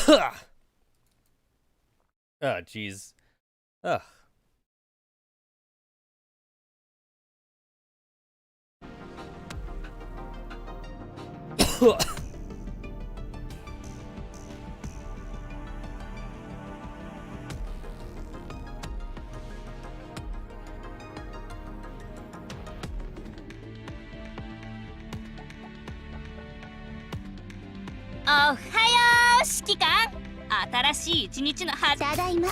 Oh, jeez. Ugh.おはよう、指揮官。新しい一日の始まり。ただいま。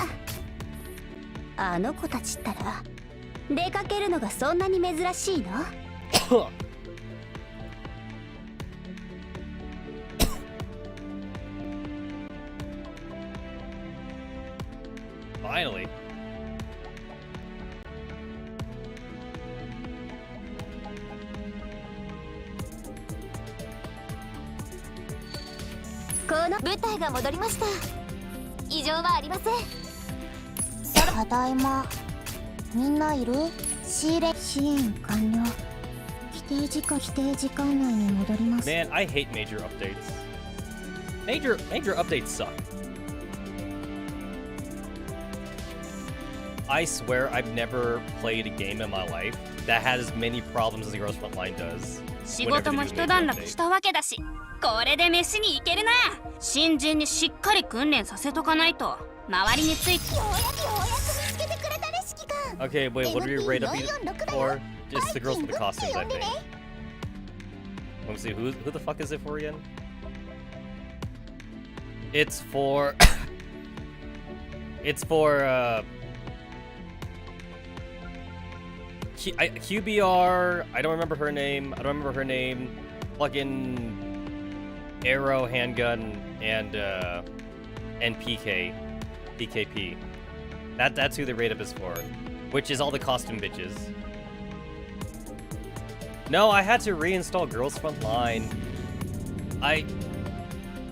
あの子たちったら出かけるのがそんなに珍しいの？Finally. この舞台が戻りました。異常はありません。ただいま。みんないる？仕入れ支援完了。規定時間内に戻ります。 Man, I hate major updates. Major updates suck. I swear I've never played a game in my life that had as many problems as the Girls Frontline does. 仕事も一段落したわけだし、これで飯に行けるな。新人にしっかり訓練させとかないと。周りについて。ようやく見つけてくれたね、指揮官。 Okay, wait, what do we rate up for? Just the girls with the costumes, I think. Let me see, who the fuck is it for again? It's for... QBR, I don't remember her name. Fucking Arrow, Handgun, and PKP. That's who the rate up is for. Which is all the costume bitches. No, I had to reinstall Girls Frontline. I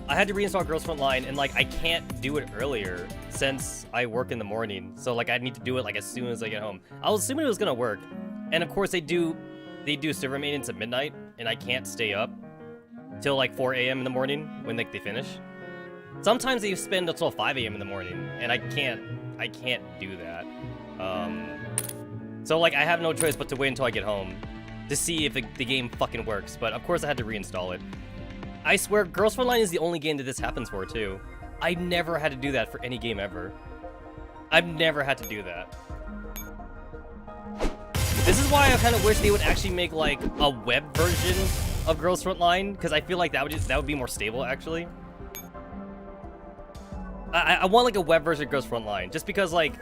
had to reinstall Girls Frontline, and like I can't do it earlier since I work in the morning. So like I need to do it like as soon as I get home. I was assuming it was gonna work, and of course they do server maintenance at midnight, and I can't stay up till like 4 a.m. in the morning when like they finish. Sometimes they spend until 5 a.m. in the morning, and I can't do that. So like I have no choice but to wait until I get home to see if the game fucking works. But of course I had to reinstall it. I swear, Girls Frontline is the only game that this happens for too. I never had to do that for any game ever. I've never had to do that. This is why I kind of wish they would actually make like a web version of Girls Frontline, because I feel like that would be more stable actually. I want like a web version of Girls Frontline, just because like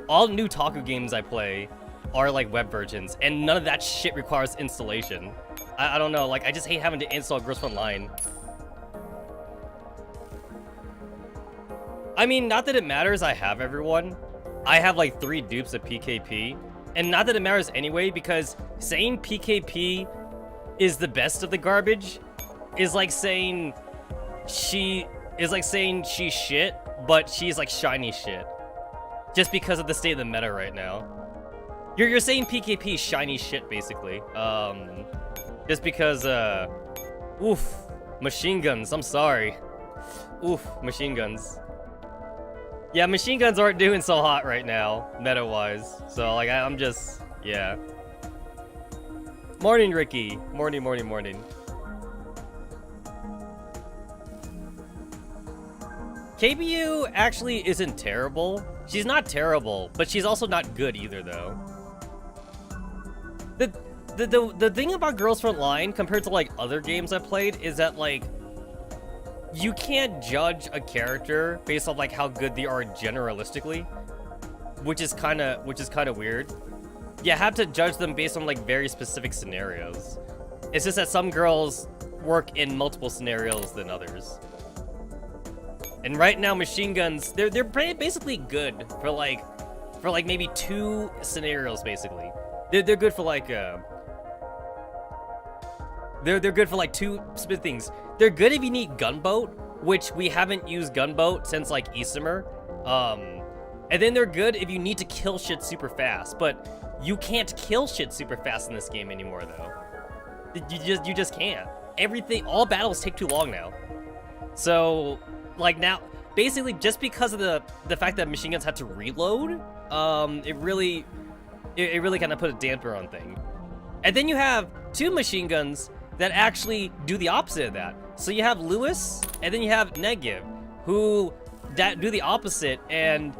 all new Taku games I play are like web versions, and none of that shit requires installation. I don't know, like I just hate having to install Girls Frontline. I mean, not that it matters, I have everyone. I have like 3 dupes of PKP, and not that it matters anyway, because saying PKP is the best of the garbage is like saying she's shit, but she's like shiny shit. Just because of the state of the meta right now. You're saying PKP shiny shit, basically. Just because, oof, machine guns, I'm sorry. Oof, machine guns. Yeah, machine guns aren't doing so hot right now, meta-wise. So, like, I'm just, yeah. Morning, Ricky. Morning. KBU actually isn't terrible. She's not terrible, but she's also not good either, though. The thing about Girls Frontline compared to like other games I played is that like you can't judge a character based off like how good they are generalistically, which is kind of weird. You have to judge them based on like very specific scenarios. It's just that some girls work in multiple scenarios than others. And right now, machine guns, they're basically good for like maybe 2 scenarios. Basically, they're good for like they're good for like 2 specific things. They're good if you need gunboat, which we haven't used gunboat since like Isomer. And then they're good if you need to kill shit super fast, but you can't kill shit super fast in this game anymore though. You just can't. All battles take too long now. So like now, basically just because of the fact that machine guns had to reload, it really kind of put a damper on things. And then you have two machine guns that actually do the opposite of that. So you have Lewis, and then you have Negev, who do the opposite, and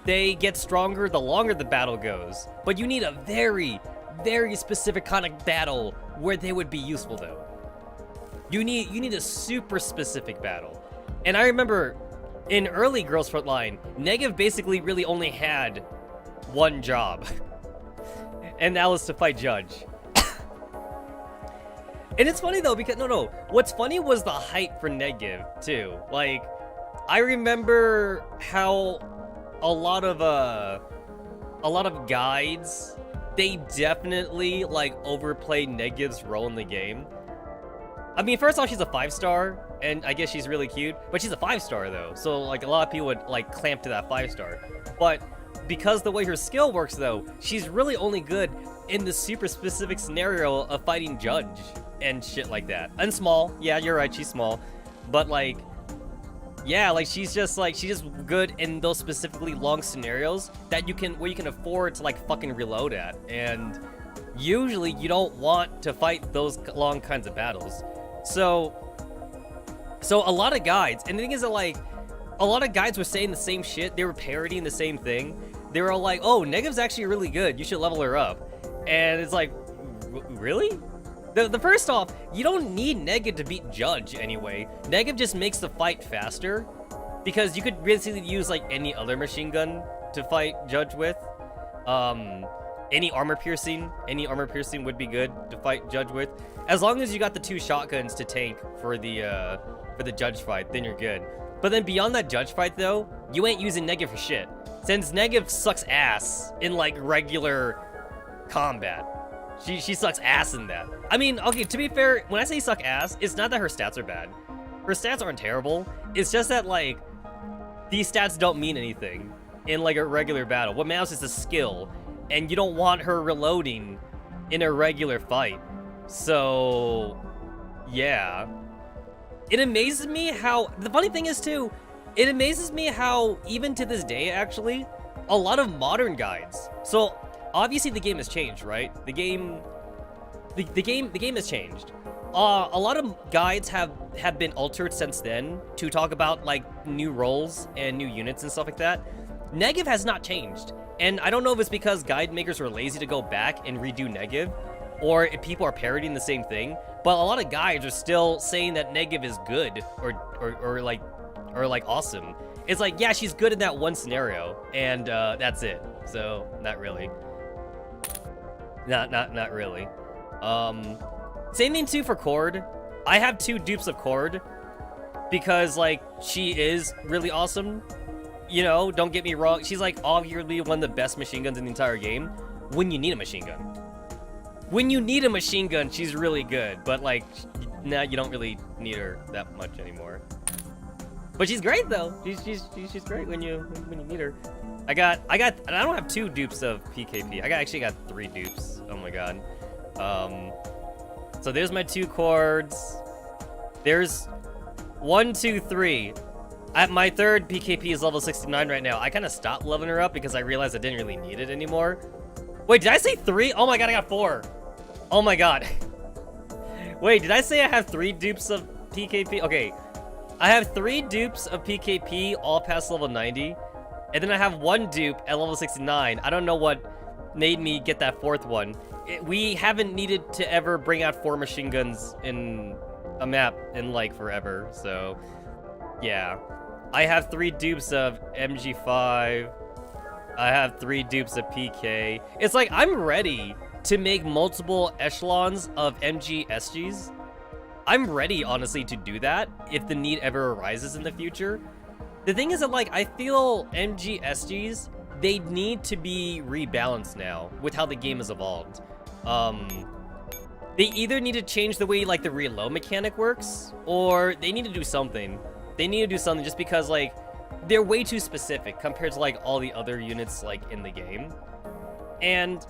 they get stronger the longer the battle goes. But you need a very, very specific kind of battle where they would be useful, though. You need a super specific battle. And I remember in early Girls Frontline, Negev basically really only had one job, and that was to fight Judge. And it's funny though, because what's funny was the hype for Negev too. Like, I remember how a lot of guides, they definitely like overplayed Negev's role in the game. I mean, first off, she's a 5-star, and I guess she's really cute, but she's a 5-star though, so like a lot of people would like clamp to that 5-star. But because the way her skill works though, she's really only good in the super specific scenario of fighting Judge and shit like that. And small, yeah, you're right, she's small, but like, yeah, like she's just good in those specifically long scenarios that where you can afford to like fucking reload at, and usually you don't want to fight those long kinds of battles. So a lot of guides, and the thing is that like a lot of guides were saying the same shit, they were parodying the same thing. They were all like, oh, Negev's actually really good, you should level her up. And it's like, really? The first off, you don't need Negev to beat Judge anyway. Negev just makes the fight faster, because you could basically use like any other machine gun to fight Judge with. Any armor piercing would be good to fight Judge with. As long as you got the 2 shotguns to tank for the Judge fight, then you're good. But then beyond that Judge fight though, you ain't using Negev for shit, since Negev sucks ass in like regular combat. She sucks ass in that. I mean, okay, to be fair, when I say suck ass, it's not that her stats are bad. Her stats aren't terrible. It's just that, like, these stats don't mean anything in, like, a regular battle. What matters is the skill, and you don't want her reloading in a regular fight. So, yeah. It amazes me how... The funny thing is, too, it amazes me how, even to this day, actually, a lot of modern guides... So, obviously the game has changed, right? The game has changed. A lot of guides have been altered since then to talk about like new roles and new units and stuff like that. Negev has not changed, and I don't know if it's because guide makers were lazy to go back and redo Negev, or if people are parodying the same thing. But a lot of guides are still saying that Negev is good or like awesome. It's like, yeah, she's good in that one scenario, and that's it. So not really. Not really. Same thing too for Cord. I have 2 dupes of Cord because like she is really awesome. You know, don't get me wrong. She's like arguably one of the best machine guns in the entire game when you need a machine gun. When you need a machine gun, she's really good, but like now you don't really need her that much anymore. But she's great though. She's great when you need her. I don't have 2 dupes of PKP. I actually got 3 dupes. Oh my god. So there's my 2 cords. There's 1, 2, 3. My 3rd PKP is level 69 right now. I kind of stopped leveling her up because I realized I didn't really need it anymore. Wait, did I say 3? Oh my god, I got 4. Oh my god. Wait, did I say I have 3 dupes of PKP? Okay. I have 3 dupes of PKP, all past level 90. And then I have 1 dupe at level 69. I don't know what made me get that 4th one. We haven't needed to ever bring out 4 machine guns in a map in like forever. So, yeah. I have 3 dupes of MG5. I have 3 dupes of PK. It's like I'm ready to make multiple echelons of MG SGs. I'm ready, honestly, to do that if the need ever arises in the future. The thing is that, like, I feel MG SGs, they need to be rebalanced now with how the game has evolved. They either need to change the way, like, the reload mechanic works, or they need to do something. They need to do something just because, like, they're way too specific compared to, like, all the other units, like, in the game. And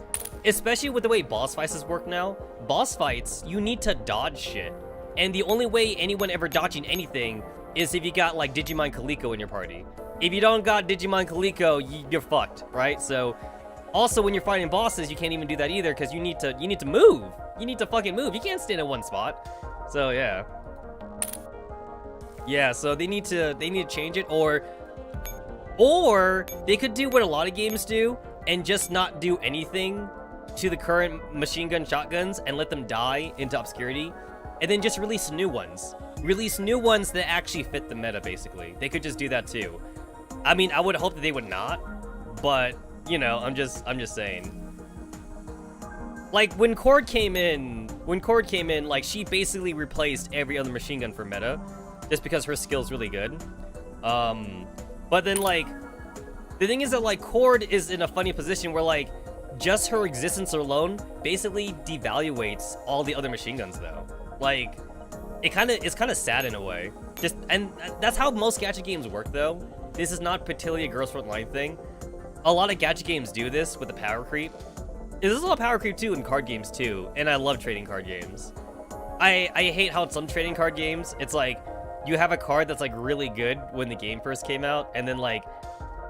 especially with the way boss fights work now, boss fights, you need to dodge shit. And the only way anyone ever dodging anything is if you got like Digimon Coleco in your party. If you don't got Digimon Coleco, you're fucked, right? So also when you're fighting bosses, you can't even do that either because you need to move. You need to fucking move. You can't stand in one spot. So yeah. Yeah, so they need to change it, or they could do what a lot of games do and just not do anything to the current machine gun shotguns and let them die into obscurity, and then just release new ones. Release new ones that actually fit the meta, basically. They could just do that too. I mean, I would hope that they would not, but you know, I'm just saying. Like when Cord came in, like she basically replaced every other machine gun for meta, just because her skill's really good. But then like, the thing is that like Cord is in a funny position where like, just her existence alone basically devaluates all the other machine guns though. Like, it's kind of sad in a way. And that's how most gacha games work though. This is not particularly a Girls Frontline thing. A lot of gacha games do this with the power creep. There's a lot of power creep too in card games too, and I love trading card games. I hate how in some trading card games, it's like, you have a card that's like really good when the game first came out, and then like,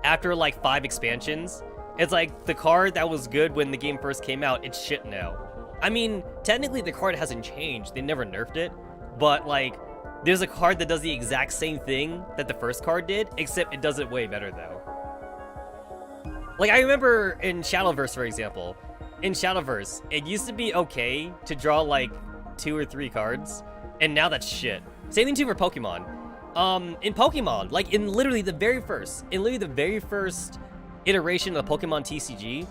after like 5 expansions, it's like the card that was good when the game first came out, it's shit now. I mean, technically the card hasn't changed, they never nerfed it, but like, there's a card that does the exact same thing that the first card did, except it does it way better though. Like, I remember in Shadowverse, for example, in Shadowverse, it used to be okay to draw like 2 or 3 cards, and now that's shit. Same thing too for Pokemon. In Pokemon, like in literally the very first iteration of Pokemon TCG,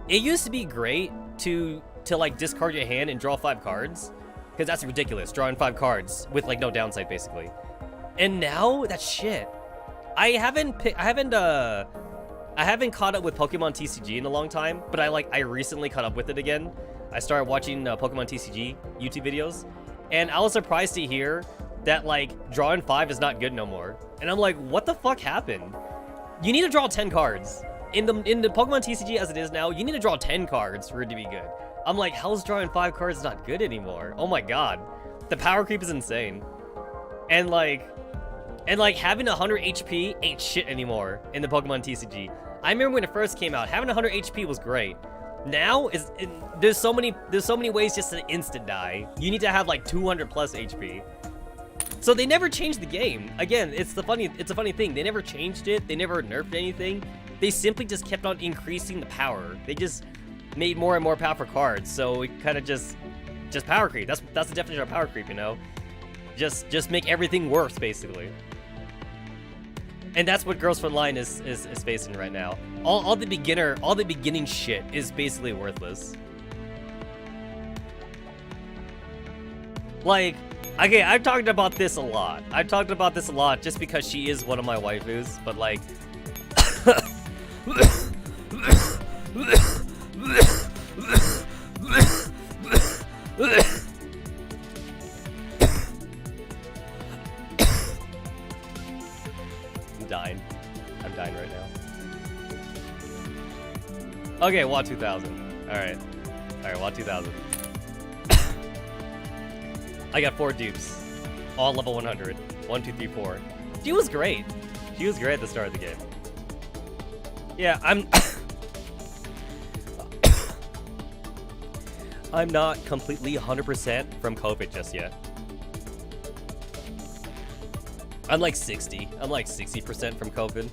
it used to be great to like discard your hand and draw 5 cards, because that's ridiculous, drawing 5 cards with like no downside basically. And now that's shit. I haven't caught up with Pokemon TCG in a long time, but I recently caught up with it again. I started watching Pokemon TCG YouTube videos, and I was surprised to hear that like drawing 5 is not good no more. And I'm like, what the fuck happened? You need to draw 10 cards. In the Pokemon TCG as it is now, you need to draw 10 cards for it to be good. I'm like, how's drawing 5 cards not good anymore? Oh my god. The power creep is insane. And like having 100 HP ain't shit anymore in the Pokemon TCG. I remember when it first came out, having 100 HP was great. Now there's so many ways just to instant die. You need to have like 200 plus HP. So they never changed the game. Again, it's a funny thing. They never changed it. They never nerfed anything. They simply just kept on increasing the power. They just made more and more powerful cards. So it kind of just power creep. That's the definition of power creep, you know? Just make everything worse, basically. And that's what Girls Frontline is facing right now. All the beginning shit is basically worthless. Like, okay, I've talked about this a lot. I've talked about this a lot just because she is one of my waifus, but like... I'm dying right now. Okay, WOT 2000. Alright, WOT 2000. I got 4 dupes. All level 100. 1, 2, 3, 4. She was great. She was great at the start of the game. Yeah, I'm not completely 100% from COVID just yet. I'm like 60. I'm like 60% from COVID.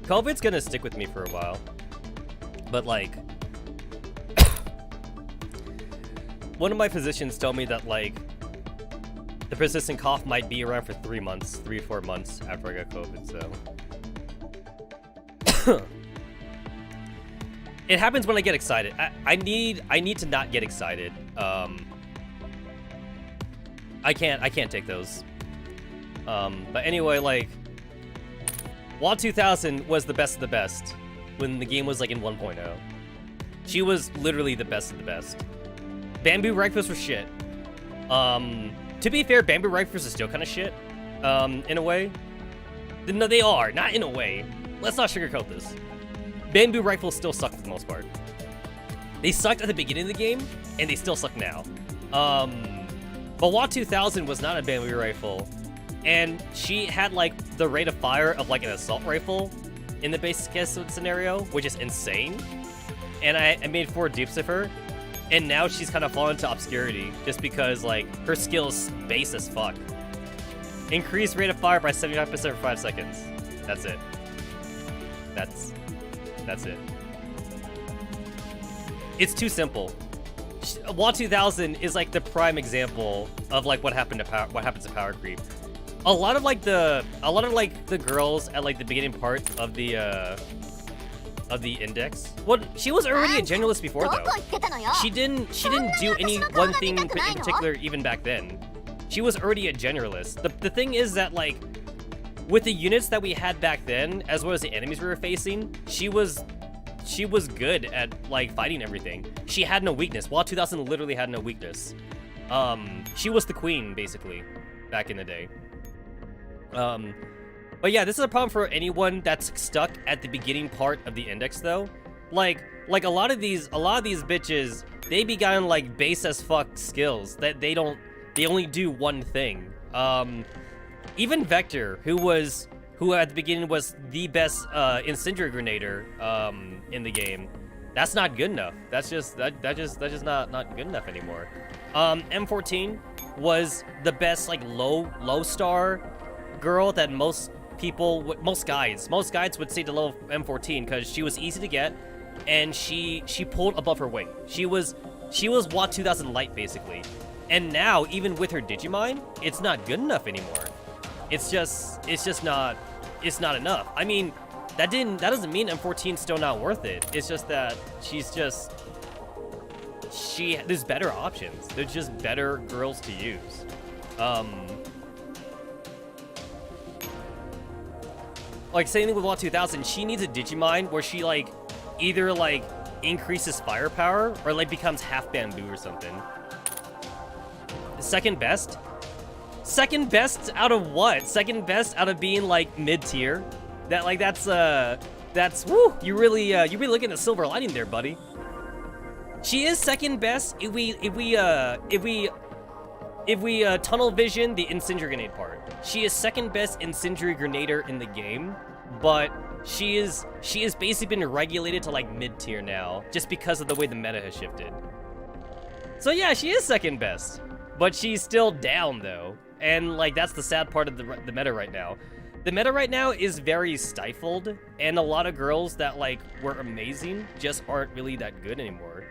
COVID's gonna stick with me for a while. But like... one of my physicians told me that like... the persistent cough might be around for 3 months, 3 or 4 months after I got COVID, so... It happens when I get excited. I need to not get excited. I can't take those. But anyway, like, WOT 2000 was the best of the best when the game was like in 1.0. She was literally the best of the best. Bamboo Rifles were shit. To be fair, Bamboo Rifles are still kind of shit, in a way. No, they are, not in a way. Let's not sugarcoat this. Bamboo Rifles still suck for the most part. They sucked at the beginning of the game, and they still suck now. But WOT 2000 was not a Bamboo Rifle. and she had like the rate of fire of like an assault rifle in the basic scenario, which is insane. And I made 4 dupes of her, and now she's kind of fallen to obscurity just because like her skills base as fuck. Increase rate of fire by 75% for 5 seconds. That's it. That's it. It's too simple. WA 2000 is like the prime example of like what happens to power creep. A lot of the girls at like the beginning part of the index. Well, she was already a generalist before though. She didn't do any one thing in particular even back then. She was already a generalist. The thing is that like with the units that we had back then, as well as the enemies we were facing, she was good at like fighting everything. She had no weakness. WA 2000 literally had no weakness. She was the queen basically back in the day. But yeah, this is a problem for anyone that's stuck at the beginning part of the index though. Like a lot of these bitches, they began like base as fuck skills that they only do one thing. Even Vector, who at the beginning was the best incendiary grenader in the game, that's not good enough. That's just not good enough anymore. M14 was the best like low star girl that most guides would say to level M14 because she was easy to get and she pulled above her weight. She was WA 2000 light basically. And now even with her Digimine, it's not good enough anymore. It's not enough. I mean, that doesn't mean M14's still not worth it. It's just that there's better options. There's just better girls to use. Like same thing with WA 2000, she needs a Digimine where she like either like increases firepower or like becomes half bamboo or something. Second best? Second best out of what? Second best out of being like mid-tier? That's woo! You really looking at silver lining there, buddy. She is second best if we tunnel vision the incendiary grenade part. She is second best incendiary grenader in the game, but she is basically been regulated to like mid-tier now just because of the way the meta has shifted. So yeah, she is second best, but she's still down though. And like that's the sad part of the meta right now. The meta right now is very stifled, and a lot of girls that like were amazing just aren't really that good anymore.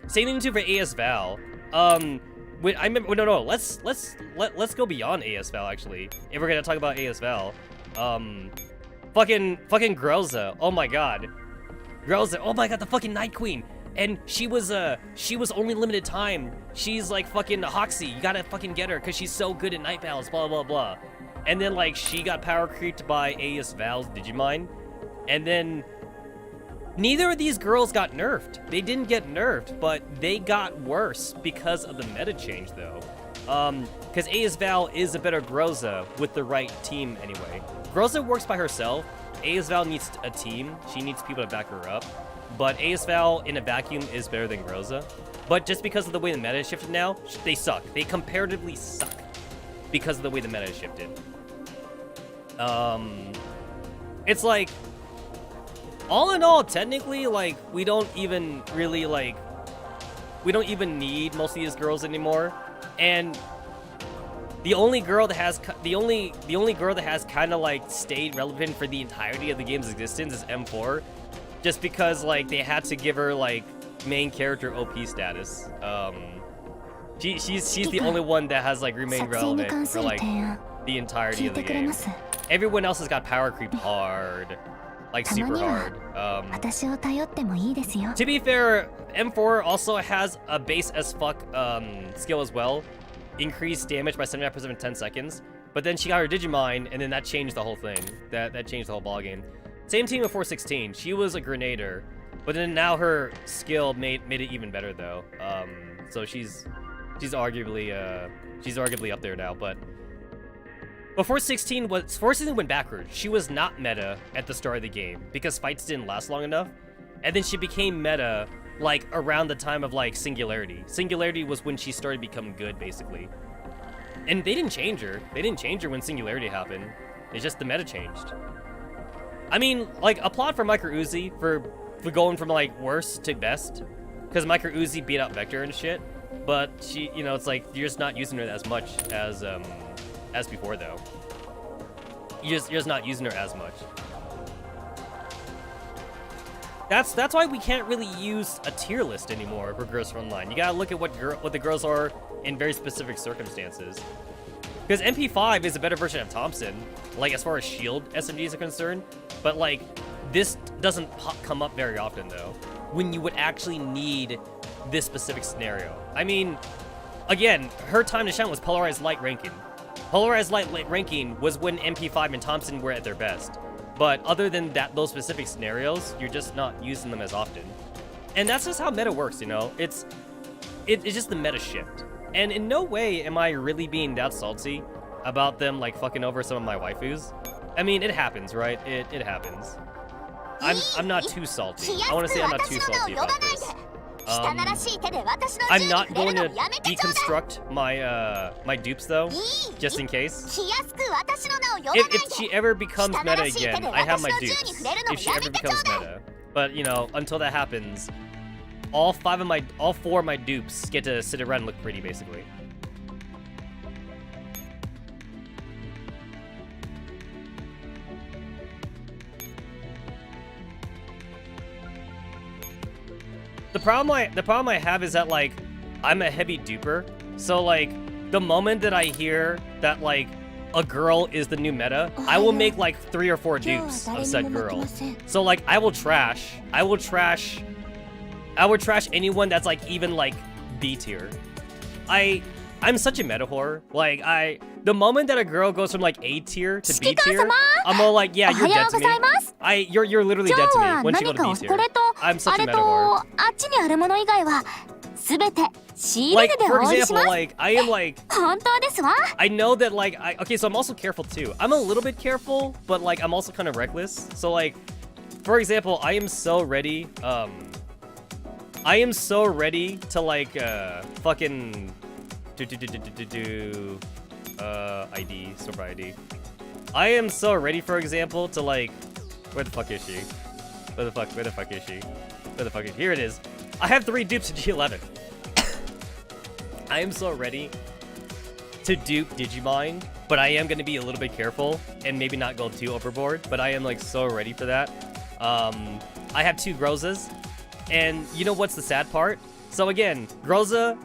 Same thing too for AS Val. Let's go beyond AS Val actually. If we're gonna talk about AS Val, fucking Groza. Oh my god, Groza. Oh my god, the fucking Night Queen. And she was only limited time. She's like fucking Hoxie. You gotta fucking get her because she's so good at night battles, blah, blah, blah. And then like she got power creeped by AS Val's Digimine. And then neither of these girls got nerfed. They didn't get nerfed, but they got worse because of the meta change though. Because AS Val is a better Groza with the right team anyway. Groza works by herself. AS Val needs a team. She needs people to back her up. But AS Val in a vacuum is better than Groza. But just because of the way the meta has shifted now, they suck. They comparatively suck because of the way the meta has shifted. It's like, all in all, technically, like, we don't even need most of these girls anymore. And the only girl that has kind of like stayed relevant for the entirety of the game's existence is M4. Just because, like, they had to give her, like, main character OP status. She's the only one that has, like, remained relevant for, like, the entirety of the game. Everyone else has got power creep hard. Like, super hard. To be fair, M4 also has a base as fuck skill as well. Increased damage by 75% in 10 seconds. But then she got her Digimine, and then that changed the whole thing. That changed the whole ballgame. Same team with 416. She was a grenader, but then now her skill made it even better though. So she's arguably up there now. But 416 went backwards. She was not meta at the start of the game because fights didn't last long enough, and then she became meta like around the time of like Singularity. Singularity was when she started becoming good basically. And they didn't change her. They didn't change her when Singularity happened. It's just the meta changed. I mean, like, applaud for Micro Uzi for going from, like, worst to best. Because Micro Uzi beat out Vector and shit. But she, you know, it's like, you're just not using her as much as before, though. You're just not using her as much. That's why we can't really use a tier list anymore for Girls Frontline. You gotta look at what the girls are in very specific circumstances. Because MP5 is a better version of Thompson, like as far as shield SMGs are concerned. But like, this doesn't come up very often though, when you would actually need this specific scenario. I mean, again, her time to shine was Polarized Light ranking. Polarized Light ranking was when MP5 and Thompson were at their best. But other than that, those specific scenarios, you're just not using them as often. And that's just how meta works, you know? It's just the meta shift. And in no way am I really being that salty about them, like, fucking over some of my waifus. I mean, it happens, right? It happens. I'm not too salty. I want to say I'm not too salty about this. I'm not going to deconstruct my dupes though, just in case. If she ever becomes meta again, I have my dupes. If she ever becomes meta, but you know, until that happens, all four of my dupes get to sit around and look pretty, basically. The problem I have is that, like, I'm a heavy duper, so like the moment that I hear that like a girl is the new meta, I will make like 3 or 4 dupes of said girl. So like I will trash anyone that's like even like B tier. I'm such a meta whore. Like the moment that a girl goes from like A tier to B tier, I'm all like, yeah, you're dead to me. You're literally dead to me once you go to B tier. I'm such a meta whore. Like, for example, like, I am like, I know that like, okay, so I'm also careful too. I'm a little bit careful, but like, I'm also kind of reckless. So like, for example, I am so ready to like, fucking ID, super ID. I am so ready, for example, to like, where the fuck is she? Where the fuck is she? Where the fuck is she? Here it is. I have 3 dupes to G11. I am so ready to dupe Digimine, but I am going to be a little bit careful and maybe not go too overboard, but I am like so ready for that. I have 2 Grozas, and you know what's the sad part? So again, Groza,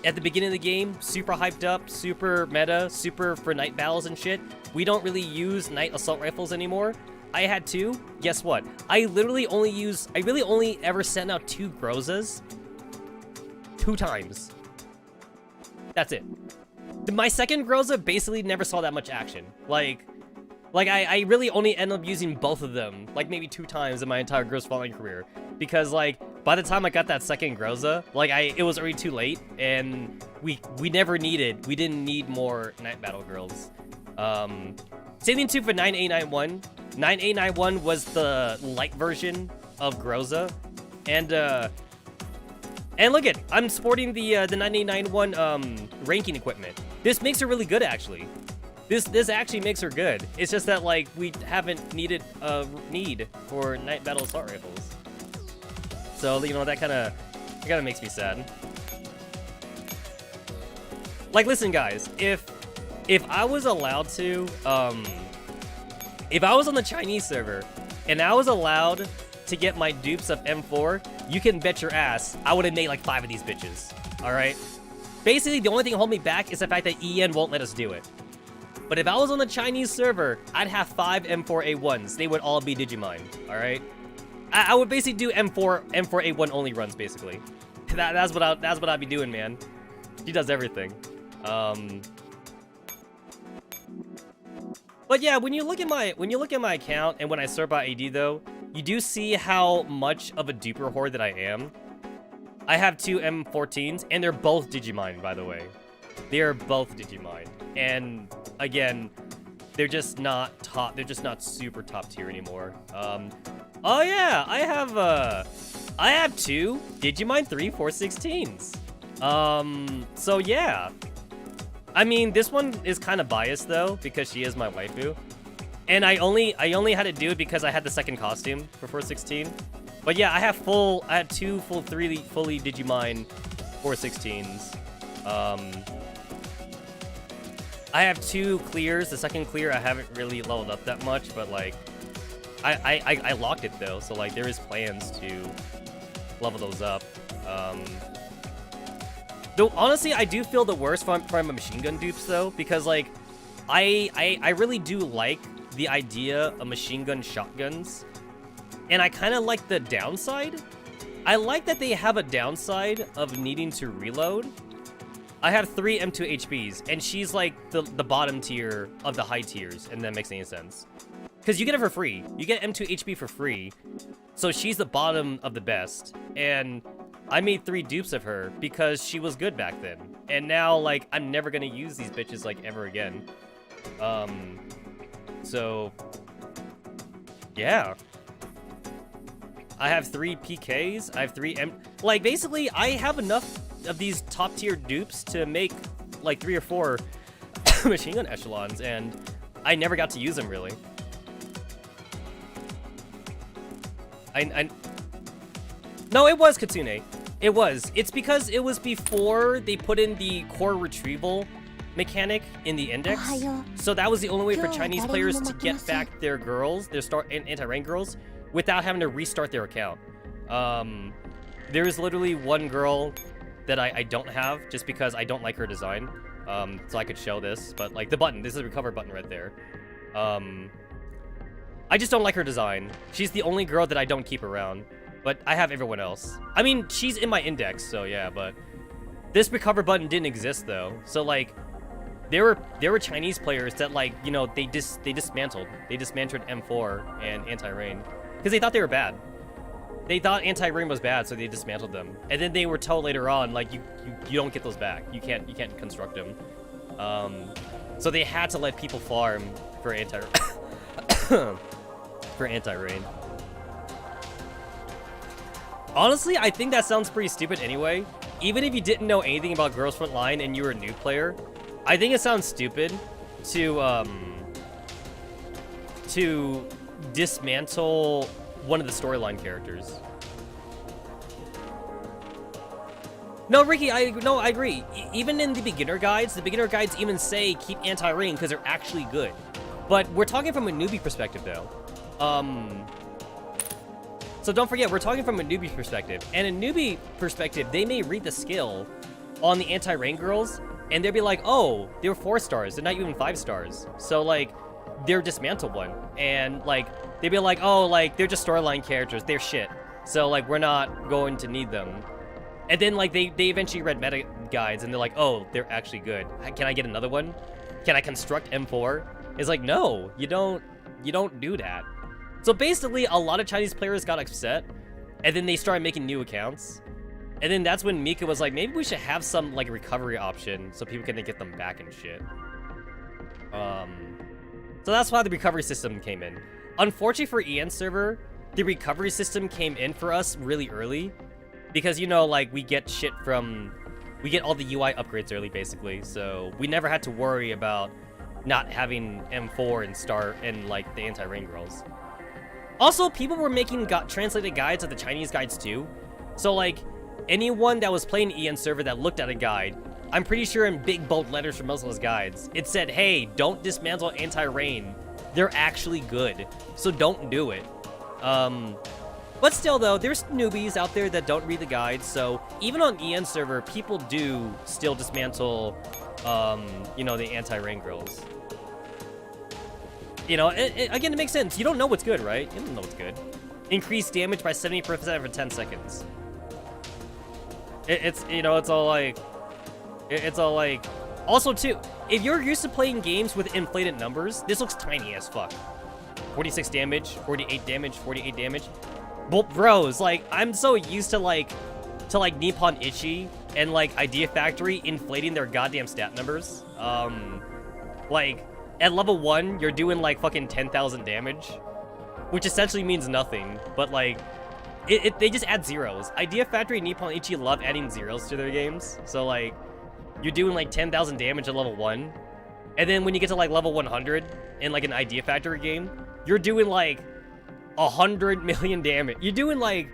at the beginning of the game, super hyped up, super meta, super for night battles and shit. We don't really use night assault rifles anymore. I had 2. Guess what? I really only ever sent out 2 Grozas 2 times. That's it. My second Groza basically never saw that much action. Like I really only ended up using both of them, like maybe 2 times in my entire Girls Frontline career. Because like, by the time I got that second Groza, like it was already too late, and we didn't need more night battle girls. Same thing too for 9891. 9891 was the light version of Groza, and look at, I'm sporting the 9891 ranking equipment. This makes her really good, actually. This actually makes her good. It's just that like we haven't needed a need for night battle assault rifles. So you know that kind of makes me sad. Like, listen, guys, if I was allowed to, if I was on the Chinese server and I was allowed to get my dupes of M4, you can bet your ass I would have made like 5 of these bitches. All right. Basically, the only thing holding me back is the fact that EN won't let us do it. But if I was on the Chinese server, I'd have 5 M4A1s. They would all be Digimine. All right. I would basically do M4A1 only runs, basically. That's what I'd be doing, man. She does everything. But yeah, when you look at my account and when I sort by AD though, you do see how much of a duper whore that I am. I have 2 M14s, and they're both Digimine, by the way. They are both Digimine, and again, they're just not top. They're just not super top tier anymore. Oh yeah, I have 2 Digimine 3 416s. So yeah, I mean, this one is kind of biased though because she is my waifu, and I only had to do it because I had the second costume for 416. But yeah, I had two fully Digimon 416s. I have 2 clears. The second clear I haven't really leveled up that much, but like I locked it though, so like there is plans to level those up. Though honestly, I do feel the worst from my machine gun dupes though, because like I really do like the idea of machine gun shotguns, and I kind of like the downside. I like that they have a downside of needing to reload. I have 3 M2 HPs, and she's like the bottom tier of the high tiers, and that makes any sense. Because you get it for free. You get M2 HP for free, so she's the bottom of the best. And I made 3 dupes of her because she was good back then. And now, like, I'm never gonna use these bitches, like, ever again. So, yeah. I have 3 PKs, I have 3 like, basically, I have enough of these top tier dupes to make like 3 or 4 machine gun echelons, and I never got to use them really. No, it was Kitsune. It was. It's because it was before they put in the core retrieval mechanic in the index. So that was the only way for Chinese players to get back their girls, their anti-rank girls, without having to restart their account. There is literally one girl that I don't have just because I don't like her design. So I could show this, but like the button, this is the recover button right there. I just don't like her design. She's the only girl that I don't keep around, but I have everyone else. I mean, she's in my index, so yeah, but this recover button didn't exist though. So like, there were Chinese players that like, you know, they dismantled M4 and anti-rain because they thought they were bad. They thought anti-rain was bad, so they dismantled them. And then they were told later on, like, you don't get those back. You can't construct them. So they had to let people farm for anti-rain. Honestly, I think that sounds pretty stupid anyway. Even if you didn't know anything about Girls Frontline and you were a new player, I think it sounds stupid to dismantle one of the storyline characters. No, Ricky, I agree. Even in the beginner guides even say keep anti-rain because they're actually good. But we're talking from a newbie perspective though. So don't forget, we're talking from a newbie perspective. And a newbie perspective, they may read the skill on the anti-rain girls and they'll be like, oh, they're 4 stars, they're not even 5 stars. So like, they're dismantled one. And like, they'd be like, oh, like, they're just storyline characters, they're shit. So like, we're not going to need them. And then like, they eventually read meta guides and they're like, oh, they're actually good. Can I get another one? Can I construct M4? It's like, no, you don't do that. So basically, a lot of Chinese players got upset, and then they started making new accounts. And then that's when Mika was like, maybe we should have some like recovery option so people can get them back and shit. So that's why the recovery system came in. Unfortunately for EN server, the recovery system came in for us really early. Because, you know, like, we get all the UI upgrades early, basically. So we never had to worry about not having M4 and Star and, like, the anti-rain girls. Also, people were making translated guides of the Chinese guides, too. So, like, anyone that was playing EN server that looked at a guide, I'm pretty sure in big, bold letters from most of those guides, it said, hey, don't dismantle anti-rain. They're actually good. So don't do it. But still, though, there's newbies out there that don't read the guides, so even on EN server, people do still dismantle, you know, the anti-rain girls. You know, again, it makes sense. You don't know what's good, right? You don't know what's good. Increase damage by 70% for 10 seconds. It's all like... Also, too, if you're used to playing games with inflated numbers, this looks tiny as fuck. 46 damage, 48 damage, 48 damage. Well, bros, like, I'm so used to Nippon Ichi and, like, Idea Factory inflating their goddamn stat numbers. Like, at level 1, you're doing, like, fucking 10,000 damage, which essentially means nothing, but, like, they just add zeros. Idea Factory and Nippon Ichi love adding zeros to their games, so, like, you're doing like 10,000 damage at level 1. And then when you get to like level 100 in like an Idea Factory game, you're doing like 100 million damage. You're doing like,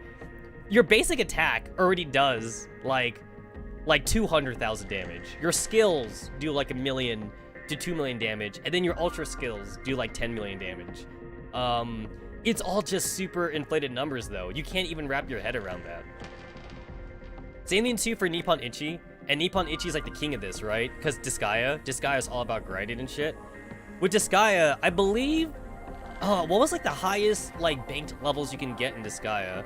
your basic attack already does like 200,000 damage. Your skills do like 1 million to 2 million damage, and then your ultra skills do like 10 million damage. It's all just super inflated numbers though. You can't even wrap your head around that. Same thing too for Nippon Ichi, and Nippon Ichi is like the king of this, right? Because Disgaea is all about grinding and shit. With Disgaea, I believe, what was like the highest like banked levels you can get in Disgaea?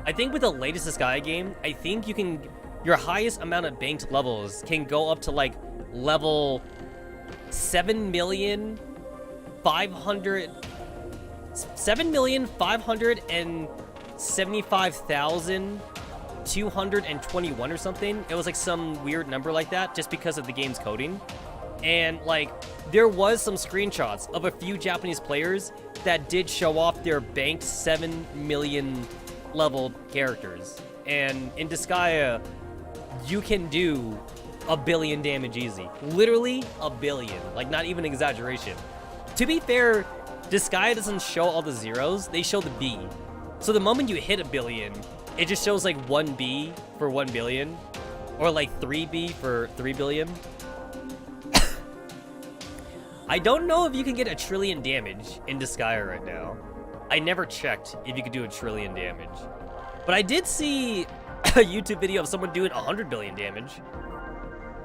I think with the latest Disgaea game, I think you can, your highest amount of banked levels can go up to like level 7,575,221 or something. It was like some weird number like that, just because of the game's coding. And like, there was some screenshots of a few Japanese players that did show off their banked 7 million level characters. And in Disgaea, you can do 1 billion damage easy. Literally 1 billion. Like, not even exaggeration. To be fair, Disgaea doesn't show all the zeros, they show the B. So the moment you hit 1 billion, it just shows like 1B for 1 billion. Or like 3B for 3 billion. I don't know if you can get 1 trillion damage in Disgaea right now. I never checked if you could do 1 trillion damage. But I did see a YouTube video of someone doing 100 billion damage.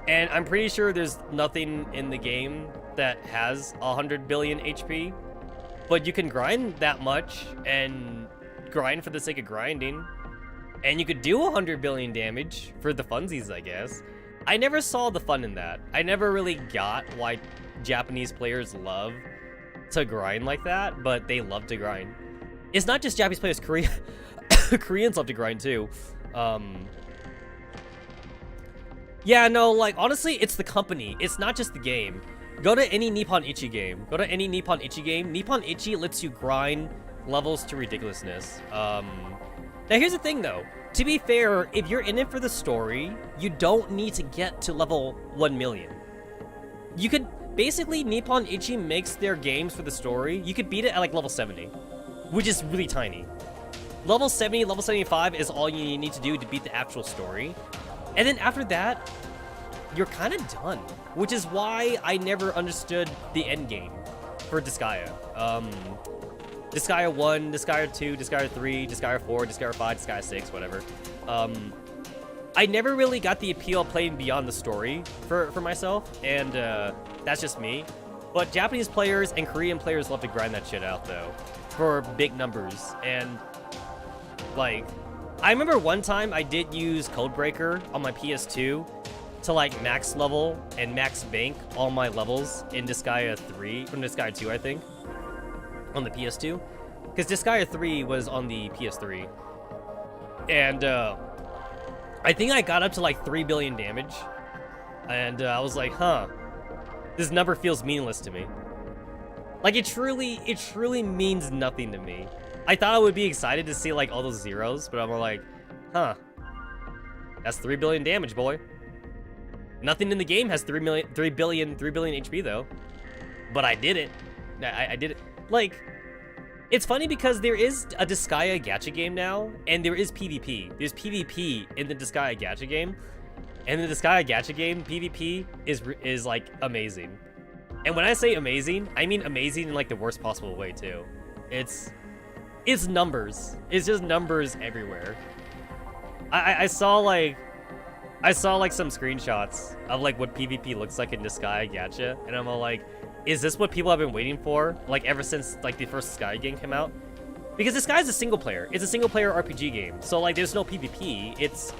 And I'm pretty sure there's nothing in the game that has 100 billion HP. But you can grind that much and grind for the sake of grinding. And you could do 100 billion damage for the funsies, I guess. I never saw the fun in that. I never really got why Japanese players love to grind like that, but they love to grind. It's not just Japanese players, Koreans love to grind too. Yeah, no, like, honestly, it's the company. It's not just the game. Go to any Nippon Ichi game. Nippon Ichi lets you grind levels to ridiculousness. Now, here's the thing, though. To be fair, if you're in it for the story, you don't need to get to level 1 million. You could... Basically, Nippon Ichi makes their games for the story. You could beat it at, like, level 70. Which is really tiny. Level 70, level 75 is all you need to do to beat the actual story. And then after that, you're kind of done. Which is why I never understood the end game for Disgaea. Disgaea 1, Disgaea 2, Disgaea 3, Disgaea 4, Disgaea 5, Disgaea 6, whatever. I never really got the appeal of playing beyond the story for myself, and that's just me. But Japanese players and Korean players love to grind that shit out, though, for big numbers. And, like, I remember one time I did use Codebreaker on my PS2 to, like, max level and max bank all my levels in Disgaea 3, from Disgaea 2, I think, on the PS2. Because Disgaea 3 was on the PS3. And, I think I got up to like 3 billion damage, and I was like, huh, this number feels meaningless to me. Like, it truly means nothing to me. I thought I would be excited to see like all those zeros, but I'm like, huh, that's 3 billion damage, boy. Nothing in the game has 3 billion HP though, but I did it. I did it. Like, it's funny because there is a Disgaea gacha game now, and there is PvP. There's PvP in the Disgaea gacha game, and the Disgaea gacha game, PvP is like amazing. And when I say amazing, I mean amazing in like the worst possible way too. It's numbers. It's just numbers everywhere. I saw like some screenshots of like what PvP looks like in Disgaea gacha, and I'm all like, is this what people have been waiting for, like, ever since, like, the first Disgaea game came out? Because Disgaea is a single player. It's a single player RPG game. So, like, there's no PvP. It's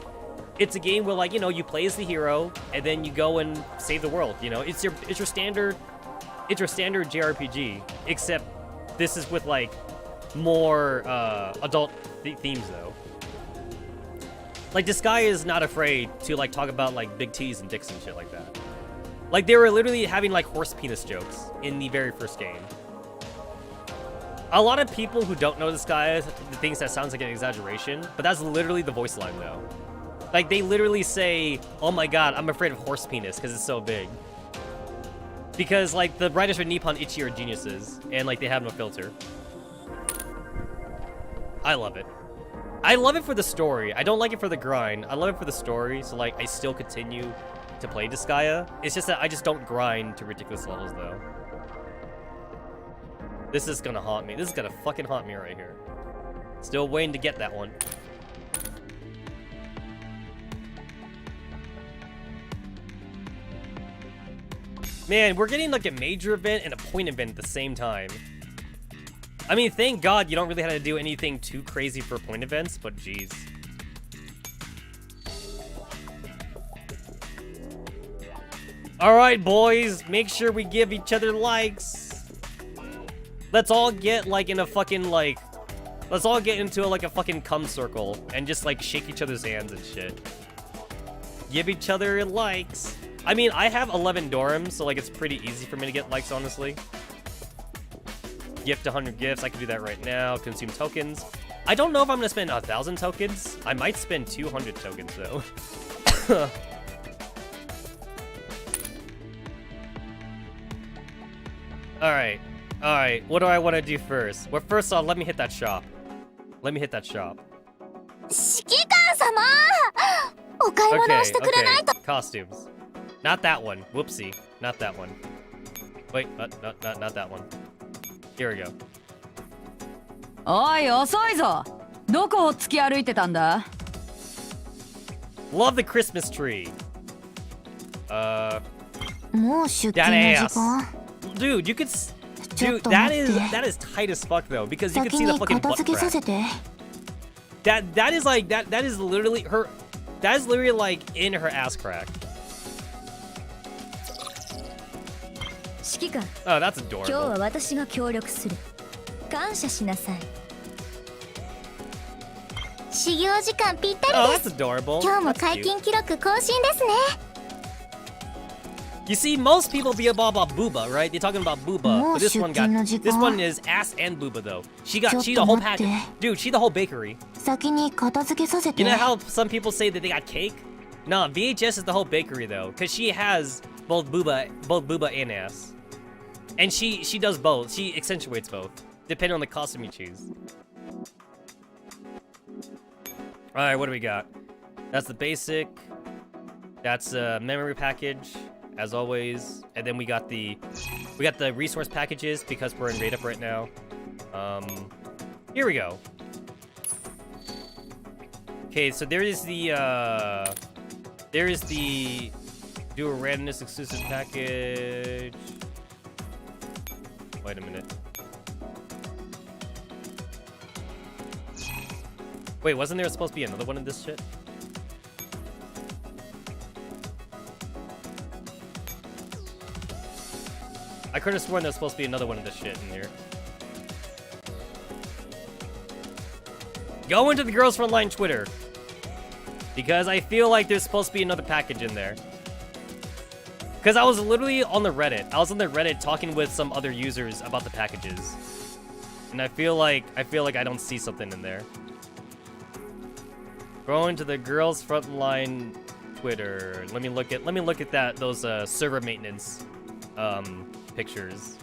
a game where, like, you know, you play as the hero, and then you go and save the world, you know? It's your standard JRPG, except this is with, like, more, adult themes, though. Like, Disgaea is not afraid to, like, talk about, like, big titties and dicks and shit like that. Like, they were literally having, like, horse penis jokes in the very first game. A lot of people who don't know this guy thinks that sounds like an exaggeration, but that's literally the voice line, though. Like, they literally say, oh my god, I'm afraid of horse penis because it's so big. Because, like, the writers for Nippon Ichi are geniuses, and, like, they have no filter. I love it. I love it for the story. I don't like it for the grind. I love it for the story, so, like, I still continue to play Disgaea. It's just that I just don't grind to ridiculous levels, though. This is gonna haunt me. This is gonna fucking haunt me right here. Still waiting to get that one. Man, we're getting like a major event and a point event at the same time. I mean, thank God you don't really have to do anything too crazy for point events, but jeez. Alright, boys, make sure we give each other likes. Let's all get like in a fucking like... Let's all get into like a fucking cum circle and just like shake each other's hands and shit. Give each other likes. I mean, I have 11 dorms, so like it's pretty easy for me to get likes, honestly. Gift 100 gifts, I can do that right now. Consume tokens. I don't know if I'm gonna spend 1,000 tokens. I might spend 200 tokens though. Alright, alright, what do I want to do first? Well, first off, let me hit that shop. Let me hit that shop. Okay, costumes. Not that one. Whoopsie. Not that one. Wait, not that one. Here we go. Love the Christmas tree. That ass. Dude, you could... Dude, that is tight as fuck though, because you can see the fucking butt crack. That is like, that is literally her... That is literally like in her ass crack. Oh, that's adorable. Oh, that's adorable. That's cute. You see, most people be about booba, right? They're talking about booba, but this one is ass and booba though. She the whole package. Dude, she the whole bakery. You know how some people say that they got cake? Nah, VHS is the whole bakery though, cause she has both booba and ass. And she does both. She accentuates both, depending on the costume you choose. All right, what do we got? That's the basic. That's a memory package, as always. And then we got the resource packages because we're in raid up right now. Here we go. Okay, so there is the do a randomness exclusive package. Wait a minute. Wait, wasn't there supposed to be another one of this shit? I could have sworn there's supposed to be another one of this shit in here. Go into the Girls Frontline Twitter. Because I feel like there's supposed to be another package in there. Because I was literally on the Reddit. I was on the Reddit talking with some other users about the packages. And I feel like I don't see something in there. Go into the Girls Frontline Twitter. Let me look at those server maintenance pictures.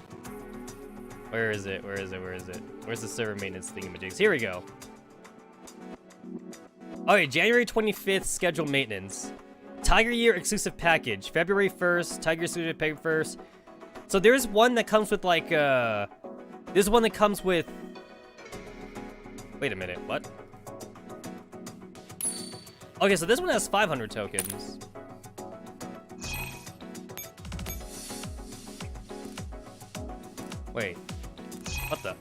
Where is it? Where's the server maintenance thingamajigs? Here we go. Okay, January 25th scheduled maintenance. Tiger Year exclusive package. February 1st, Tiger Year exclusive package 1st. So there's one that comes with like there's one that comes with... Wait a minute, what? Okay, so this one has 500 tokens. Wait. What the?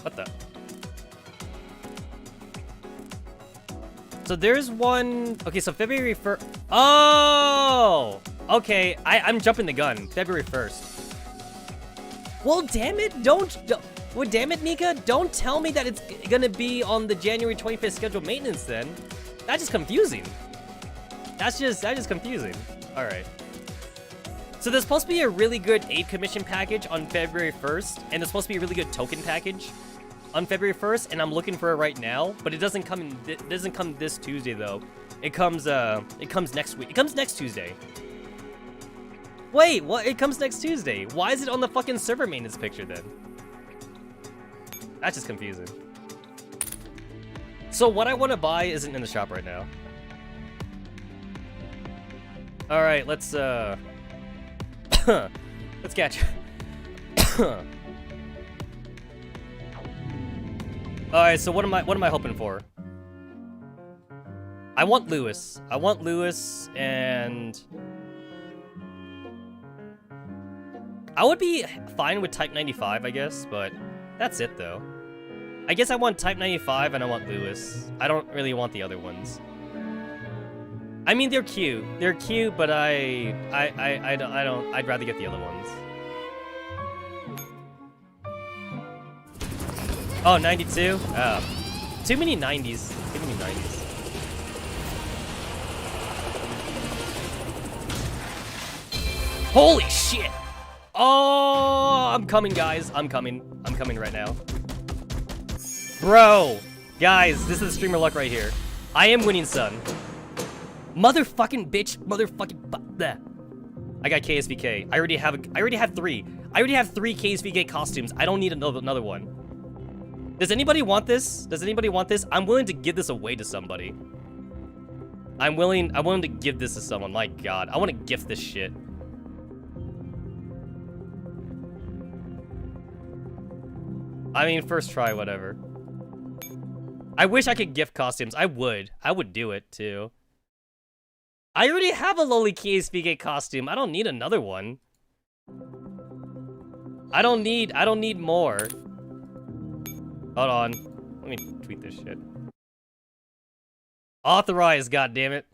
What the? So there's one... Okay, so February 1st... Oh! Okay, I'm jumping the gun. February 1st. Well, damn it, well, damn it, Nika, don't tell me that it's gonna be on the January 25th scheduled maintenance then. That's just confusing. That's just confusing. Alright. So there's supposed to be a really good aid commission package on February 1st, and there's supposed to be a really good token package on February 1st, and I'm looking for it right now. But it doesn't come in. It doesn't come this Tuesday though. It comes next week. It comes next Tuesday. Wait, what? It comes next Tuesday. Why is it on the fucking server maintenance picture then? That's just confusing. So what I want to buy isn't in the shop right now. All right, let's let's catch. All right, so what am I hoping for? I want Lewis. I want Lewis, and I would be fine with Type 95, I guess, but that's it though. I guess I want Type 95 and I want Lewis. I don't really want the other ones. I mean, they're cute. They're cute, but I don't. I'd rather get the other ones. Oh, 92? Too many 90s. Too many 90s. Holy shit! Oh, I'm coming, guys. I'm coming. I'm coming right now. Bro, guys, this is the streamer luck right here. I am winning, son. Motherfucking bitch, motherfucking bleh. I got KSVK. I already have 3. I already have 3 KSVK costumes. I don't need another one. Does anybody want this? Does anybody want this? I'm willing to give this away to somebody. I'm willing to give this to someone. My god, I want to gift this shit. I mean, first try, whatever. I wish I could gift costumes. I would do it too. I already have a lowly KSVK costume. I don't need another one. I don't need more. Hold on. Let me tweet this shit. Authorized, goddammit.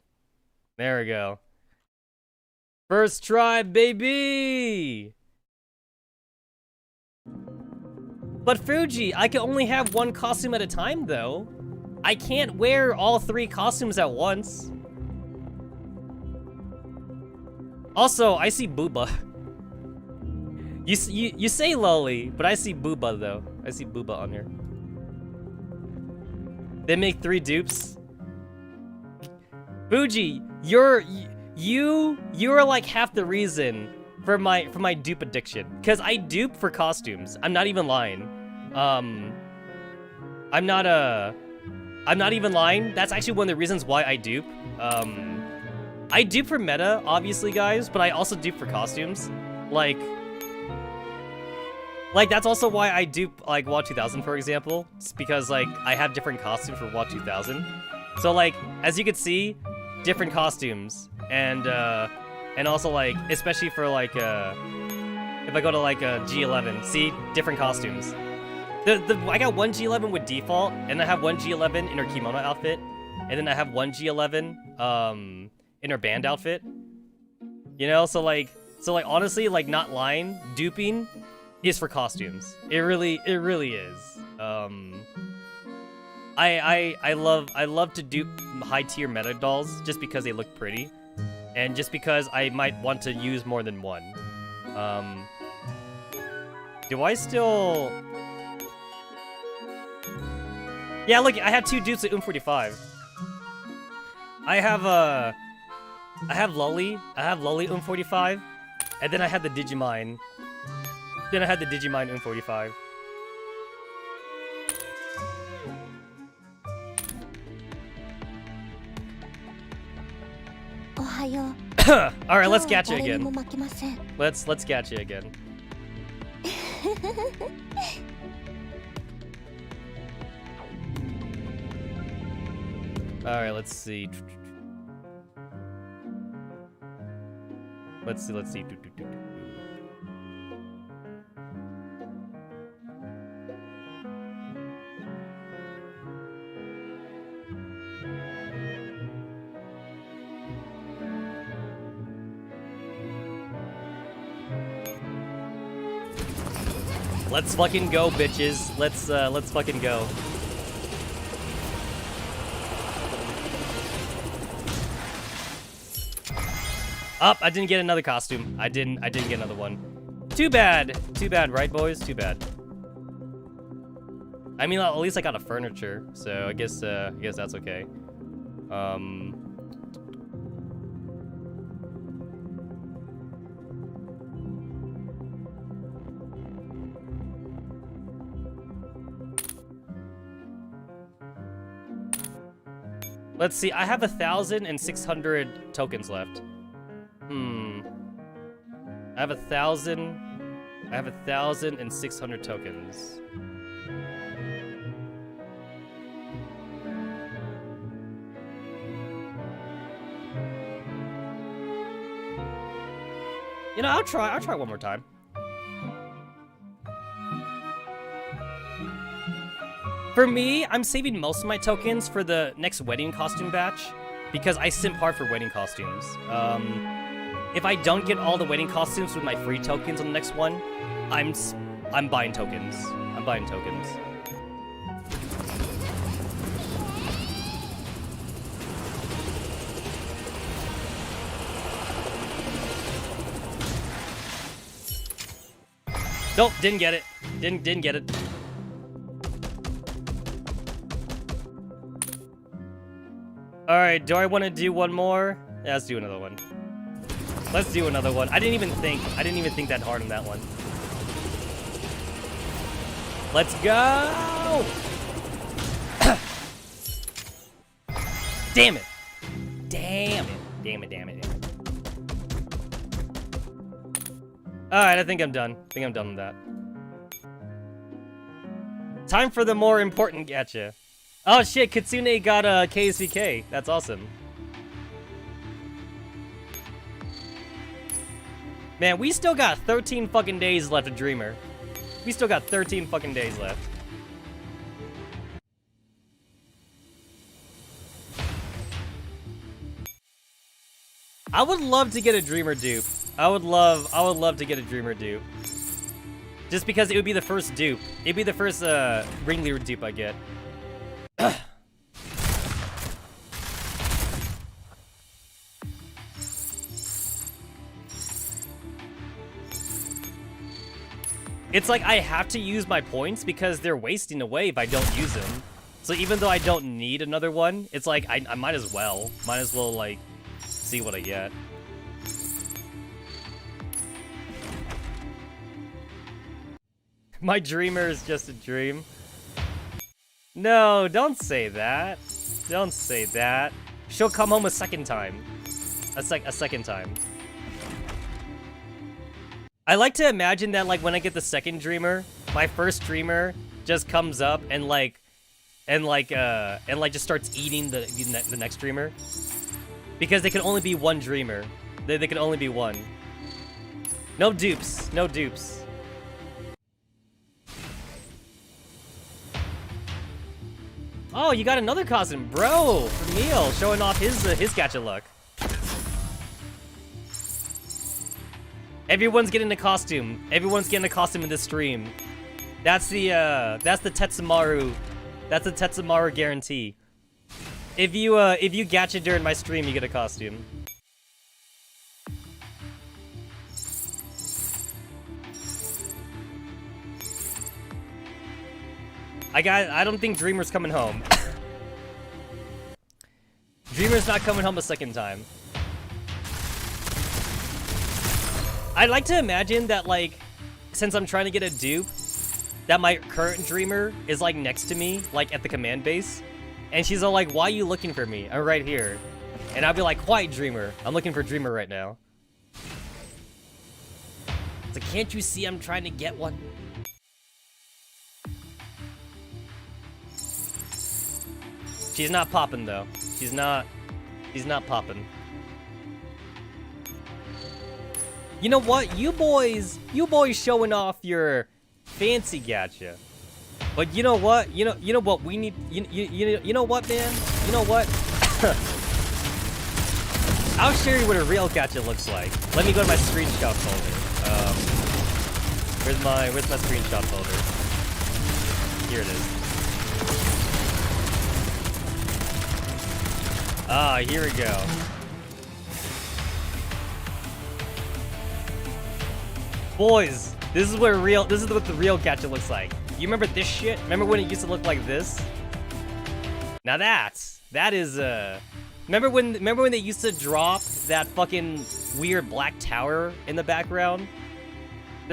There we go. First try, baby! But Fuji, I can only have 1 costume at a time, though. I can't wear all 3 costumes at once. Also, I see Booba. You say lolly, but I see Booba though. I see Booba on here. They make 3 dupes. Fuji, you are like half the reason for my dupe addiction. Cause I dupe for costumes. I'm not even lying. I'm not even lying. That's actually one of the reasons why I dupe. I dupe for meta, obviously, guys, but I also dupe for costumes. Like that's also why I dupe like WoW 2000, for example. It's because like I have different costumes for WoW 2000. So like as you can see, different costumes, and also like especially for like if I go to like a G11, see, different costumes. I got 1 G11 with default, and I have 1 G11 in her kimono outfit, and then I have 1 G11 in her band outfit. You know, so like honestly, like not lying, duping is for costumes. It really is. I love to dupe high tier meta dolls just because they look pretty, and just because I might want to use more than one. Do I still? Yeah, look, I had 2 dupes at 45. I have Lully 45, and then I had the Digimon. Then I had the Digimon 45. All right, let's catch it again. Let's catch it again. All right, let's see. Let's see. Let's fucking go, bitches. Let's fucking go. Up, I didn't get another costume. I didn't get another one. Too bad, right, boys? Too bad. I mean, at least I got a furniture, so I guess that's okay. Let's see, I have 1,600 tokens left. I have 1,600 tokens. You know, I'll try one more time. For me, I'm saving most of my tokens for the next wedding costume batch because I simp hard for wedding costumes. If I don't get all the wedding costumes with my free tokens on the next one, I'm buying tokens. I'm buying tokens. Nope, didn't get it. Didn't get it. All right, do I want to do one more? Yeah, let's do another one. Let's do another one. I didn't even think that hard on that one. Let's go! Damn it. Damn it. Damn it, damn it, damn it. Alright, I think I'm done. I think I'm done with that. Time for the more important gacha. Oh shit, Kitsune got a KSVK. That's awesome. Man, we still got 13 fucking days left of Dreamer. We still got 13 fucking days left. I would love to get a Dreamer dupe. I would love to get a Dreamer dupe. Just because it would be the first dupe. It'd be the first ringleader dupe I get. It's like I have to use my points because they're wasting away if I don't use them. So even though I don't need another one, it's like I might as well. Might as well, like, see what I get. My Dreamer is just a dream. No, don't say that. Don't say that. She'll come home a second time. A second time. I like to imagine that, like, when I get the second Dreamer, my first Dreamer just comes up and just starts eating the next Dreamer. Because they can only be one Dreamer. They can only be one. No dupes. No dupes. Oh, you got another costume, bro! For Neil, showing off his gacha luck. Everyone's getting a costume. Everyone's getting a costume in this stream. That's the Tetsamaru. That's the Tetsamaru guarantee. If you gacha during my stream, you get a costume. I don't think Dreamer's coming home. Dreamer's not coming home a second time. I'd like to imagine that, like, since I'm trying to get a dupe, that my current Dreamer is, like, next to me, like, at the command base. And she's all like, why are you looking for me? I'm right here. And I'll be like, quiet, Dreamer. I'm looking for Dreamer right now. So can't you see I'm trying to get one? She's not popping, though. She's not popping. You know what? You boys showing off your fancy gacha. But you know what? You know what we need? You know what, man? You know what? I'll show you what a real gacha looks like. Let me go to my screenshot folder. Where's my screenshot folder? Here it is. Ah, here we go. Boys, this is what the real gacha looks like. You remember this shit? Remember when it used to look like this? Now that is remember when they used to drop that fucking weird black tower in the background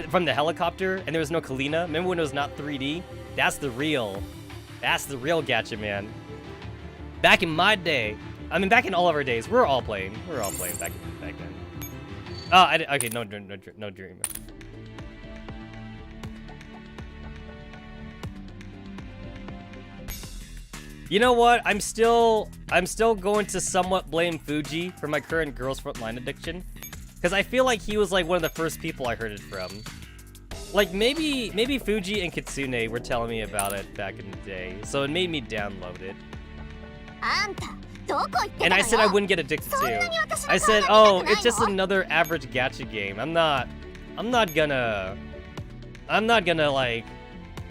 from the helicopter and there was no Kalina? Remember when it was not 3D? That's the real gacha, man. Back in my day, I mean back in all of our days, we were all playing back then. Oh, okay, no dream. You know what? I'm still going to somewhat blame Fuji for my current girls frontline addiction, because I feel like he was like one of the first people I heard it from. Like maybe Fuji and Kitsune were telling me about it back in the day, so it made me download it. And I said I wouldn't get addicted to. I said, oh, it's just another average gacha game. I'm not gonna like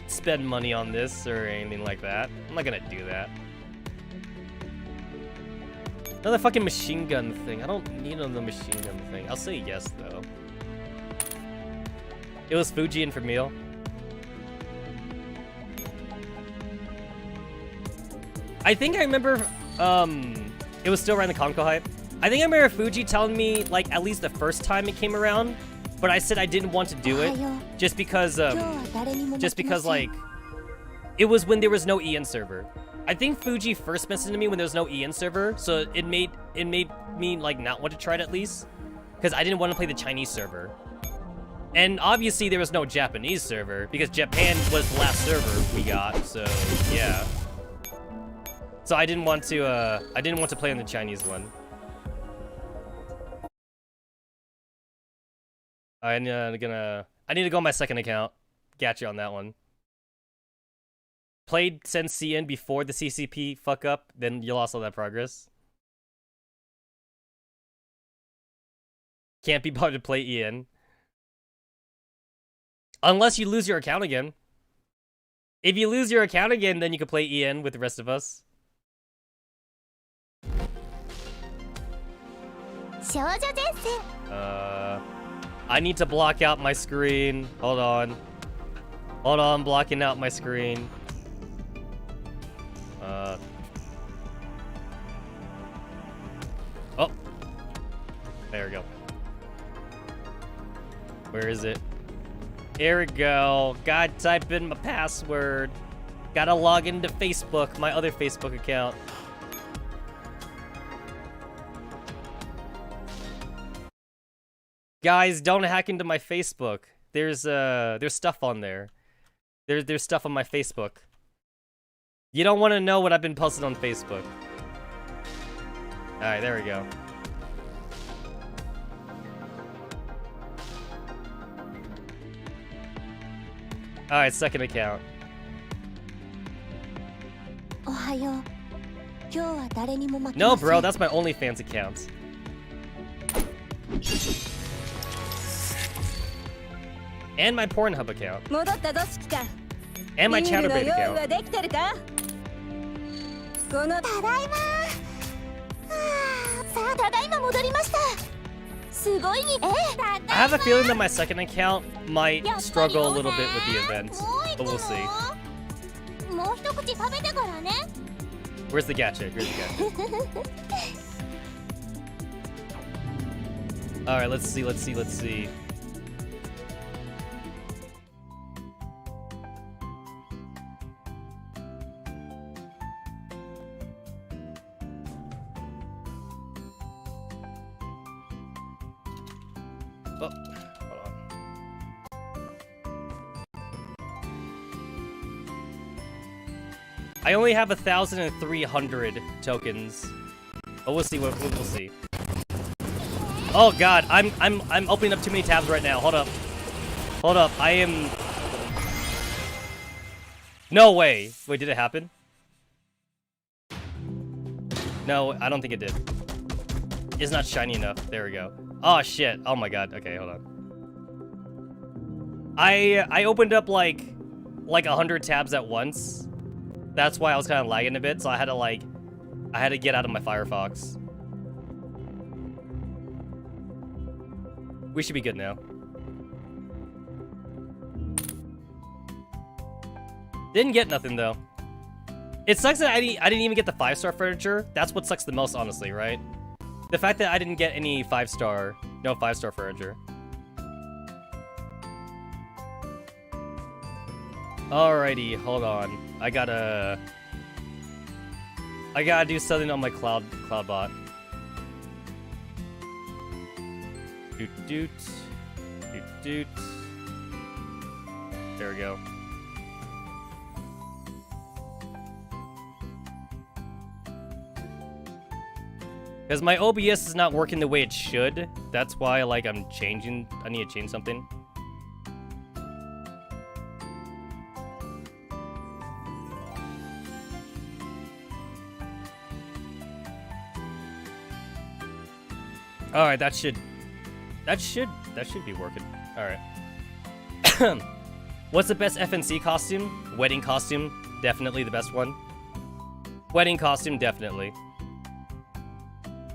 spend money on this or anything like that. I'm not gonna do that. Another fucking machine gun thing. I don't need another machine gun thing. I'll say yes though. It was Fuji and Famil. I think I remember it was still around the Conco hype. I think I remember Fuji telling me like at least the first time it came around, but I said I didn't want to do it just because like it was when there was no EN server. I think Fuji first messaged me when there was no EN server, so it made me like not want to try it at least, because I didn't want to play the Chinese server. And obviously there was no Japanese server because Japan was the last server we got, so yeah. So I didn't want to play on the Chinese one. I need to go on my second account. Got you on that one. Played Sense-CN before the CCP fuck up, then you lost all that progress. Can't be bothered to play EN. Unless you lose your account again. If you lose your account again, then you can play EN with the rest of us. I need to block out my screen. Hold on. Hold on, blocking out my screen. Oh. There we go. Where is it? Here we go. Gotta type in my password. Gotta log into Facebook, my other Facebook account. Guys, don't hack into my Facebook. There's stuff on there. There's stuff on my Facebook. You don't want to know what I've been posting on Facebook. Alright, there we go. Alright, second account. No, bro, that's my OnlyFans account. And my Pornhub account. And my Chatterbait account. I have a feeling that my second account might struggle a little bit with the event, but we'll see. Where's the gacha? Here's the gacha. Alright, let's see. Oh, hold on. I only have 1,300 tokens, but we'll see. We'll see. Oh God, I'm opening up too many tabs right now. Hold up. I am. No way. Wait, did it happen? No, I don't think it did. It's not shiny enough. There we go. Oh shit. Oh my God. Okay, hold on. I opened up like 100 tabs at once. That's why I was kind of lagging a bit. So I had to get out of my Firefox. We should be good now. Didn't get nothing though. It sucks that I didn't even get the 5-star furniture. That's what sucks the most, honestly, right? The fact that I didn't get any 5-star furniture. Alrighty, hold on. I gotta do something on my cloudbot. Doot. There we go. Because my OBS is not working the way it should. That's why, like, I need to change something. Alright, that should be working. Alright. What's the best FNC costume? Wedding costume, definitely the best one. Wedding costume, definitely.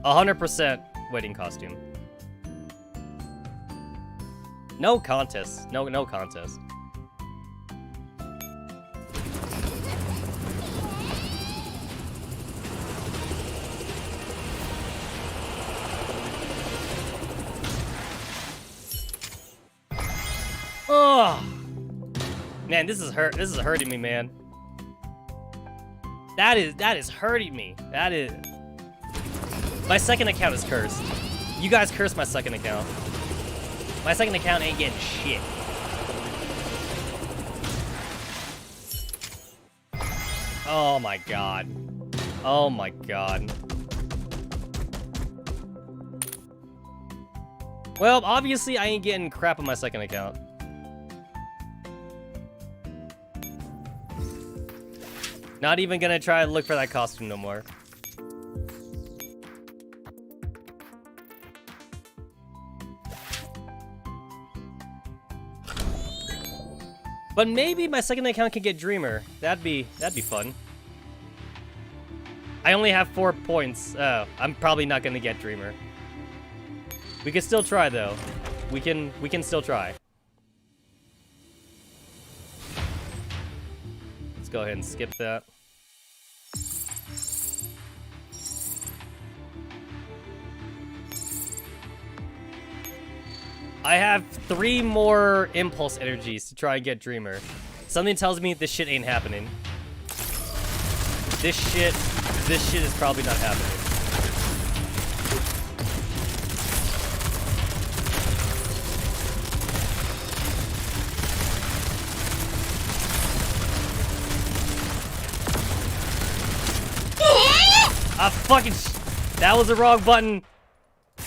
100% wedding costume. No contest. No contest. Oh man, this is hurting me, man. That is hurting me. That is. My second account is cursed. You guys cursed my second account. My second account ain't getting shit. Oh my god. Oh my god. Well, obviously I ain't getting crap on my second account. Not even gonna try to look for that costume no more. But maybe my second account can get Dreamer. That'd be fun. I only have 4 points. Oh, I'm probably not gonna get Dreamer. We can still try though. We can still try. Let's go ahead and skip that. I have 3 more impulse energies to try and get Dreamer. Something tells me this shit ain't happening. This shit is probably not happening. That was the wrong button.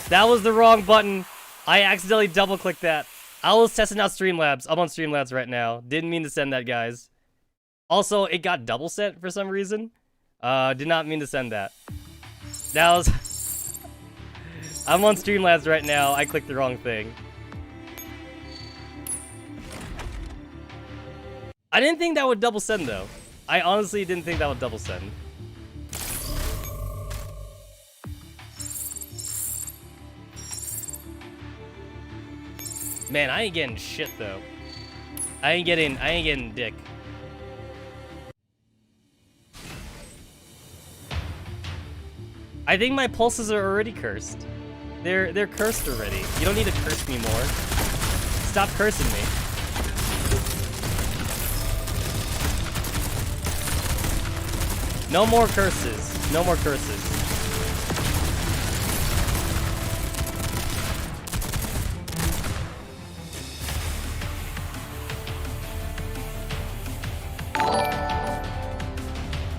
That was the wrong button. I accidentally double-clicked that. I was testing out Streamlabs. I'm on Streamlabs right now. Didn't mean to send that, guys. Also, it got double sent for some reason. Did not mean to send that. That was... I'm on Streamlabs right now. I clicked the wrong thing. I didn't think that would double send, though. I honestly didn't think that would double send. Man, I ain't getting shit though. I ain't getting dick. I think my pulses are already cursed. They're cursed already. You don't need to curse me more. Stop cursing me. No more curses. No more curses.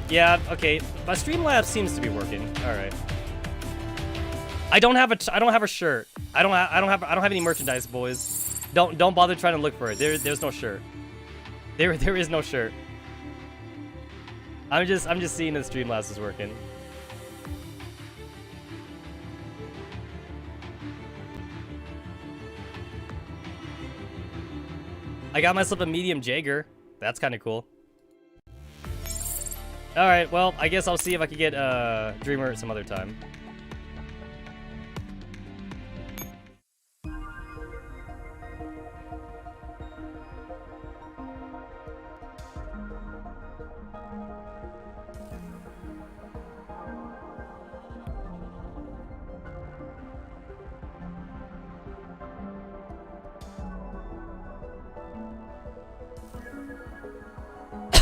Yeah, okay. My Streamlabs seems to be working. All right. I don't have a shirt. I don't have any merchandise, boys. Don't bother trying to look for it. There's no shirt. There is no shirt. I'm just seeing if Streamlabs is working. I got myself a medium Jaeger. That's kind of cool. Alright, well, I guess I'll see if I can get Dreamer some other time.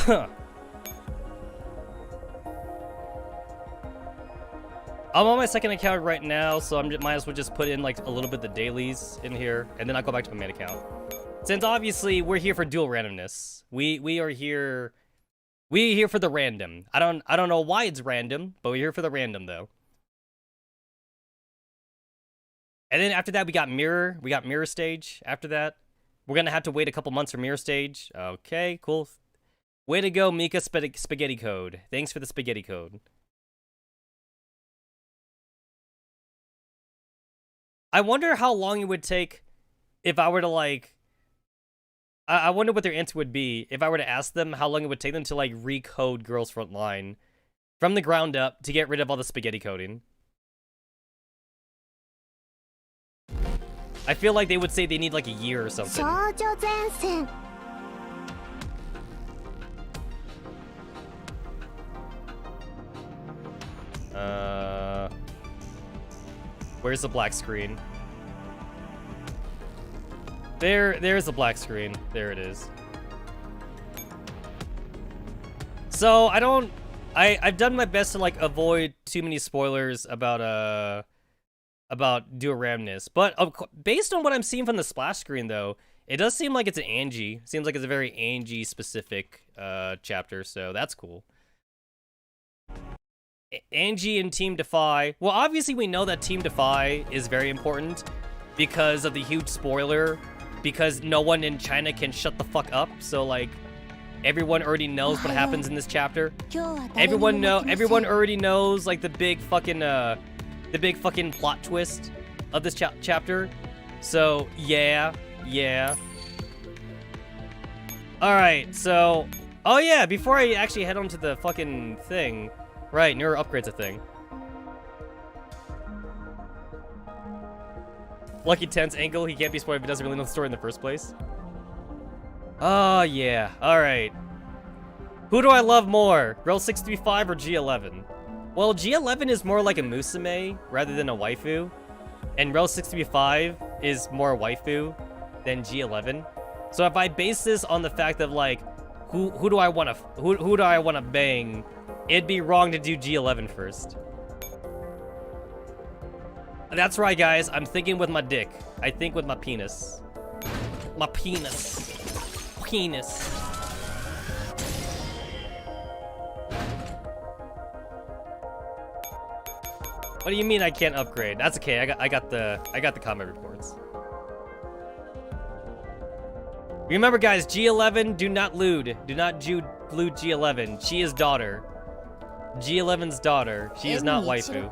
I'm on my second account right now, so might as well just put in like a little bit of the dailies in here, and then I'll go back to my main account. Since obviously we're here for dual randomness, we are here. We're here for the random. I don't know why it's random, but we're here for the random though. And then after that, we got mirror. We got mirror stage. After that, we're gonna have to wait a couple months for mirror stage. Okay, cool. Way to go, Mika Spaghetti Code. Thanks for the spaghetti code. I wonder how long it would take if I were to like. I wonder what their answer would be if I were to ask them how long it would take them to like recode Girls Frontline from the ground up to get rid of all the spaghetti coding. I feel like they would say they need like a year or something. Where's the black screen? There's the black screen. There it is. So I've done my best to like avoid too many spoilers about dual randomness, but based on what I'm seeing from the splash screen though, it does seem like it's an Angie. Seems like it's a very Angie specific chapter, so that's cool. Angie and Team Defy. Well, obviously we know that Team Defy is very important because of the huge spoiler, because no one in China can shut the fuck up. So like everyone already knows what happens in this chapter. Everyone already knows like the big fucking plot twist of this chapter. So yeah. All right, so oh yeah, before I actually head on to the fucking thing. Right, newer upgrades a thing. Lucky Tense angle, he can't be spoiled if he doesn't really know the story in the first place. Oh yeah, alright. Who do I love more, Girl 635 or G11? Well, G11 is more like a Musume rather than a waifu. And Girl 635 is more waifu than G11. So if I base this on the fact of like, who do I wanna bang, it'd be wrong to do G11 first. That's right, guys. I'm thinking with my dick. I think with my penis. My penis. Penis. What do you mean I can't upgrade? That's okay. I got the combat reports. Remember, guys, G11, do not lewd. Do not lewd G11. She is daughter. G11's daughter. She is not waifu.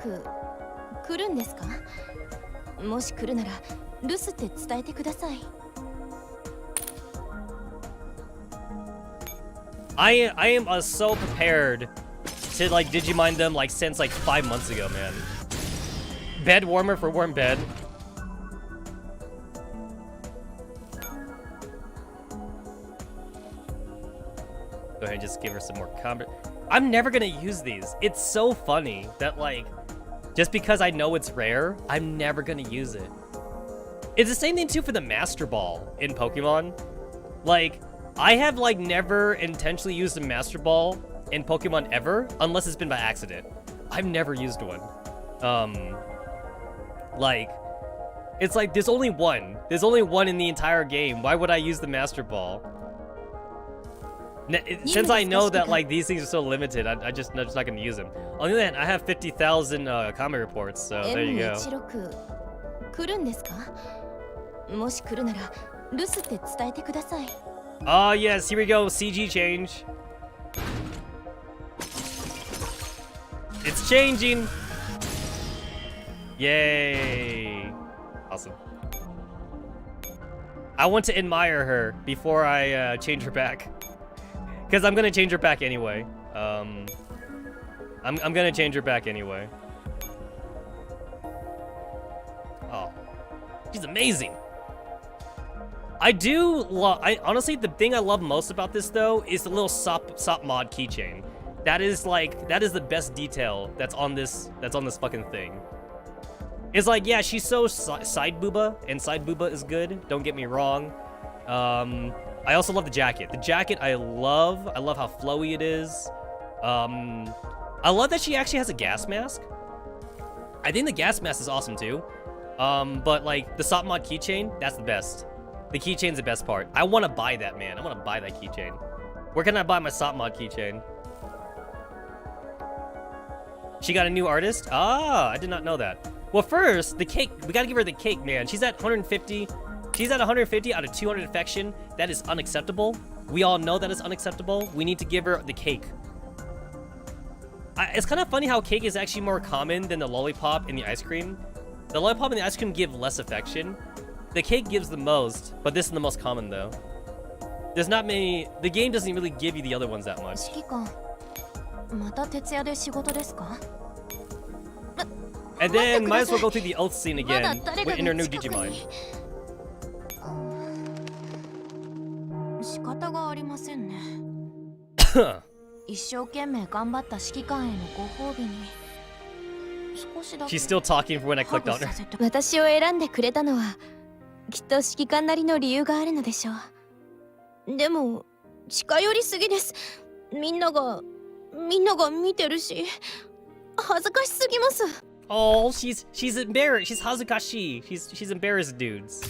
I am so prepared to like Digimon them like since like 5 months ago, man. Bed warmer for warm bed. Go ahead and just give her some more combat. I'm never gonna use these. It's so funny that like, just because I know it's rare, I'm never gonna use it. It's the same thing too for the Master Ball in Pokemon. Like, I have like never intentionally used a Master Ball in Pokemon ever, unless it's been by accident. I've never used one. Like, it's like there's only one. There's only one in the entire game. Why would I use the Master Ball? Since I know that like these things are so limited, I'm just not gonna use them. On the other hand, I have 50,000 combat reports, so there you go. Oh yes, here we go. CG change. It's changing. Yay! Awesome. I want to admire her before I change her back. Because I'm gonna change her back anyway. I'm gonna change her back anyway. Oh, she's amazing. I honestly, the thing I love most about this though is the little SOP mod keychain. That is the best detail that's on this fucking thing. It's like, yeah, she's so side booba, and side booba is good. Don't get me wrong. I also love the jacket. The jacket I love. I love how flowy it is. I love that she actually has a gas mask. I think the gas mask is awesome too. But like the soft mod keychain, that's the best. The keychain's the best part. I want to buy that, man. I want to buy that keychain. Where can I buy my soft mod keychain? She got a new artist? Ah, I did not know that. Well, first, the cake. We gotta give her the cake, man. She's at 150. She's at 150 out of 200 affection. That is unacceptable. We all know that is unacceptable. We need to give her the cake. It's kind of funny how cake is actually more common than the lollipop and the ice cream. The lollipop and the ice cream give less affection. The cake gives the most, but this is the most common though. There's not many. The game doesn't really give you the other ones that much. And then might as well go through the oath scene again in her new Digimon. She's still talking from when I clicked on her. 私を選んでくれたのはきっと指揮官なりの理由があるのでしょう。でも近寄りすぎです。みんなが見てるし恥ずかしすぎます。Oh, she's embarrassed. She's hazukashi. She's embarrassed, dudes.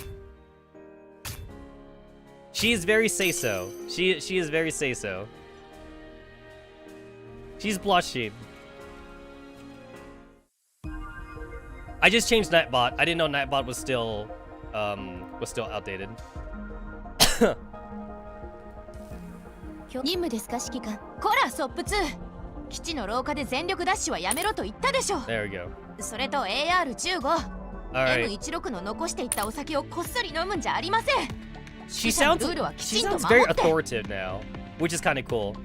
She is very say-so. She is very say-so. She's blushing. I just changed Nightbot. I didn't know Nightbot was still outdated. 任務ですか指揮官。こらソップ2。基地の廊下で全力ダッシュはやめろと言ったでしょ。There we go. それと AR15。Alright. M16 の残していったお酒をこっそり飲むんじゃありません。She sounds very authoritative now, which is kind of cool.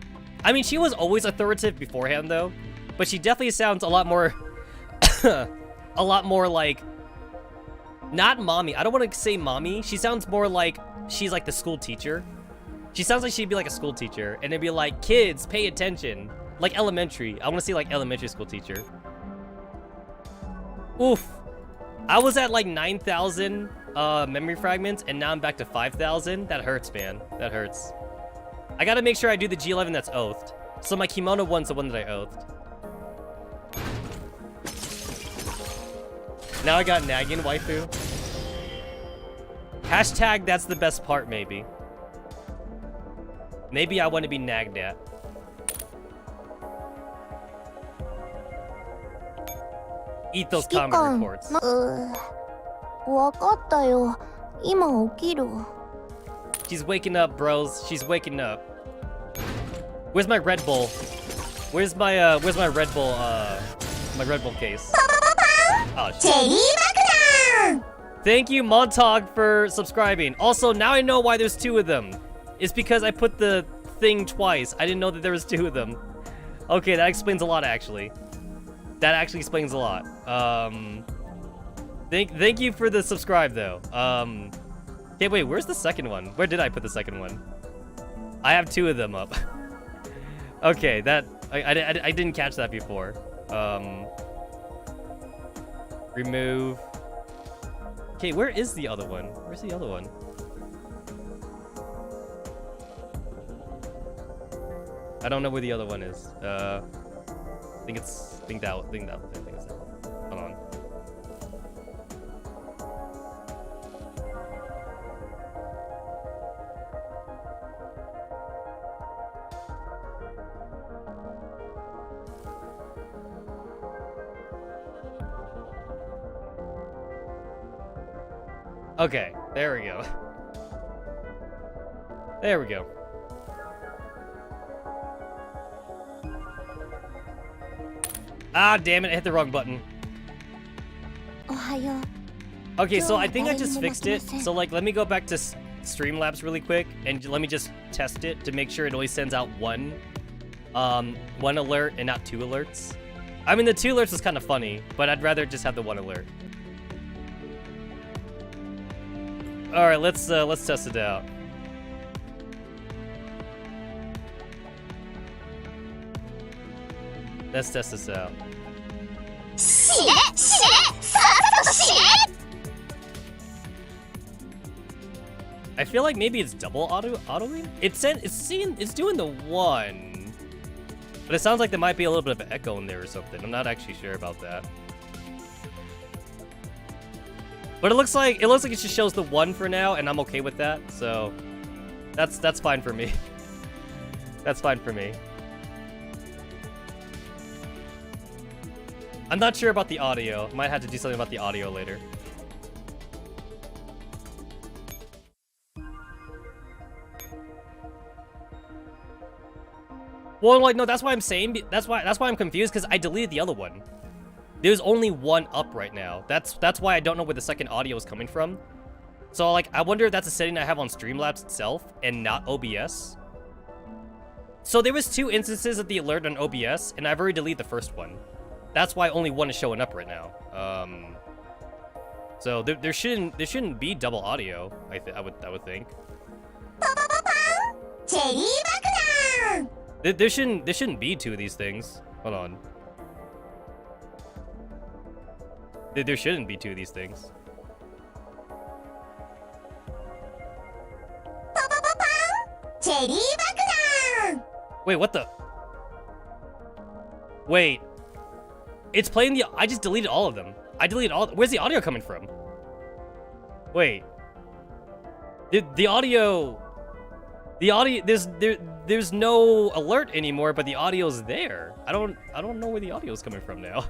I mean, she was always authoritative beforehand though, but she definitely sounds a lot more like not mommy. I don't want to say mommy. She sounds more like she's like the school teacher. She sounds like she'd be like a school teacher and it'd be like, kids, pay attention. Like elementary. I want to see like elementary school teacher. Oof. I was at like 9,000 memory fragments and now I'm back to 5,000. That hurts, man. That hurts. I gotta make sure I do the G11 that's oathed. So my kimono one's the one that I oathed. Now I got nagging waifu. Hashtag that's the best part, maybe. Maybe I want to be nagged at. Eat those comment reports. わかったよ。今起きる。She's waking up, bros. She's waking up. Where's my Red Bull? Where's my Red Bull? My Red Bull case. Oh shit. Thank you, Montag, for subscribing. Also, now I know why there's two of them. It's because I put the thing twice. I didn't know that there was two of them. Okay, that explains a lot, actually. That actually explains a lot. Thank you for the subscribe, though. Okay, wait, where's the second one? Where did I put the second one? I have two of them up. Okay, that I didn't catch that before. Remove. Okay, where is the other one? Where's the other one? I don't know where the other one is. I think it's that hold on. Okay, there we go. There we go. Ah, damn it, I hit the wrong button. Okay, so I think I just fixed it. So like, let me go back to Streamlabs really quick and let me just test it to make sure it only sends out one alert and not two alerts. I mean, the two alerts was kind of funny, but I'd rather just have the one alert. All right, let's test it out. Let's test this out. I feel like maybe it's double autoing. It's doing the 1, but it sounds like there might be a little bit of an echo in there or something. I'm not actually sure about that. But it looks like it just shows the 1 for now, and I'm okay with that. So that's fine for me. That's fine for me. I'm not sure about the audio. Might have to do something about the audio later. Well, like, no, that's why I'm saying, that's why I'm confused, because I deleted the other one. There's only 1 up right now. That's why I don't know where the second audio is coming from. So, like, I wonder if that's a setting I have on Streamlabs itself and not OBS. So there was 2 instances of the alert on OBS, and I've already deleted the first one. That's why only 1 is showing up right now. So there shouldn't be double audio. I would think. There shouldn't be 2 of these things. Hold on. There shouldn't be 2 of these things. Wait, what the? Wait. It's playing the. I just deleted all of them. I deleted all. Where's the audio coming from? Wait. The audio. The audio. There's no alert anymore, but the audio's there. I don't know where the audio's coming from now.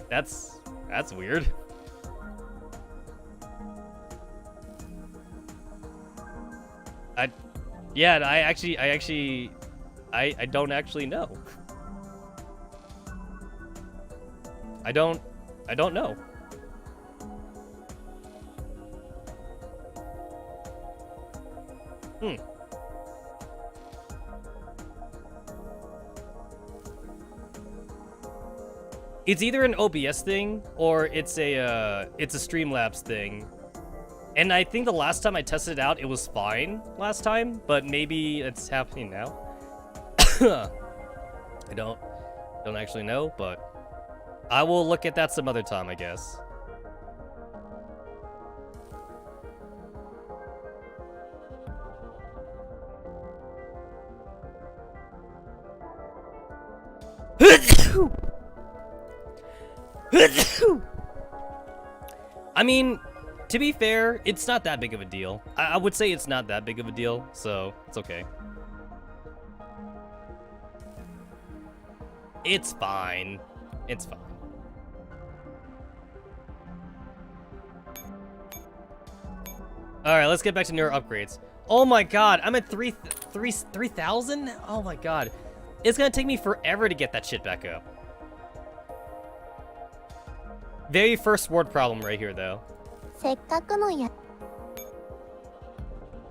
That's weird. I don't actually know. I don't know. It's either an OBS thing or it's a Streamlabs thing. And I think the last time I tested it out, it was fine last time, but maybe it's happening now. I don't actually know, but I will look at that some other time, I guess. I mean, to be fair, it's not that big of a deal. I would say it's not that big of a deal, so it's okay. It's fine. It's fine. Alright, let's get back to newer upgrades. Oh my god, I'm at 3,000? Oh my god. It's gonna take me forever to get that shit back up. Very first word problem right here, though.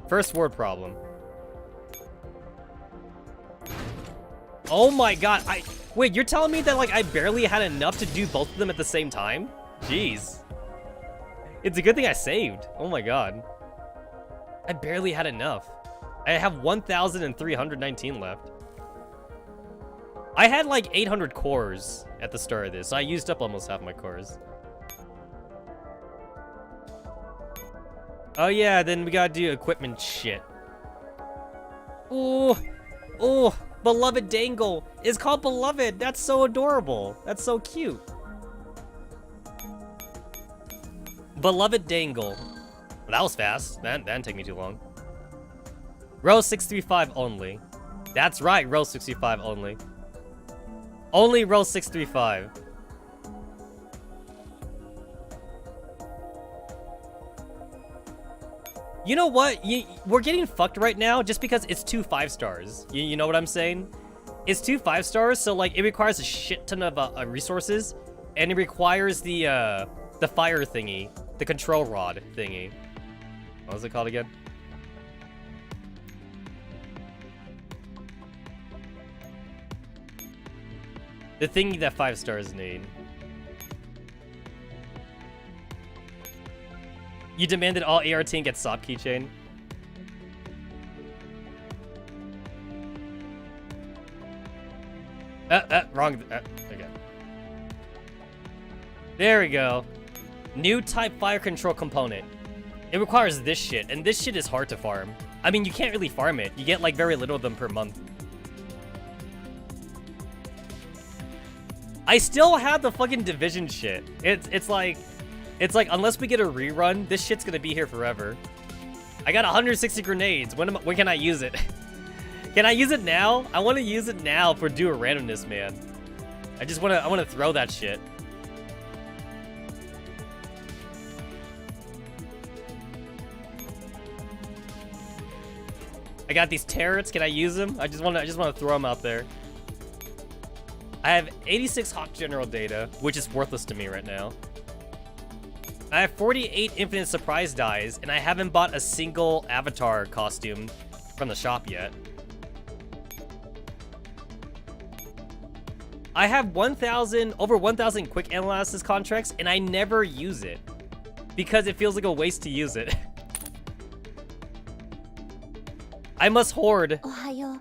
First word problem. Oh my god, wait, you're telling me that, like, I barely had enough to do both of them at the same time? Jeez. It's a good thing I saved. Oh my god. I barely had enough. I have 1,319 left. I had like 800 cores at the start of this, so I used up almost half my cores. Oh yeah, then we gotta do equipment shit. Ooh, ooh, beloved dangle. It's called beloved. That's so adorable. That's so cute. Beloved dangle. Well, that was fast. That didn't take me too long. Row 635 only. That's right, row 65 only. Only row 635. You know what? We're getting fucked right now just because it's 2 5-stars. You know what I'm saying? It's 2 5-stars, so like it requires a shit ton of resources, and it requires the fire thingy, the control rod thingy. What was it called again? The thingy that 5-stars need. You demanded all AR team get SOP keychain. Wrong. Okay. There we go. New type fire control component. It requires this shit, and this shit is hard to farm. I mean, you can't really farm it. You get like very little of them per month. I still have the fucking division shit. It's like unless we get a rerun, this shit's gonna be here forever. I got 160 grenades. When can I use it? Can I use it now? I want to use it now for do a randomness, man. I want to throw that shit. I got these turrets. Can I use them? I just want to throw them out there. I have 86 Hawk General data, which is worthless to me right now. I have 48 infinite surprise dies, and I haven't bought a single avatar costume from the shop yet. I have over 1,000 quick analysis contracts, and I never use it because it feels like a waste to use it. I must hoard. I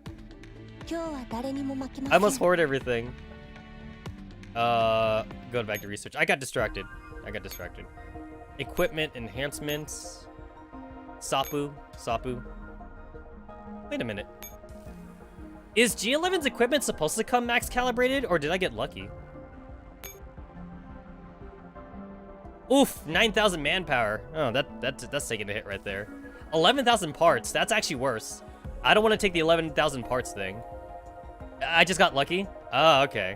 must hoard everything. Going back to research. I got distracted. Equipment enhancements. Sapu. Wait a minute. Is G11's equipment supposed to come max calibrated, or did I get lucky? Oof, 9,000 manpower. Oh, that's taking a hit right there. 11,000 parts. That's actually worse. I don't want to take the 11,000 parts thing. I just got lucky. Oh, okay.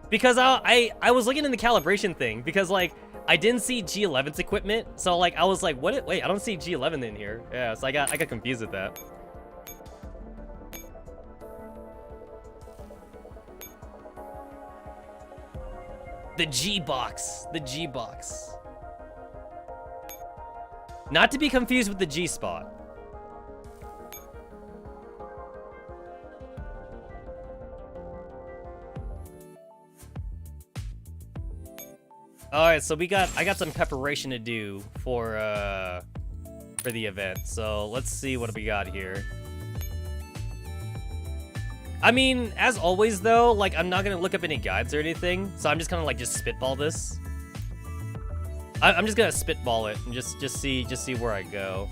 Because I was looking in the calibration thing because like I didn't see G11's equipment, so like I was like, what? Wait, I don't see G11 in here. Yeah, so I got confused with that. The G box. Not to be confused with the G spot. All right, so I got some preparation to do for the event. So let's see what we got here. I mean, as always though, like I'm not gonna look up any guides or anything, so I'm just gonna like just spitball this. I'm just gonna spitball it and just see where I go.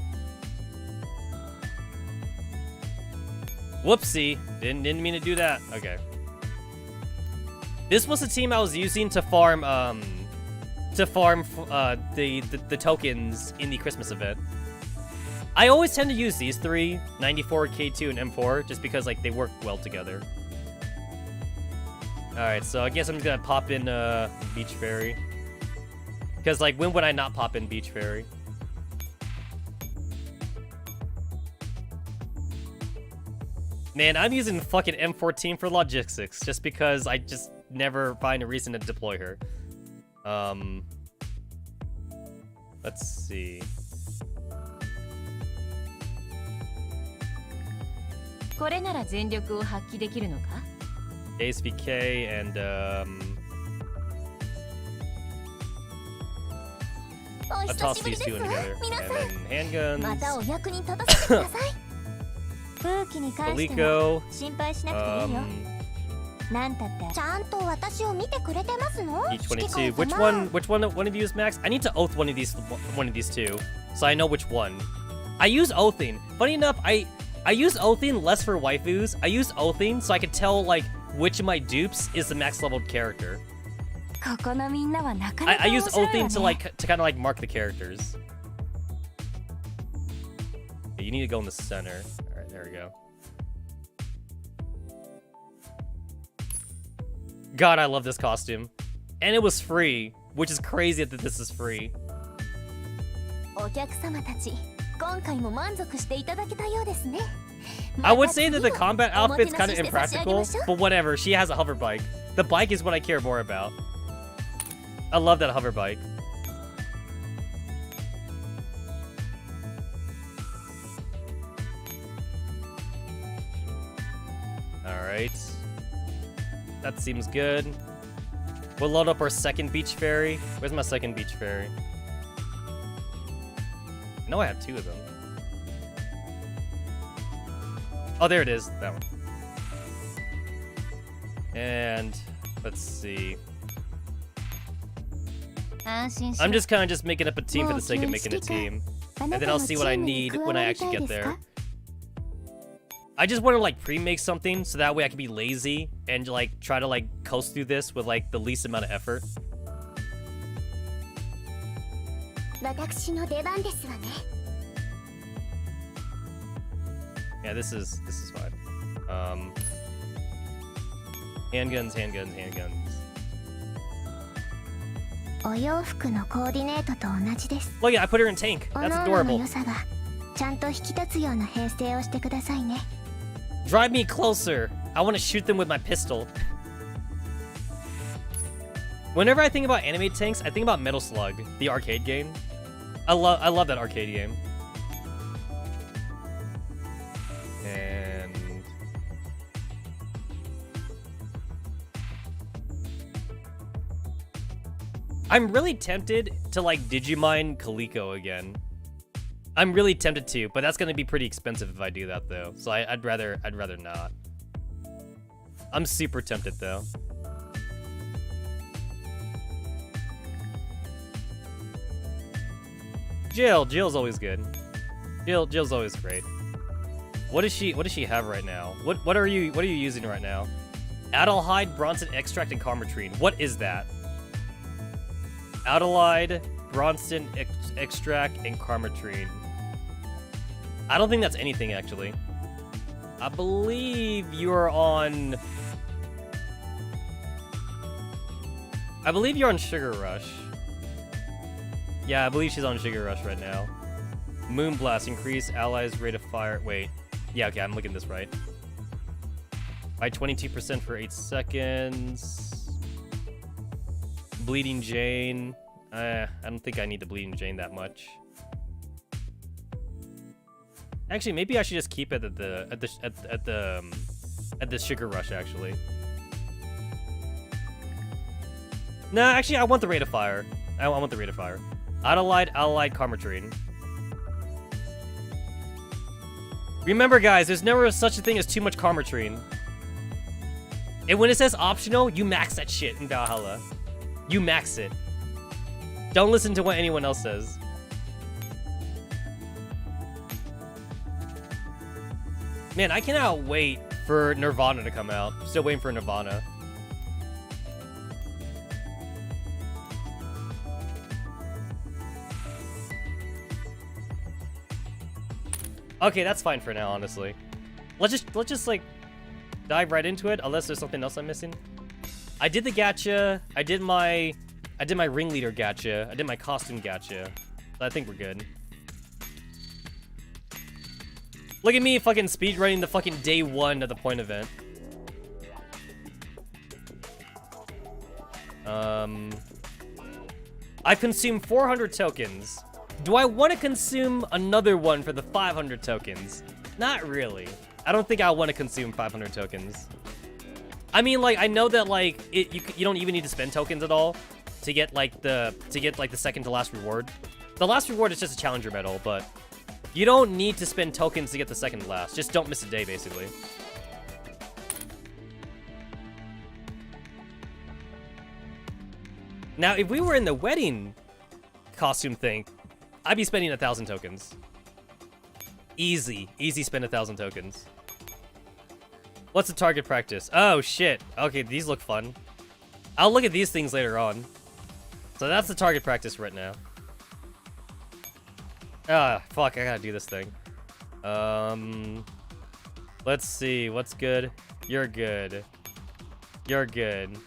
Whoopsie, didn't mean to do that. Okay. This was the team I was using to farm the tokens in the Christmas event. I always tend to use these three, 94, K2, and M4, just because like they work well together. Alright, so I guess I'm just gonna pop in Beach Ferry. Because like when would I not pop in Beach Ferry? Man, I'm using fucking M14 for logistics, just because I just never find a reason to deploy her. Let's see. ASVK and I'll toss these two in together. And then handguns. Palico. E22. Which one of you is max? I need to oath one of these two, so I know which one. I use oathing. Funny enough, I use oathing less for waifus. I use oathing so I can tell like which of my dupes is the max leveled character. I use oathing to kind of like mark the characters. Okay, you need to go in the center. All right, there we go. God, I love this costume. And it was free, which is crazy that this is free. I would say that the combat outfit's kind of impractical, but whatever, she has a hover bike. The bike is what I care more about. I love that hover bike. Alright. That seems good. We'll load up our second beach ferry. Where's my second beach ferry? I know I have two of them. Oh, there it is. That one. And let's see. I'm just kind of just making up a team for the sake of making a team. And then I'll see what I need when I actually get there. I just want to like pre-make something so that way I can be lazy and like try to like coast through this with like the least amount of effort. Yeah, this is fine. Handguns, handguns, handguns. Look, yeah, I put her in tank. That's adorable. Drive me closer. I want to shoot them with my pistol. Whenever I think about anime tanks, I think about Metal Slug, the arcade game. I love that arcade game. And I'm really tempted to like Digimon Coleco again. I'm really tempted to, but that's gonna be pretty expensive if I do that though. So I'd rather not. I'm super tempted though. Jill's always good. Jill's always great. What does she have right now? What are you using right now? Adelhyde, Bronson extract, and Carmetrine. What is that? Adelhyde, Bronson extract, and Carmetrine. I don't think that's anything actually. I believe you're on. I believe you're on Sugar Rush. Yeah, I believe she's on Sugar Rush right now. Moonblast, increase allies' rate of fire. Wait. Yeah, okay, I'm looking this right. By 22% for 8 seconds. Bleeding Jane. I don't think I need the Bleeding Jane that much. Actually, maybe I should just keep it at the Sugar Rush. Actually, no. Actually, I want the rate of fire. I want the rate of fire. Adelhyde, Carmetrine. Remember, guys, there's never such a thing as too much Carmetrine. And when it says optional, you max that shit in Valhalla. You max it. Don't listen to what anyone else says. Man, I cannot wait for Nirvana to come out. Still waiting for Nirvana. Okay, that's fine for now, honestly. Let's just like dive right into it, unless there's something else I'm missing. I did the gacha. I did my ringleader gacha. I did my costume gacha. So I think we're good. Look at me fucking speedrunning the fucking day 1 of the point event. I've consumed 400 tokens. Do I want to consume another one for the 500 tokens? Not really. I don't think I want to consume 500 tokens. I mean, like, I know that like you don't even need to spend tokens at all to get like the second to last reward. The last reward is just a challenger medal, but you don't need to spend tokens to get the second to last. Just don't miss a day, basically. Now, if we were in the wedding costume thing, I'd be spending 1,000 tokens. Easy spend 1,000 tokens. What's the target practice? Oh, shit. Okay, these look fun. I'll look at these things later on. So that's the target practice right now. Ah, fuck, I gotta do this thing. Let's see, what's good? You're good. You're good.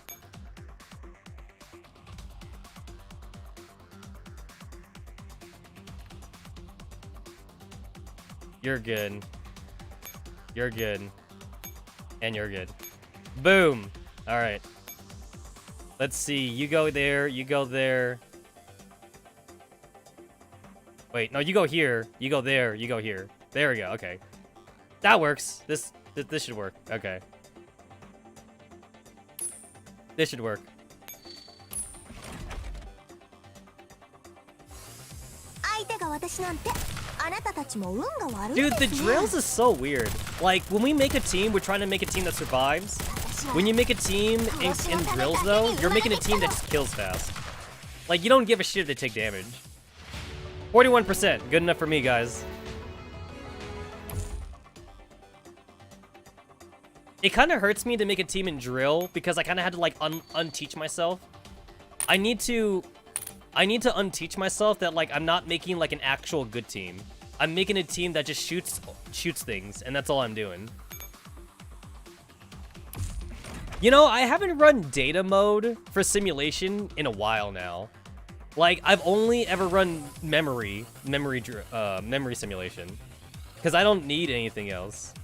You're good. You're good. And you're good. Boom! Alright. Let's see, you go there, you go there. Wait, no, you go here, you go there, you go here. There we go, okay. That works. This should work. Okay. This should work. Dude, the drills is so weird. Like, when we make a team, we're trying to make a team that survives. When you make a team in drills, though, you're making a team that just kills fast. Like, you don't give a shit if they take damage. 41%, good enough for me, guys. It kind of hurts me to make a team in drill because I kind of had to like unteach myself. I need to unteach myself that like I'm not making like an actual good team. I'm making a team that just shoots things, and that's all I'm doing. You know, I haven't run data mode for simulation in a while now. Like, I've only ever run memory simulation because I don't need anything else.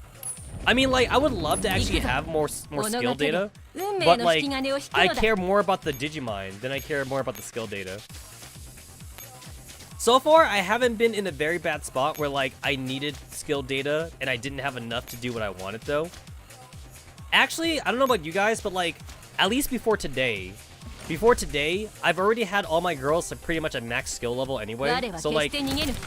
I mean, like, I would love to actually have more skill data, but like, I care more about the Digimine than I care more about the skill data. So far, I haven't been in a very bad spot where like I needed skill data and I didn't have enough to do what I wanted though. Actually, I don't know about you guys, but like, at least before today, I've already had all my girls to pretty much a max skill level anyway. So like,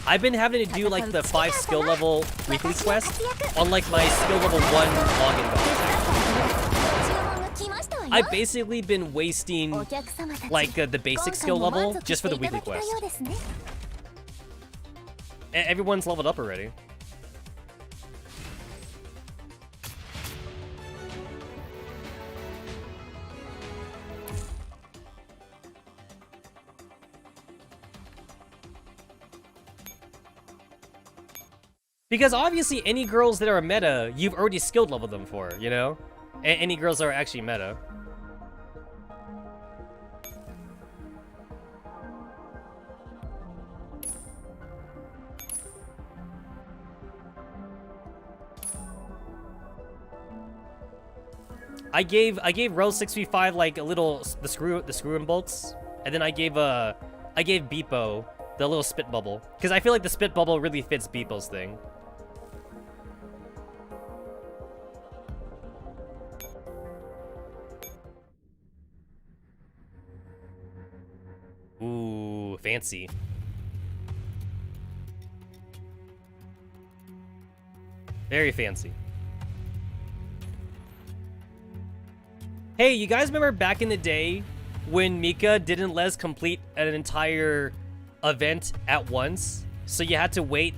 I've been having to do like the 5 skill level weekly quest on like my skill level 1 login goal. I've basically been wasting like the basic skill level just for the weekly quest. Everyone's leveled up already. Because obviously any girls that are meta, you've already skilled leveled them for, you know? Any girls that are actually meta. I gave Rose 6v5 like a little the screw and bolts, and then I gave Beepo the little spit bubble because I feel like the spit bubble really fits Beepo's thing. Ooh, fancy. Very fancy. Hey, you guys remember back in the day when Mika didn't let us complete an entire event at once? So you had to wait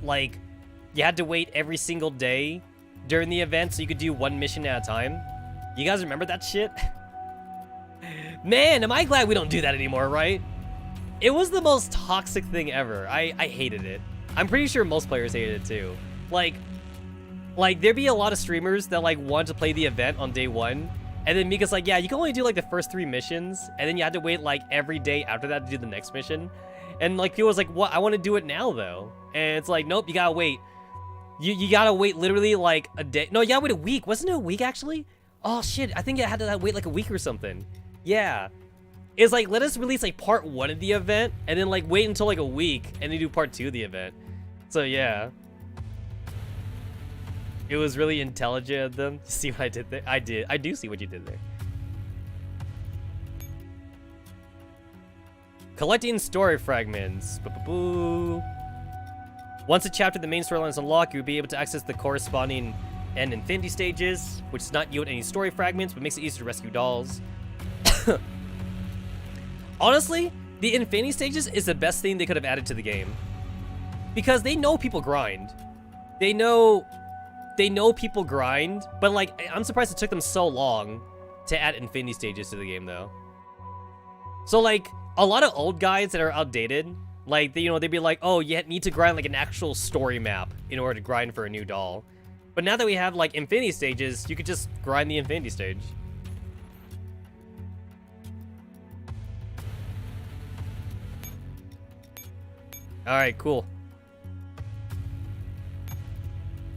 every single day during the event so you could do one mission at a time? You guys remember that shit? Man, am I glad we don't do that anymore, right? It was the most toxic thing ever. I hated it. I'm pretty sure most players hated it too. Like there'd be a lot of streamers that like wanted to play the event on day 1. And then Mika's like, yeah, you can only do like the first 3 missions, and then you had to wait like every day after that to do the next mission. And like people was like, what? I want to do it now though. And it's like, nope, you gotta wait. You gotta wait literally like a day. No, you gotta wait a week. Wasn't it a week actually? Oh shit, I think I had to wait like a week or something. Yeah. It's like, let us release like part 1 of the event, and then like wait until like a week, and then do part 2 of the event. So yeah. It was really intelligent of them. See what I did there? I did. I do see what you did there. Collecting story fragments. Boo-boo-boo. Once a chapter of the main storyline is unlocked, you'll be able to access the corresponding and infinity stages, which does not yield any story fragments, but makes it easier to rescue dolls. Honestly, the infinity stages is the best thing they could have added to the game. Because they know people grind. They know people grind, but like, I'm surprised it took them so long to add infinity stages to the game though. So like, a lot of old guys that are outdated, like, you know, they'd be like, oh, you need to grind like an actual story map in order to grind for a new doll. But now that we have like infinity stages, you could just grind the infinity stage. All right, cool.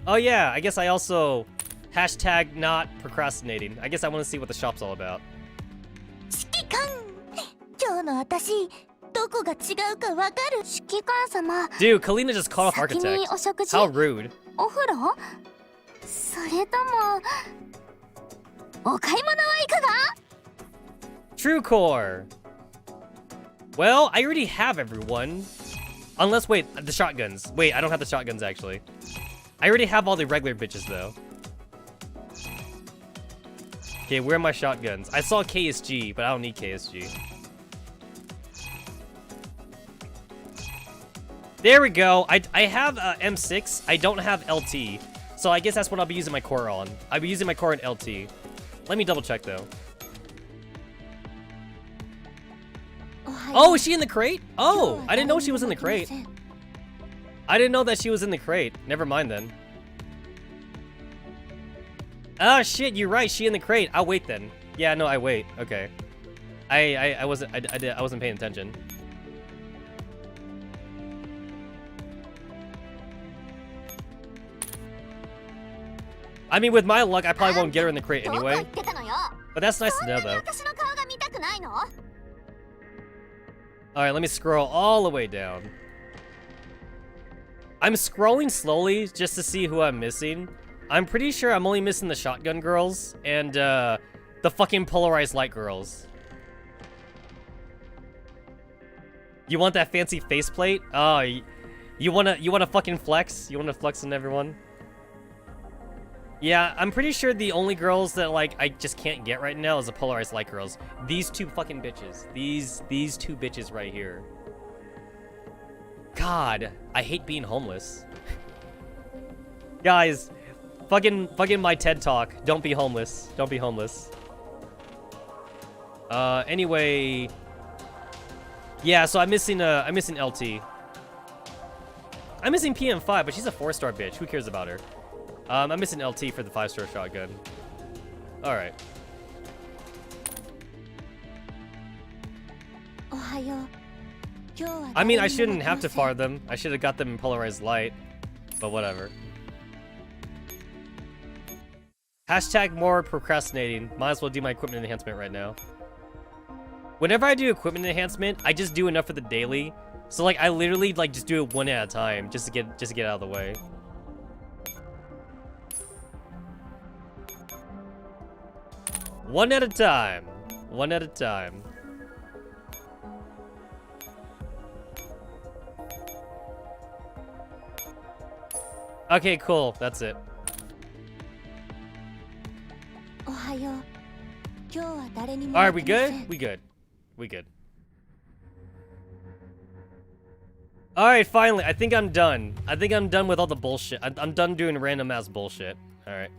Oh yeah, I guess I also hashtag not procrastinating. I guess I want to see what the shop's all about. Dude, Kalina just called off Architect. How rude. True Core. Well, I already have everyone. Unless, wait, the shotguns. Wait, I don't have the shotguns actually. I already have all the regular bitches though. Okay, where are my shotguns? I saw KSG, but I don't need KSG. There we go. I have M6. I don't have LT. So I guess that's what I'll be using my core on. I'll be using my core in LT. Let me double check though. Oh, is she in the crate? Oh, I didn't know she was in the crate. I didn't know that she was in the crate. Never mind then. Oh shit, you're right. She in the crate. I'll wait then. Yeah, no, I wait. Okay. I wasn't paying attention. I mean, with my luck, I probably won't get her in the crate anyway. But that's nice to know, though. Alright, let me scroll all the way down. I'm scrolling slowly just to see who I'm missing. I'm pretty sure I'm only missing the shotgun girls and the fucking polarized light girls. You want that fancy faceplate? Oh, you wanna fucking flex? You wanna flex on everyone? Yeah, I'm pretty sure the only girls that, like, I just can't get right now is the polarized light girls. These two fucking bitches. These two bitches right here. God, I hate being homeless. Guys, fucking my TED Talk. Don't be homeless. Don't be homeless. Anyway. Yeah, so I'm missing LT. I'm missing PM5, but she's a 4-star bitch. Who cares about her? I'm missing LT for the 5-star shotgun. Alright. I mean, I shouldn't have to fire them. I should have got them in polarized light. But whatever. Hashtag more procrastinating. Might as well do my equipment enhancement right now. Whenever I do equipment enhancement, I just do enough for the daily. So like, I literally like just do it one at a time just to get out of the way. One at a time. One at a time. Okay, cool. That's it. Alright, we good? We good. We good. Alright, finally. I think I'm done. I think I'm done with all the bullshit. I'm done doing random ass bullshit. Alright.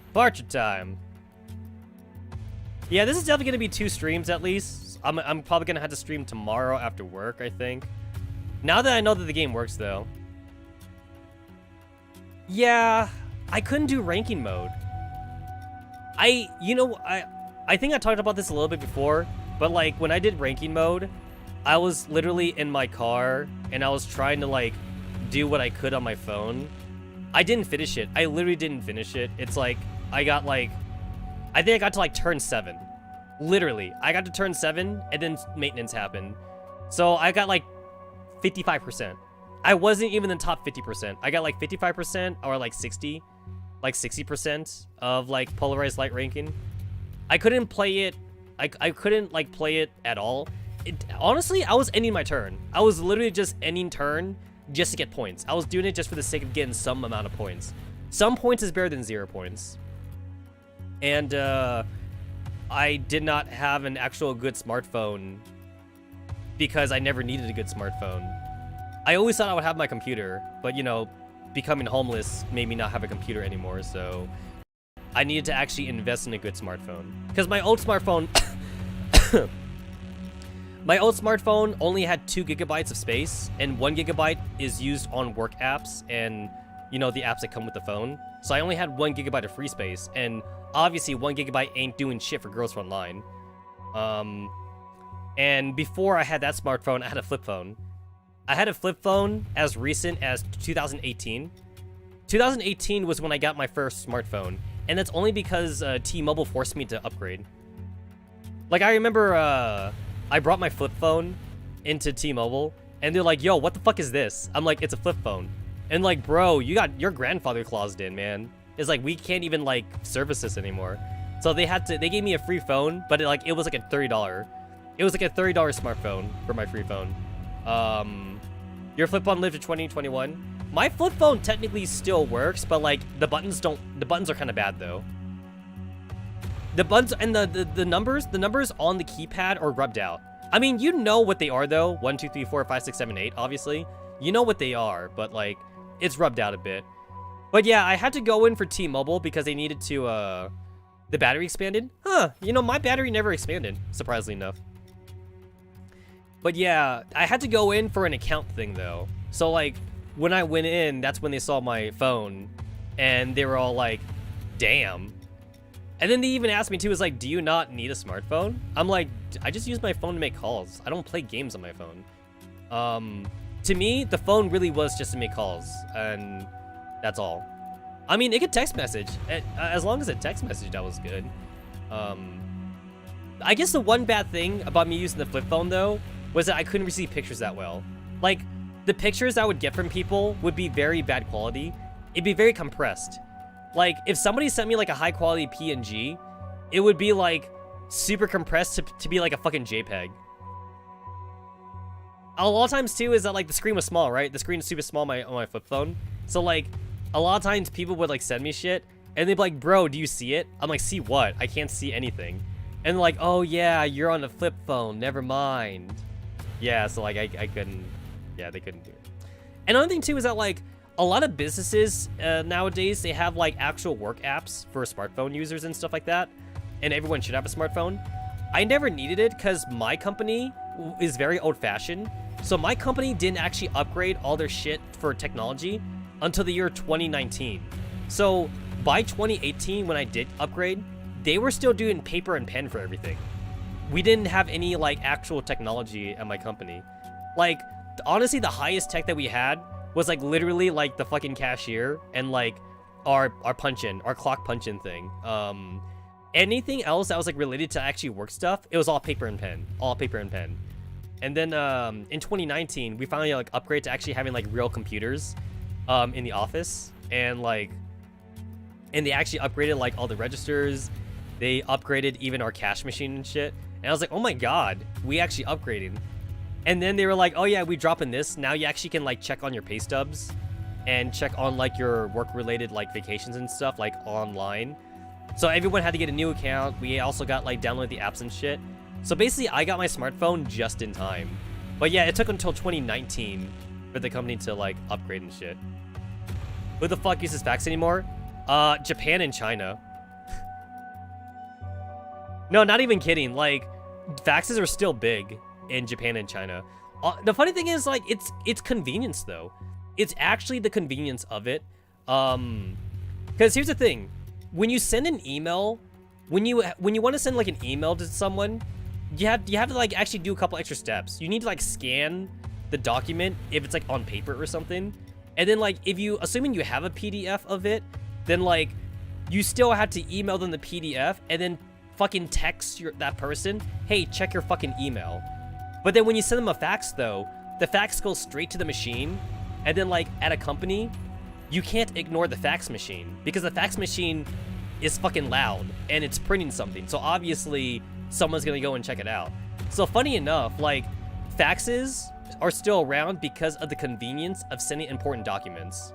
Departure time. Yeah, this is definitely gonna be 2 streams at least. I'm probably gonna have to stream tomorrow after work, I think. Now that I know that the game works, though. Yeah, I couldn't do ranking mode. I think I talked about this a little bit before, but like when I did ranking mode, I was literally in my car and I was trying to like do what I could on my phone. I didn't finish it. I literally didn't finish it. It's like I got like, I think I got to like turn 7. Literally, I got to turn 7 and then maintenance happened. So I got like 55%. I wasn't even in the top 50%. I got like 55% or like 60, like 60% of like polarized light ranking. I couldn't play it. I couldn't like play it at all. Honestly, I was ending my turn. I was literally just ending turn just to get points. I was doing it just for the sake of getting some amount of points. Some points is better than 0 points. And I did not have an actual good smartphone because I never needed a good smartphone. I always thought I would have my computer, but you know, becoming homeless made me not have a computer anymore, so I needed to actually invest in a good smartphone. Because my old smartphone my old smartphone only had 2 gigabytes of space, and 1 gigabyte is used on work apps and, you know, the apps that come with the phone. So I only had 1 gigabyte of free space, and obviously 1 gigabyte ain't doing shit for Girls Frontline. And before I had that smartphone, I had a flip phone. I had a flip phone as recent as 2018. 2018 was when I got my first smartphone, and that's only because T-Mobile forced me to upgrade. Like, I remember I brought my flip phone into T-Mobile, and they're like, yo, what the fuck is this? I'm like, it's a flip phone. And like, bro, you got your grandfather claused in, man. It's like, we can't even like service this anymore. So they gave me a free phone, but it was like a $30. It was like a $30 smartphone for my free phone. Your flip phone lived to 2021. My flip phone technically still works, but like the buttons are kind of bad though. The buttons and the numbers on the keypad are rubbed out. I mean, you know what they are though. 1, 2, 3, 4, 5, 6, 7, 8, obviously. You know what they are, but like, it's rubbed out a bit. But yeah, I had to go in for T-Mobile because they needed to, the battery expanded. Huh, you know, my battery never expanded, surprisingly enough. But yeah, I had to go in for an account thing though. So like, when I went in, that's when they saw my phone, and they were all like, damn. And then they even asked me too, is like, do you not need a smartphone? I'm like, I just use my phone to make calls. I don't play games on my phone. To me, the phone really was just to make calls, and that's all. I mean, it could text message. As long as it text message, that was good. I guess the one bad thing about me using the flip phone though, was that I couldn't receive pictures that well. Like, the pictures I would get from people would be very bad quality. It'd be very compressed. Like, if somebody sent me like a high quality PNG, it would be like super compressed to be like a fucking JPEG. A lot of times too is that like the screen was small, right? The screen is super small on my flip phone. So like, a lot of times people would like send me shit and they'd be like, bro, do you see it? I'm like, see what? I can't see anything. And like, oh yeah, you're on a flip phone, never mind. Yeah, so like I couldn't, yeah, they couldn't do it. Another thing too is that like, a lot of businesses nowadays, they have like actual work apps for smartphone users and stuff like that. And everyone should have a smartphone. I never needed it because my company is very old fashioned. So my company didn't actually upgrade all their shit for technology until the year 2019. So by 2018, when I did upgrade, they were still doing paper and pen for everything. We didn't have any like actual technology at my company. Like, honestly, the highest tech that we had was like literally like the fucking cashier and like our punch-in, our clock punch-in thing. Anything else that was like related to actually work stuff, it was all paper and pen, And then in 2019, we finally like upgraded to actually having like real computers in the office, and they actually upgraded like all the registers. They upgraded even our cash machine and shit. And I was like, oh my god, we actually upgraded. And then they were like, oh yeah, we dropping this. Now you actually can like check on your pay stubs and check on like your work related like vacations and stuff like online. So everyone had to get a new account. We also got like download the apps and shit. So basically I got my smartphone just in time. But yeah, it took until 2019 for the company to like upgrade and shit. Who the fuck uses fax anymore? Japan and China. No, not even kidding. Like, faxes are still big in Japan and China. The funny thing is, like, it's convenience though. It's actually the convenience of it. Because here's the thing: when you send an email, when you want to send like an email to someone, you have to like actually do a couple extra steps. You need to like scan the document if it's like on paper or something, and then like if you, assuming you have a PDF of it, then like you still have to email them the PDF and then fucking text that person, hey, check your fucking email. But then when you send them a fax though, the fax goes straight to the machine, and then like at a company, you can't ignore the fax machine because the fax machine is fucking loud and it's printing something. So obviously someone's gonna go and check it out. So funny enough, like faxes are still around because of the convenience of sending important documents.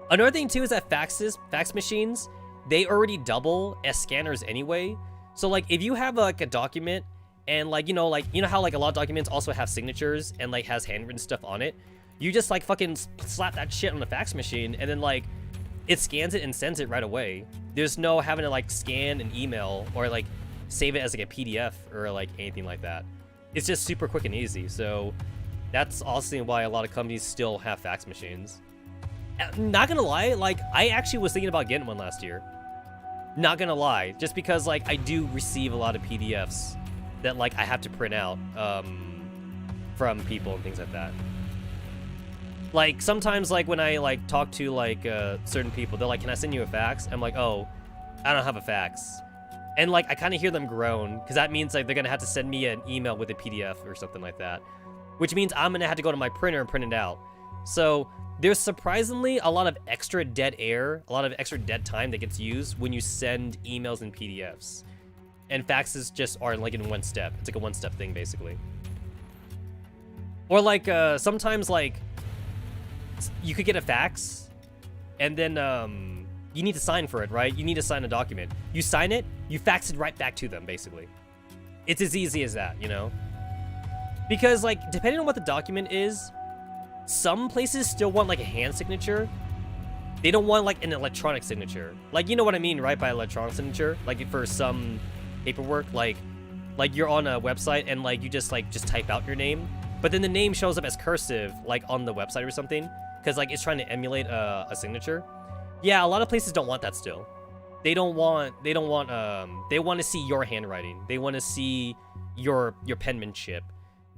Another thing too is that fax machines, they already double as scanners anyway. So like if you have like a document and like, you know how like a lot of documents also have signatures and like has handwritten stuff on it, you just like fucking slap that shit on the fax machine and then like it scans it and sends it right away. There's no having to like scan an email or like save it as like a PDF or like anything like that. It's just super quick and easy. So that's also why a lot of companies still have fax machines. Not gonna lie, like I actually was thinking about getting one last year. Not gonna lie, just because like I do receive a lot of PDFs that like I have to print out from people and things like that. Like sometimes like when I like talk to like certain people, they're like, can I send you a fax? I'm like, oh, I don't have a fax. And like I kind of hear them groan because that means like they're gonna have to send me an email with a PDF or something like that, which means I'm gonna have to go to my printer and print it out. So there's surprisingly a lot of extra dead air, a lot of extra dead time that gets used when you send emails and PDFs. And faxes just are like in one step. It's like a one-step thing basically. Or like sometimes like you could get a fax and then you need to sign for it, right? You need to sign a document. You sign it, you fax it right back to them basically. It's as easy as that, you know? Because, like, depending on what the document is, some places still want, like, a hand signature. They don't want, like, an electronic signature. Like, you know what I mean, right, by electronic signature? Like, for some paperwork, like you're on a website and, like, you just type out your name. But then the name shows up as cursive, like, on the website or something. Because, like, it's trying to emulate a signature. Yeah, a lot of places don't want that still. They want to see your handwriting. They want to see your penmanship.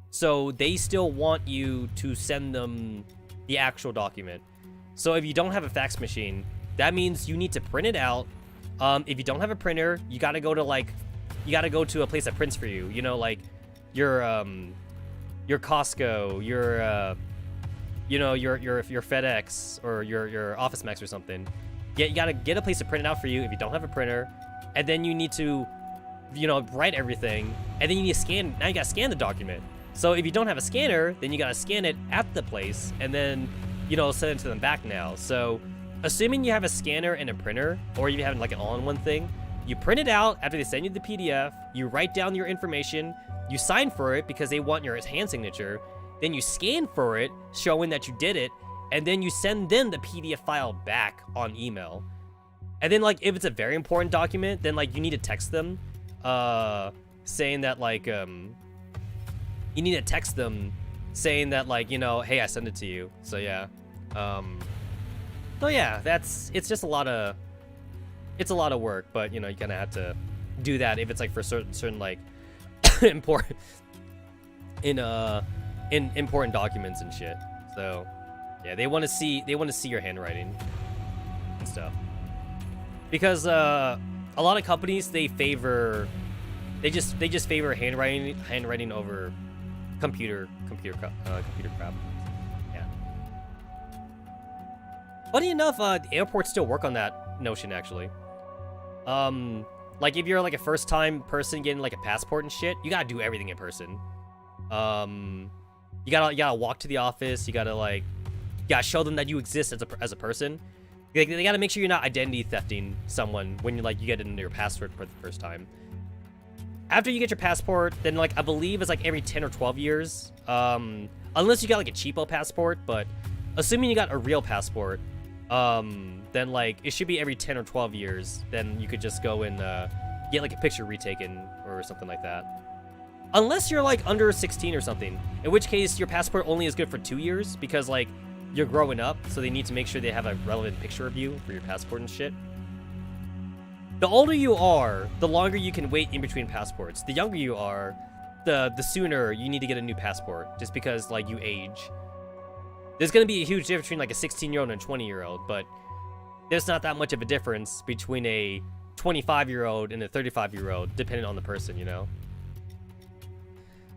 So they still want you to send them the actual document. So if you don't have a fax machine, that means you need to print it out. If you don't have a printer, you gotta go to a place that prints for you. You know, like your Costco, your FedEx or your Office Max or something. You gotta get a place to print it out for you if you don't have a printer, and then you need to, write everything, and then you need to scan. Now you gotta scan the document. So if you don't have a scanner, then you gotta scan it at the place, and then, send it to them back now. So, assuming you have a scanner and a printer, or you have like an all-in-one thing, you print it out after they send you the PDF. You write down your information. You sign for it because they want your hand signature. Then you scan for it, showing that you did it. And then you send them the PDF file back on email. And then, like, if it's a very important document, then, like, you need to text them, saying that, like, you need to text them saying that, like, hey, I sent it to you. So, yeah. So, yeah, it's just a lot of work, but, you kind of have to do that if it's, like, for certain like, important documents and shit. So... yeah, they want to see your handwriting and stuff. Because a lot of companies they just favor handwriting over computer crap. Yeah. Funny enough, the airports still work on that notion actually. Like if you're like a first time person getting like a passport and shit, you gotta do everything in person. You gotta walk to the office. You gotta show them that you exist as a person. They gotta make sure you're not identity thefting someone when you get into your passport for the first time. After you get your passport, then like I believe it's like every 10 or 12 years. Unless you got like a cheapo passport, but assuming you got a real passport, then like it should be every 10 or 12 years. Then you could just go and get like a picture retaken or something like that. Unless you're like under 16 or something, in which case your passport only is good for 2 years because like you're growing up, so they need to make sure they have a relevant picture of you for your passport and shit. The older you are, the longer you can wait in between passports. The younger you are, the sooner you need to get a new passport, just because like you age. There's gonna be a huge difference between like a 16-year-old and a 20-year-old, but there's not that much of a difference between a 25-year-old and a 35-year-old, depending on the person,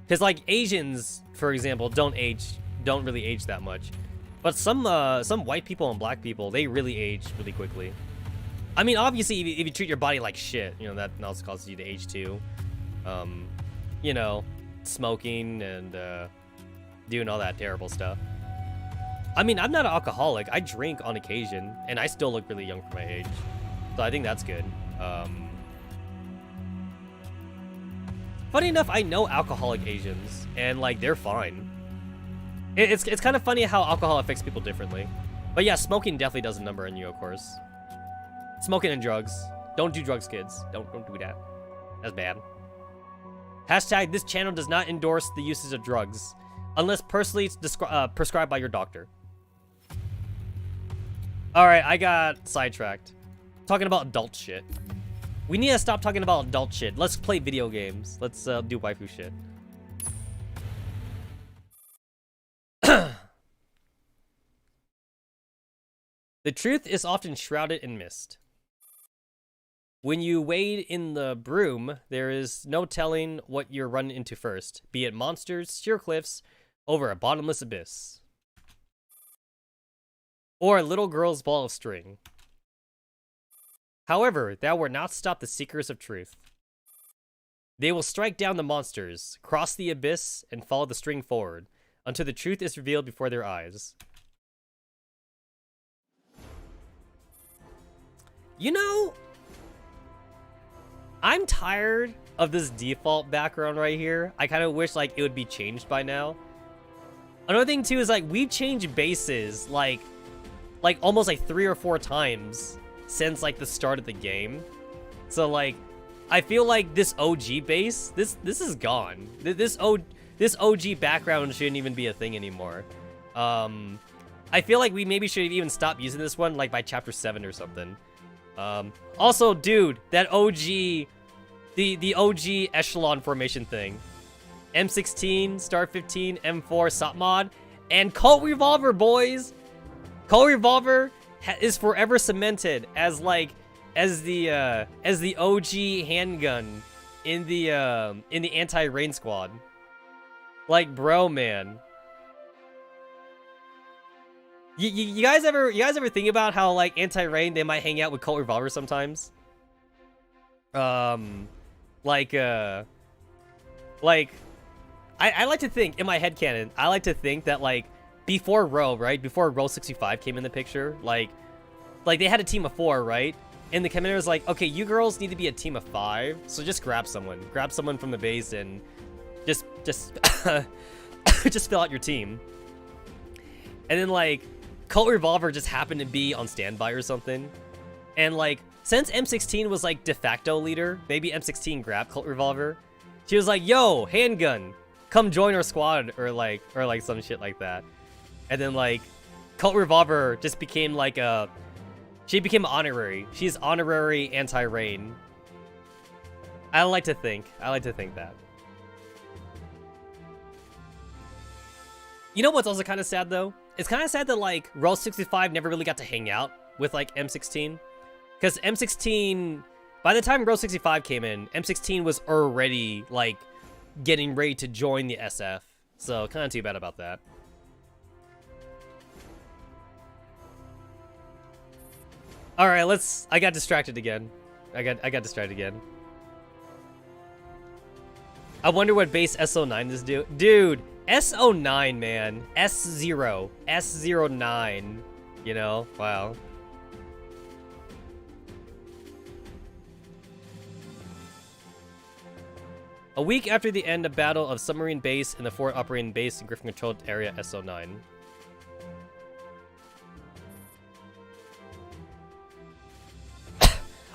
Because like Asians, for example, don't really age that much. But some white people and black people, they really age really quickly. I mean, obviously, if you treat your body like shit, that also causes you to age too. Smoking and doing all that terrible stuff. I mean, I'm not an alcoholic. I drink on occasion, and I still look really young for my age. So I think that's good. Funny enough, I know alcoholic Asians, and like they're fine. It's kind of funny how alcohol affects people differently. But yeah, smoking definitely does a number on you, of course. Smoking and drugs. Don't do drugs, kids. Don't do that. That's bad. Hashtag, this channel does not endorse the uses of drugs. Unless personally prescribed by your doctor. Alright, I got sidetracked. Talking about adult shit. We need to stop talking about adult shit. Let's play video games. Let's do waifu shit. The truth is often shrouded in mist. When you wade in the broom, there is no telling what you're running into first, be it monsters, sheer cliffs, over a bottomless abyss, or a little girl's ball of string. However, that will not stop the seekers of truth. They will strike down the monsters, cross the abyss, and follow the string forward, until the truth is revealed before their eyes. I'm tired of this default background right here. I kind of wish like it would be changed by now. Another thing too is like we've changed bases like almost like 3 or 4 times since like the start of the game. So like I feel like this OG base, this is gone. This OG background shouldn't even be a thing anymore. I feel like we maybe should have even stopped using this one like by chapter 7 or something. Also, dude, that OG, the OG echelon formation thing. M16, Star 15, M4, SOP mod, and Colt Revolver, boys! Colt Revolver is forever cemented as the OG handgun in the anti-rain squad. Like, bro, man. You guys ever think about how like anti-rain they might hang out with Colt Revolver sometimes? I like to think in my headcanon, I like to think that like before Row, right? Before Row 65 came in the picture, like they had a team of 4, right? And the commander was like, okay, you girls need to be a team of 5, so just grab someone from the base and just just fill out your team. And then like Colt Revolver just happened to be on standby or something. And like since M16 was like de facto leader, maybe M16 grabbed Colt Revolver. She was like, yo, handgun, come join our squad, or like some shit like that. And then like Colt Revolver just became like she became honorary. She's honorary anti-rain. I like to think that. You know what's also kind of sad though? It's kind of sad that like Row 65 never really got to hang out with like M16. Because M16, by the time Row 65 came in, M16 was already like getting ready to join the SF. So kind of too bad about that. All right, I got distracted again. I got distracted again. I wonder what base SO9 is do. Dude, SO9, man. S0. S09. You know? Wow. A week after the end of Battle of Submarine Base in the Fort Operating Base in Griffin-controlled area SO9.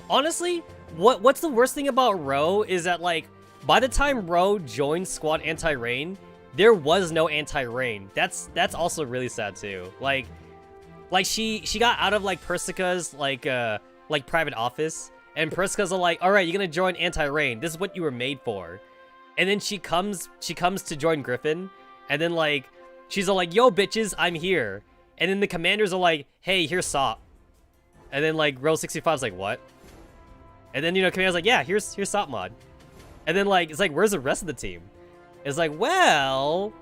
Honestly, what's the worst thing about Row is that, like, by the time Row joined Squad Anti-Rain, there was no anti-rain. That's also really sad too. Like she got out of like Persica's like private office, and Persica's like, all right, you're gonna join anti-rain. This is what you were made for. And then she comes to join Griffin, and then like she's all like, yo bitches, I'm here. And then the commanders are like, hey, here's SOP. And then like Row 65's like, what? And then, you know, commander's like, yeah, here's SOP mod. And then like it's like, where's the rest of the team? It's like, well,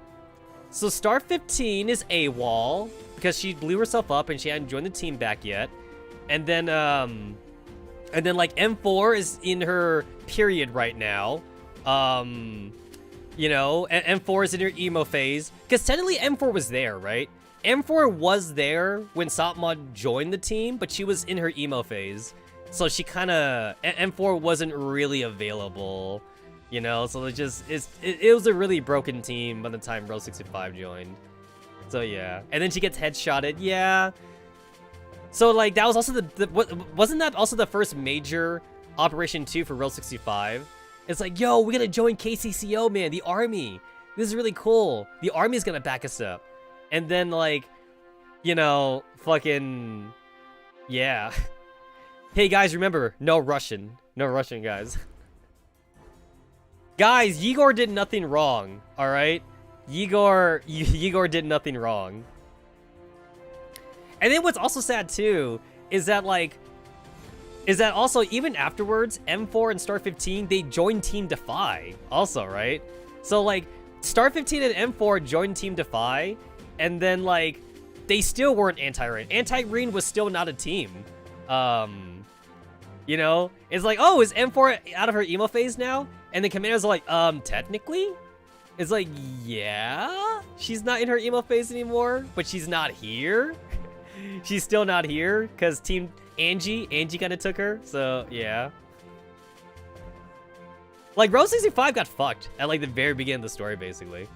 so Star 15 is AWOL because she blew herself up and she hadn't joined the team back yet. And then like M4 is in her period right now. You know, and M4 is in her emo phase because technically M4 was there, right? M4 was there when SOP mod joined the team, but she was in her emo phase. So she kind of, M4 wasn't really available. You know, so it was a really broken team by the time Row 65 joined. So yeah, and then she gets headshotted. Yeah. So like that was also wasn't that also the first major Operation 2 for Row 65? It's like, yo, we gotta join KCCO, man, the army. This is really cool. The army's gonna back us up. And then like, you know, fucking, yeah. Hey guys, remember, no Russian, guys. Guys, Yegor did nothing wrong, alright? Yegor did nothing wrong. And then what's also sad too, is that also even afterwards, M4 and Star 15, they joined Team Defy also, right? So like, Star 15 and M4 joined Team Defy, and then like, they still weren't anti-rain. Anti-rain was still not a team. You know? It's like, oh, is M4 out of her emo phase now? And the commanders are like, technically? It's like, yeah, she's not in her emo phase anymore, but she's not here. She's still not here because Team Angie kind of took her. So yeah. Like, Rose 65 got fucked at, like, the very beginning of the story, basically.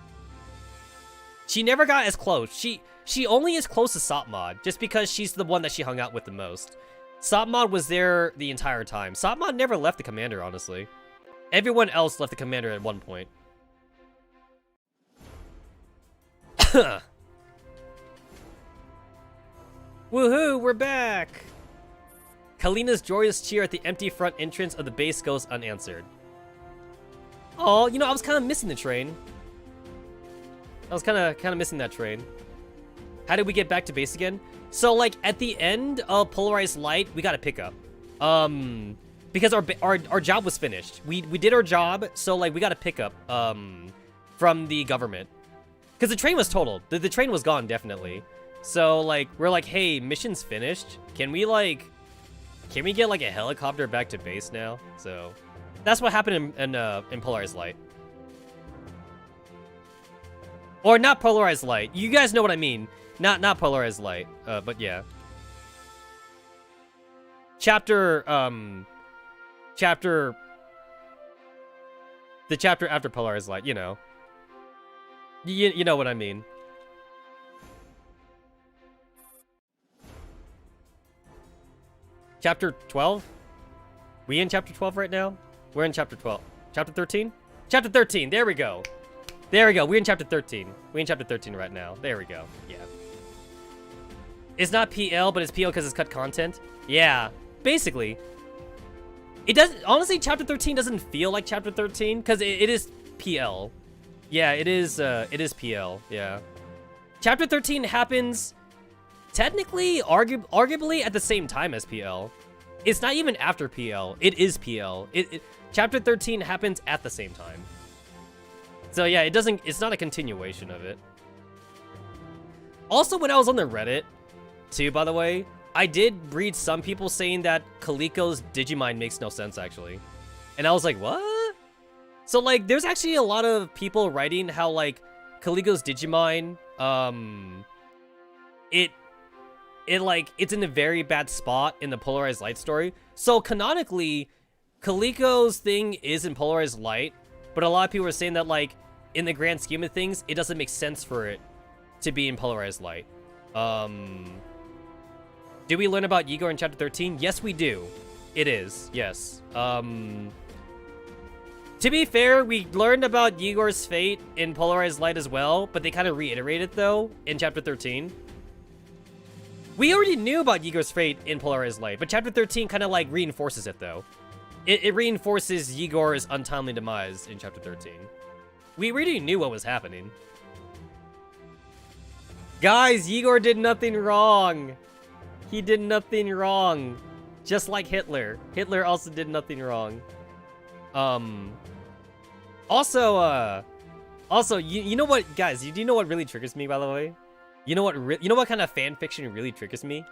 She never got as close. She only is close to Sopmod, just because she's the one that she hung out with the most. Sopmod was there the entire time. Sopmod never left the commander, honestly. Everyone else left the commander at one point. Woohoo, we're back! Kalina's joyous cheer at the empty front entrance of the base goes unanswered. Oh, you know, I was kind of missing the train. I was kind of missing that train. How did we get back to base again? So, like, at the end of Polarized Light, we got a pickup. Because our job was finished. We did our job, so, like, we got a pickup, from the government. Because the train was totaled. The train was gone, definitely. So, like, we're like, hey, mission's finished. Can we get, like, a helicopter back to base now? So, that's what happened in Polarized Light. Or not Polarized Light. You guys know what I mean. Not Polarized Light. But yeah. The chapter after Polarized Light, you know. You know what I mean. Chapter 12? We in chapter 12 right now? We're in chapter 12. Chapter 13? Chapter 13, there we go. There we go, we're in chapter 13. We're in chapter 13 right now. There we go, yeah. It's not PL, but it's PL because it's cut content? Yeah, basically. It doesn't, honestly, chapter 13 doesn't feel like chapter 13, because it is PL. Yeah, it is PL, yeah. Chapter 13 happens, technically, arguably at the same time as PL. It's not even after PL, it is PL. Chapter 13 happens at the same time. So yeah, it's not a continuation of it. Also, when I was on the Reddit, too, by the way, I did read some people saying that Kaliko's Digimind makes no sense, actually. And I was like, what? So, like, there's actually a lot of people writing how, like, Kaliko's Digimind, it's in a very bad spot in the Polarized Light story. So, canonically, Kaliko's thing is in Polarized Light, but a lot of people are saying that, like, in the grand scheme of things, it doesn't make sense for it to be in Polarized Light. Do we learn about Igor in chapter 13? Yes, we do. It is, yes. To be fair, we learned about Igor's fate in Polarized Light as well, but they kind of reiterate it, though, in chapter 13. We already knew about Igor's fate in Polarized Light, but chapter 13 kind of, like, reinforces it, though. It reinforces Igor's untimely demise in chapter 13. We already knew what was happening. Guys, Igor did nothing wrong. He did nothing wrong. Just like Hitler. Hitler also did nothing wrong. Also, you know what, guys, do you know what really triggers me, by the way? You know what kind of fan fiction really triggers me?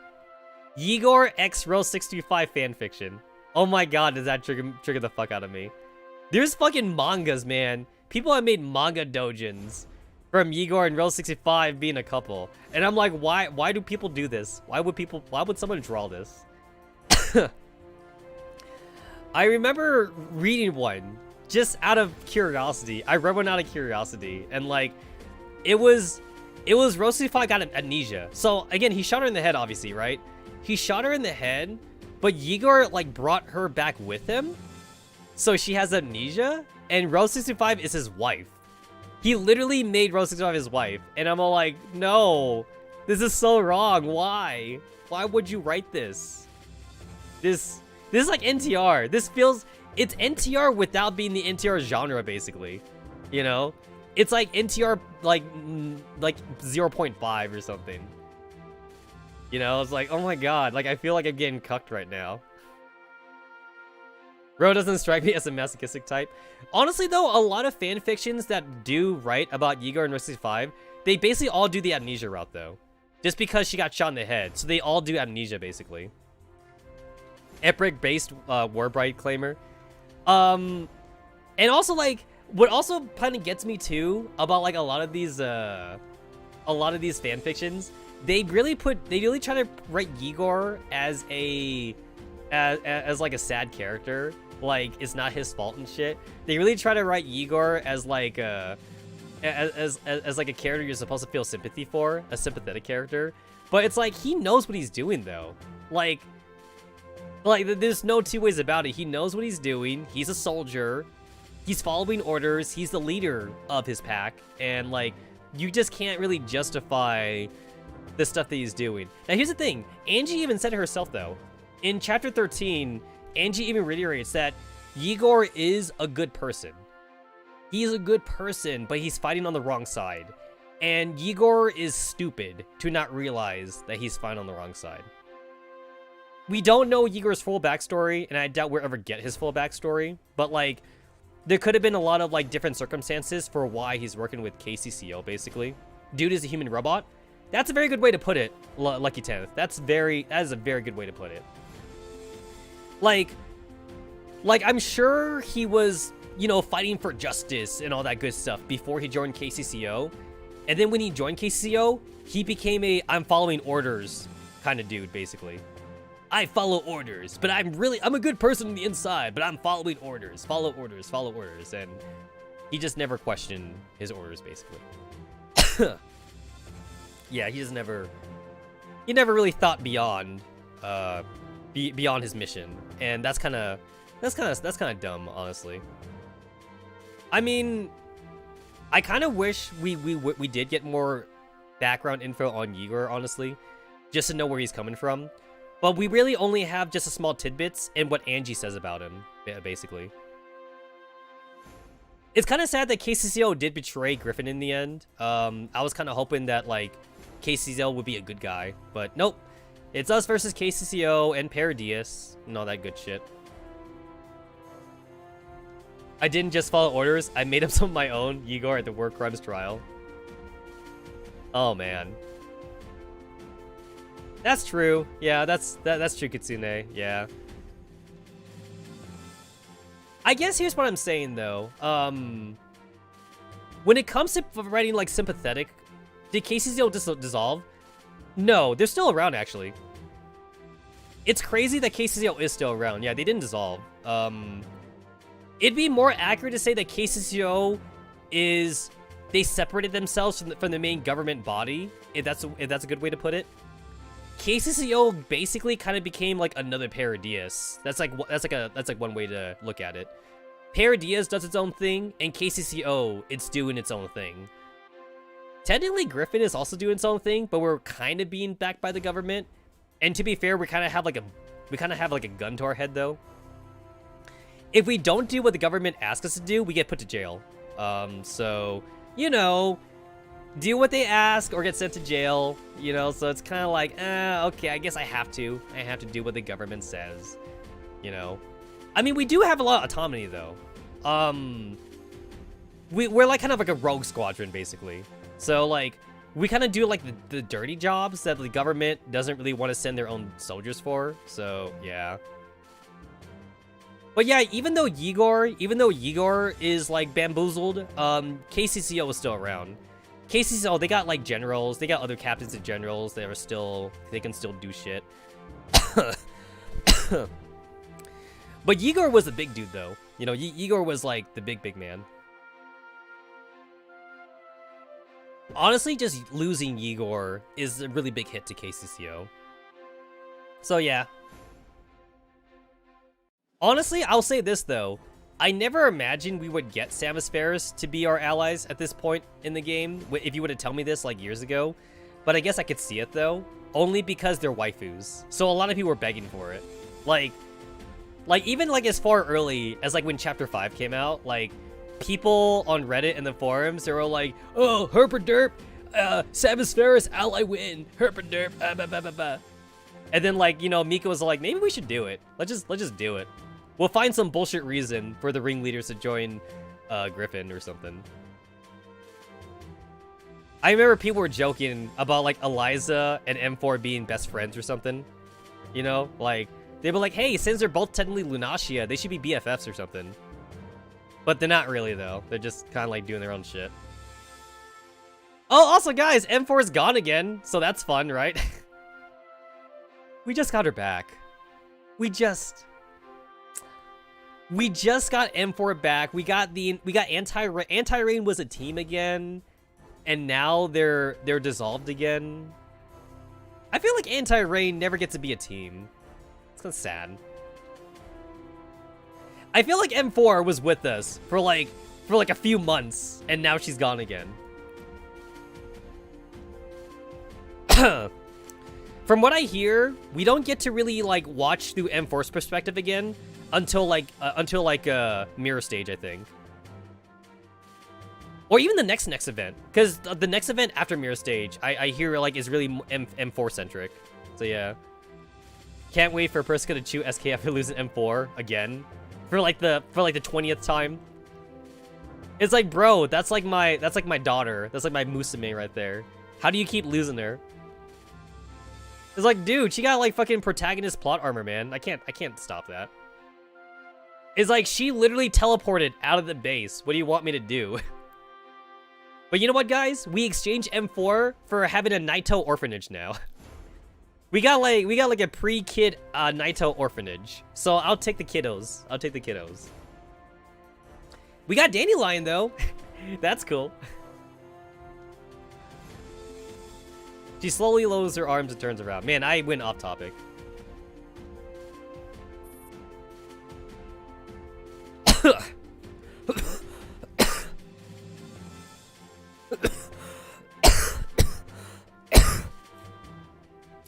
Igor x Rose 625 fan fiction. Oh my god, does that trigger the fuck out of me? There's fucking mangas, man. People have made manga dojins from Igor and Rose 65 being a couple. And I'm like, why do people do this? Why would someone draw this? I remember reading one just out of curiosity. I read one out of curiosity, and like, it was Rose 65 got amnesia. So again, he shot her in the head, obviously, right? He shot her in the head, but Igor like brought her back with him, so she has amnesia, and Rose 65 is his wife. He literally made Rose 65 his wife, and I'm all like, no, this is so wrong. Why? Why would you write this? This is like NTR. It's NTR without being the NTR genre, basically. You know? It's like NTR like 0.5 or something. You know, it's like, oh my god, like I feel like I'm getting cucked right now. Ro doesn't strike me as a masochistic type. Honestly though, a lot of fan fictions that do write about Igor and Rose 65, they basically all do the amnesia route though. Just because she got shot in the head. So they all do amnesia basically. Epic based Warbride claimer. And also like, what also kind of gets me too about like a lot of these fan fictions, they really try to write Igor as like a sad character, like it's not his fault and shit. They really try to write Igor as like as like a character you're supposed to feel sympathy for, a sympathetic character. But it's like he knows what he's doing though. Like there's no two ways about it. He knows what he's doing. He's a soldier. He's following orders. He's the leader of his pack, and like you just can't really justify the stuff that he's doing. Now here's the thing. Angie even said it herself though. In chapter 13, Angie even reiterates that Igor is a good person. He's a good person, but he's fighting on the wrong side. And Igor is stupid to not realize that he's fighting on the wrong side. We don't know Igor's full backstory, and I doubt we'll ever get his full backstory, but like, there could have been a lot of like different circumstances for why he's working with KCCO, basically. Dude is a human robot. That's a very good way to put it, Lucky 10th. That is a very good way to put it. Like I'm sure he was, you know, fighting for justice and all that good stuff before he joined KCCO. And then when he joined KCCO, he became a I'm following orders kind of dude, basically. I follow orders, but I'm a good person on the inside, but I'm following orders. Follow orders, follow orders. And he just never questioned his orders, basically. Yeah, he never really thought beyond beyond his mission. And that's kind of dumb, honestly. I mean, I kind of wish we did get more background info on Igor, honestly, just to know where he's coming from. But we really only have just a small tidbits and what Angie says about him, basically. It's kind of sad that KCCO did betray Griffin in the end. I was kind of hoping that like KCCO would be a good guy, but nope. It's us versus KCCO and Paradius and all that good shit. I didn't just follow orders. I made up some of my own Igor at the War Crimes trial. Oh man. That's true. Yeah, that's true, Kitsune. Yeah. I guess here's what I'm saying though. When it comes to writing like sympathetic, did KCCO dissolve? No, they're still around actually. It's crazy that KCCO is still around. Yeah, they didn't dissolve. It'd be more accurate to say that KCCO they separated themselves from the main government body, if that's a good way to put it. KCCO basically kind of became like another Paradius. That's like one way to look at it. Paradius does its own thing, and KCCO, it's doing its own thing. Technically, Griffin is also doing its own thing, but we're kind of being backed by the government. And to be fair, we kind of have like a gun to our head though. If we don't do what the government asks us to do, we get put to jail. So you know, do what they ask or get sent to jail. You know, so it's kind of like, okay, I guess I have to do what the government says. You know, I mean, we do have a lot of autonomy though. We're like kind of like a rogue squadron basically. So like, we kind of do like the dirty jobs that the government doesn't really want to send their own soldiers for. So yeah. But yeah, even though Igor is like bamboozled, KCCO is still around. KCCO, they got like generals, they got other captains and generals that they can still do shit. But Igor was the big dude though. You know, Igor was like the big man. Honestly, just losing Igor is a really big hit to KCCO. So yeah. Honestly, I'll say this though. I never imagined we would get Samus Ferris to be our allies at this point in the game, if you would have told me this like years ago. But I guess I could see it though, only because they're waifus. So a lot of people were begging for it. Like even like as far early as like when Chapter 5 came out, like people on Reddit and the forums, they were like, oh, herpaderp, Samus Ferris ally win, herpaderp, bah, bah, bah, bah. And then like, you know, Mika was like, maybe we should do it. Let's just do it. We'll find some bullshit reason for the ringleaders to join Griffin or something. I remember people were joking about like Eliza and M4 being best friends or something. You know, like they were like, hey, since they're both technically Lunatia, they should be BFFs or something. But they're not really though. They're just kind of like doing their own shit. Oh, also guys, M4's gone again, so that's fun, right? We just got her back. We just got M4 back. We got Anti-Rain was a team again, and now they're dissolved again. I feel like Anti-Rain never gets to be a team. It's kind of sad. I feel like M4 was with us for like a few months, and now she's gone again. From what I hear, we don't get to really like watch through M4's perspective again until Mirror Stage, I think, or even the next event. Because the next event after Mirror Stage, I hear like is really M4 centric. So yeah, can't wait for Persica to chew SKF who loses M4 again for like the 20th time. It's like, bro, that's like my daughter. That's like my Musume right there. How do you keep losing her? It's like, dude, she got like fucking protagonist plot armor, man. I can't stop that. It's like she literally teleported out of the base. What do you want me to do? But you know what, guys? We exchanged M4 for having a Naito orphanage now. We got like a pre-kid Naito orphanage. So I'll take the kiddos. I'll take the kiddos. We got Dandelion though. That's cool. She slowly lowers her arms and turns around. Man, I went off topic.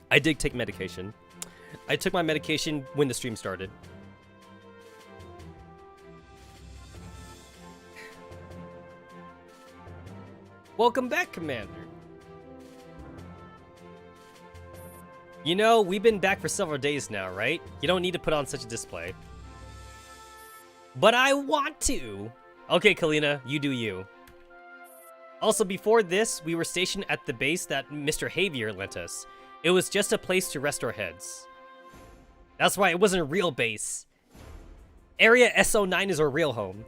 I did take medication. I took my medication when the stream started. Welcome back, Commander. You know, we've been back for several days now, right? You don't need to put on such a display. But I want to! Okay, Kalina, you do you. Also, before this, we were stationed at the base that Mr. Javier lent us. It was just a place to rest our heads. That's right, it wasn't a real base. Area SO9 is our real home.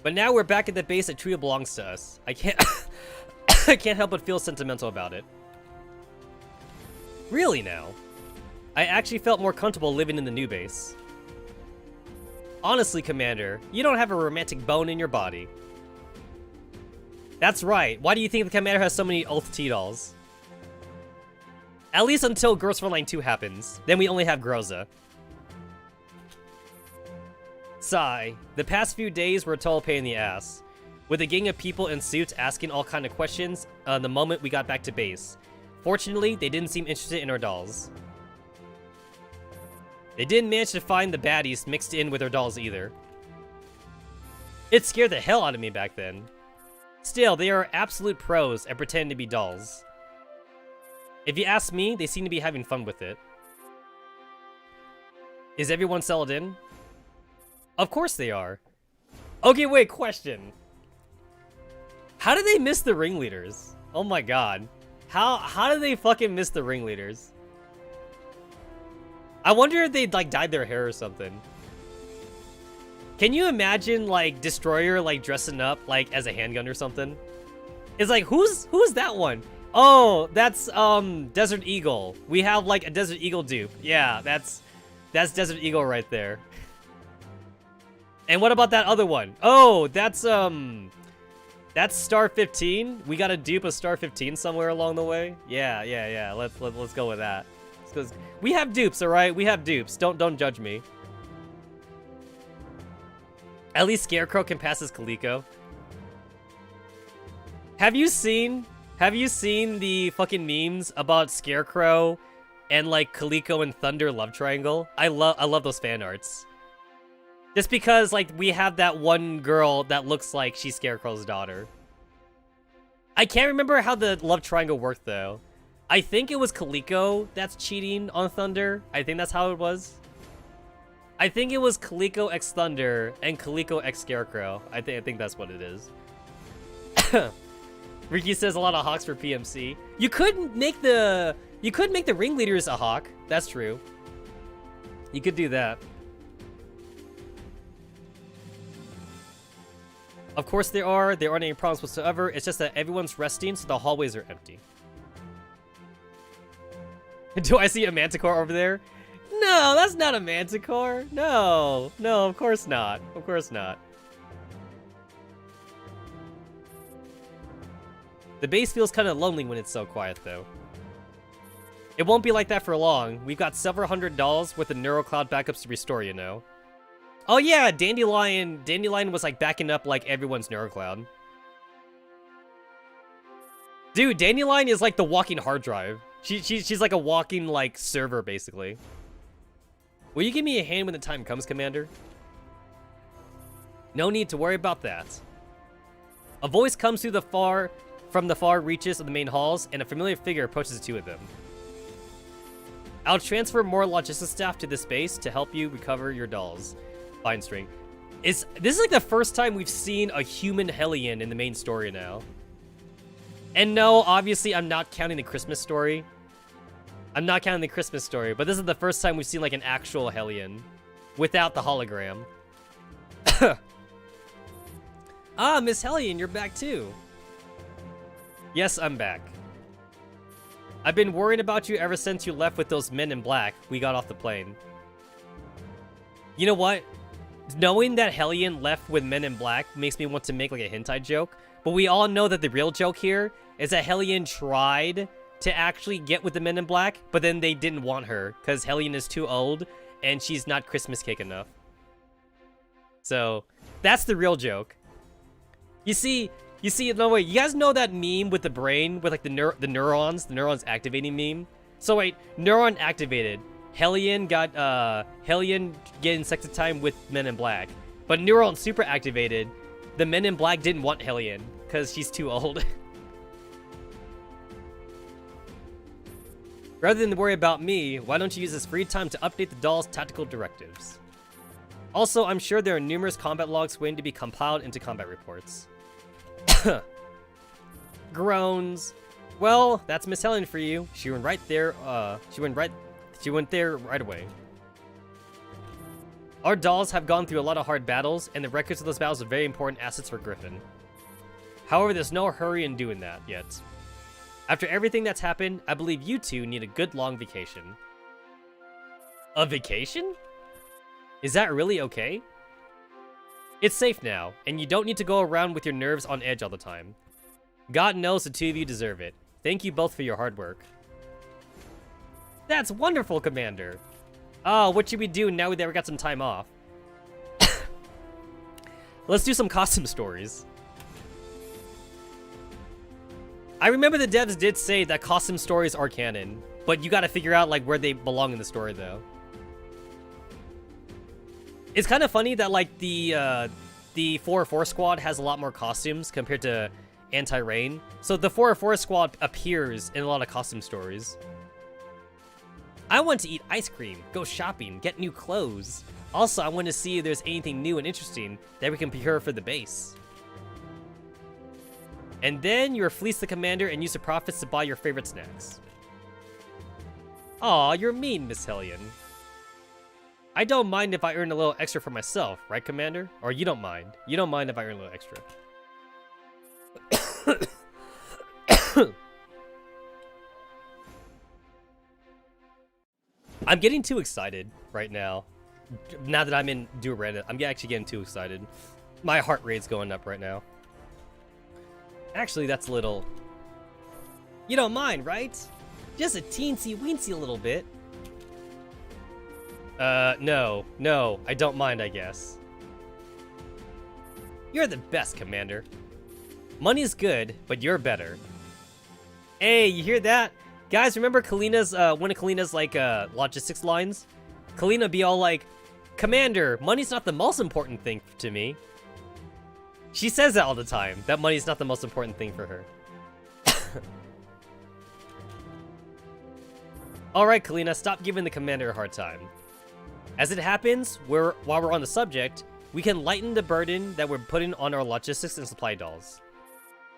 But now we're back at the base that truly belongs to us. I can't help but feel sentimental about it. Really now? I actually felt more comfortable living in the new base. Honestly, Commander, you don't have a romantic bone in your body. That's right. Why do you think the Commander has so many Oath T-dolls? At least until Girls Frontline 2 happens. Then we only have Groza. Sigh. The past few days were a total pain in the ass. With a gang of people in suits asking all kind of questions the moment we got back to base. Fortunately, they didn't seem interested in our dolls. They didn't manage to find the baddies mixed in with our dolls either. It scared the hell out of me back then. Still, they are absolute pros at pretending to be dolls. If you ask me, they seem to be having fun with it. Is everyone settled in? Of course they are. Okay, wait, question. How did they miss the ringleaders? Oh my god. How did they fucking miss the ringleaders? I wonder if they like dyed their hair or something. Can you imagine like Destroyer like dressing up like as a handgun or something? It's like who's that one? Oh, that's Desert Eagle. We have like a Desert Eagle dupe. Yeah, that's Desert Eagle right there. And what about that other one? Oh, that's Star 15. We got a dupe of Star 15 somewhere along the way. Yeah. Let's go with that. Because we have dupes, all right? We have dupes. Don't judge me. At least Scarecrow can pass as Calico. Have you seen the fucking memes about Scarecrow and like Calico and Thunder love triangle? I love those fan arts. Just because like we have that one girl that looks like she's Scarecrow's daughter. I can't remember how the love triangle worked though. I think it was Calico that's cheating on Thunder. I think that's how it was. I think it was Calico x Thunder and Calico x Scarecrow. I think that's what it is. Ricky says a lot of hawks for PMC. You could make the ringleaders a hawk. That's true. You could do that. Of course there aren't any problems whatsoever. It's just that everyone's resting, so the hallways are empty. Do I see a Manticore over there? No, that's not a manticore. No, no, of course not. Of course not. The base feels kind of lonely when it's so quiet, though. It won't be like that for long. We've got several $100s worth of NeuroCloud backups to restore, you know. Oh yeah, Dandelion was like backing up like everyone's NeuroCloud. Dude, Dandelion is like the walking hard drive. She's like a walking like server, basically. Will you give me a hand when the time comes, Commander? No need to worry about that. A voice comes from the far reaches of the main halls, and a familiar figure approaches the two of them. I'll transfer more logistics staff to this base to help you recover your dolls. Fine string. This is like the first time we've seen a human Hellion in the main story now. And no, obviously I'm not counting the Christmas story. I'm not counting the Christmas story, but this is the first time we've seen like an actual Hellion without the hologram. Ah, Miss Hellion, you're back too. Yes, I'm back. I've been worrying about you ever since you left with those men in black. We got off the plane. You know what? Knowing that Hellion left with men in black makes me want to make like a hentai joke, but we all know that the real joke here is that Hellion tried to actually get with the men in black, but then they didn't want her because Hellion is too old and she's not Christmas cake enough. So that's the real joke. You see, no way. You guys know that meme with the brain with like the neurons activating meme? So wait, neuron activated. Hellion got Hellion getting sex time with men in black, but neuron super activated. The men in black didn't want Hellion because she's too old. Rather than worry about me, why don't you use this free time to update the doll's tactical directives? Also, I'm sure there are numerous combat logs waiting to be compiled into combat reports. Groans. Well, that's Miss Helen for you. She went right there. She went there right away. Our dolls have gone through a lot of hard battles, and the records of those battles are very important assets for Griffin. However, there's no hurry in doing that yet. After everything that's happened, I believe you two need a good long vacation. A vacation? Is that really okay? It's safe now, and you don't need to go around with your nerves on edge all the time. God knows the two of you deserve it. Thank you both for your hard work. That's wonderful, Commander. Oh, what should we do now that we got some time off? Let's do some costume stories. I remember the devs did say that costume stories are canon, but you gotta figure out like where they belong in the story though. It's kind of funny that like the 404 squad has a lot more costumes compared to Anti-Rain. So the 404 squad appears in a lot of costume stories. I want to eat ice cream, go shopping, get new clothes. Also, I want to see if there's anything new and interesting that we can procure for the base. And then you fleece the commander and use the profits to buy your favorite snacks. Aw, you're mean, Miss Hellion. I don't mind if I earn a little extra for myself, right, Commander? Or you don't mind. You don't mind if I earn a little extra. I'm getting too excited right now. Now that I'm in Do Reddit, I'm actually getting too excited. My heart rate's going up right now. Actually, that's a little... You don't mind, right? Just a teensy-weensy little bit. No, I don't mind, I guess. You're the best, Commander. Money's good, but you're better. Hey, you hear that? Guys, remember Kalina's, one of Kalina's, like, logistics lines? Kalina be all like, Commander, money's not the most important thing to me. She says that all the time, that money's not the most important thing for her. Alright, Kalina, stop giving the Commander a hard time. As it happens, while we're on the subject, we can lighten the burden that we're putting on our logistics and supply dolls.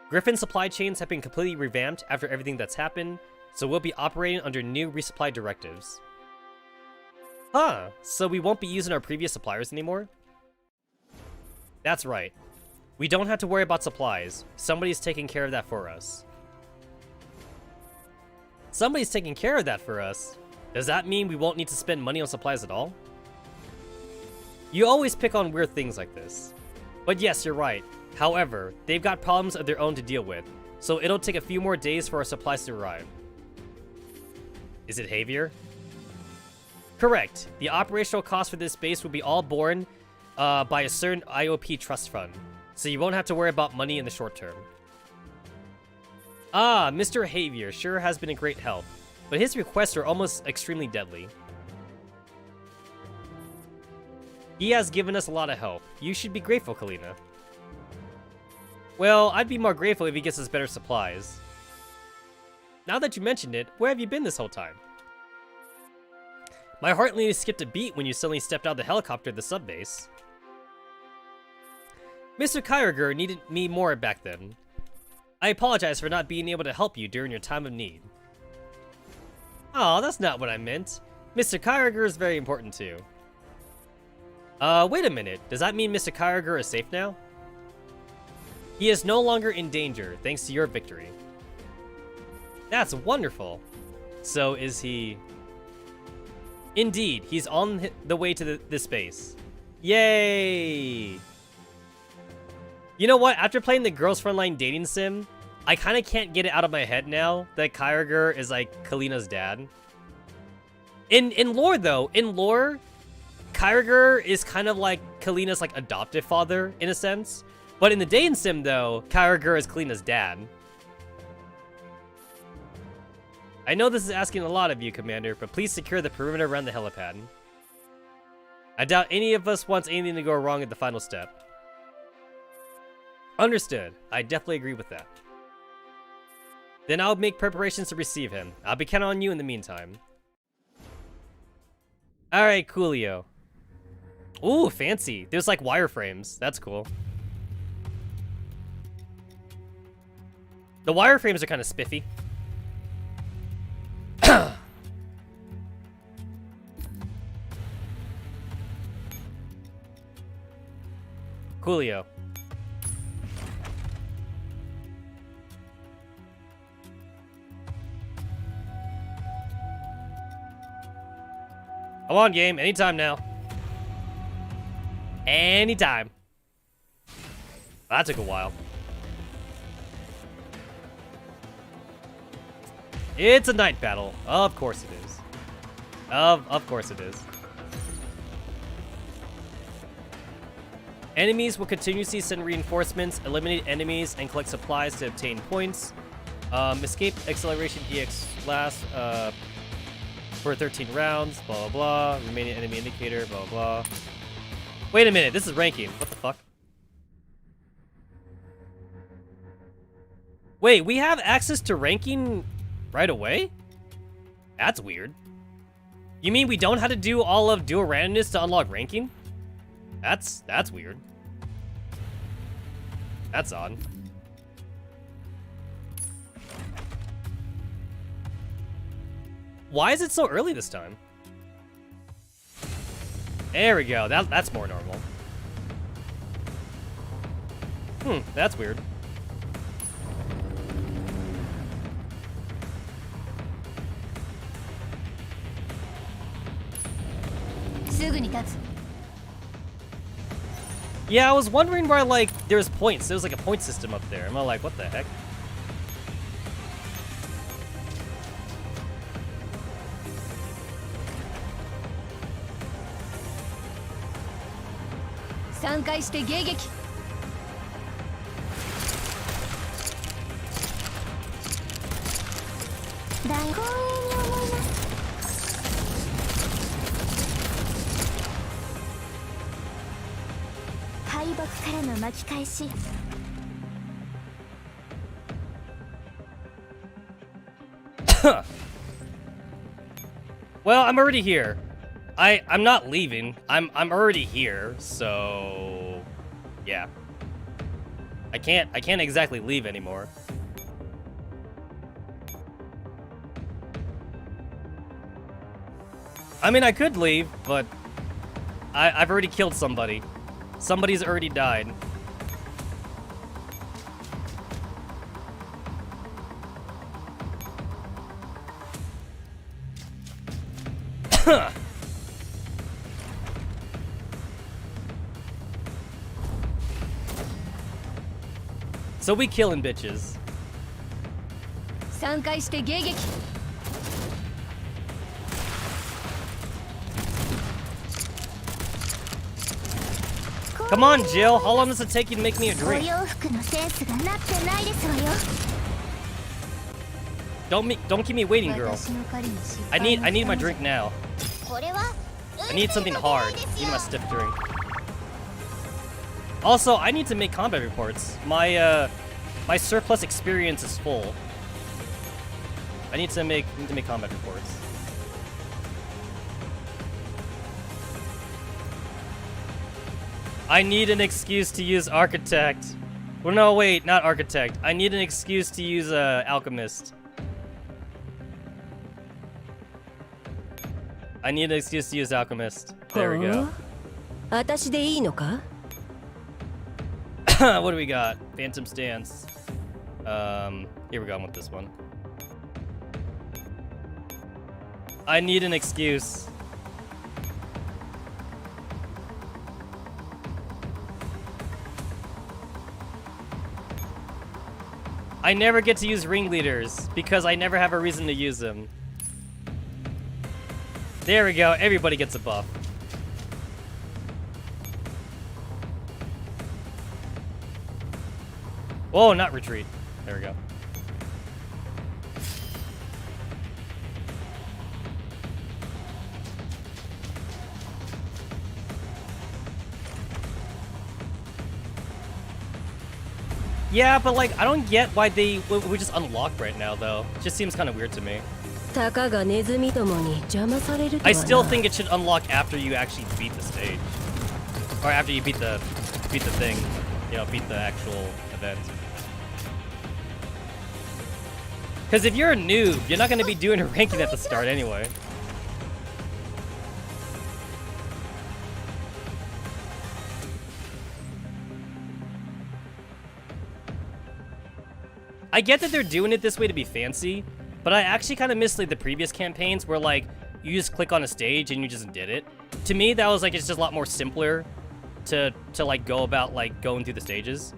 Griffin's supply chains have been completely revamped after everything that's happened, so we'll be operating under new resupply directives. Huh, so we won't be using our previous suppliers anymore? That's right. We don't have to worry about supplies. Somebody's taking care of that for us. Somebody's taking care of that for us? Does that mean we won't need to spend money on supplies at all? You always pick on weird things like this. But yes, you're right. However, they've got problems of their own to deal with, so it'll take a few more days for our supplies to arrive. Is it Javier? Correct. The operational cost for this base will be all borne by a certain IOP trust fund, so you won't have to worry about money in the short term. Ah, Mr. Javier sure has been a great help, but his requests are almost extremely deadly. He has given us a lot of help. You should be grateful, Kalina. Well, I'd be more grateful if he gets us better supplies. Now that you mentioned it, where have you been this whole time? My heart nearly skipped a beat when you suddenly stepped out of the helicopter at the subbase. Mr. Kyriger needed me more back then. I apologize for not being able to help you during your time of need. Aw, that's not what I meant. Mr. Kyriger is very important too. Wait a minute. Does that mean Mr. Kyriger is safe now? He is no longer in danger, thanks to your victory. That's wonderful. So is he... Indeed, he's on the way to this base. Yay! You know what? After playing the Girls Frontline dating sim, I kind of can't get it out of my head now that Kyriger is like Kalina's dad. In lore though, Kyriger is kind of like Kalina's like adoptive father in a sense. But in the dating sim though, Kyriger is Kalina's dad. I know this is asking a lot of you, Commander, but please secure the perimeter around the helipad. I doubt any of us wants anything to go wrong at the final step. Understood. I definitely agree with that. Then I'll make preparations to receive him. I'll be counting on you in the meantime. Alright, coolio. Ooh, fancy. There's like wireframes. That's cool. The wireframes are kind of spiffy. Coolio. Come on, game. Anytime now. Anytime. That took a while. It's a night battle. Of course it is. Of course it is. Enemies will continuously send reinforcements, eliminate enemies, and collect supplies to obtain points. Escape acceleration EX last for 13 rounds, blah, blah, blah. Remaining enemy indicator, blah, blah. Wait a minute, this is ranking. What the fuck? Wait, we have access to ranking right away? That's weird. You mean we don't have to do all of dual randomness to unlock ranking? That's weird. That's odd. Why is it so early this time? There we go. That's more normal. That's weird. Yeah, I was wondering why, like, there's points. There was, like, a point system up there. I'm like, what the heck? Well, I'm already here. I'm not leaving. I'm already here, so yeah. I can't exactly leave anymore. I mean, I could leave, but I've already killed somebody. Somebody's already died. So we killing bitches. 3回して迎撃 Come on, Jill. How long does it take you to make me a お drink? 洋服のセンスがなってないですわよ Don't keep me waiting, girl. 私の狩りの失 I 敗の need my drink now. これは I need something hard. I need my stiff drink. Also, I need to make combat reports. My surplus experience is full. I need to make combat reports. I need an excuse to use Architect. Well, no, wait, not Architect. I need an excuse to use Alchemist. I need an excuse to use Alchemist. There we go. 私でいいのか What do we got? Phantom Stance. Here we go with this one. I need an excuse. I never get to use ringleaders because I never have a reason to use them. There we go. Everybody gets a buff. Whoa, not retreat. There we go. Yeah, but like, I don't get why we just unlock right now, though. It just seems kind of weird to me. たかがネズミどもに邪魔されるとは I な still think it should unlock after you actually beat the stage. Or after you beat the thing. You know, beat the actual event. Because if you're a noob, you're not going to be doing a ranking at the start anyway. I get that they're doing it this way to be fancy, but I actually kind of miss like the previous campaigns where like you just click on a stage and you just did it. To me, that was like it's just a lot more simpler to like go about like going through the stages.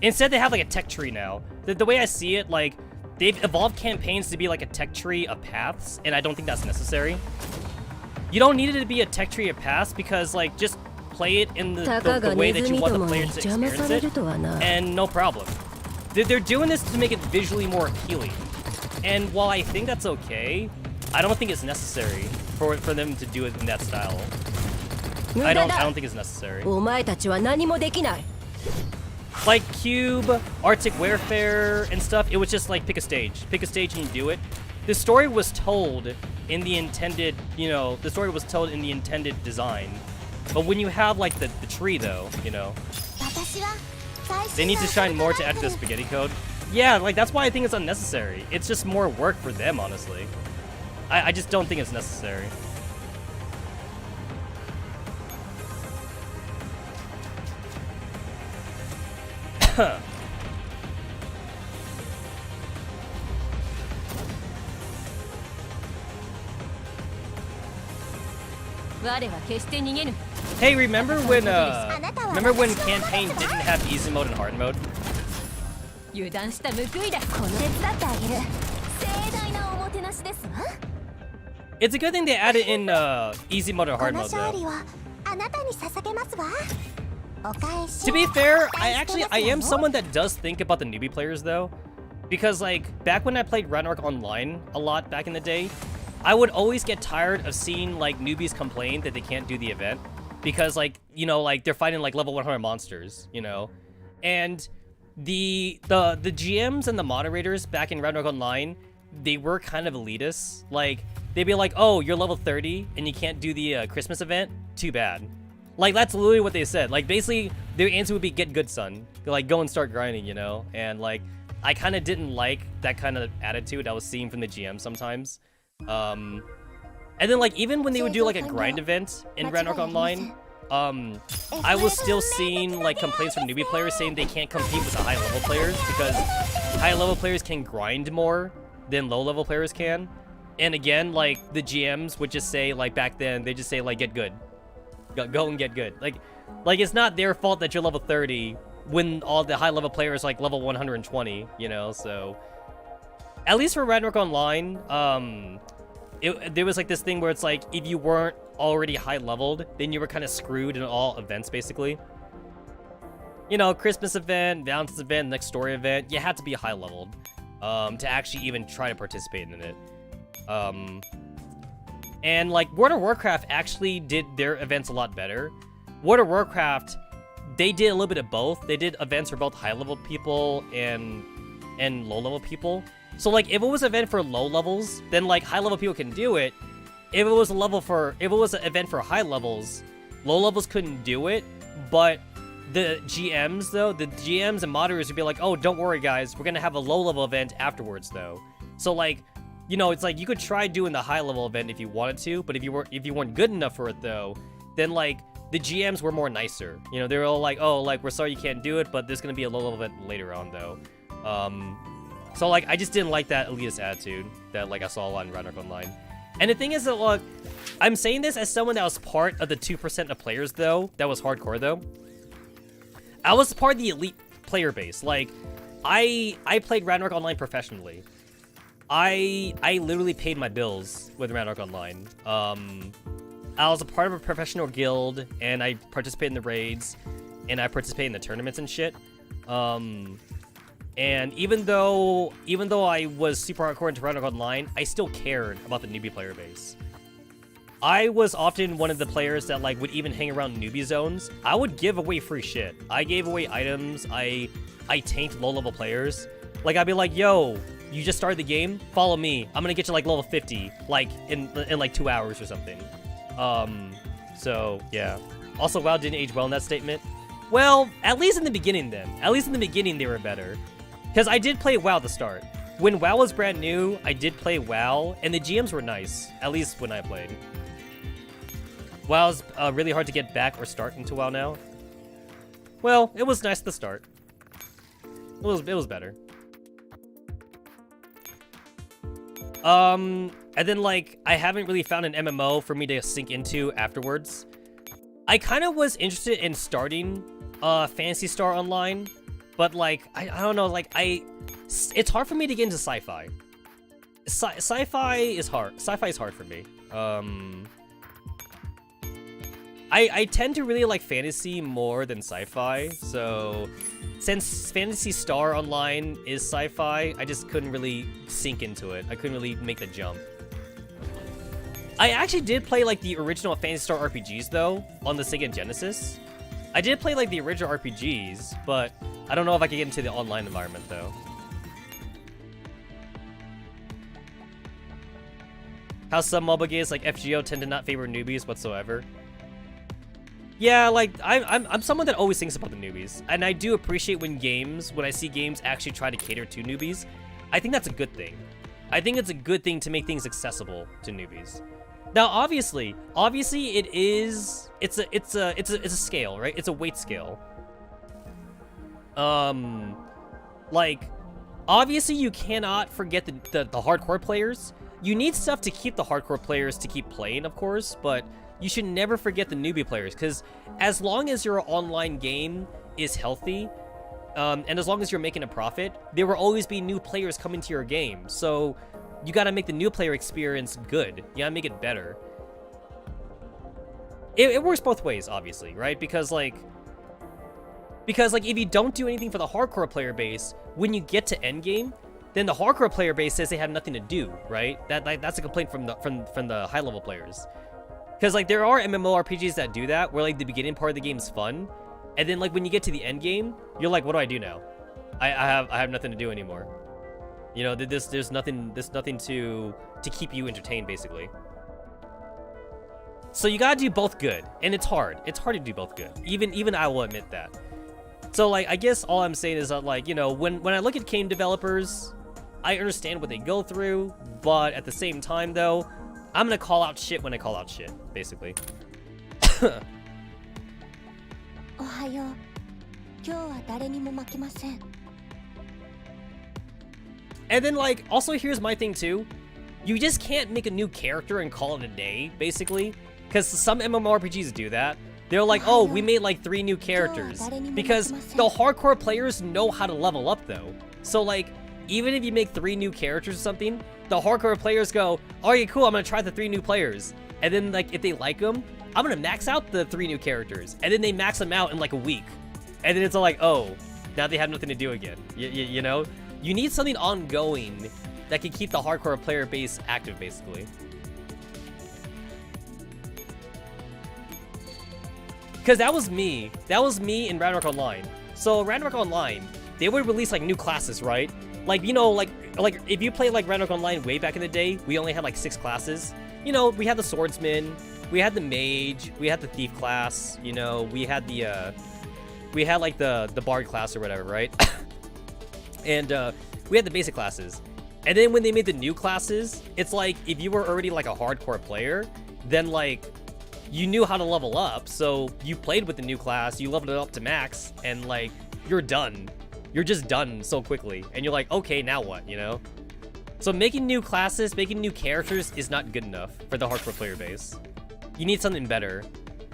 Instead, they have like a tech tree now. The way I see it, like they've evolved campaigns to be like a tech tree of paths, and I don't think that's necessary. You don't need it to be a tech tree of paths because like just play it in the way that you want the player to experience it, and no problem. They're doing this to make it visually more appealing. And while I think that's okay, I don't think it's necessary for them to do it in that style. I don't think it's necessary. お前たちは何もできない Like Cube, Arctic Warfare, and stuff, it was just like pick a stage and you do it. The story was told in the intended, you know, the story was told in the intended design. But when you have like the tree though, you know, 私は最 they 新 need の to shine more to 遊 add び to the が spaghetti code. Yeah, like that's why I think it's unnecessary. It's just more work for them, honestly. I just don't think it's necessary. Hey, remember when campaign didn't have easy mode and hard mode? 油断した報いだこの手伝ってあげる盛大なおもてなしですわ It's a good thing they added in easy mode and こ hard の mode 勝 though. 利はあなたに捧げますわお返し To be fair, I お返ししてます am よ someone that does think about the newbie players though. Because like, back when I played Ragnarok Online a lot back in the day, I would always get tired of seeing like newbies complain that they can't do the event. Because like, you know, like they're fighting like level 100 monsters, you know? And the GMs and the moderators back in Ragnarok Online, they were kind of elitist. Like, they'd be like, oh, you're level 30 and you can't do the Christmas event? Too bad. Like, that's literally what they said. Like, basically, their answer would be, get good, son. Like, go and start grinding, you know? And, like, I kind of didn't like that kind of attitude I was seeing from the GM sometimes. And then, like, even when they would do, like, a grind event in Ragnarok Online, I was still seeing, like, complaints from newbie players saying they can't compete with the high-level players because high-level players can grind more than low-level players can. And again, like, the GMs would just say, like, back then, they just say, like, get good. Go and get good. Like, it's not their fault that you're level 30 when all the high-level players, like, level 120, you know, so... At least for Ragnarok Online, there was, like, this thing where it's, like, if you weren't already high-leveled, then you were kind of screwed in all events, basically. You know, Christmas event, Valentine's event, next story event, you had to be high-leveled to actually even try to participate in it. And like World of Warcraft actually did their events a lot better. World of Warcraft, they did a little bit of both. They did events for both high-level people and low-level people. So like if it was an event for low levels, then like high-level people can do it. If it was an event for high levels, low levels couldn't do it. But the GMs though, the GMs and moderators would be like, "Oh, don't worry guys, we're gonna have a low-level event afterwards though." So like, you know, it's like you could try doing the high-level event if you wanted to, but if you weren't good enough for it though, then like the GMs were more nicer. You know, they were all like, "Oh, like we're sorry you can't do it, but there's gonna be a low-level event later on though." So like I just didn't like that elitist attitude that like I saw a lot in Ragnarok Online. And the thing is that look, I'm saying this as someone that was part of the 2% of players though that was hardcore though. I was part of the elite player base. Like I played Ragnarok Online professionally. I literally paid my bills with Ragnarok Online. I was a part of a professional guild, and I participated in the raids, and I participated in the tournaments and shit. And even though I was super hardcore into Ragnarok Online, I still cared about the newbie player base. I was often one of the players that like would even hang around newbie zones. I would give away free shit. I gave away items. I tanked low-level players. Like I'd be like, "Yo, you just started the game? Follow me. I'm gonna get you like level 50, like in like 2 hours or something." So yeah. Also, WoW didn't age well in that statement. Well, at least in the beginning then. At least in the beginning they were better. Because I did play WoW at the start. When WoW was brand new, I did play WoW, and the GMs were nice. At least when I played. WoW's really hard to get back or start into WoW now. Well, it was nice at the start. It was better. And then, like, I haven't really found an MMO for me to sink into afterwards. I kind of was interested in starting Phantasy Star Online, but, like, I don't know, like, it's hard for me to get into sci-fi. Sci-fi is hard. Sci-fi is hard for me. I tend to really like fantasy more than sci-fi, so since Phantasy Star Online is sci-fi, I just couldn't really sink into it. I couldn't really make the jump. I actually did play like the original Phantasy Star RPGs though, on the Sega Genesis. I did play like the original RPGs, but I don't know if I could get into the online environment though. How some mobile games like FGO tend to not favor newbies whatsoever. Yeah, like, I'm someone that always thinks about the newbies, and I do appreciate when I see games actually try to cater to newbies. I think that's a good thing. I think it's a good thing to make things accessible to newbies. Now, obviously, it's a scale, right? It's a weight scale. Like, obviously you cannot forget the hardcore players. You need stuff to keep the hardcore players to keep playing, of course, but you should never forget the newbie players, because as long as your online game is healthy, and as long as you're making a profit, there will always be new players coming to your game. So you gotta make the new player experience good. You gotta make it better. It works both ways, obviously, right? Because like if you don't do anything for the hardcore player base, when you get to endgame, then the hardcore player base says they have nothing to do, right? That's a complaint from the high level players. Because, like, there are MMORPGs that do that, where, like, the beginning part of the game's fun, and then, like, when you get to the end game, you're like, what do I do now? I have nothing to do anymore. You know, there's nothing to keep you entertained, basically. So you gotta do both good, and it's hard. It's hard to do both good. Even I will admit that. So, like, I guess all I'm saying is that, like, you know, when I look at game developers, I understand what they go through, but at the same time, though, I'm gonna call out shit when I call out shit, basically. And then, like, also here's my thing too. you just can't make a new character and call it a day, basically. Because some MMORPGs do that. They're like, oh, we made like 3 new characters. Because the hardcore players know how to level up, though. So, like, even if you make 3 new characters or something, the hardcore players go, oh, yeah, cool, I'm gonna try the 3 new players. And then, like, if they like them, I'm gonna max out the 3 new characters. And then they max them out in, like, a week. And then it's all like, oh, now they have nothing to do again. You know? You need something ongoing that can keep the hardcore player base active, basically. Because that was me. That was me in Ragnarok Online. So Ragnarok Online, they would release like new classes, right? Like, you know, like if you played like Ragnarok Online way back in the day, we only had like 6 classes. You know, we had the swordsman, we had the mage, we had the thief class, you know, we had like the bard class or whatever, right? And we had the basic classes. And then when they made the new classes, it's like if you were already like a hardcore player, then like you knew how to level up, so you played with the new class, you leveled it up to max, and like you're done. You're just done so quickly, and you're like, okay, now what, you know? So making new classes, making new characters is not good enough for the hardcore player base. You need something better.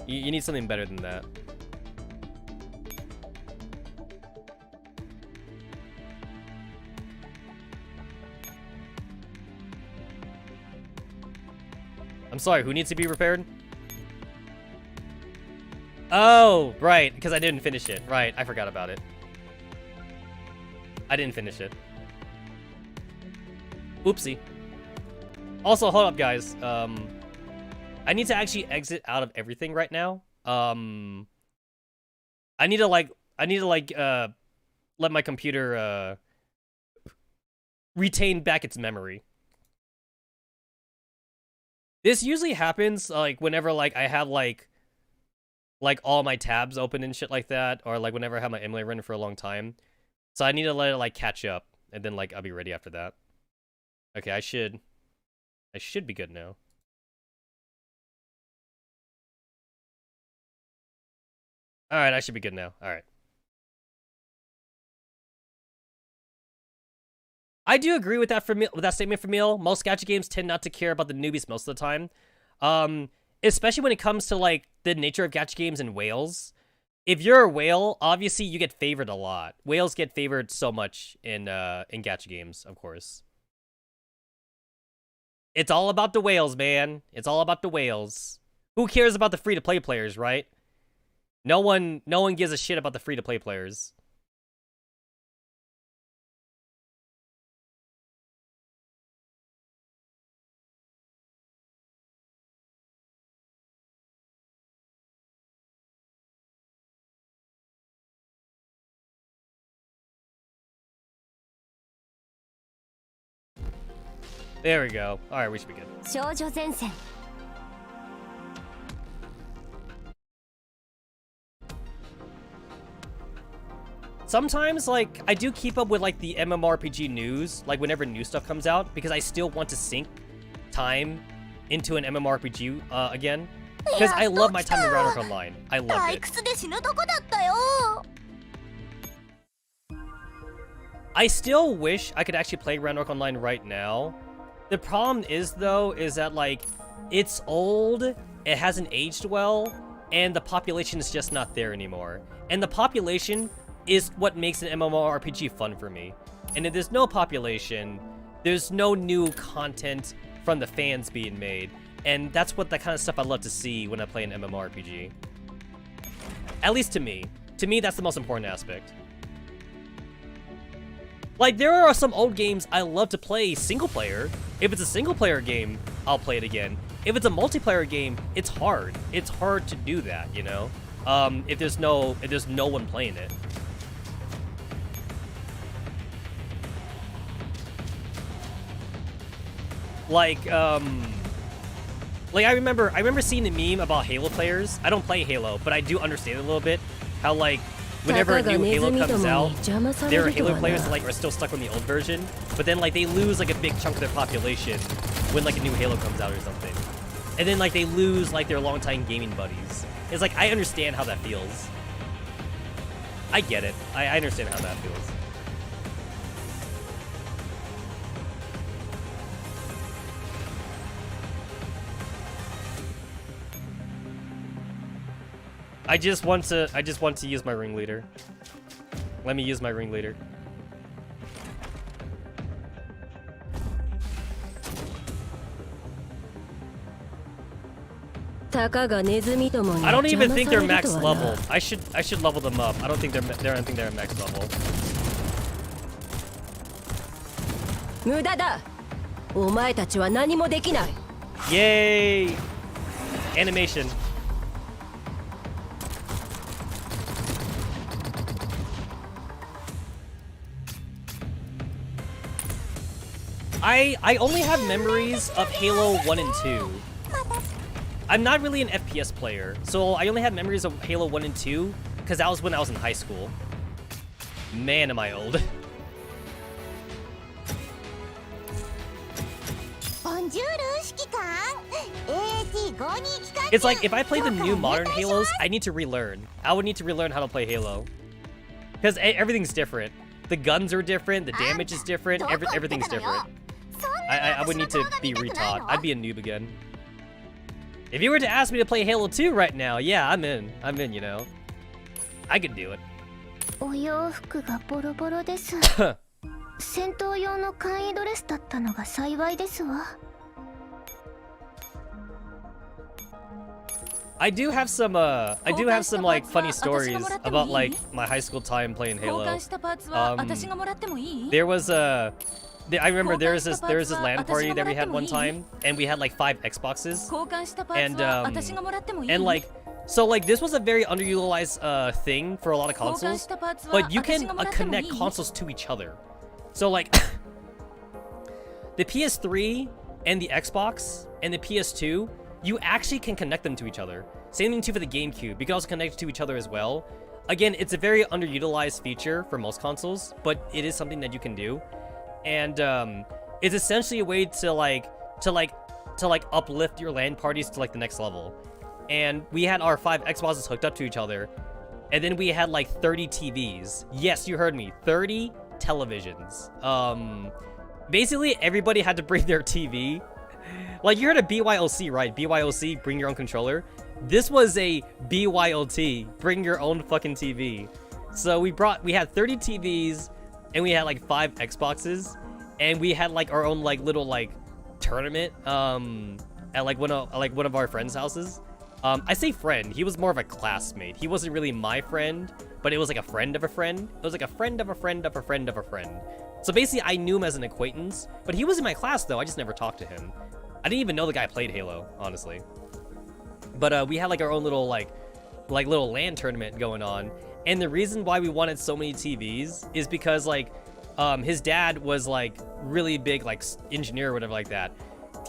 You need something better than that. I'm sorry, who needs to be repaired? Oh, right, because I didn't finish it. Right, I forgot about it. I didn't finish it. Oopsie. Also, hold up, guys. I need to actually exit out of everything right now. I need to let my computer retain back its memory. This usually happens like whenever like I have like all my tabs open and shit like that, or like whenever I have my emulator running for a long time. So I need to let it like catch up, and then like I'll be ready after that. Okay, I should be good now. All right, I should be good now. All right. I do agree with that statement from Emil. Most gacha games tend not to care about the newbies most of the time. Especially when it comes to like the nature of gacha games and whales. If you're a whale, obviously you get favored a lot. Whales get favored so much in gacha games, of course. It's all about the whales, man. It's all about the whales. Who cares about the free-to-play players, right? No one gives a shit about the free-to-play players. There we go. Alright, we should be good. Sometimes, like, I do keep up with, like, the MMORPG news, like, whenever new stuff comes out, because I still want to sink time into an MMORPG again. Because I love my time in Ragnarok Online. I love it. I still wish I could actually play Ragnarok Online right now. The problem is, though, is that, like, it's old, it hasn't aged well, and the population is just not there anymore. And the population is what makes an MMORPG fun for me. And if there's no population, there's no new content from the fans being made. And that's what the kind of stuff I love to see when I play an MMORPG. At least to me. To me, that's the most important aspect. Like, there are some old games I love to play single player. If it's a single player game, I'll play it again. If it's a multiplayer game, it's hard. It's hard to do that, you know? If there's no one playing it. Like I remember seeing the meme about Halo players. I don't play Halo, but I do understand it a little bit. How like whenever a new Halo comes out, there are Halo players that like are still stuck on the old version, but then like they lose like a big chunk of their population when like a new Halo comes out or something. And then like they lose like their longtime gaming buddies. It's like I understand how that feels. I get it. I understand how that feels. I just want to use my ringleader. Let me use my ringleader. I don't even think they're max level. I should level them up. I don't think they're at max level. 無駄だ。お前たちは何もできない。 Yay! Animation. I only have memories of Halo 1 and 2. I'm not really an FPS player, so I only have memories of Halo 1 and 2 because that was when I was in high school. Man, am I old. It's like, if I play the new modern Halos, I need to relearn. I would need to relearn how to play Halo. Because everything's different. The guns are different, the damage is different, everything's different. I would need to be retaught. I'd be a noob again. If you were to ask me to play Halo 2 right now, yeah, I'm in, you know. I could do it. お洋服がボロボロです。戦闘用の簡易ドレスだったのが幸いですわ。I do have some like funny stories about like my high school time playing Halo. There was I remember there was this LAN party that we had one time, and we had like 5 Xboxes, and like, so like this was a very underutilized thing for a lot of consoles, but you can connect consoles to each other. So like the PS3 and the Xbox and the PS2, you actually can connect them to each other. Same thing too for the GameCube. You can also connect to each other as well. Again, it's a very underutilized feature for most consoles, but it is something that you can do. And it's essentially a way to uplift your LAN parties to like the next level. And we had our 5 Xboxes hooked up to each other, and then we had like 30 TVs. Yes, you heard me, 30 televisions. Basically everybody had to bring their TV. Like, you heard of BYOC, right? BYOC, bring your own controller. This was a BYOT, bring your own fucking TV. So we had 30 TVs, and we had like 5 Xboxes, and we had like our own like little like tournament at like one of our friends' houses. I say friend, he was more of a classmate. He wasn't really my friend, but it was like a friend of a friend. It was like a friend of a friend of a friend of a friend. So basically I knew him as an acquaintance, but he was in my class though. I just never talked to him. I didn't even know the guy played Halo, honestly. But we had like our own little like little LAN tournament going on. And the reason why we wanted so many TVs is because like his dad was like really big like engineer or whatever like that.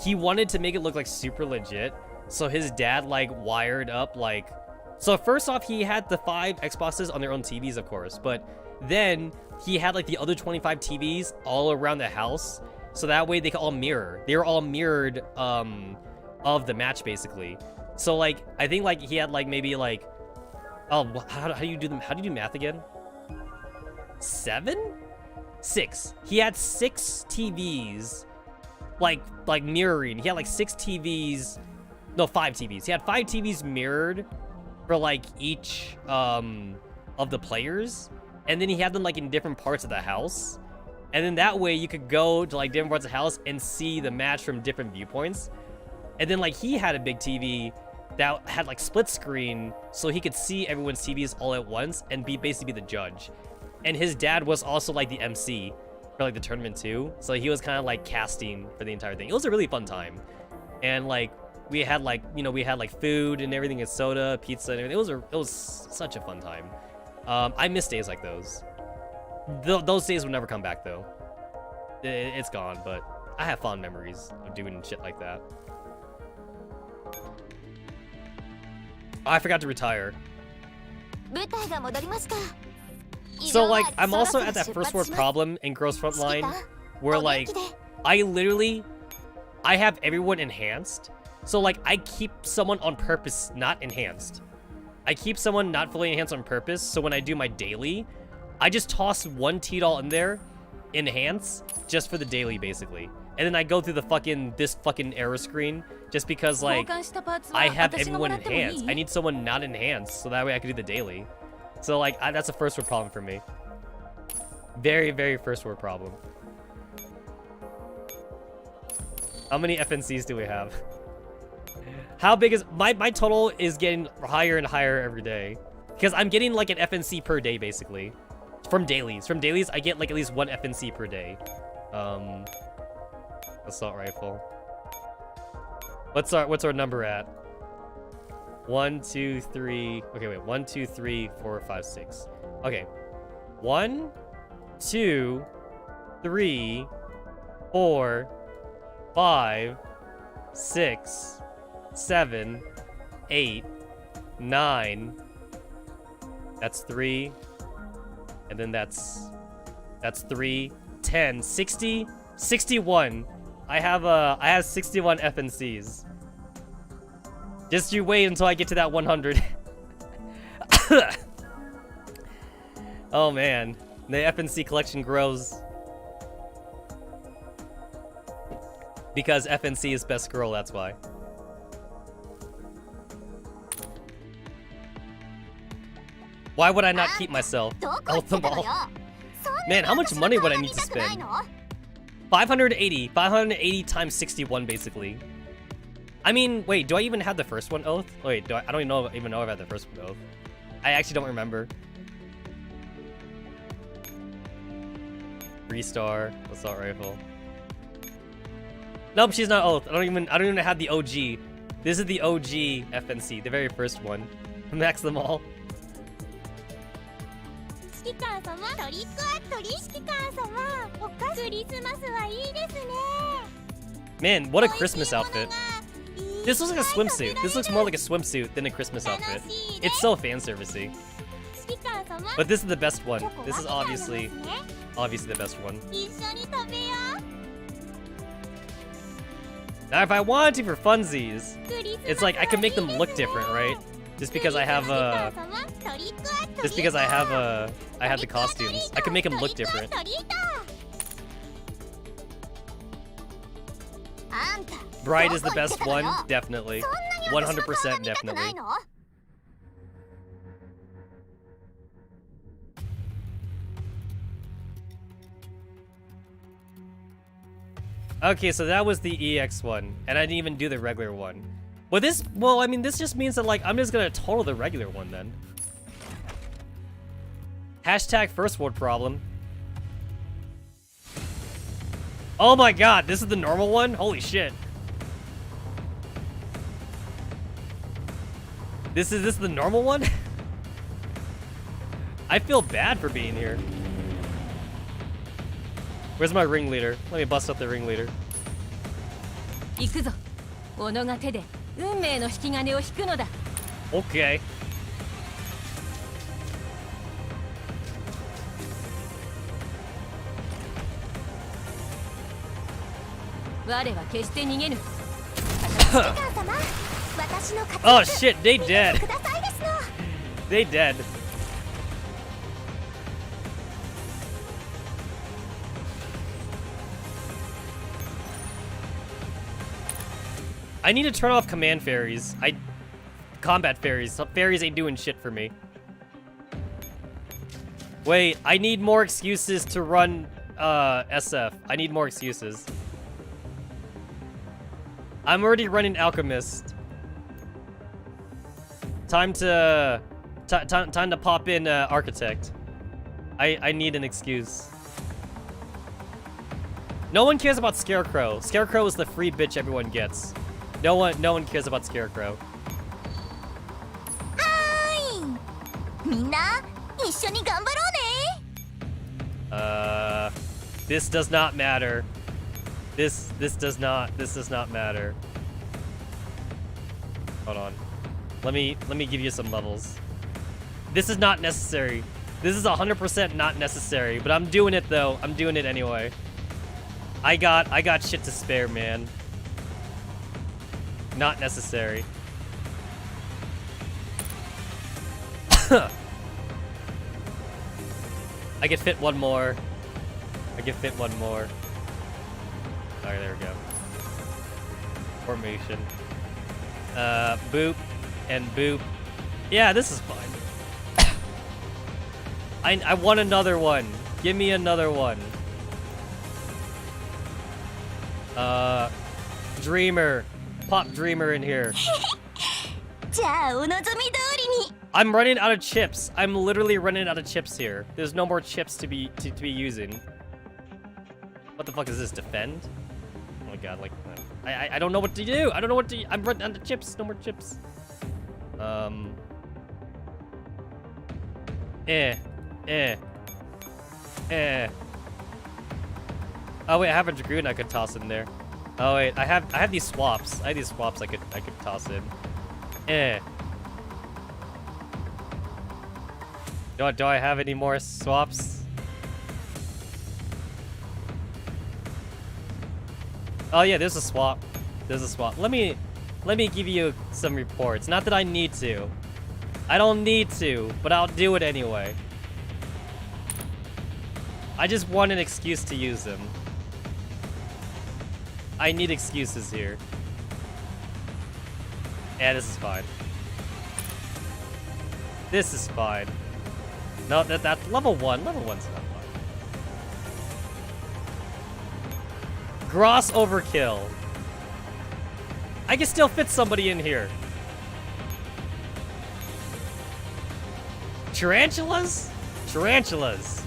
He wanted to make it look like super legit. So his dad like wired up like, so first off he had the 5 Xboxes on their own TVs, of course, but then he had like the other 25 TVs all around the house, so that way they could all mirror. They were all mirrored of the match basically. So like I think like he had like maybe like, oh, how do you do them? How do you do math again? 7? 6. He had 6 TVs like mirroring. He had like 6 TVs. No, 5 TVs. He had 5 TVs mirrored for like each of the players, and then he had them like in different parts of the house, and then that way you could go to like different parts of the house and see the match from different viewpoints. And then like he had a big TV that had like split screen, so he could see everyone's TVs all at once and basically be the judge. And his dad was also like the MC for like the tournament too, so he was kind of like casting for the entire thing. It was a really fun time, and like we had like, you know, we had like food and everything, and soda, pizza, and everything. It was such a fun time. I miss days like those. Those days will never come back though. It's gone, but I have fond memories of doing shit like that. Oh, I forgot to retire. So like, I'm also at that first world problem in Girls Frontline where like, I have everyone enhanced. So like, I keep someone on purpose not enhanced. I keep someone not fully enhanced on purpose, so when I do my daily, I just toss one T-Doll in there, enhance, just for the daily basically. and then I go through this fucking error screen just because like I have everyone enhanced. I need someone not enhanced so that way I can do the daily. So like that's a first world problem for me. Very, very first world problem. How many FNCs do we have? How big is my total is getting higher and higher every day because I'm getting like an FNC per day basically from dailies. From dailies, I get like at least one FNC per day. Assault rifle. What's our number at? 1, 2, 3. Okay, wait. 1, 2, 3, 4, 5, 6. Okay. 1, 2, 3, 4, 5, 6, 7, 8, 9. That's 3. And then that's 3, 10, 60, 61. I have 61 FNCs. Just you wait until I get to that 100. Oh man, the FNC collection grows. Because FNC is best girl, that's why. Why would I not keep myself? Health them all. Man, how much money would I need to spend? 580 times 61 basically. I mean, wait, do I even have the first one oath? Wait, I don't even know if I had the first one oath. I actually don't remember. 3-star assault rifle. Nope, she's not oath. I don't even have the OG. This is the OG FNC, the very first one. Max them all. Man, what a Christmas outfit. This looks like a swimsuit. This looks more like a swimsuit than a Christmas outfit. It's so fan servicey. But this is the best one. This is obviously the best one. Now, if I wanted to for funsies, it's like I can make them look different, right? Just because I have I have the costumes. I can make them look different. Bride is the best one, definitely. 100% definitely. Okay, so that was the EX one, and I didn't even do the regular one. Well, I mean, this just means that, like, I'm just gonna total the regular one, then. Hashtag first world problem. Oh my god, this is the normal one? Holy shit. This is the normal one? I feel bad for being here. Where's my ringleader? Let me bust up the ringleader. Okay. Oh shit, they dead. They dead. I need to turn off command fairies. Combat fairies. Fairies ain't doing shit for me. Wait, I need more excuses to run SF. I need more excuses. I'm already running Alchemist. Time to pop in Architect. I need an excuse. No one cares about Scarecrow. Scarecrow is the free bitch everyone gets. No one cares about Scarecrow. This does not matter. This does not matter. Hold on. Let me give you some levels. This is not necessary. This is 100% not necessary, but I'm doing it though. I'm doing it anyway. I got shit to spare, man. Not necessary. I can fit one more. I can fit one more. Alright, there we go. Formation. Boop and boop. Yeah, this is fine. I want another one. Give me another one. Dreamer. Pop Dreamer in here. じゃあお望み通りに I'm running out of chips. I'm literally running out of chips here. There's no more chips to be using. What the fuck is this? Defend? Oh my god, like I don't know what to do. I don't know what to I'm running out of chips. No more chips. Oh wait, I have a Dragoon I could toss in there. Oh wait, I have these swaps. I have these swaps I could toss in. Do I have any more swaps? Oh yeah, there's a swap. There's a swap. Let me give you some reports. Not that I need to. I don't need to, but I'll do it anyway. I just want an excuse to use them. I need excuses here. Yeah, this is fine. This is fine. No, that's level 1. Level 1's not fine. Gross overkill. I can still fit somebody in here. Tarantulas? Tarantulas.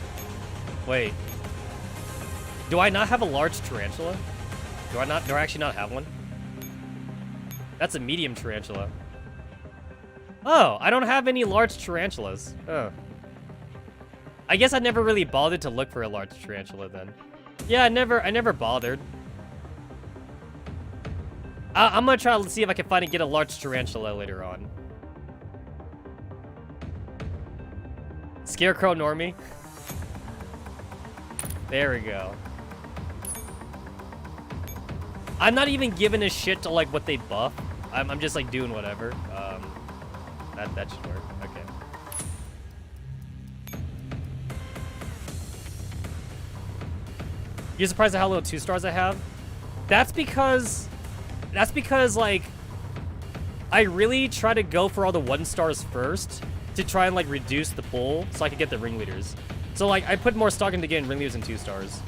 Wait. Do I not have a large tarantula? Do I actually not have one? That's a medium tarantula. Oh, I don't have any large tarantulas. Oh. I guess I never really bothered to look for a large tarantula then. Yeah, I never bothered. I'm gonna try to see if I can find and get a large tarantula later on. Scarecrow normie. There we go. I'm not even giving a shit to like what they buff. I'm just like doing whatever. That should work. Okay. You're surprised at how little 2 stars I have? That's because like I really try to go for all the 1 stars first to try and like reduce the pull so I can get the ringleaders. So like I put more stock into getting ringleaders and 2 stars.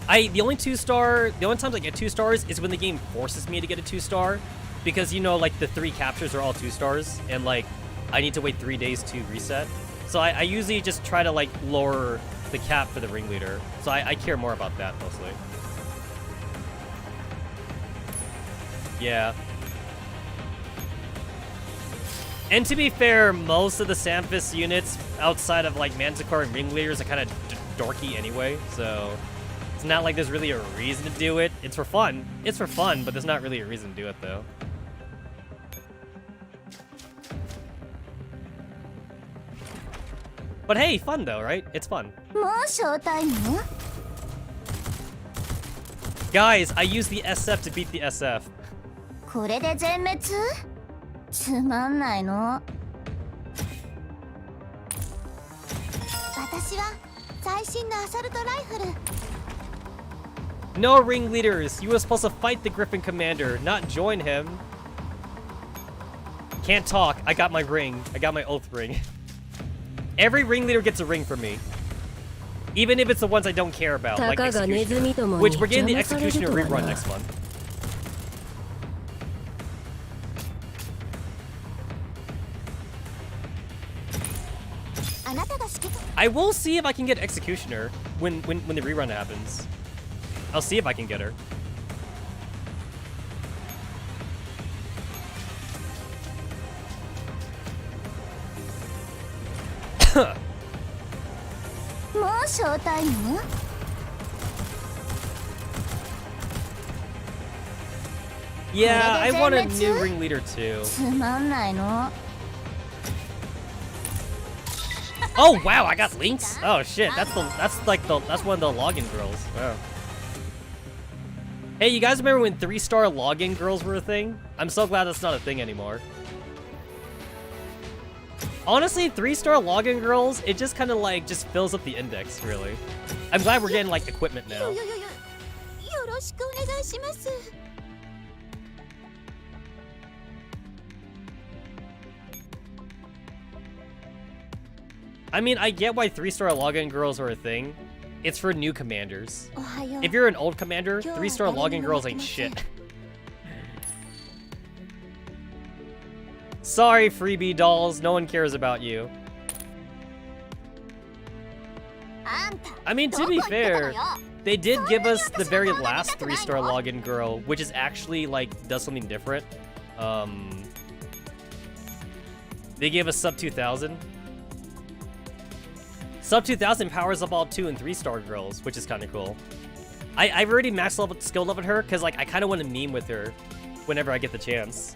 The only times I get 2 stars is when the game forces me to get a 2 star, because you know like the 3 captures are all 2 stars and like I need to wait 3 days to reset. So I usually just try to like lower the cap for the ringleader. So I care more about that mostly. Yeah. And to be fair, most of the Samphis units outside of like Manticore and ringleaders are kind of dorky anyway, so it's not like there's really a reason to do it. It's for fun. It's for fun, but there's not really a reason to do it though. But hey, fun though, right? It's fun. もうショータイム Guys, I used the SF to beat the SF. これで全滅つまんないの私は最新のアサルトライフル No ringleaders. You were supposed to fight the Griffin Commander, not join him. Can't talk. I got my ring. I got my oath ring. Every ringleader gets a ring from me. Even if it's the ones I don't care about, like Executioner. Which we're getting the Executioner rerun next month. I will see if I can get Executioner when the rerun happens. I'll see if I can get her. Yeah, I want a new ringleader too. Oh wow, I got links. Oh shit, that's one of the login girls. Wow. Hey, you guys remember when 3-star login girls were a thing? I'm so glad that's not a thing anymore. Honestly, 3-star login girls, it just kind of like just fills up the index, really. I'm glad we're getting like equipment now. ろしくお願いします。 I mean, I get why 3-star login girls are a thing. It's for new commanders. おはよう。 If you're an old commander, 3-star login girls ain't shit. Sorry, freebie dolls. No one cares about you. あんた I mean, to be fair, they did give us the very last 3-star login girl, which is actually, like, does something different. They gave us sub 2000. Sub 2000 powers up all 2 and 3-star girls, which is kind of cool. I've already max level skill leveled her because like I kind of want to meme with her whenever I get the chance.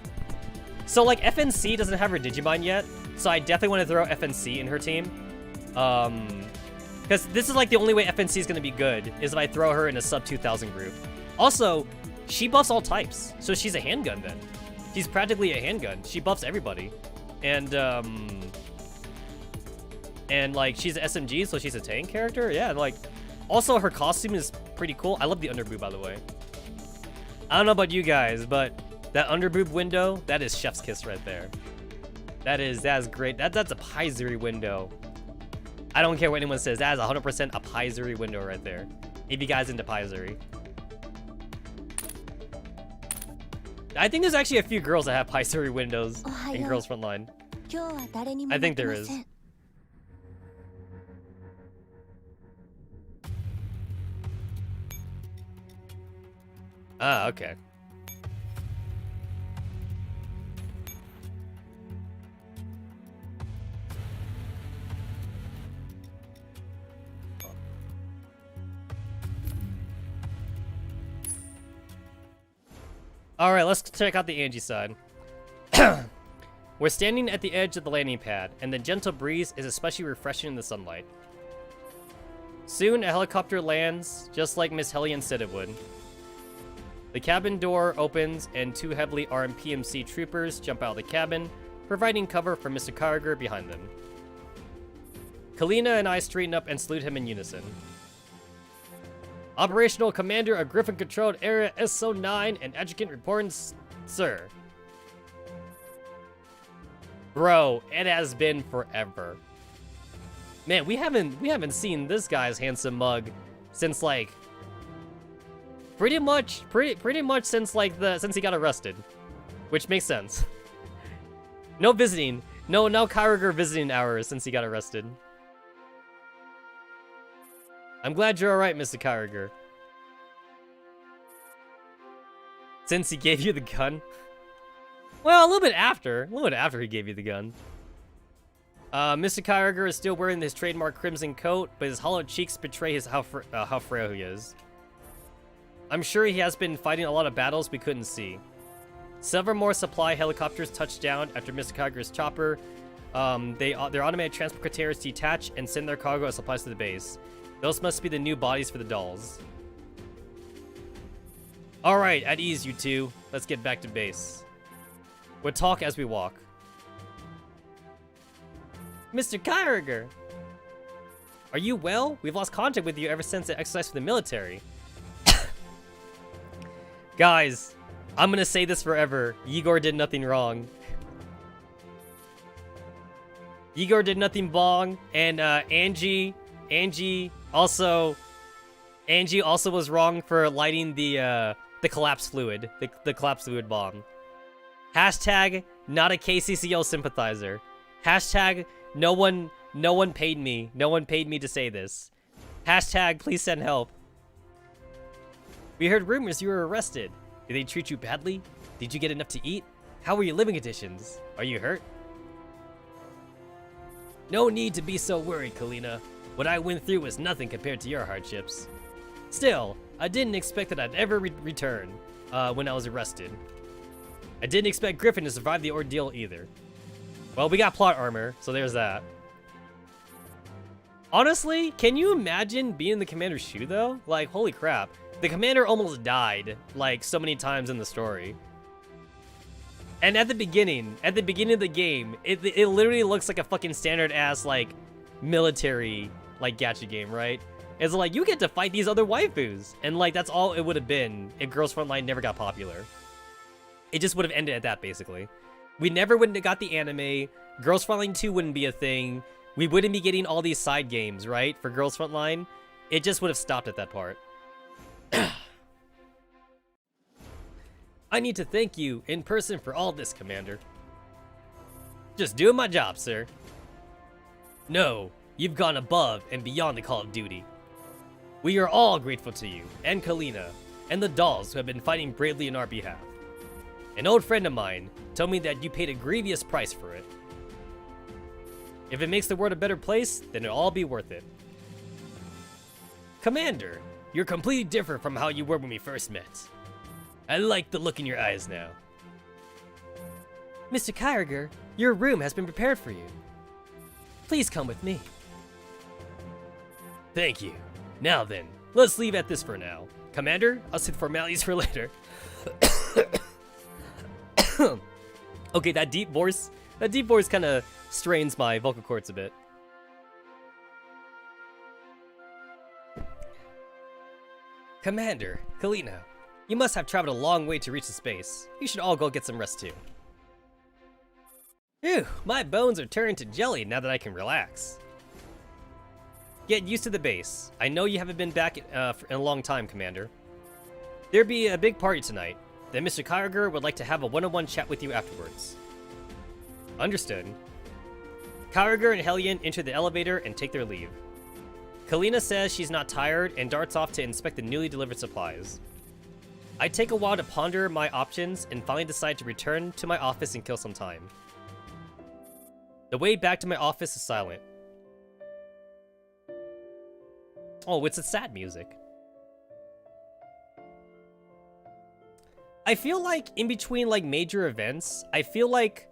So like FNC doesn't have her Digimon yet, so I definitely want to throw FNC in her team. Because this is like the only way FNC is going to be good is if I throw her in a sub 2000 group. Also, she buffs all types, so she's a handgun then. She's practically a handgun. She buffs everybody, and like she's an SMG, so she's a tank character. Yeah, and like also her costume is pretty cool. I love the underboob, by the way. I don't know about you guys, but that underboob window, that is chef's kiss right there. That is great. That's a Paizuri window. I don't care what anyone says. That is 100% a Paizuri window right there. If you guys into Paizuri. I think there's actually a few girls that have Paizuri windows in Girls Frontline. I think there is. Ah, okay. Alright, let's check out the Angie side. We're standing at the edge of the landing pad, and the gentle breeze is especially refreshing in the sunlight. Soon, a helicopter lands, just like Miss Hellion said it would. The cabin door opens, and 2 heavily armed PMC troopers jump out of the cabin, providing cover for Mr. Karger behind them. Kalina and I straighten up and salute him in unison. Operational Commander of Griffin-controlled Area SO9 and Adjutant reports, sir. Bro, it has been forever. Man, we haven't seen this guy's handsome mug since like pretty much since like since he got arrested, which makes sense. No visiting, no Kyriger visiting hours since he got arrested. I'm glad you're alright, Mr. Kyriger. Since he gave you the gun? Well, a little bit after he gave you the gun. Mr. Kyriger is still wearing his trademark crimson coat, but his hollow cheeks betray how frail he is. I'm sure he has been fighting a lot of battles we couldn't see. Several more supply helicopters touched down after Mr. Kyriger's chopper. Their automated transport carriers detach and send their cargo as supplies to the base. Those must be the new bodies for the dolls. Alright, at ease, you two. Let's get back to base. We'll talk as we walk. Mr. Kyriger! Are you well? We've lost contact with you ever since the exercise for the military. Guys, I'm gonna say this forever. Igor did nothing wrong. Igor did nothing wrong, and Angie also was wrong for lighting the collapse fluid, the collapse fluid bomb. Hashtag not a KCCO sympathizer. Hashtag no one paid me. No one paid me to say this. Hashtag please send help. We heard rumors you were arrested. Did they treat you badly? Did you get enough to eat? How were your living conditions? Are you hurt? No need to be so worried, Kalina. What I went through was nothing compared to your hardships. Still, I didn't expect that I'd ever return when I was arrested. I didn't expect Griffin to survive the ordeal either. Well, we got plot armor, so there's that. Honestly, can you imagine being in the commander's shoe though? Like, holy crap. The commander almost died, like, so many times in the story. And at the beginning of the game, it literally looks like a fucking standard ass, like, military, like, gacha game, right? It's like, you get to fight these other waifus. And like, that's all it would have been if Girls Frontline never got popular. It just would have ended at that, basically. We never wouldn't have got the anime. Girls Frontline 2 wouldn't be a thing. We wouldn't be getting all these side games, right? For Girls Frontline. It just would have stopped at that part. I need to thank you in person for all this, Commander. Just doing my job, sir. No, you've gone above and beyond the call of duty. We are all grateful to you, and Kalina, and the dolls who have been fighting bravely on our behalf. An old friend of mine told me that you paid a grievous price for it. If it makes the world a better place, then it'll all be worth it. Commander, you're completely different from how you were when we first met. I like the look in your eyes now. Mr. Kyriger, your room has been prepared for you. Please come with me. Thank you. Now then, let's leave at this for now. Commander, I'll save formalities for later. Okay, that deep voice kind of strains my vocal cords a bit. Commander, Kalina, you must have traveled a long way to reach the space. You should all go get some rest too. Phew, my bones are turning to jelly now that I can relax. Get used to the base. I know you haven't been back in a long time, Commander. There'll be a big party tonight. Then Mr. Kyriger would like to have a one-on-one chat with you afterwards. Understood. Kyriger and Hellion enter the elevator and take their leave. Kalina says she's not tired and darts off to inspect the newly delivered supplies. I take a while to ponder my options and finally decide to return to my office and kill some time. The way back to my office is silent. Oh, it's a sad music. I feel like in between like major events, I feel like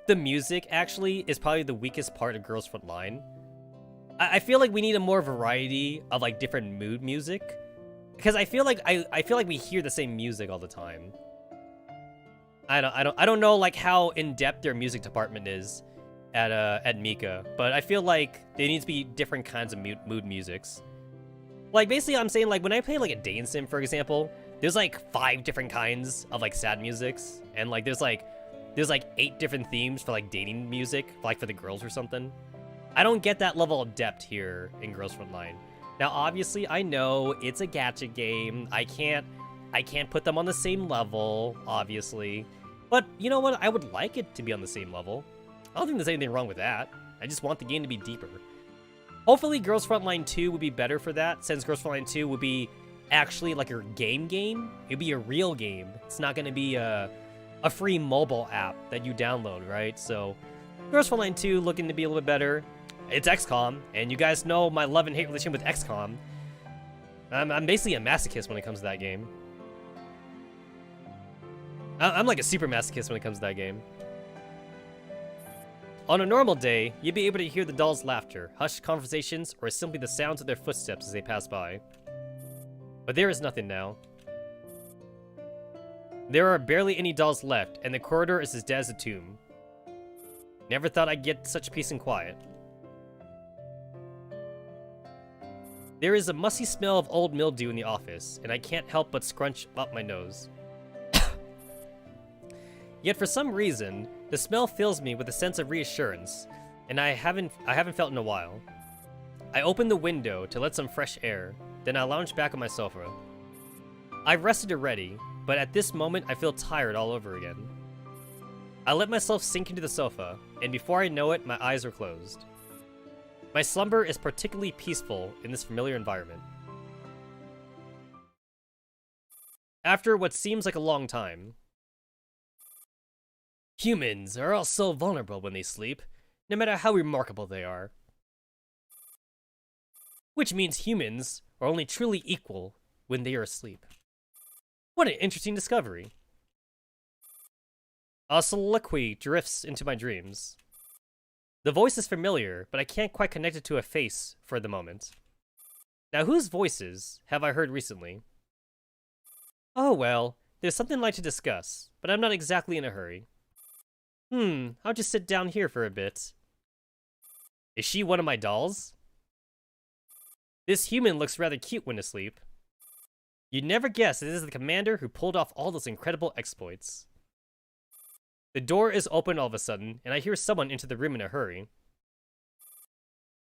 the music actually is probably the weakest part of Girls Frontline. I feel like we need a more variety of like different mood music, because I feel like we hear the same music all the time. I don't know like how in depth their music department is at Mika, but I feel like there needs to be different kinds of mood musics. Like basically, I'm saying like when I play like a Dane Sim, for example, there's like 5 different kinds of like sad musics, and like there's like 8 different themes for like dating music, like for the girls or something. I don't get that level of depth here in Girls Frontline. Now, obviously, I know it's a gacha game. I can't put them on the same level, obviously. But you know what? I would like it to be on the same level. I don't think there's anything wrong with that. I just want the game to be deeper. Hopefully, Girls Frontline 2 would be better for that, since Girls Frontline 2 would be actually like a game. It'd be a real game. It's not going to be a free mobile app that you download, right? So, Girls Frontline 2 looking to be a little bit better. It's XCOM, and you guys know my love and hate relationship with XCOM. I'm basically a masochist when it comes to that game. I'm like a super masochist when it comes to that game. On a normal day, you'd be able to hear the dolls' laughter, hushed conversations, or simply the sounds of their footsteps as they pass by. But there is nothing now. There are barely any dolls left, and the corridor is as dead as a tomb. Never thought I'd get such peace and quiet. There is a musty smell of old mildew in the office, and I can't help but scrunch up my nose. Yet for some reason, the smell fills me with a sense of reassurance, and I haven't felt in a while. I open the window to let some fresh air, then I lounge back on my sofa. I've rested already, but at this moment I feel tired all over again. I let myself sink into the sofa, and before I know it, my eyes are closed. My slumber is particularly peaceful in this familiar environment. After what seems like a long time. Humans are all so vulnerable when they sleep, no matter how remarkable they are. Which means humans are only truly equal when they are asleep. What an interesting discovery. A soliloquy drifts into my dreams. The voice is familiar, but I can't quite connect it to a face for the moment. Now, whose voices have I heard recently? Oh well, there's something I'd like to discuss, but I'm not exactly in a hurry. I'll just sit down here for a bit. Is she one of my dolls? This human looks rather cute when asleep. You'd never guess that this is the commander who pulled off all those incredible exploits. The door is open all of a sudden, and I hear someone enter the room in a hurry.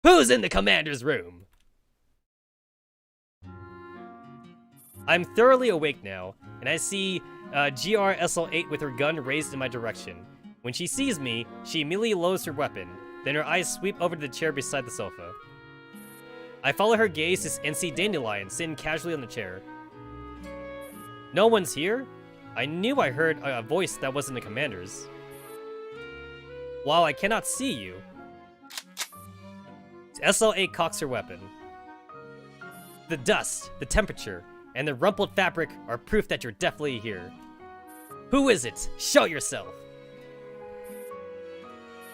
Who's in the commander's room? I'm thoroughly awake now, and I see GRSL-8 with her gun raised in my direction. When she sees me, she immediately lowers her weapon, then her eyes sweep over to the chair beside the sofa. I follow her gaze and see Dandelion sitting casually on the chair. No one's here? I knew I heard a voice that wasn't the commander's. While I cannot see you, SL-8 cocks her weapon. The dust, the temperature, and the rumpled fabric are proof that you're definitely here. Who is it? Show yourself!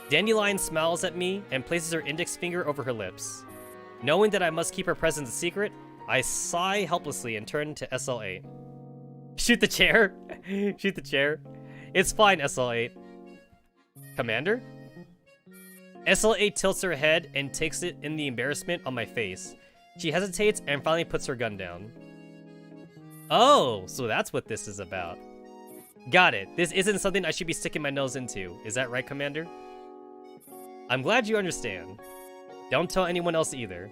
Dandelion smiles at me and places her index finger over her lips. Knowing that I must keep her presence a secret, I sigh helplessly and turn to SL-8. Shoot the chair! Shoot the chair. It's fine, SL-8. Commander? SL-8 tilts her head and takes it in the embarrassment on my face. She hesitates and finally puts her gun down. Oh, so that's what this is about. Got it. This isn't something I should be sticking my nose into. Is that right, Commander? I'm glad you understand. Don't tell anyone else either.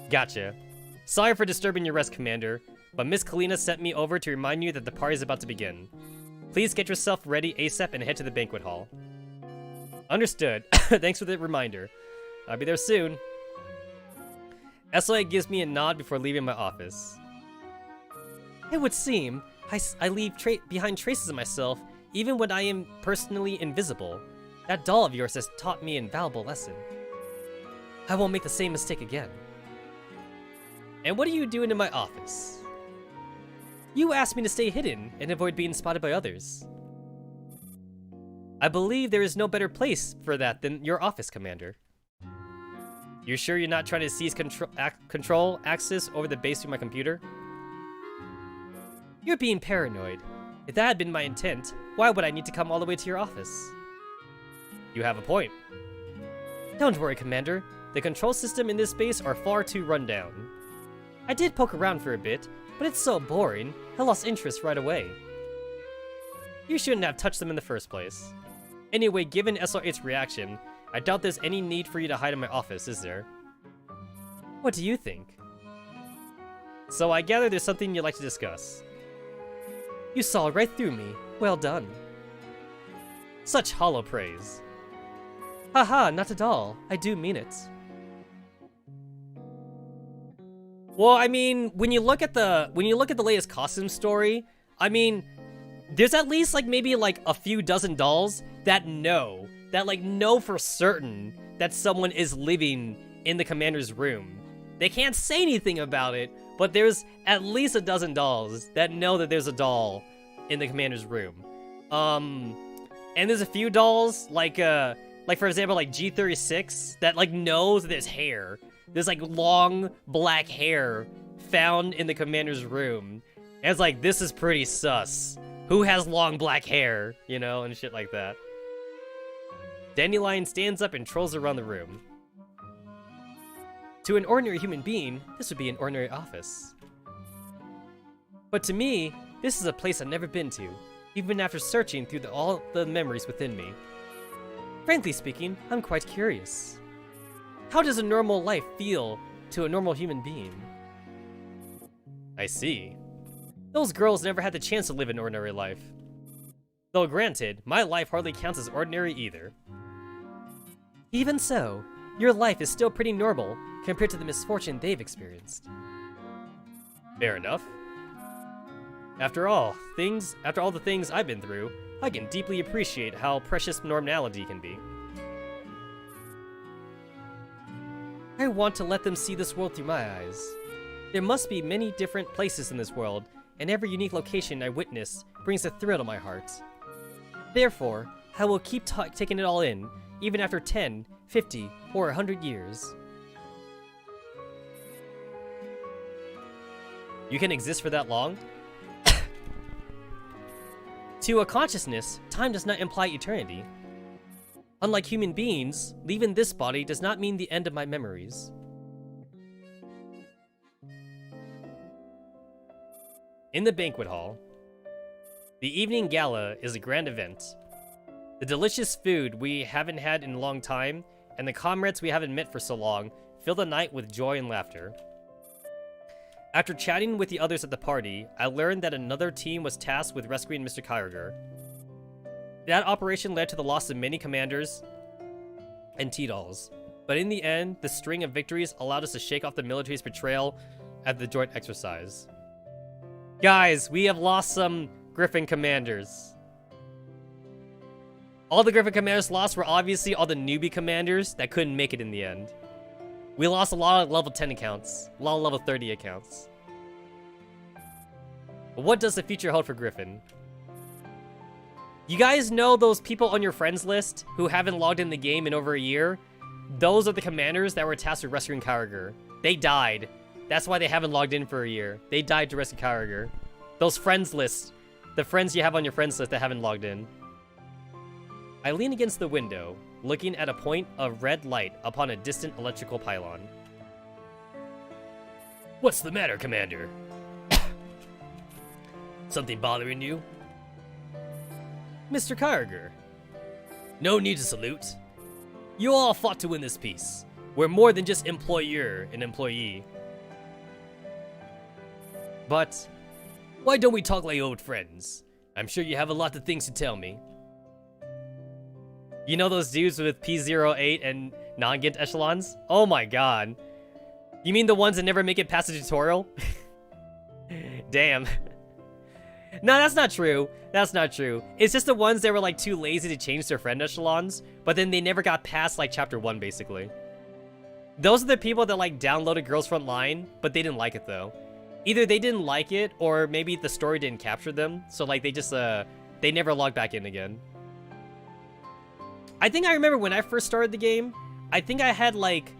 Gotcha. Sorry for disturbing your rest, Commander, but Miss Kalina sent me over to remind you that the party is about to begin. Please get yourself ready ASAP and head to the banquet hall. Understood. Thanks for the reminder. I'll be there soon. SLA gives me a nod before leaving my office. It would seem I leave behind traces of myself even when I am personally invisible. That doll of yours has taught me an invaluable lesson. I won't make the same mistake again. And what are you doing in my office? You asked me to stay hidden and avoid being spotted by others. I believe there is no better place for that than your office, Commander. You're sure you're not trying to seize control access over the base of my computer? You're being paranoid. If that had been my intent, why would I need to come all the way to your office? You have a point. Don't worry, Commander. The control system in this base are far too run down. I did poke around for a bit, but it's so boring, I lost interest right away. You shouldn't have touched them in the first place. Anyway, given SR8's reaction, I doubt there's any need for you to hide in my office, is there? What do you think? So I gather there's something you'd like to discuss. You saw right through me. Well done. Such hollow praise. Haha, not at all. I do mean it. Well, I mean, when you look at the latest costume story, I mean, there's at least like maybe like a few dozen dolls that know for certain that someone is living in the commander's room. They can't say anything about it, but there's at least a dozen dolls that know that there's a doll in the commander's room. And there's a few dolls like for example like G36 that like knows that there's hair. There's like long black hair found in the commander's room. And it's like, this is pretty sus. Who has long black hair, you know, and shit like that. Dandelion stands up and trolls around the room. To an ordinary human being, this would be an ordinary office. But to me, this is a place I've never been to, even after searching through all the memories within me. Frankly speaking, I'm quite curious. How does a normal life feel to a normal human being? I see. Those girls never had the chance to live an ordinary life. Though granted, my life hardly counts as ordinary either. Even so, your life is still pretty normal compared to the misfortune they've experienced. Fair enough. After all the things I've been through, I can deeply appreciate how precious normality can be. I want to let them see this world through my eyes. There must be many different places in this world, and every unique location I witness brings a thrill to my heart. Therefore, I will keep taking it all in, even after 10, 50, or 100 years. You can exist for that long? To a consciousness, time does not imply eternity. Unlike human beings, leaving this body does not mean the end of my memories. In the banquet hall, the evening gala is a grand event. The delicious food we haven't had in a long time, and the comrades we haven't met for so long, fill the night with joy and laughter. After chatting with the others at the party, I learned that another team was tasked with rescuing Mr. Kyriger. That operation led to the loss of many commanders and T-Dolls, but in the end, the string of victories allowed us to shake off the military's betrayal at the joint exercise. Guys, we have lost some Griffin commanders. All the Griffin commanders lost were obviously all the newbie commanders that couldn't make it in the end. We lost a lot of level 10 accounts, a lot of level 30 accounts. But what does the future hold for Griffin? You guys know those people on your friends list who haven't logged in the game in over a year? Those are the commanders that were tasked with rescuing Kyriger. They died. That's why they haven't logged in for a year. They died to rescue Kyriger. Those friends lists, the friends you have on your friends list that haven't logged in. I lean against the window, looking at a point of red light upon a distant electrical pylon. What's the matter, Commander? Something bothering you? Mr. Kyriger. No need to salute. You all fought to win this peace. We're more than just employer and employee. But why don't we talk like old friends? I'm sure you have a lot of things to tell me. You know those dudes with P08 and non-Gint echelons? Oh my god. You mean the ones that never make it past the tutorial? Damn. No, that's not true. That's not true. It's just the ones that were like too lazy to change their friend echelons, but then they never got past like chapter 1 basically. Those are the people that like downloaded Girls Frontline, but they didn't like it though. Either they didn't like it, or maybe the story didn't capture them, so like they just they never logged back in again. I think I remember when I first started the game, I think I had like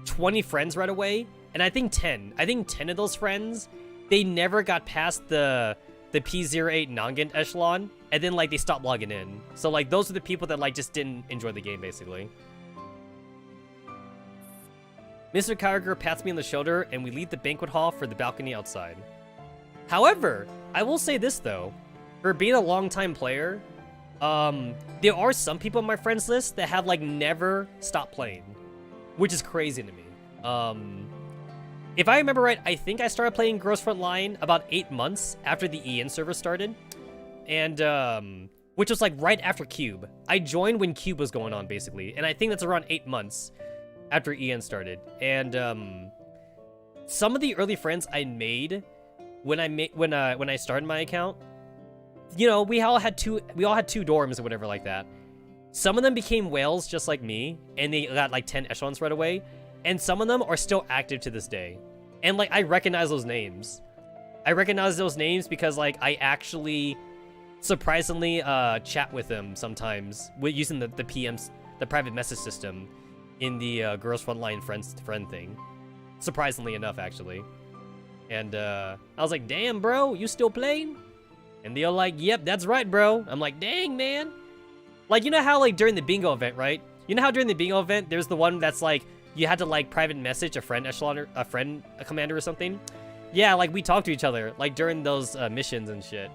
20 friends right away, and I think 10 of those friends, they never got past the P08 non-Gint echelon, and then like they stopped logging in. So like those are the people that like just didn't enjoy the game basically. Mr. Kyriger pats me on the shoulder, and we leave the banquet hall for the balcony outside. However, I will say this though, for being a long-time player, there are some people on my friends list that have like never stopped playing, which is crazy to me. If I remember right, I think I started playing Girls Frontline about 8 months after the EN server started, and which was like right after Cube. I joined when Cube was going on basically, and I think that's around 8 months after EN started. And some of the early friends I made when I started my account, you know, we all had two dorms or whatever like that. Some of them became whales just like me, and they got like 10 echelons right away. And some of them are still active to this day. And like I recognize those names. I recognize those names because like I actually surprisingly chat with them sometimes using the PMs, the private message system in the Girls Frontline friend thing. Surprisingly enough, actually. And I was like, damn, bro, you still playing? And they're like, yep, that's right, bro. I'm like, dang, man. Like, you know how, like, during the bingo event, right? You know how during the bingo event, there's the one that's, like, you had to, like, private message a friend echelon or a commander or something? Yeah, like, we talked to each other, like, during those missions and shit.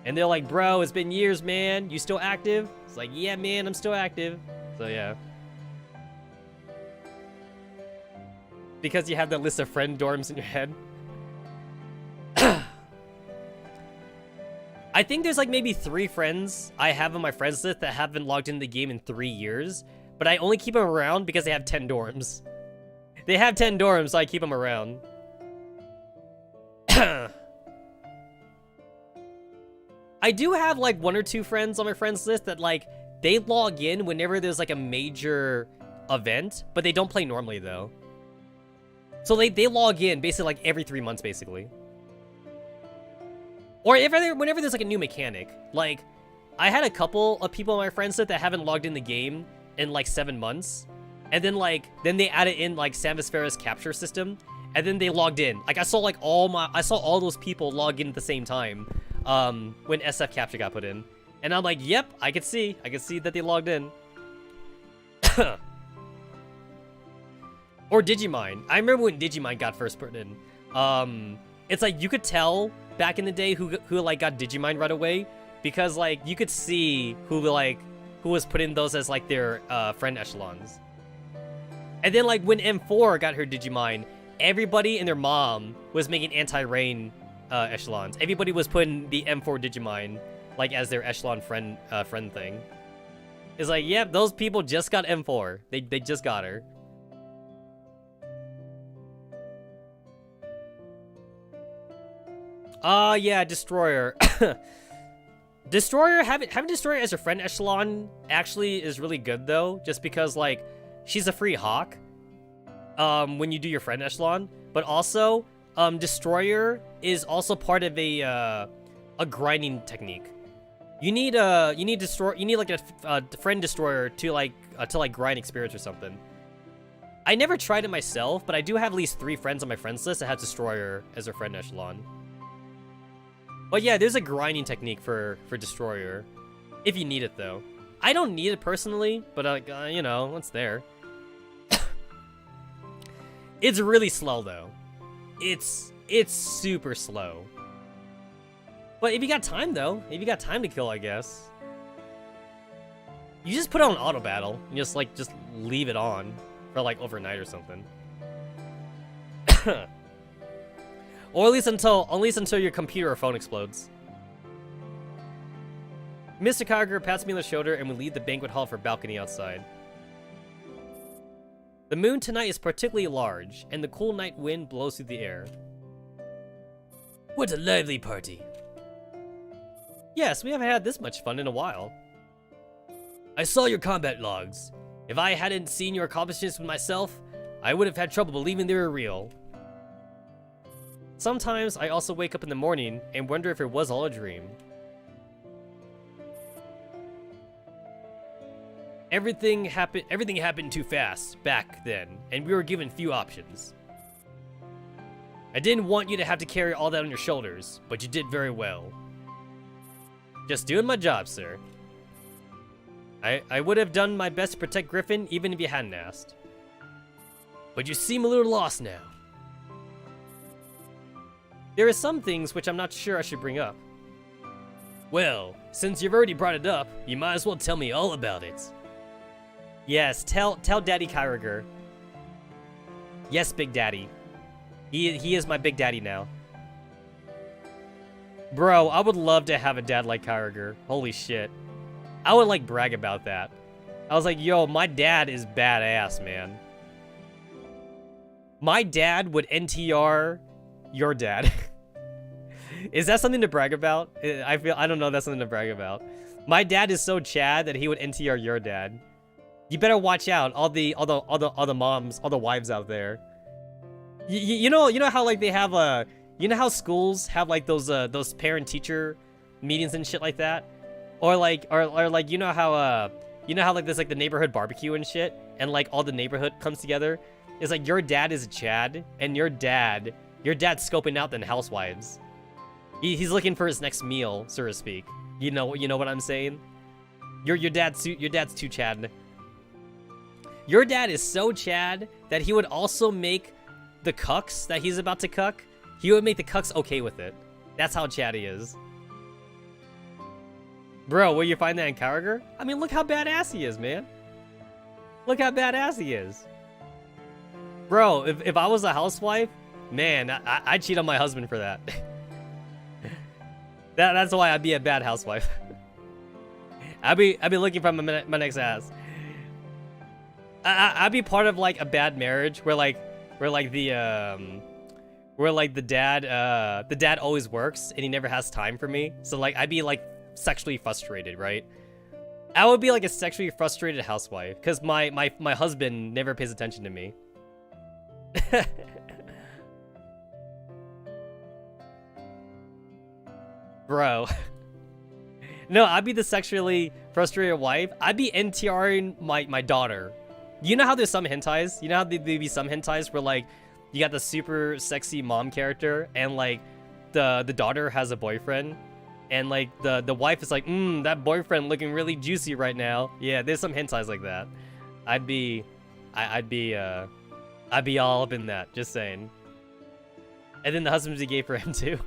And they're like, bro, it's been years, man. You still active? It's like, yeah, man, I'm still active. So, yeah. Because you have that list of friend dorms in your head. I think there's like maybe 3 friends I have on my friends list that haven't logged into the game in 3 years, but I only keep them around because they have 10 dorms. They have 10 dorms, so I keep them around. I do have like 1 or 2 friends on my friends list that like, they log in whenever there's like a major event, but they don't play normally though. So they log in basically like every 3 months basically. Or whenever there's like a new mechanic. Like, I had a couple of people on my friends list that haven't logged in the game in like 7 months. And then then they added in like Samvisfera's capture system. And then they logged in. Like I saw all those people log in at the same time when SF capture got put in. And I'm like, yep, I could see that they logged in. Or Digimine. I remember when Digimine got first put in. It's like you could tell back in the day who like got Digimine right away, because like you could see who was putting those as like their friend echelons. And then like when M4 got her Digimine, everybody and their mom was making anti-rain echelons. Everybody was putting the M4 Digimine like as their echelon friend thing. It's like, yep, those people just got M4. They just got her. Yeah, Destroyer. Destroyer, having Destroyer as a friend echelon actually is really good though, just because like she's a free hawk when you do your friend echelon, but also Destroyer is also part of a grinding technique. You need like a friend Destroyer to like grind experience or something. I never tried it myself, but I do have at least 3 friends on my friends list that have Destroyer as their friend echelon. But yeah, there's a grinding technique for Destroyer, if you need it though. I don't need it personally, but you know, it's there. It's really slow though. It's super slow. But if you got time though, if you got time to kill, I guess. You just put it on auto battle and just leave it on for like overnight or something. Or at least until your computer or phone explodes. Mr. Kyogre pats me on the shoulder and we leave the banquet hall for balcony outside. The moon tonight is particularly large, and the cool night wind blows through the air. What a lively party. Yes, we haven't had this much fun in a while. I saw your combat logs. If I hadn't seen your accomplishments with myself, I would have had trouble believing they were real. Sometimes I also wake up in the morning and wonder if it was all a dream. Everything happened too fast back then, and we were given few options. I didn't want you to have to carry all that on your shoulders, but you did very well. Just doing my job, sir. I would have done my best to protect Griffin even if you hadn't asked. But you seem a little lost now. There are some things which I'm not sure I should bring up. Well, since you've already brought it up, you might as well tell me all about it. Yes, tell Daddy Kyogre. Yes, Big Daddy. He is my Big Daddy now. Bro, I would love to have a dad like Kyogre. Holy shit. I would like brag about that. I was like, yo, my dad is badass, man. My dad would NTR your dad. Is that something to brag about? I don't know if that's something to brag about. My dad is so Chad that he would NTR your dad. You better watch out, all the moms, all the wives out there. You know how like they have you know how schools have like those parent-teacher meetings and shit like that, or like you know how like there's like the neighborhood barbecue and shit, and like all the neighborhood comes together. It's like your dad is a Chad, and your dad's scoping out the housewives. He's looking for his next meal, so to speak. You know what I'm saying? Your dad's too Chad. Your dad is so Chad that he would also make the cucks that he's about to cuck. He would make the cucks okay with it. That's how Chad he is. Bro, will you find that in Kyogre? I mean, look how badass he is, man. Look how badass he is. Bro, if I was a housewife, man, I'd cheat on my husband for that. That's why I'd be a bad housewife. I'd be looking for my next ass. I'd be part of like a bad marriage where the dad always works and he never has time for me. So like I'd be like sexually frustrated, right? I would be like a sexually frustrated housewife because my husband never pays attention to me. Bro. No, I'd be the sexually frustrated wife. I'd be NTRing my daughter. You know how there's some hentais? You know how there'd be some hentais where like you got the super sexy mom character and like the daughter has a boyfriend and like the wife is like, that boyfriend looking really juicy right now. Yeah, there's some hentais like that. I'd be all up in that, just saying. And then the husband's gay for him too.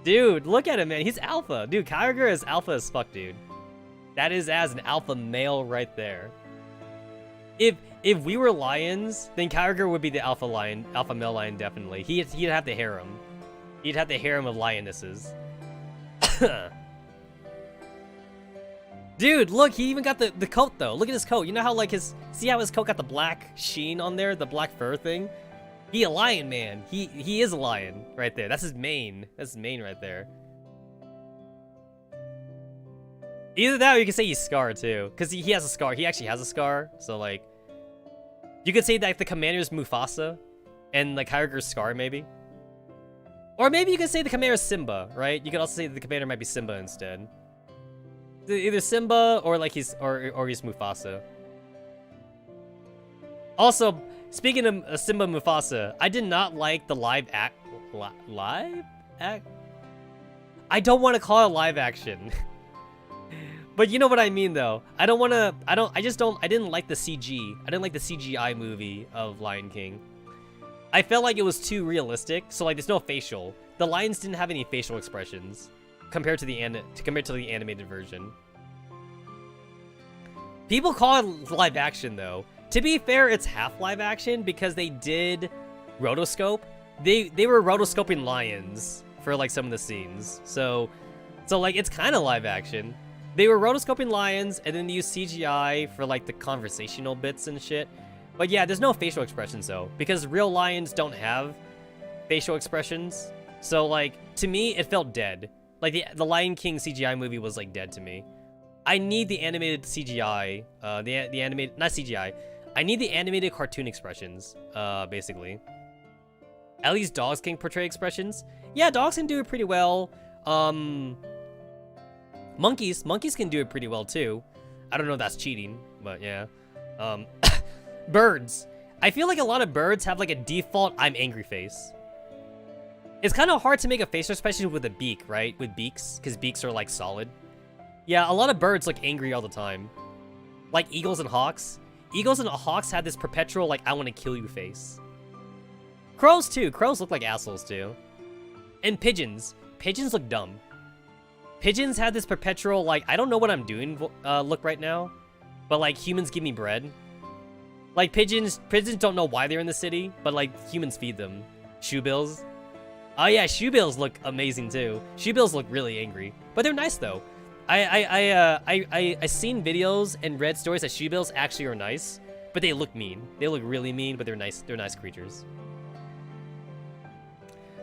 Dude, look at him, man. He's alpha. Dude, Kyogre is alpha as fuck, dude. That is as an alpha male right there. If we were lions, then Kyogre would be the alpha lion, alpha male lion, definitely. He'd have the harem. He'd have the harem of lionesses. Dude, look, he even got the coat, though. Look at his coat. You know how, like, see how his coat got the black sheen on there? The black fur thing? He a lion, man. He is a lion right there. That's his mane. That's his mane right there. Either that or you can say he's Scar, too. Because he has a scar. He actually has a scar. So, like, you could say that the commander's Mufasa and, like, Kyogre's Scar, maybe. Or maybe you could say the commander's Simba, right? You could also say that the commander might be Simba instead. Either Simba or, like, he's Mufasa. Also, speaking of Simba Mufasa, I did not like the live act. I don't want to call it live action. But you know what I mean, though. I didn't like the CG. I didn't like the CGI movie of Lion King. I felt like it was too realistic, so like there's no facial. The lions didn't have any facial expressions compared to the animated version. People call it live action, though. To be fair, it's half live action because they did rotoscope. They were rotoscoping lions for like some of the scenes. So like it's kind of live action. They were rotoscoping lions and then they used CGI for like the conversational bits and shit. But yeah, there's no facial expressions though, because real lions don't have facial expressions. So like, to me, it felt dead. Like the Lion King CGI movie was like dead to me. I need the animated CGI, the animated, not CGI. I need the animated cartoon expressions, basically. At least dogs can portray expressions. Yeah, dogs can do it pretty well. Monkeys can do it pretty well too. I don't know if that's cheating, but yeah. Birds. I feel like a lot of birds have like a default I'm angry face. It's kind of hard to make a facial expression with a beak, right? With beaks, because beaks are like solid. Yeah, a lot of birds look angry all the time. Like eagles and hawks. Eagles and hawks have this perpetual like I want to kill you face. Crows too. Crows look like assholes too. And pigeons. Pigeons look dumb. Pigeons have this perpetual like I don't know what I'm doing look right now. But like humans give me bread. Like pigeons don't know why they're in the city, but like humans feed them. Shoebills. Oh yeah, shoebills look amazing too. Shoebills look really angry, but they're nice though. I seen videos and read stories that shoebills actually are nice, but they look mean. They look really mean, but they're nice. They're nice creatures.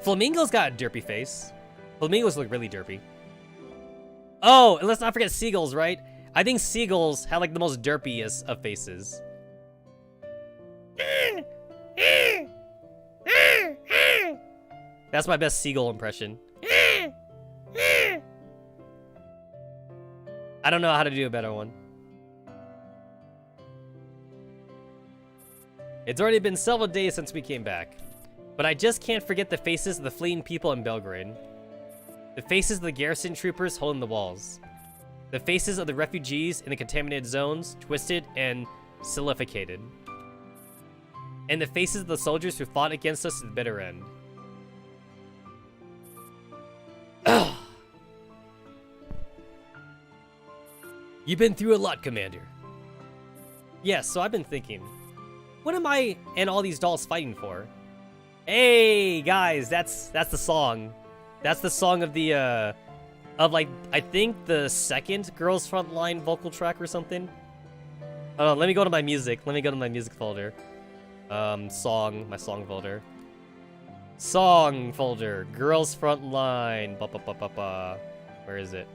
Flamingos got a derpy face. Flamingos look really derpy. Oh, and let's not forget seagulls, right? I think seagulls have like the most derpiest of faces. That's my best seagull impression. I don't know how to do a better one. It's already been several days since we came back, but I just can't forget the faces of the fleeing people in Belgrade. The faces of the garrison troopers holding the walls. The faces of the refugees in the contaminated zones, twisted and sillificated. And the faces of the soldiers who fought against us to the bitter end. You've been through a lot, Commander. Yes, so I've been thinking, what am I and all these dolls fighting for? Hey, guys, that's the song. That's the song of the, like, I think the second Girls Frontline vocal track or something. Hold on, let me go to my music. Let me go to my music folder. My song folder. Song folder, Girls Frontline. Where is it?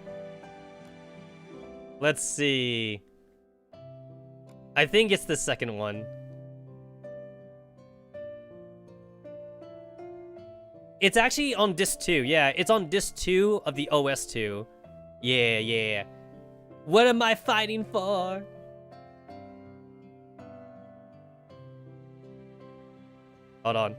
Let's see. I think it's the second one. It's actually on disc 2. Yeah, it's on disc 2 of the OS2. Yeah. What am I fighting for? Hold on.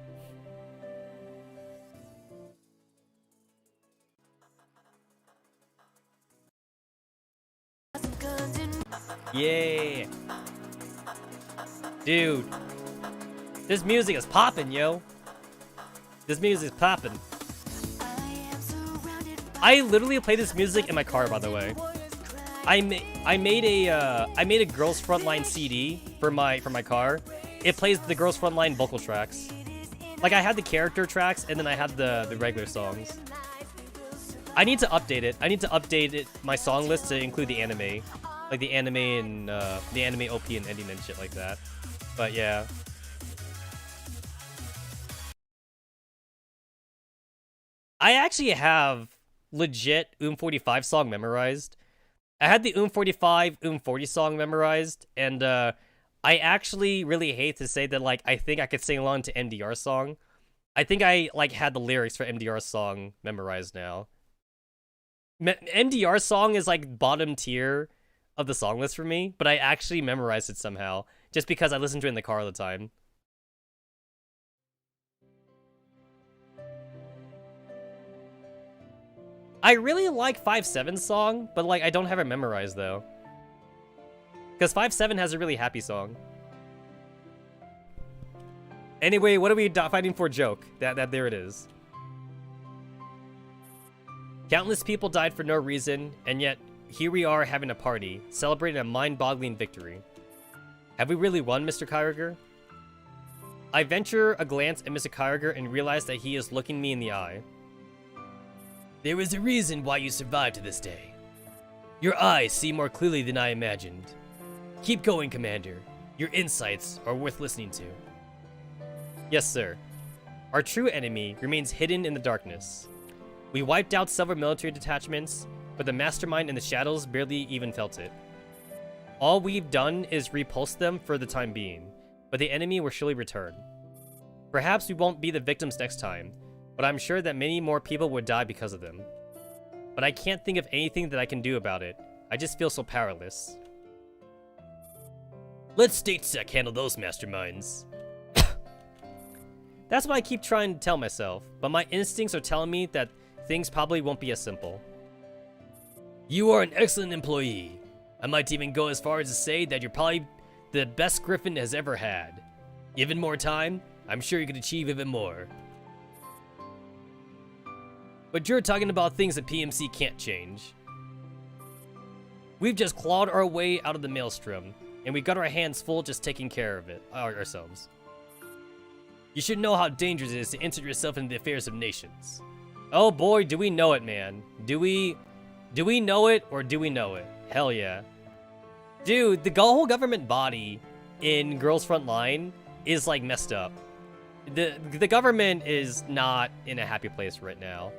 Yeah. Dude. This music is popping, yo. This music is popping. I literally play this music in my car, by the way. I made a Girls Frontline CD for my car. It plays the Girls Frontline vocal tracks. Like, I had the character tracks, and then I had the regular songs. I need to update it. I need to update my song list to include the anime. Like, the anime and, the anime OP and ending and shit like that. But, yeah. I actually have legit 45 song memorized. I had the 45 40 song memorized, and I actually really hate to say that, like, I think I could sing along to MDR song. I think I, like, had the lyrics for MDR song memorized now. MDR song is, like, bottom tier of the song list for me, but I actually memorized it somehow, just because I listened to it in the car all the time. I really like 5-7's song, but, like, I don't have it memorized, though. Because 5-7 has a really happy song. Anyway, what are we fighting for joke? That there it is. Countless people died for no reason, and yet here we are having a party, celebrating a mind-boggling victory. Have we really won, Mr. Kyriger? I venture a glance at Mr. Kyriger and realize that he is looking me in the eye. There is a reason why you survived to this day. Your eyes see more clearly than I imagined. Keep going, Commander. Your insights are worth listening to. Yes, sir. Our true enemy remains hidden in the darkness. We wiped out several military detachments, but the mastermind in the shadows barely even felt it. All we've done is repulse them for the time being, but the enemy will surely return. Perhaps we won't be the victims next time, but I'm sure that many more people would die because of them. But I can't think of anything that I can do about it. I just feel so powerless. Let StateSec handle those masterminds. That's what I keep trying to tell myself, but my instincts are telling me that things probably won't be as simple. You are an excellent employee. I might even go as far as to say that you're probably the best Griffin has ever had. Given more time, I'm sure you could achieve even more. But you're talking about things that PMC can't change. We've just clawed our way out of the maelstrom, and we got our hands full just taking care of it ourselves. You should know how dangerous it is to insert yourself into the affairs of nations. Oh boy, do we know it, man. Do we know it, or do we know it? Hell yeah. Dude, the whole government body in Girls Frontline is, like, messed up. The government is not in a happy place right now.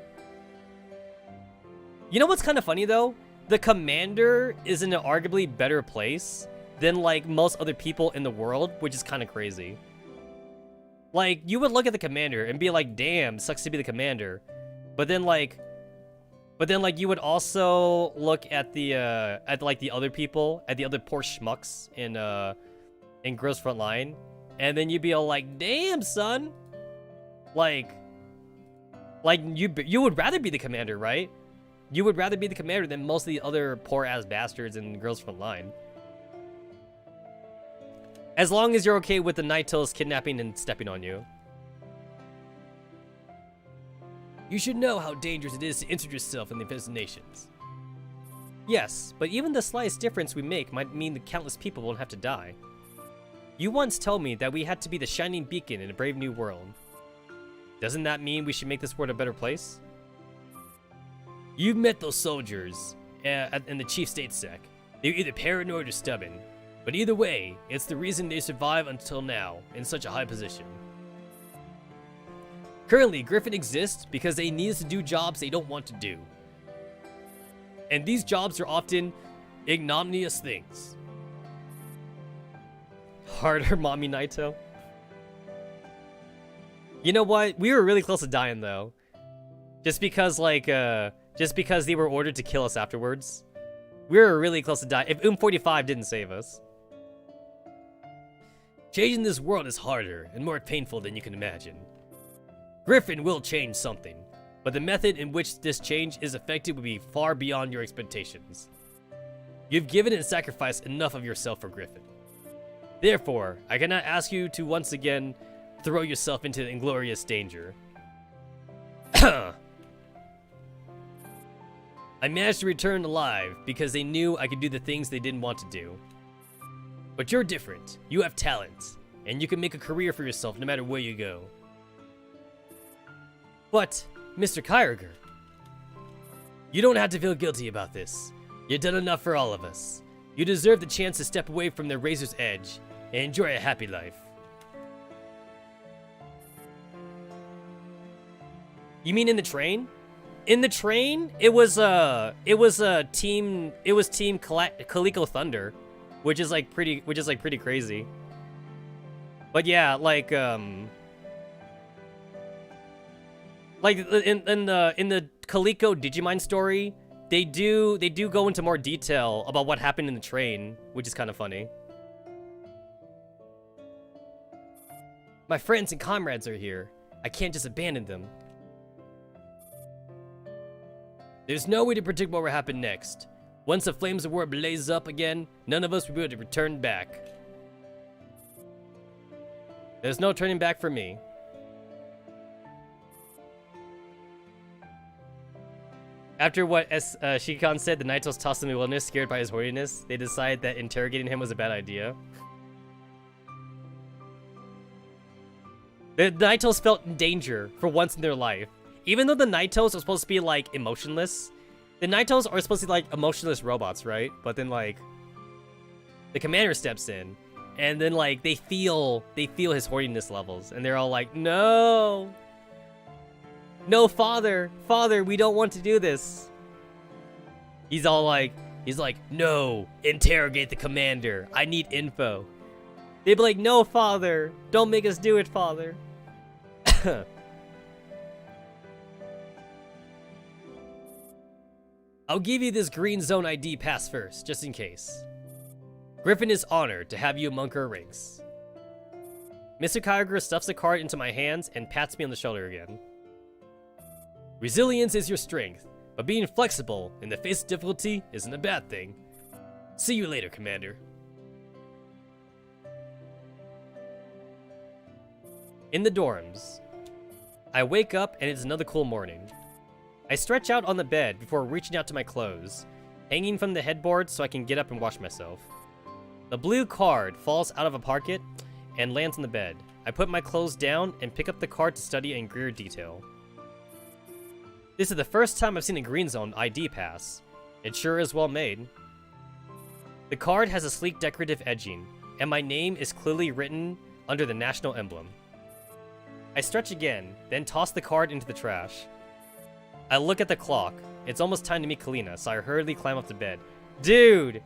You know what's kind of funny, though? The commander is in an arguably better place than, like, most other people in the world, which is kind of crazy. Like, you would look at the commander and be like, damn, sucks to be the commander. But then, like, you would also look at the other people, at the other poor schmucks in Girls Frontline, and then you'd be all like, damn, son. Like, you would rather be the commander, right? You would rather be the commander than most of the other poor-ass bastards in Girls Frontline. As long as you're okay with the Naito's kidnapping and stepping on you. You should know how dangerous it is to insert yourself in the affairs of nations. Yes, but even the slightest difference we make might mean that countless people won't have to die. You once told me that we had to be the shining beacon in a brave new world. Doesn't that mean we should make this world a better place? You've met those soldiers in the Chief StateSec. They're either paranoid or stubborn. But either way, it's the reason they survive until now, in such a high position. Currently, Griffin exists because they need us to do jobs they don't want to do. And these jobs are often ignominious things. Harder, Mommy Naito. You know what? We were really close to dying, though. Just because they were ordered to kill us afterwards. We were really close to dying. If 45 didn't save us. Changing this world is harder and more painful than you can imagine. Griffin will change something, but the method in which this change is effected would be far beyond your expectations. You've given and sacrificed enough of yourself for Griffin. Therefore, I cannot ask you to once again throw yourself into inglorious danger. I managed to return alive because they knew I could do the things they didn't want to do. But you're different. You have talent, and you can make a career for yourself no matter where you go. But, Mr. Kyriger, you don't have to feel guilty about this. You've done enough for all of us. You deserve the chance to step away from the razor's edge and enjoy a happy life. You mean in the train? In the train, it was team Calico Thunder, which is like pretty crazy. But yeah, like in the Calico Digimon story, they do go into more detail about what happened in the train, which is kind of funny. My friends and comrades are here. I can't just abandon them. There's no way to predict what will happen next. Once the flames of war blaze up again, none of us will be able to return back. There's no turning back for me. After what Shikan said, the Naitos tossed him in the wilderness, scared by his horniness. They decided that interrogating him was a bad idea. The Naitos felt in danger for once in their life. Even though the Naitos are supposed to be, like, emotionless, the Naitos are supposed to be, like, emotionless robots, right? But then, like, the commander steps in, and then, like, they feel his horniness levels, and they're all like, no! No, father! Father, we don't want to do this! He's like, no! Interrogate the commander! I need info! They'd be like, no, father! Don't make us do it, father! I'll give you this green zone ID pass first, just in case. Griffin is honored to have you among her ranks. Mr. Kyogre stuffs the card into my hands and pats me on the shoulder again. Resilience is your strength, but being flexible in the face of difficulty isn't a bad thing. See you later, Commander. In the dorms. I wake up and it's another cool morning. I stretch out on the bed before reaching out to my clothes, hanging from the headboard so I can get up and wash myself. The blue card falls out of a pocket and lands on the bed. I put my clothes down and pick up the card to study in greater detail. This is the first time I've seen a Green Zone ID pass. It sure is well made. The card has a sleek decorative edging, and my name is clearly written under the national emblem. I stretch again, then toss the card into the trash. I look at the clock. It's almost time to meet Kalina, so I hurriedly climb up to bed. Dude,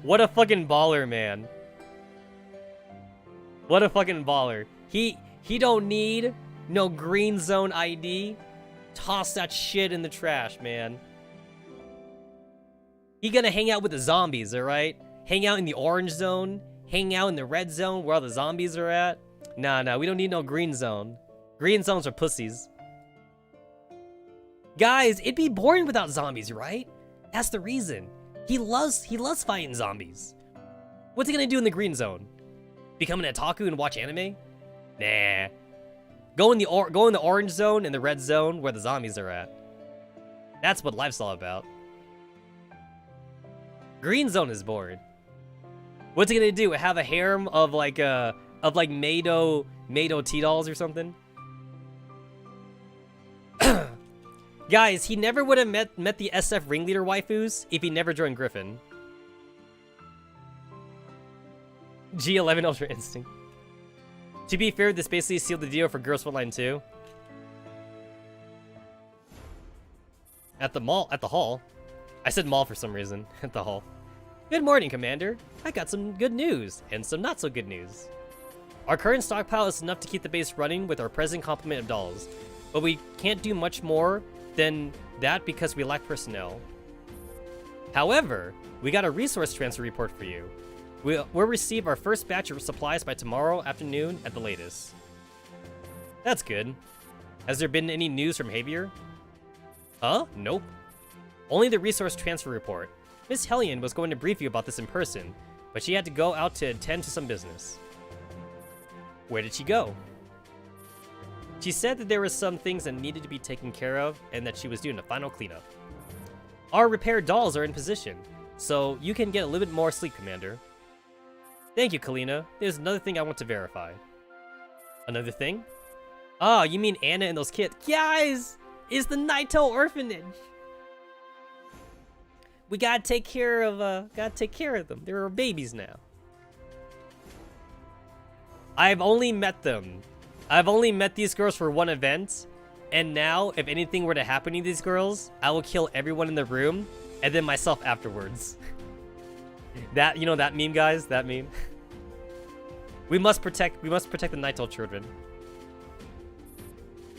what a fucking baller, man. What a fucking baller. He don't need no Green Zone ID. Toss that shit in the trash, man. He gonna hang out with the zombies, alright? Hang out in the orange zone. Hang out in the red zone where all the zombies are at. Nah, we don't need no green zone. Green zones are pussies. Guys, it'd be boring without zombies, right? That's the reason. He loves fighting zombies. What's he gonna do in the green zone? Become an otaku and watch anime? Nah. Go in the orange zone and the red zone where the zombies are at. That's what life's all about. Green zone is bored. What's he gonna do? Have a harem of like Mado T-dolls or something? Guys, he never would have met the SF ringleader waifus if he never joined Griffin. G11 Ultra Instinct. To be fair, this basically sealed the deal for Girls Frontline 2. At the hall. I said mall for some reason. At the hall. Good morning, Commander. I got some good news, and some not so good news. Our current stockpile is enough to keep the base running with our present complement of dolls, but we can't do much more than that because we lack personnel. However, we got a resource transfer report for you. We'll receive our first batch of supplies by tomorrow afternoon at the latest. That's good. Has there been any news from Javier? Huh? Nope. Only the resource transfer report. Miss Hellion was going to brief you about this in person, but she had to go out to attend to some business. Where did she go? She said that there were some things that needed to be taken care of and that she was doing a final cleanup. Our repair dolls are in position, so you can get a little bit more sleep, Commander. Thank you, Kalina. There's another thing I want to verify. Another thing? Oh, you mean Anna and those kids? Guys! It's the Naito orphanage! We gotta take care of them. They're our babies now. I've only met them. I've only met these girls for one event, and now, if anything were to happen to these girls, I will kill everyone in the room, and then myself afterwards. That, you know that meme, guys? That meme? We must protect the Naito children.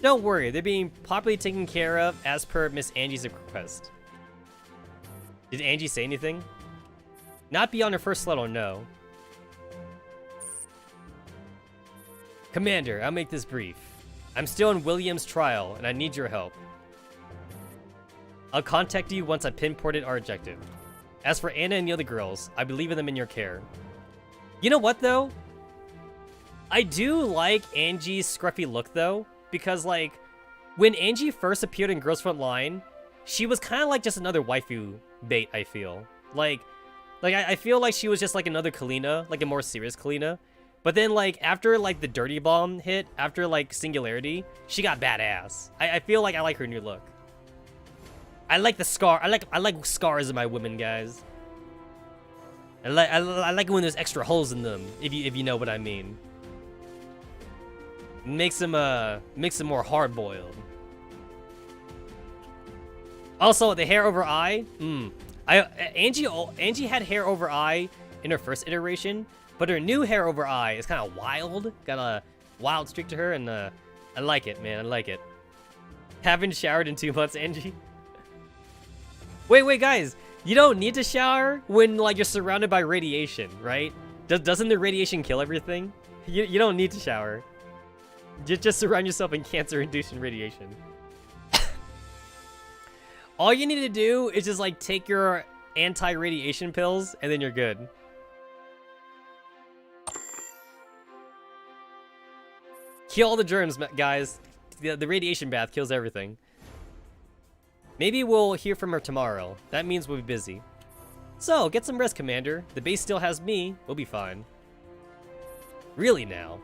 Don't worry, they're being properly taken care of as per Miss Angie's request. Did Angie say anything? Not beyond her first letter, no. Commander, I'll make this brief. I'm still in William's trial, and I need your help. I'll contact you once I pinpointed our objective. As for Anna and the other girls, I believe in them in your care. You know what, though? I do like Angie's scruffy look, though, because, like, when Angie first appeared in Girls Frontline, she was kind of like just another waifu bait, I feel. I feel like she was just like another Kalina, like a more serious Kalina. But then, like, after, like, the Dirty Bomb hit, after, like, Singularity, she got badass. I feel like I like her new look. I like the scar. I like scars in my women, guys. I like it when there's extra holes in them, if you know what I mean. Makes them more hard-boiled. Also, the hair over eye. Angie had hair over eye in her first iteration, but her new hair over eye is kind of wild. Got a wild streak to her, and I like it, man. I like it. Haven't showered in 2 months, Angie. Wait, guys. You don't need to shower when, like, you're surrounded by radiation, right? Doesn't the radiation kill everything? You don't need to shower. Just surround yourself in cancer-inducing radiation. All you need to do is just, like, take your anti-radiation pills, and then you're good. Kill all the germs, guys. The radiation bath kills everything. Maybe we'll hear from her tomorrow. That means we'll be busy. So, get some rest, Commander. The base still has me. We'll be fine. Really now?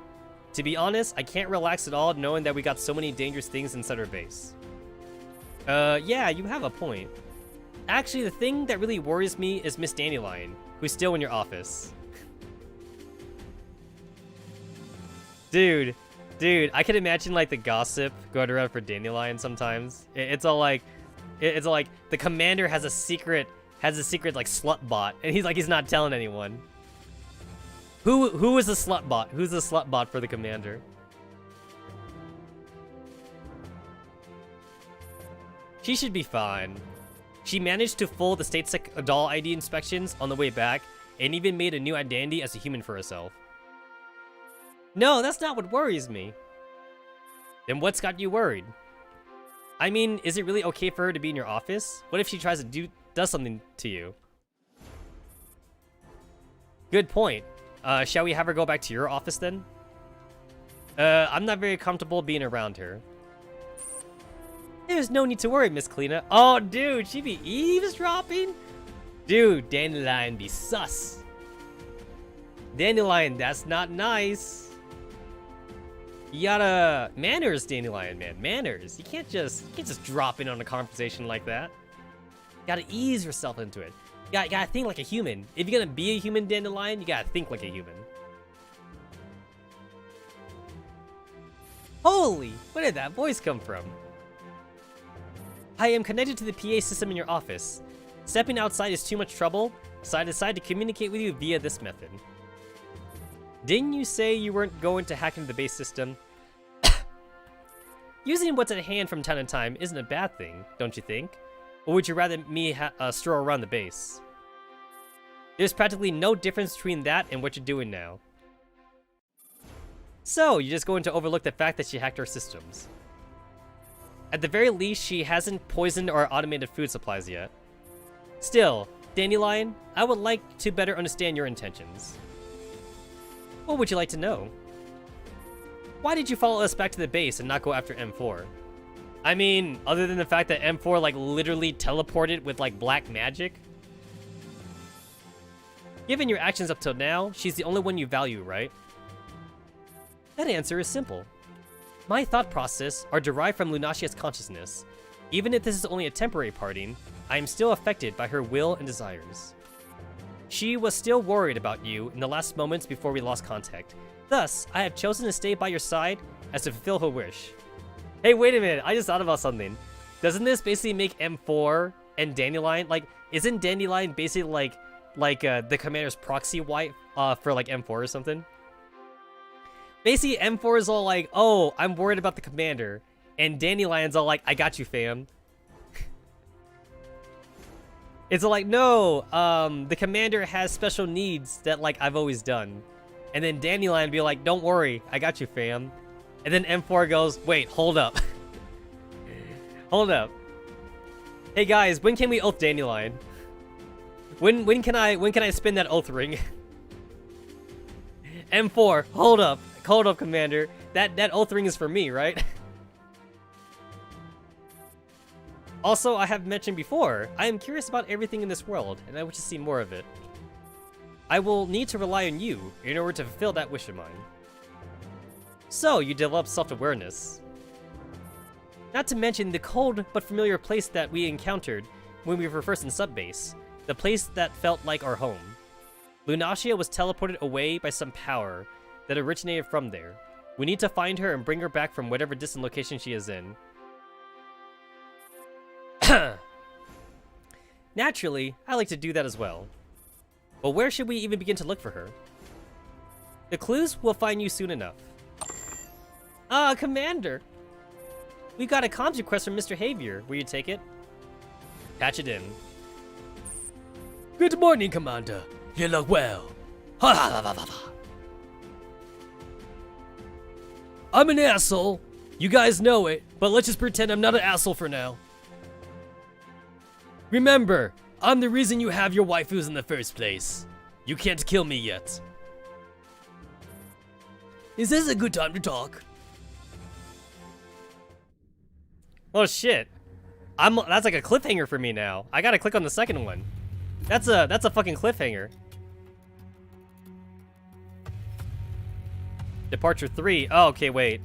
To be honest, I can't relax at all knowing that we got so many dangerous things inside our base. Yeah, you have a point. Actually, the thing that really worries me is Miss Dandelion, who's still in your office. Dude, I can imagine, like, the gossip going around for Dandelion sometimes. It's all like the commander has a secret like slut bot, and he's not telling anyone. Who is the slut bot? Who's the slut bot for the commander? She should be fine. She managed to fool the state-sec doll ID inspections on the way back, and even made a new identity as a human for herself. No, that's not what worries me. Then what's got you worried? I mean, is it really okay for her to be in your office? What if she tries to does something to you? Good point. Shall we have her go back to your office then? I'm not very comfortable being around her. There's no need to worry, Miss Kalina. Oh, dude, she be eavesdropping? Dude, Dandelion be sus. Dandelion, that's not nice. You gotta manners, Dandelion, man. Manners. You can't just drop in on a conversation like that. You gotta ease yourself into it. You gotta think like a human. If you're gonna be a human, Dandelion, you gotta think like a human. Holy! Where did that voice come from? I am connected to the PA system in your office. Stepping outside is too much trouble, so I decided to communicate with you via this method. Didn't you say you weren't going to hack into the base system? Using what's at hand from time to time isn't a bad thing, don't you think? Or would you rather me stroll around the base? There's practically no difference between that and what you're doing now. So, you're just going to overlook the fact that she hacked our systems. At the very least, she hasn't poisoned our automated food supplies yet. Still, Dandelion, I would like to better understand your intentions. What would you like to know? Why did you follow us back to the base and not go after M4? I mean, other than the fact that M4 like literally teleported with like black magic. Given your actions up till now, she's the only one you value, right? That answer is simple. My thought process are derived from Lunasia's consciousness. Even if this is only a temporary parting, I am still affected by her will and desires. She was still worried about you in the last moments before we lost contact. Thus, I have chosen to stay by your side as to fulfill her wish. Hey, wait a minute, I just thought about something. Doesn't this basically make M4 and Dandelion, like, isn't Dandelion basically like the commander's proxy wife for like M4 or something? Basically, M4 is all like, oh, I'm worried about the commander. And Dandelion's all like, I got you, fam. It's all like, no, the commander has special needs that like I've always done. And then Dandelion be like, don't worry, I got you, fam. And then M4 goes, wait, hold up. Hold up. Hey guys, when can we oath Dandelion? When can I spin that oath ring? M4, hold up, commander. That oath ring is for me, right? Also, I have mentioned before, I am curious about everything in this world, and I wish to see more of it. I will need to rely on you in order to fulfill that wish of mine. So, you develop self-awareness. Not to mention the cold but familiar place that we encountered when we were first in subbase, the place that felt like our home. Lunasia was teleported away by some power that originated from there. We need to find her and bring her back from whatever distant location she is in. Naturally, I like to do that as well. But where should we even begin to look for her? The clues will find you soon enough. Ah, Commander! We got a comms request from Mr. Javier. Will you take it? Patch it in. Good morning, Commander. You look well. Ha ha ha ha ha. I'm an asshole. You guys know it, but let's just pretend I'm not an asshole for now. Remember, I'm the reason you have your waifus in the first place. You can't kill me yet. Is this a good time to talk? Oh shit. That's like a cliffhanger for me now. I gotta click on the second one. That's a fucking cliffhanger. Departure 3. Oh, okay, wait.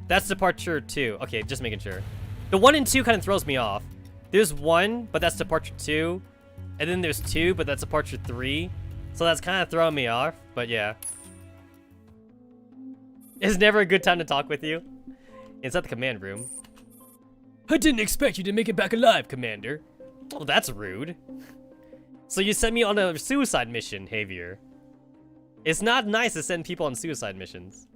That's Departure 2. Okay, just making sure. The 1 and 2 kind of throws me off. There's 1, but that's Departure 2. And then there's 2, but that's Departure 3. So that's kind of throwing me off, but yeah. It's never a good time to talk with you. Inside the command room. I didn't expect you to make it back alive, Commander. Oh, that's rude. So you sent me on a suicide mission, Javier. It's not nice to send people on suicide missions.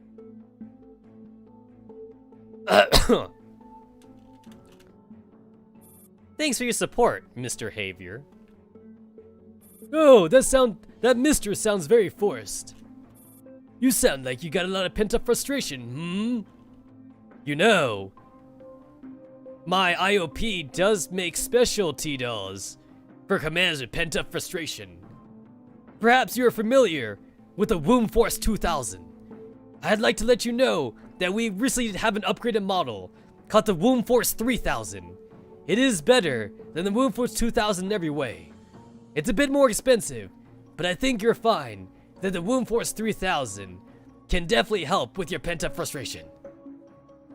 Thanks for your support, Mr. Javier. Oh, that Mr. sounds very forced. You sound like you got a lot of pent-up frustration, hmm? You know, my IOP does make specialty dolls for commanders with pent-up frustration. Perhaps you're familiar with the Womb Force 2000. I'd like to let you know that we recently have an upgraded model called the Womb Force 3000. It is better than the Womb Force 2000 in every way. It's a bit more expensive, but I think you're fine that the Womb Force 3000 can definitely help with your pent-up frustration.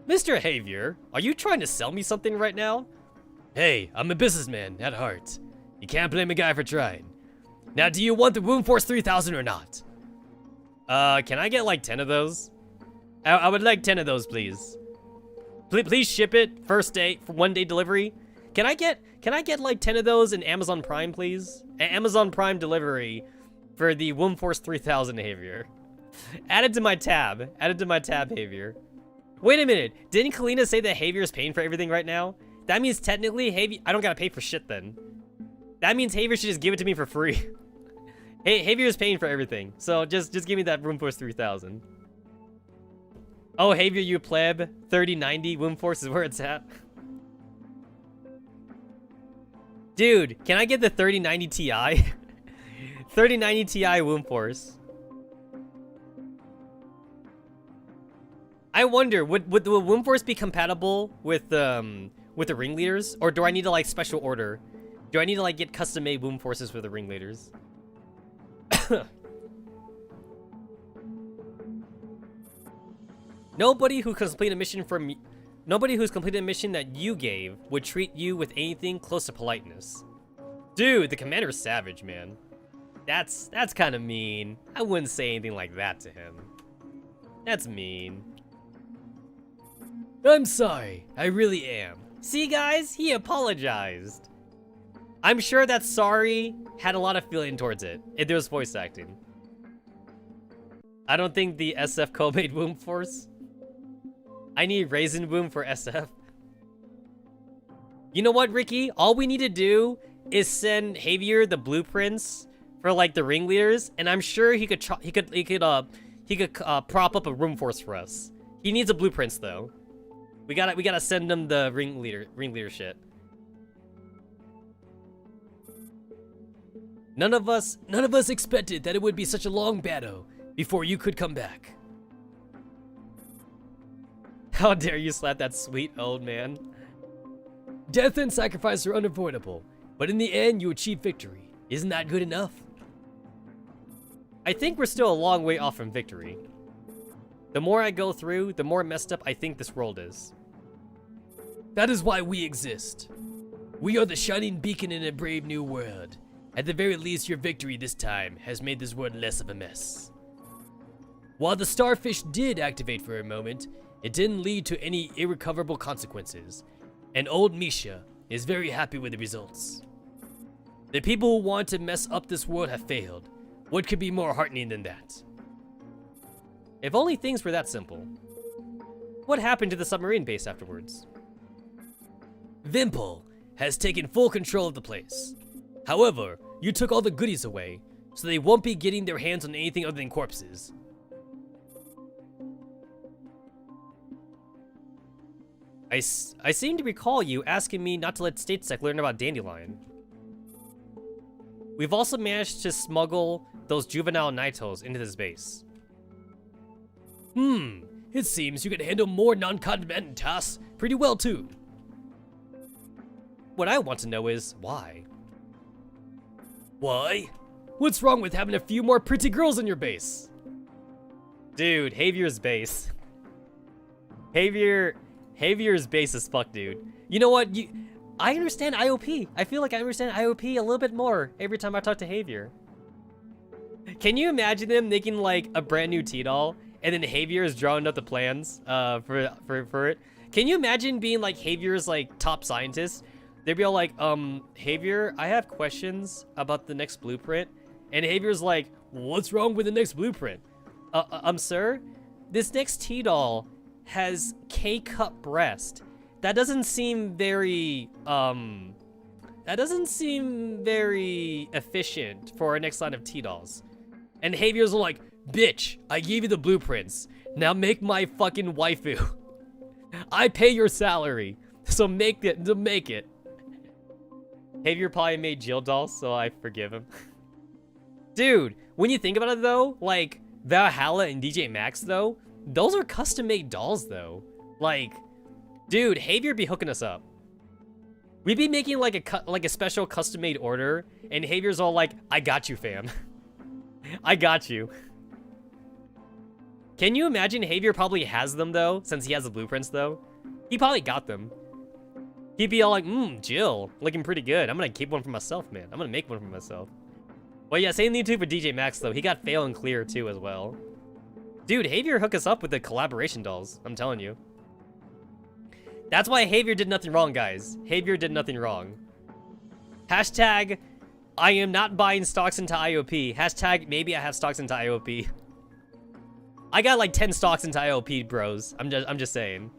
Mr. Javier, are you trying to sell me something right now? Hey, I'm a businessman at heart. You can't blame a guy for trying. Now, do you want the Womb Force 3000 or not? Can I get like 10 of those? I would like 10 of those, please. Please ship it first day for 1-day delivery. Can I get like 10 of those in Amazon Prime, please? Amazon Prime delivery for the Womb Force 3000 Javier. Add it to my tab. Add it to my tab, Javier. Wait a minute. Didn't Kalina say that Javier is paying for everything right now? That means technically Javier, I don't gotta pay for shit then. That means Javier should just give it to me for free. Hey, Javier is paying for everything, so just give me that Womb Force 3000. Oh, Javier, you pleb. 3090 Womb Force is where it's at. Dude, can I get the 3090 Ti? 3090 Ti Womb Force. I wonder, would the Womb Force be compatible with the ringleaders, or do I need to like special order? Do I need to like get custom-made Womb Forces for the ringleaders? Nobody who's completed a mission that you gave would treat you with anything close to politeness. Dude, the commander's savage, man. That's kind of mean. I wouldn't say anything like that to him. That's mean. I'm sorry. I really am. See, guys? He apologized. I'm sure that sorry had a lot of feeling towards it. If there was voice acting. I don't think the SF co-made Womb Force. I need Raisin Womb for SF. You know what, Ricky? All we need to do is send Javier the blueprints for like the ringleaders, and I'm sure he could prop up a Womb Force for us. He needs the blueprints though. We gotta send him the ringleader shit. None of us expected that it would be such a long battle before you could come back. How dare you slap that sweet old man? Death and sacrifice are unavoidable, but in the end you achieve victory. Isn't that good enough? I think we're still a long way off from victory. The more I go through, the more messed up I think this world is. That is why we exist. We are the shining beacon in a brave new world. At the very least, your victory this time has made this world less of a mess. While the starfish did activate for a moment, it didn't lead to any irrecoverable consequences, and old Misha is very happy with the results. The people who want to mess up this world have failed. What could be more heartening than that? If only things were that simple. What happened to the submarine base afterwards? Vimple has taken full control of the place. However, you took all the goodies away, so they won't be getting their hands on anything other than corpses. I seem to recall you asking me not to let StateSec learn about Dandelion. We've also managed to smuggle those juvenile Naitos into this base. It seems you can handle more non-combatant tasks pretty well too. What I want to know is, why? Why? What's wrong with having a few more pretty girls in your base? Dude, Javier's base. Javier's base is fucked, dude. You know what? I understand IOP. I feel like I understand IOP a little bit more every time I talk to Javier. Can you imagine them making like a brand new T-doll and then Javier is drawing up the plans for it? Can you imagine being like Javier's like top scientist? They'd be all like, Javier, I have questions about the next blueprint. And Javier's like, what's wrong with the next blueprint? Sir, this next T-doll has K-cup breast. That doesn't seem very efficient for our next line of T-dolls. And Javier's like, bitch, I gave you the blueprints. Now make my fucking waifu. I pay your salary, so make it. Javier probably made Jill dolls, so I forgive him. Dude, when you think about it though, like Valhalla and DJ Maxx though, those are custom-made dolls though. Like, dude, Javier be hooking us up. We'd be making like a special custom-made order, and Javier's all like, I got you, fam. I got you. Can you imagine Javier probably has them though, since he has the blueprints though? He probably got them. He'd be all like, Jill, looking pretty good. I'm gonna keep one for myself, man. I'm gonna make one for myself. Well, yeah, same thing too for DJ Maxx though. He got fail and clear too as well. Dude, Javier hook us up with the collaboration dolls. I'm telling you. That's why Javier did nothing wrong, guys. Javier did nothing wrong. Hashtag, I am not buying stocks into IOP. Hashtag, maybe I have stocks into IOP. I got like 10 stocks into IOP, bros. I'm just saying.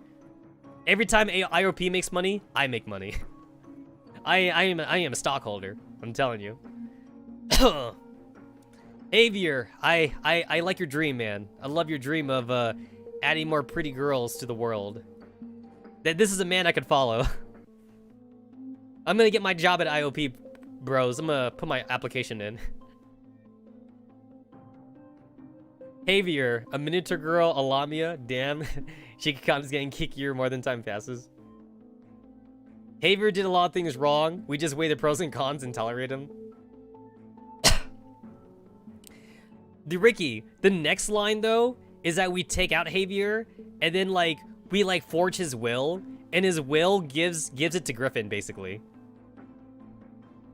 Every time IOP makes money, I make money. I am a stockholder. I'm telling you. Javier, I like your dream, man. I love your dream of adding more pretty girls to the world. This is a man I could follow. I'm gonna get my job at IOP, bros. I'm gonna put my application in. Javier, a miniature girl, Alamia, damn. Shikikana's getting kickier more than time passes. Haver did a lot of things wrong. We just weigh the pros and cons and tolerate him. Ricky, the next line though is that we take out Javier and then like we like forge his will, and his will gives it to Griffin basically.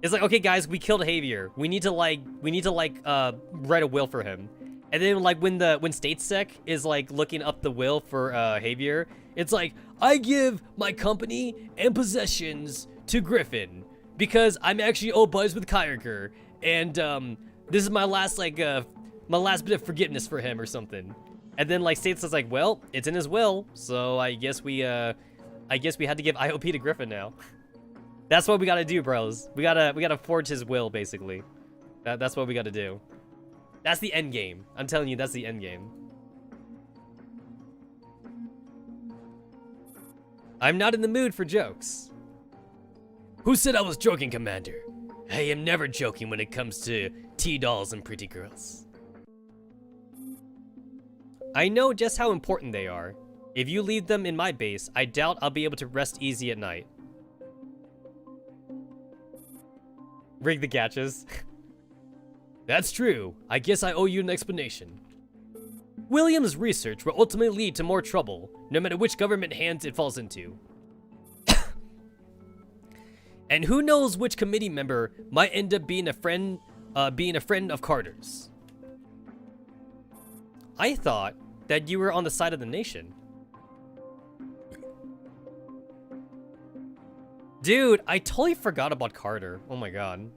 It's like, okay guys, we killed Javier. We need to write a will for him. And then like when Statesec is like looking up the will for Javier, it's like, I give my company and possessions to Griffin because I'm actually old buddies with Kyriker, and this is my last my last bit of forgiveness for him or something. And then like Statesec's like, well, it's in his will, so I guess we had to give IOP to Griffin now. That's what we gotta do, bros. We gotta forge his will, basically. That's what we gotta do. That's the end game. I'm telling you, that's the end game. I'm not in the mood for jokes. Who said I was joking, Commander? I am never joking when it comes to T-dolls and pretty girls. I know just how important they are. If you leave them in my base, I doubt I'll be able to rest easy at night. Rig the gachas. That's true. I guess I owe you an explanation. William's research will ultimately lead to more trouble, no matter which government hands it falls into. And who knows which committee member might end up being a friend of Carter's. I thought that you were on the side of the nation. Dude, I totally forgot about Carter. Oh my god.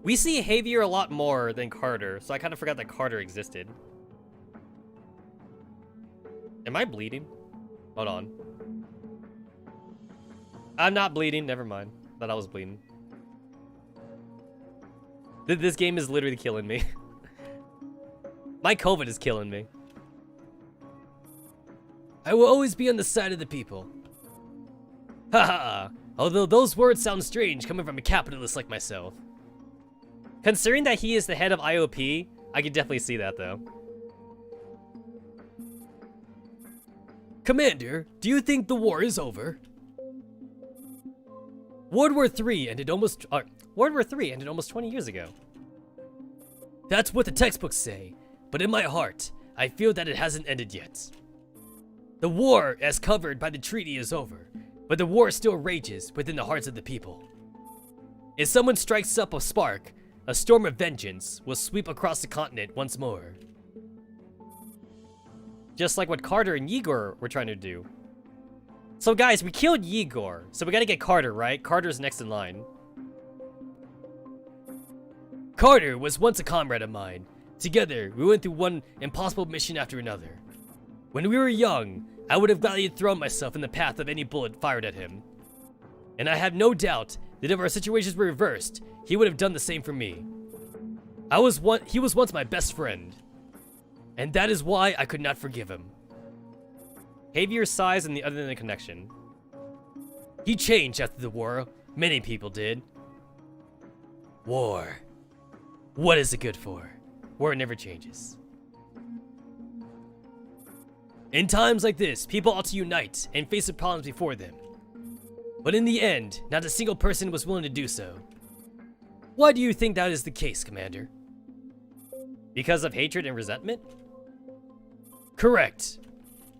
We see Javier a lot more than Carter, so I kind of forgot that Carter existed. Am I bleeding? Hold on. I'm not bleeding, never mind. Thought I was bleeding. This game is literally killing me. My COVID is killing me. I will always be on the side of the people. Haha, although those words sound strange coming from a capitalist like myself. Considering that he is the head of IOP, I can definitely see that though. Commander, do you think the war is over? World War III ended almost 20 years ago. That's what the textbooks say, but in my heart, I feel that it hasn't ended yet. The war, as covered by the treaty, is over, but the war still rages within the hearts of the people. If someone strikes up a spark, a storm of vengeance will sweep across the continent once more. Just like what Carter and Igor were trying to do. So guys, we killed Igor, so we gotta get Carter, right? Carter's next in line. Carter was once a comrade of mine. Together, we went through one impossible mission after another. When we were young, I would have gladly thrown myself in the path of any bullet fired at him. And I have no doubt that if our situations were reversed, he would have done the same for me. He was once my best friend. And that is why I could not forgive him. Javier's size and the other than the connection. He changed after the war. Many people did. War. What is it good for? War never changes. In times like this, people ought to unite and face the problems before them. But in the end, not a single person was willing to do so. Why do you think that is the case, Commander? Because of hatred and resentment? Correct.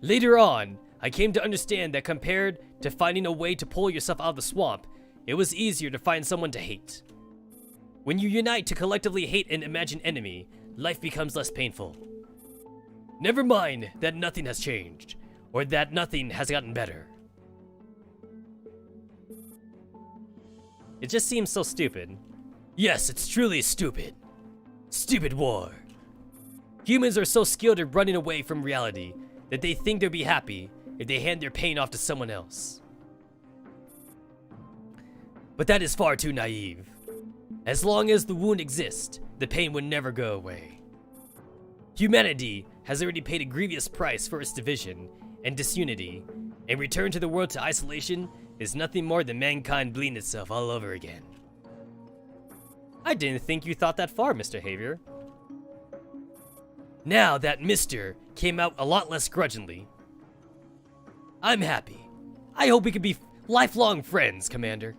Later on, I came to understand that compared to finding a way to pull yourself out of the swamp, it was easier to find someone to hate. When you unite to collectively hate an imagined enemy, life becomes less painful. Never mind that nothing has changed, or that nothing has gotten better. It just seems so stupid. Yes, it's truly stupid. Stupid war. Humans are so skilled at running away from reality that they think they'll be happy if they hand their pain off to someone else. But that is far too naive. As long as the wound exists, the pain will never go away. Humanity has already paid a grievous price for its division and disunity, and return to the world to isolation is nothing more than mankind bleeding itself all over again. I didn't think you thought that far, Mr. Javier. Now that Mr. came out a lot less grudgingly. I'm happy. I hope we can be lifelong friends, Commander.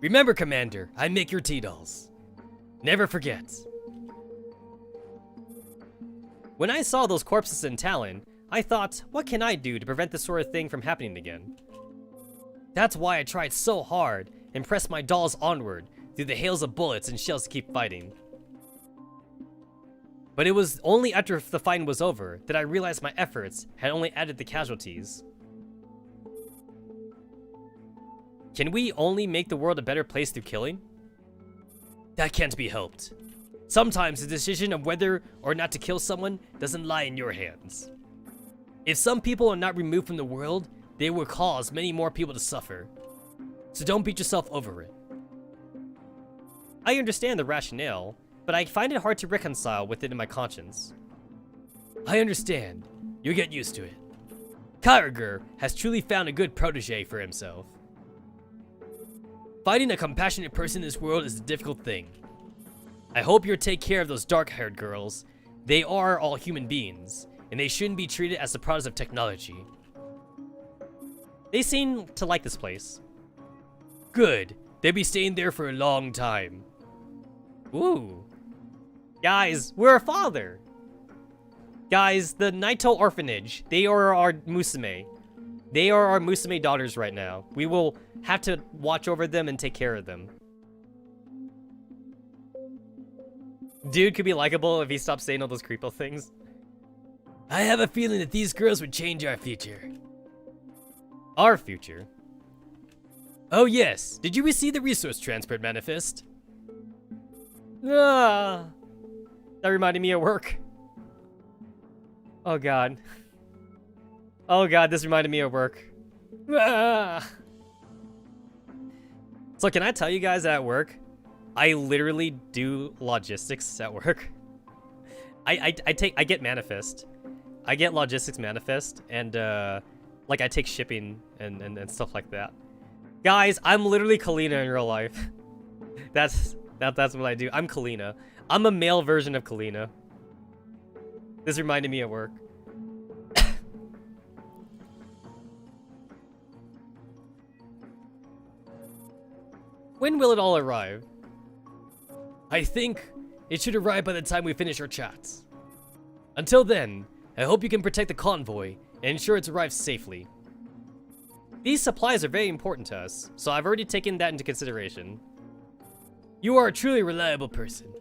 Remember, Commander, I make your tea dolls. Never forget. When I saw those corpses in Talon, I thought, what can I do to prevent this sort of thing from happening again? That's why I tried so hard and pressed my dolls onward through the hails of bullets and shells to keep fighting. But it was only after the fight was over that I realized my efforts had only added the casualties. Can we only make the world a better place through killing? That can't be helped. Sometimes the decision of whether or not to kill someone doesn't lie in your hands. If some people are not removed from the world, they will cause many more people to suffer. So don't beat yourself over it. I understand the rationale, but I find it hard to reconcile with it in my conscience. I understand. You'll get used to it. Kaiger has truly found a good protege for himself. Finding a compassionate person in this world is a difficult thing. I hope you'll take care of those dark-haired girls. They are all human beings, and they shouldn't be treated as the products of technology. They seem to like this place. Good. They'll be staying there for a long time. Ooh. Guys, we're a father. Guys, the Naito Orphanage, they are our Musume. They are our Musume daughters right now. We will have to watch over them and take care of them. Dude could be likable if he stopped saying all those creepo things. I have a feeling that these girls would change our future. Our future? Oh yes, did you receive the resource transport manifest? Ah, that reminded me of work. Oh god. Oh god, this reminded me of work. Ah. So can I tell you guys that at work, I literally do logistics at work. I get manifest. I get logistics manifest and like I take shipping and stuff like that. Guys, I'm literally Kalina in real life. That's what I do. I'm Kalina. I'm a male version of Kalina. This reminded me of work. When will it all arrive? I think it should arrive by the time we finish our chats. Until then, I hope you can protect the convoy and ensure it arrives safely. These supplies are very important to us, so I've already taken that into consideration. You are a truly reliable person.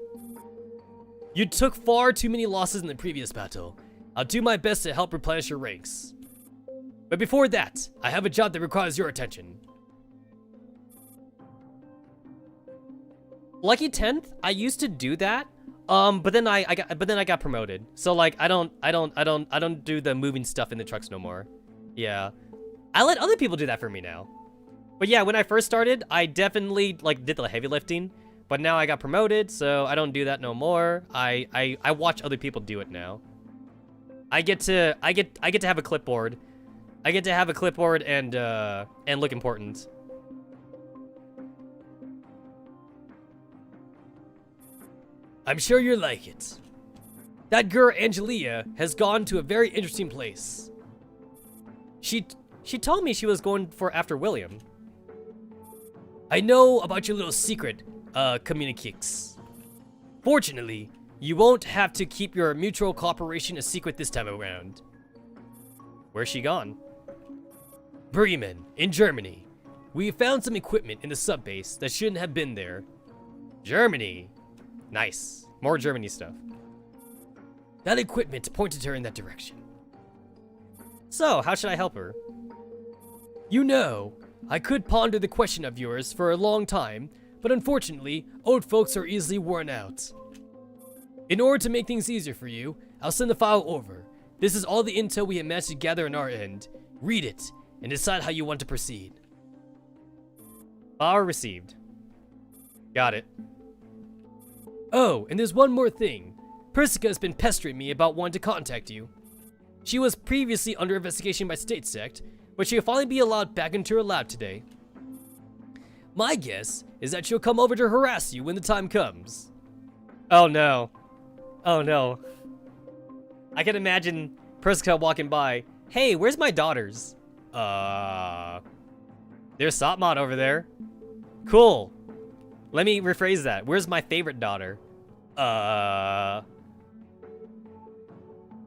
You took far too many losses in the previous battle. I'll do my best to help replenish your ranks. But before that, I have a job that requires your attention. Lucky 10th, I used to do that, but then I got promoted. So like I don't do the moving stuff in the trucks no more. Yeah, I let other people do that for me now. But yeah, when I first started, I definitely like did the heavy lifting, but now I got promoted, so I don't do that no more. I watch other people do it now. I get to have a clipboard. I get to have a clipboard and look important. I'm sure you'll like it. That girl Angelia has gone to a very interesting place. She told me she was going for after William. I know about your little secret, communiques. Fortunately, you won't have to keep your mutual cooperation a secret this time around. Where's she gone? Bremen, in Germany. We found some equipment in the subbase that shouldn't have been there. Germany. Nice. More Germany stuff. That equipment pointed her in that direction. So, how should I help her? You know, I could ponder the question of yours for a long time, but unfortunately, old folks are easily worn out. In order to make things easier for you, I'll send the file over. This is all the intel we have managed to gather on our end. Read it, and decide how you want to proceed. File received. Got it. Oh, and there's one more thing. Persica has been pestering me about wanting to contact you. She was previously under investigation by State Sect, but she'll finally be allowed back into her lab today. My guess is that she'll come over to harass you when the time comes. Oh no. Oh no. I can imagine Persica walking by. Hey, where's my daughters? There's Satmon over there. Cool. Let me rephrase that. Where's my favorite daughter?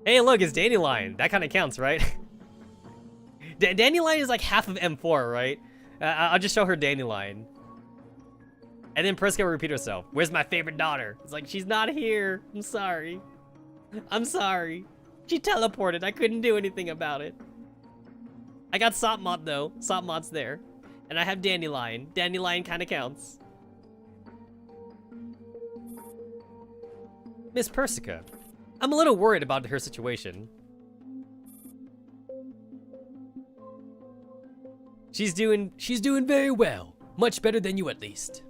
Hey, look, it's Dandelion. That kind of counts, right? Dandelion is like half of M4, right? I'll just show her Dandelion. And then Persica will repeat herself. Where's my favorite daughter? It's like, she's not here. I'm sorry. I'm sorry. She teleported. I couldn't do anything about it. I got Satmon, though. Satmon's there. And I have Dandelion. Dandelion kind of counts. Miss Persica. I'm a little worried about her situation. She's doing very well. Much better than you, at least.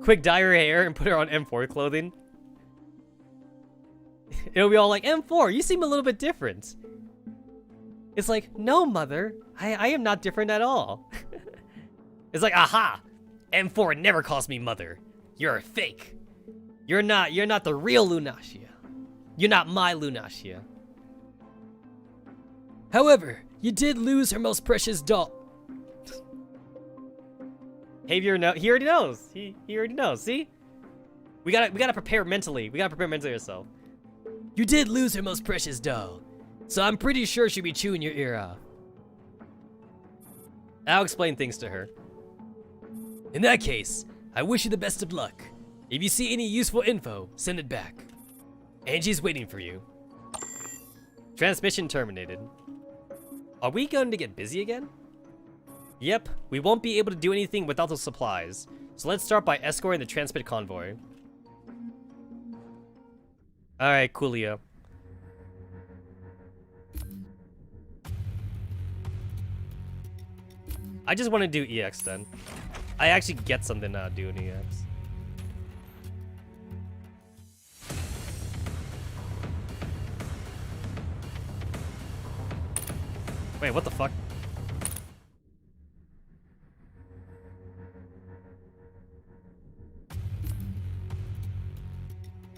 Quick dye her hair and put her on M4 clothing. It'll be all like, M4, you seem a little bit different. It's like, no, mother. I am not different at all. It's like, aha! M4 never calls me mother. You're a fake. You're not the real Lunacia. You're not my Lunacia. However, you did lose her most precious doll. Xavier, no, he already knows. He already knows. See, we gotta prepare mentally. We gotta prepare mentally ourselves. You did lose her most precious doll, so I'm pretty sure she'll be chewing your ear off. I'll explain things to her. In that case, I wish you the best of luck. If you see any useful info, send it back. Angie's waiting for you. Transmission terminated. Are we going to get busy again? Yep, we won't be able to do anything without those supplies. So let's start by escorting the transmit convoy. Alright, coolio. I just want to do EX then. I actually get something out of doing EX. Wait, what the fuck?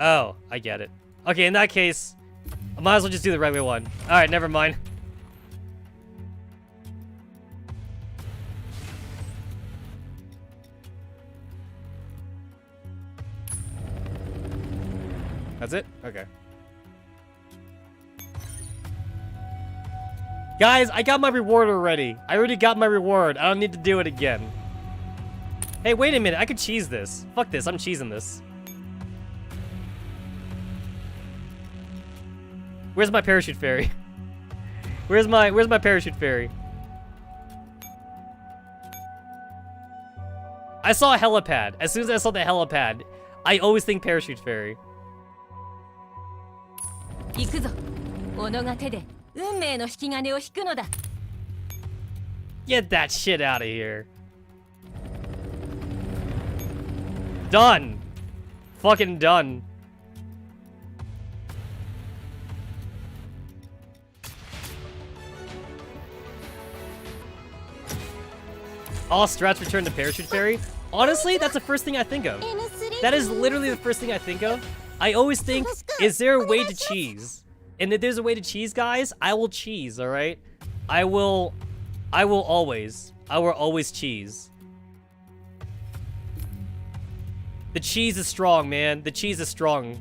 Oh, I get it. Okay, in that case, I might as well just do the regular one. Alright, never mind. That's it? Okay. Guys, I got my reward already. I already got my reward. I don't need to do it again. Hey, wait a minute. I could cheese this. Fuck this. I'm cheesing this. Where's my parachute fairy? Where's my parachute fairy? I saw a helipad. As soon as I saw the helipad, I always think parachute fairy. 行くぞ。己が手で運命の引き金を引くのだ。 Get that shit out of here. Done. Fucking done. All strats return to parachute fairy. Honestly, that's the first thing I think of. That is literally the first thing I think of. I always think, is there a way to cheese? And if there's a way to cheese, guys, I will cheese, alright? I will always cheese. The cheese is strong, man. The cheese is strong.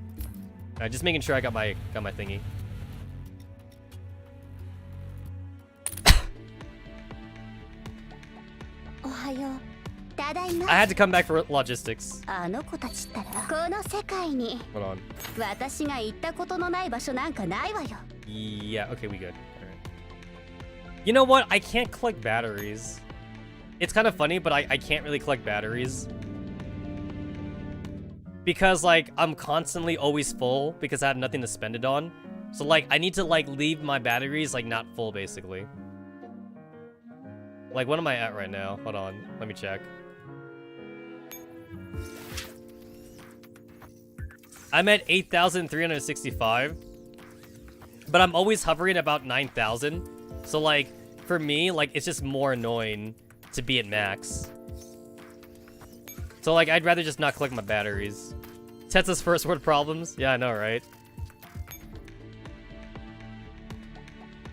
Alright, just making sure I got my thingy. I had to come back for logistics. Hold on. Yeah, okay, we good. Alright. You know what? I can't collect batteries. It's kind of funny, but I can't really collect batteries. Because, like, I'm constantly always full because I have nothing to spend it on. So, like, I need to, like, leave my batteries, like, not full, basically. Like, what am I at right now? Hold on. Let me check. I'm at 8,365. But I'm always hovering about 9,000. So, like, for me, like, it's just more annoying to be at max. So, like, I'd rather just not collect my batteries. Tetsu's first world problems. Yeah, I know, right?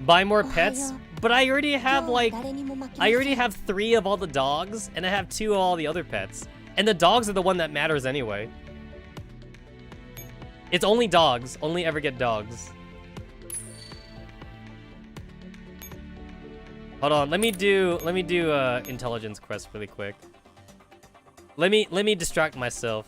Buy more pets, but I already have like, I already have 3 of all the dogs, and I have 2 of all the other pets. And the dogs are the one that matters anyway. It's only dogs. Only ever get dogs. Hold on, let me do intelligence quest really quick. Let me distract myself.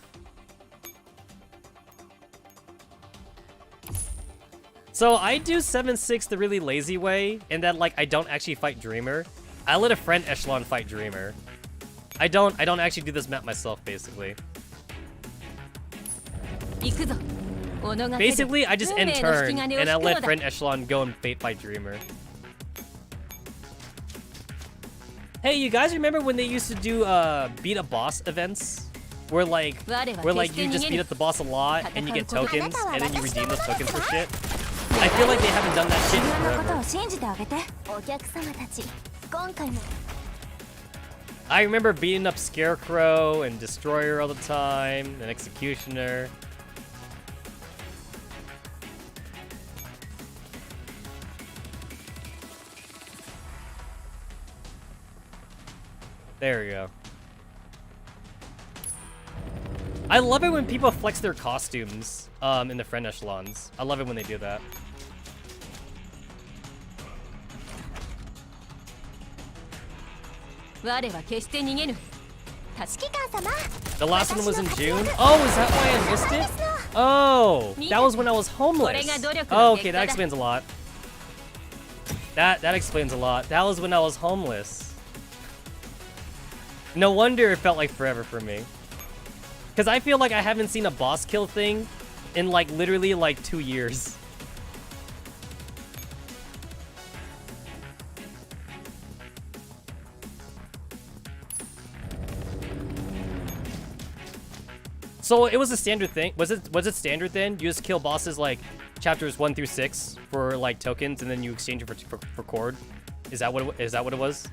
So I do 7-6 the really lazy way, in that like I don't actually fight Dreamer. I let a friend echelon fight Dreamer. I don't actually do this map myself, basically. Basically, I just end turn, and I let friend echelon go and bait fight Dreamer. Hey, you guys remember when they used to do beat a boss events? Where like you just beat up the boss a lot, and you get tokens, and then you redeem those tokens for shit? I feel like they haven't done that shit in forever. I remember beating up Scarecrow and Destroyer all the time, and Executioner. There we go. I love it when people flex their costumes in the friend echelons. I love it when they do that. The last one was in June? Oh, is that why I missed it? Oh, that was when I was homeless. Oh, okay, that explains a lot. That explains a lot. That was when I was homeless. No wonder it felt like forever for me. Because I feel like I haven't seen a boss kill thing in like literally like 2 years. So it was a standard thing. Was it standard then? You just kill bosses like chapters 1 through 6 for like tokens, and then you exchange it for cord? Is that what it was?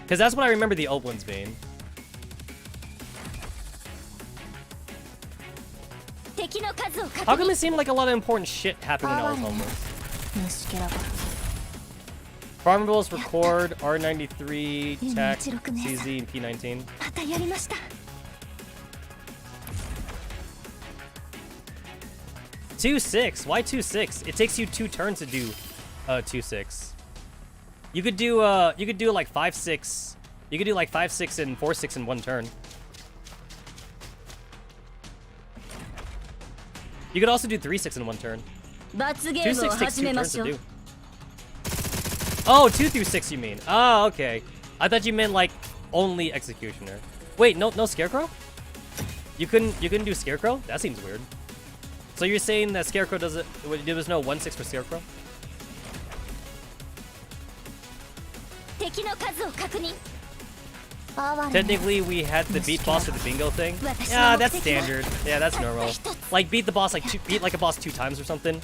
Because that's what I remember the old ones being. How come it seemed like a lot of important shit happened when I was homeless? Farmables, record, R93, Tech, CZ, and P19. 2-6. Why 2-6? It takes you 2 turns to do 2-6. You could do like 5-6. You could do like 5-6 and 4-6 in 1 turn. You could also do 3-6 in 1 turn. 2-6 takes 2 turns to do. Oh, 2 through 6 you mean? Oh, okay. I thought you meant like only Executioner. Wait, no Scarecrow? You couldn't do Scarecrow? That seems weird. So you're saying that Scarecrow doesn't... There was no 1-6 for Scarecrow? Technically, we had the beat boss with the bingo thing. Yeah, that's standard. Yeah, that's normal. Like, beat the boss, like, beat like a boss 2 times or something.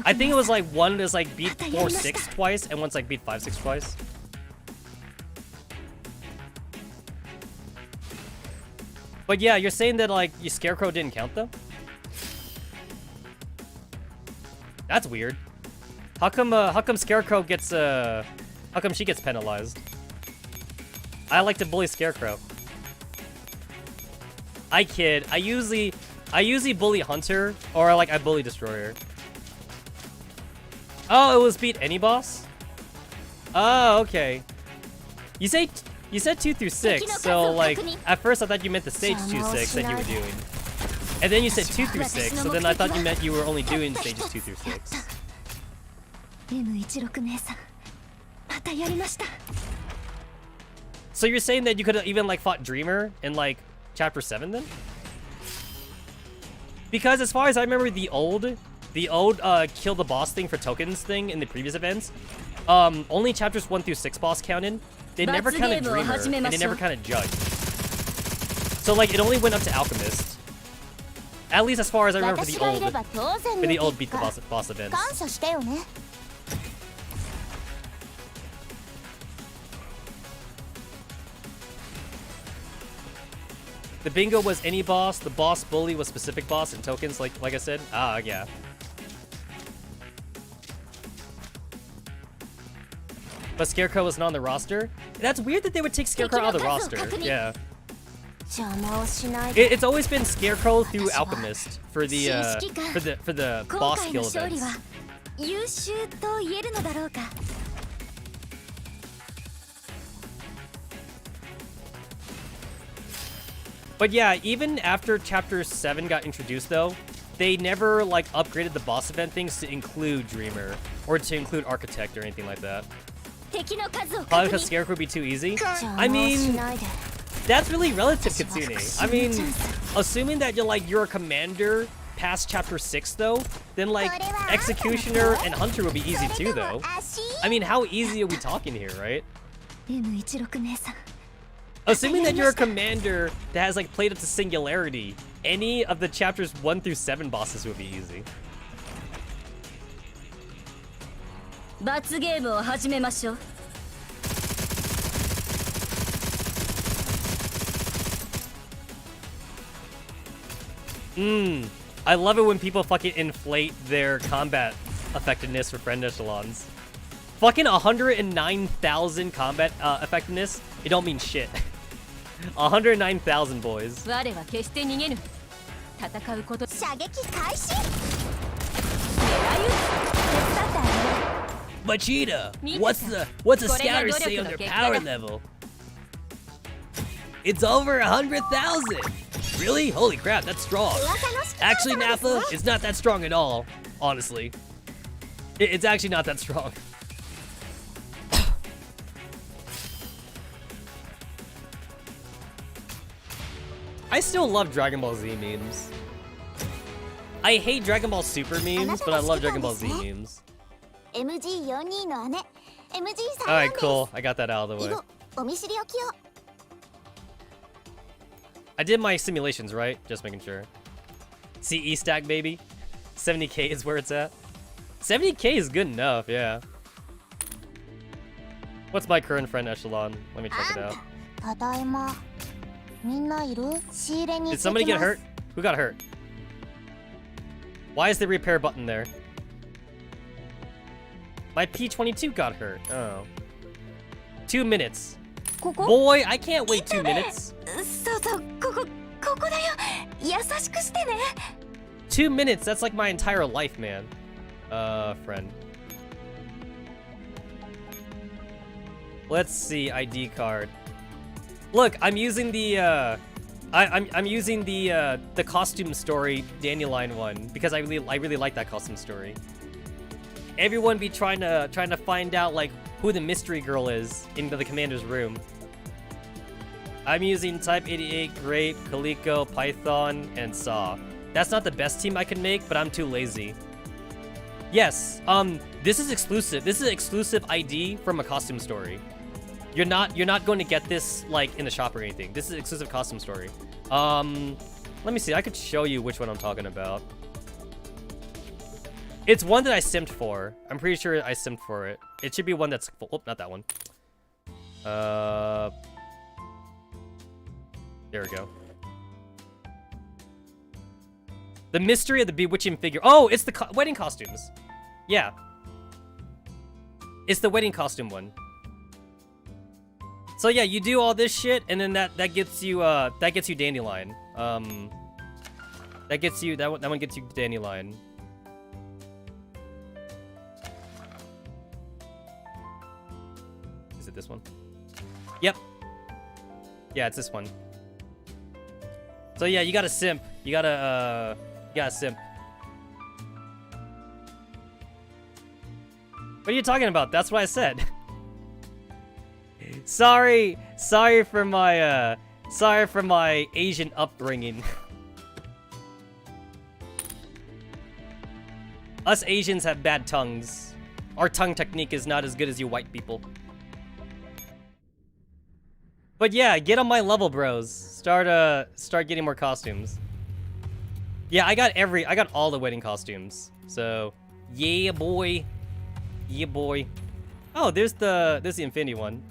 I think it was like one is like beat 4-6 twice, and one's like beat 5-6 twice. But yeah, you're saying that like your Scarecrow didn't count though? That's weird. How come Scarecrow gets how come she gets penalized? I like to bully Scarecrow. I kid. I usually bully Hunter, or like I bully Destroyer. Oh, it was beat any boss? Oh, okay. You said 2 through 6, so like at first I thought you meant the stage 2-6 that you were doing. And then you said 2 through 6, so then I thought you meant you were only doing stages 2 through 6. So you're saying that you could have even like fought Dreamer in like chapter 7 then? Because as far as I remember the old kill the boss thing for tokens thing in the previous events, only chapters 1 through 6 boss counted. They never counted Dreamer, and they never counted Judge. So like it only went up to Alchemist. At least as far as I remember for the old beat the boss events. The bingo was any boss. The boss bully was specific boss and tokens, like I said. Ah, yeah. But Scarecrow was not on the roster. That's weird that they would take Scarecrow out of the roster. Yeah. It's always been Scarecrow through Alchemist for the boss skill events. But yeah, even after Chapter 7 got introduced though, they never like upgraded the boss event things to include Dreamer or to include Architect or anything like that. Probably because Scarecrow would be too easy. I mean, that's really relative, Katsune. I mean, assuming that you're a commander past Chapter 6 though, then like Executioner and Hunter would be easy too though. I mean, how easy are we talking here, right? Assuming that you're a commander that has like played up to Singularity, any of the chapters 1 through 7 bosses would be easy. I love it when people fucking inflate their combat effectiveness for friend echelons. Fucking 109,000 combat effectiveness, it don't mean shit. 109,000 boys. Machida, what's the scouter say on their power level? It's over 100,000. Really? Holy crap, that's strong. Actually, Nappa, it's not that strong at all. Honestly, it's actually not that strong. I still love Dragon Ball Z memes. I hate Dragon Ball Super memes, but I love Dragon Ball Z memes. Alright, cool. I got that out of the way. I did my simulations, right? Just making sure. CE stack, baby. 70k is where it's at. 70k is good enough, yeah. What's my current friend echelon? Let me check it out. Did somebody get hurt? Who got hurt? Why is the repair button there? My P22 got hurt. Oh. 2 minutes. Boy, I can't wait 2 minutes. 2 minutes, that's like my entire life, man. Friend. Let's see, ID card. Look, I'm using the I'm using the costume story Dandelion one because I really like that costume story. Everyone be trying to find out like who the mystery girl is in the commander's room. I'm using Type 88, Grape, Calico, Python, and Saw. That's not the best team I can make, but I'm too lazy. Yes, this is exclusive. This is exclusive ID from a costume story. You're not going to get this like in the shop or anything. This is exclusive costume story. Let me see. I could show you which one I'm talking about. It's one that I simped for. I'm pretty sure I simped for it. It should be one that's full. Oh, not that one. There we go. The mystery of the bewitching figure. Oh, it's the wedding costumes. Yeah. It's the wedding costume one. So yeah, you do all this shit, and then that gets you Dandelion. That gets you that one gets you Dandelion. Is it this one? Yep. Yeah, it's this one. So yeah, you gotta simp. You gotta simp. What are you talking about? That's what I said. Sorry for my Asian upbringing. Us Asians have bad tongues. Our tongue technique is not as good as you white people. But yeah, get on my level, bros. Start getting more costumes. Yeah, I got all the wedding costumes. So, yeah, boy. Yeah, boy. Oh, there's the Infinity one.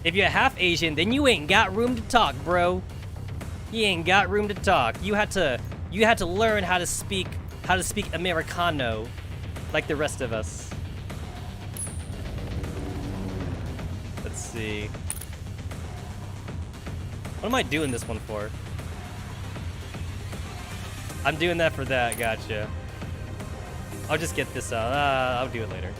If you're half Asian, then you ain't got room to talk, bro. You ain't got room to talk. You had to learn how to speak Americano, like the rest of us. Let's see. What am I doing this one for? I'm doing that for that. Gotcha. I'll just get this out. I'll do it later.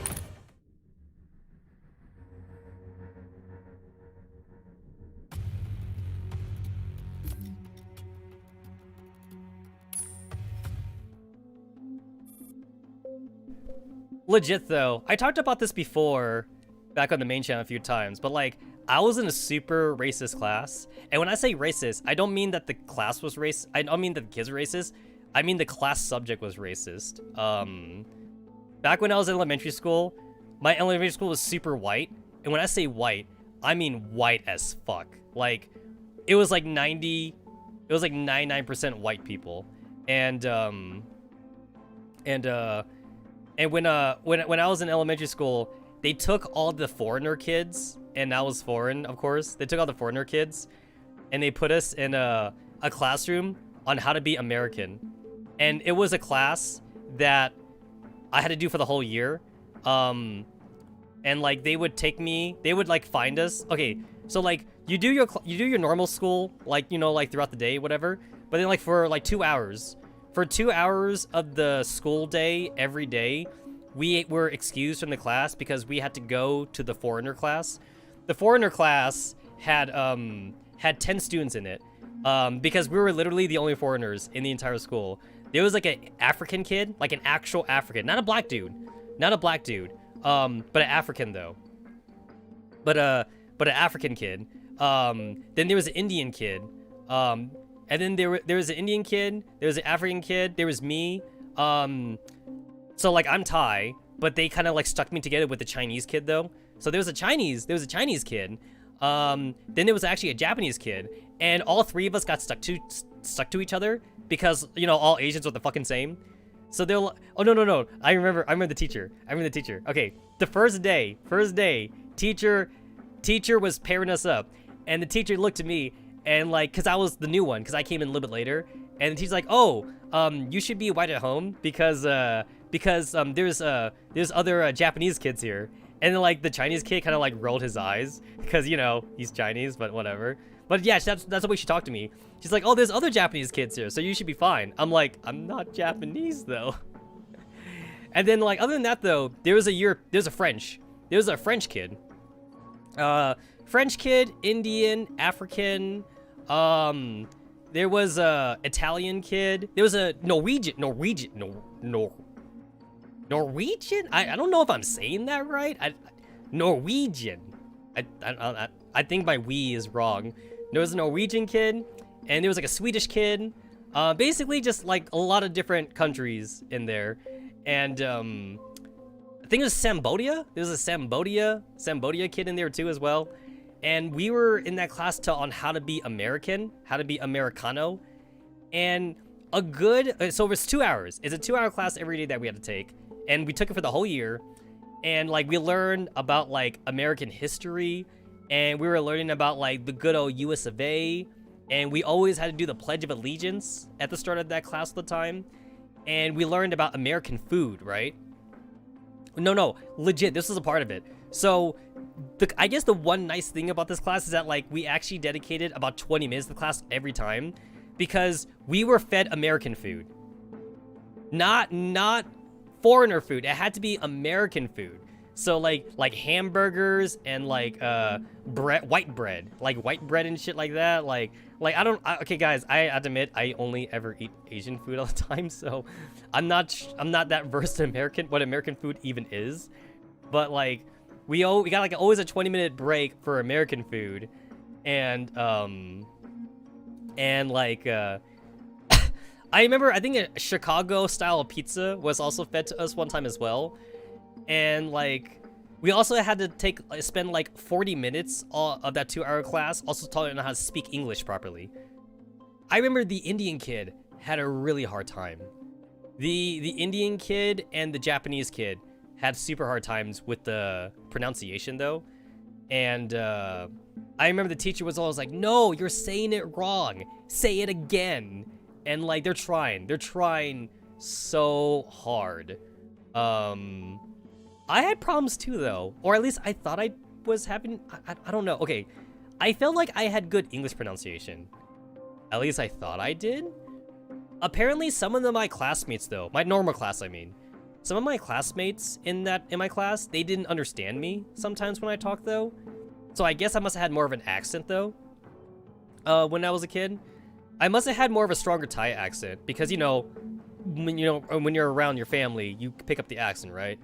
Legit though, I talked about this before back on the main channel a few times, but like I was in a super racist class, and when I say racist, I don't mean that the class was racist. I don't mean that the kids were racist. I mean the class subject was racist. Back when I was in elementary school, my elementary school was super white, and when I say white, I mean white as fuck. Like it was like 99% white people, and when I was in elementary school, they took all the foreigner kids, and I was foreign, of course. They took all the foreigner kids, and they put us in a classroom on how to be American. And it was a class that I had to do for the whole year. And like they would like find us. Okay, so like you do your normal school, like, you know, like throughout the day, whatever. But then like for like 2 hours. For 2 hours of the school day every day, we were excused from the class because we had to go to the foreigner class. The foreigner class had 10 students in it, because we were literally the only foreigners in the entire school. There was like an African kid, like an actual African, not a black dude, but an African though. But an African kid. Then there was an Indian kid. And then there was an Indian kid, there was an African kid, there was me. So like I'm Thai, but they kind of like stuck me together with the Chinese kid though. So there was a Chinese kid. Then there was actually a Japanese kid, and all three of us got stuck to each other because, you know, all Asians were the fucking same. So they're like, oh no, I remember the teacher. Okay, the first day, teacher was pairing us up, and the teacher looked at me. And like, cause I was the new one, cause I came in a little bit later, and the teacher's like, "Oh, you should be white at home because there's other Japanese kids here." And then like the Chinese kid kind of like rolled his eyes because, you know, he's Chinese, but whatever. But yeah, that's the way she talked to me. She's like, "Oh, there's other Japanese kids here, so you should be fine." I'm like, "I'm not Japanese though." And then like other than that though, there was a French kid, Indian, African. There was a Italian kid. There was a Norwegian. I don't know if I'm saying that right. Norwegian. I think my "we" is wrong. There was a Norwegian kid, and there was like a Swedish kid. Basically just like a lot of different countries in there, and I think it was Cambodia. There was a Cambodia kid in there too as well. And we were in that class on how to be American, how to be Americano. And so it was 2 hours. It's a 2-hour class every day that we had to take. And we took it for the whole year. And like we learned about like American history. And we were learning about like the good old US of A. And we always had to do the Pledge of Allegiance at the start of that class all the time. And we learned about American food, right? No, legit, this was a part of it. So I guess the one nice thing about this class is that like we actually dedicated about 20 minutes to the class every time, because we were fed American food, not foreigner food. It had to be American food. So like hamburgers and like white bread and shit like that. Like okay guys, I have to admit I only ever eat Asian food all the time, so I'm not that versed in what American food even is. But like we got like always a 20-minute break for American food, and like I remember I think a Chicago style pizza was also fed to us one time as well. And like we also had to spend like 40 minutes of that 2-hour class also taught how to speak English properly. I remember the Indian kid had a really hard time. The Indian kid and the Japanese kid had super hard times with the pronunciation though. And I remember the teacher was always like, no, you're saying it wrong. Say it again. And like, they're trying so hard. I had problems too though, or at least I thought I was having, I don't know. Okay, I felt like I had good English pronunciation. At least I thought I did. Apparently some of my classmates though, my normal class I mean, some of my classmates in my class, they didn't understand me sometimes when I talked though. So I guess I must have had more of an accent though, when I was a kid. I must have had more of a stronger Thai accent because when you're around your family, you pick up the accent, right?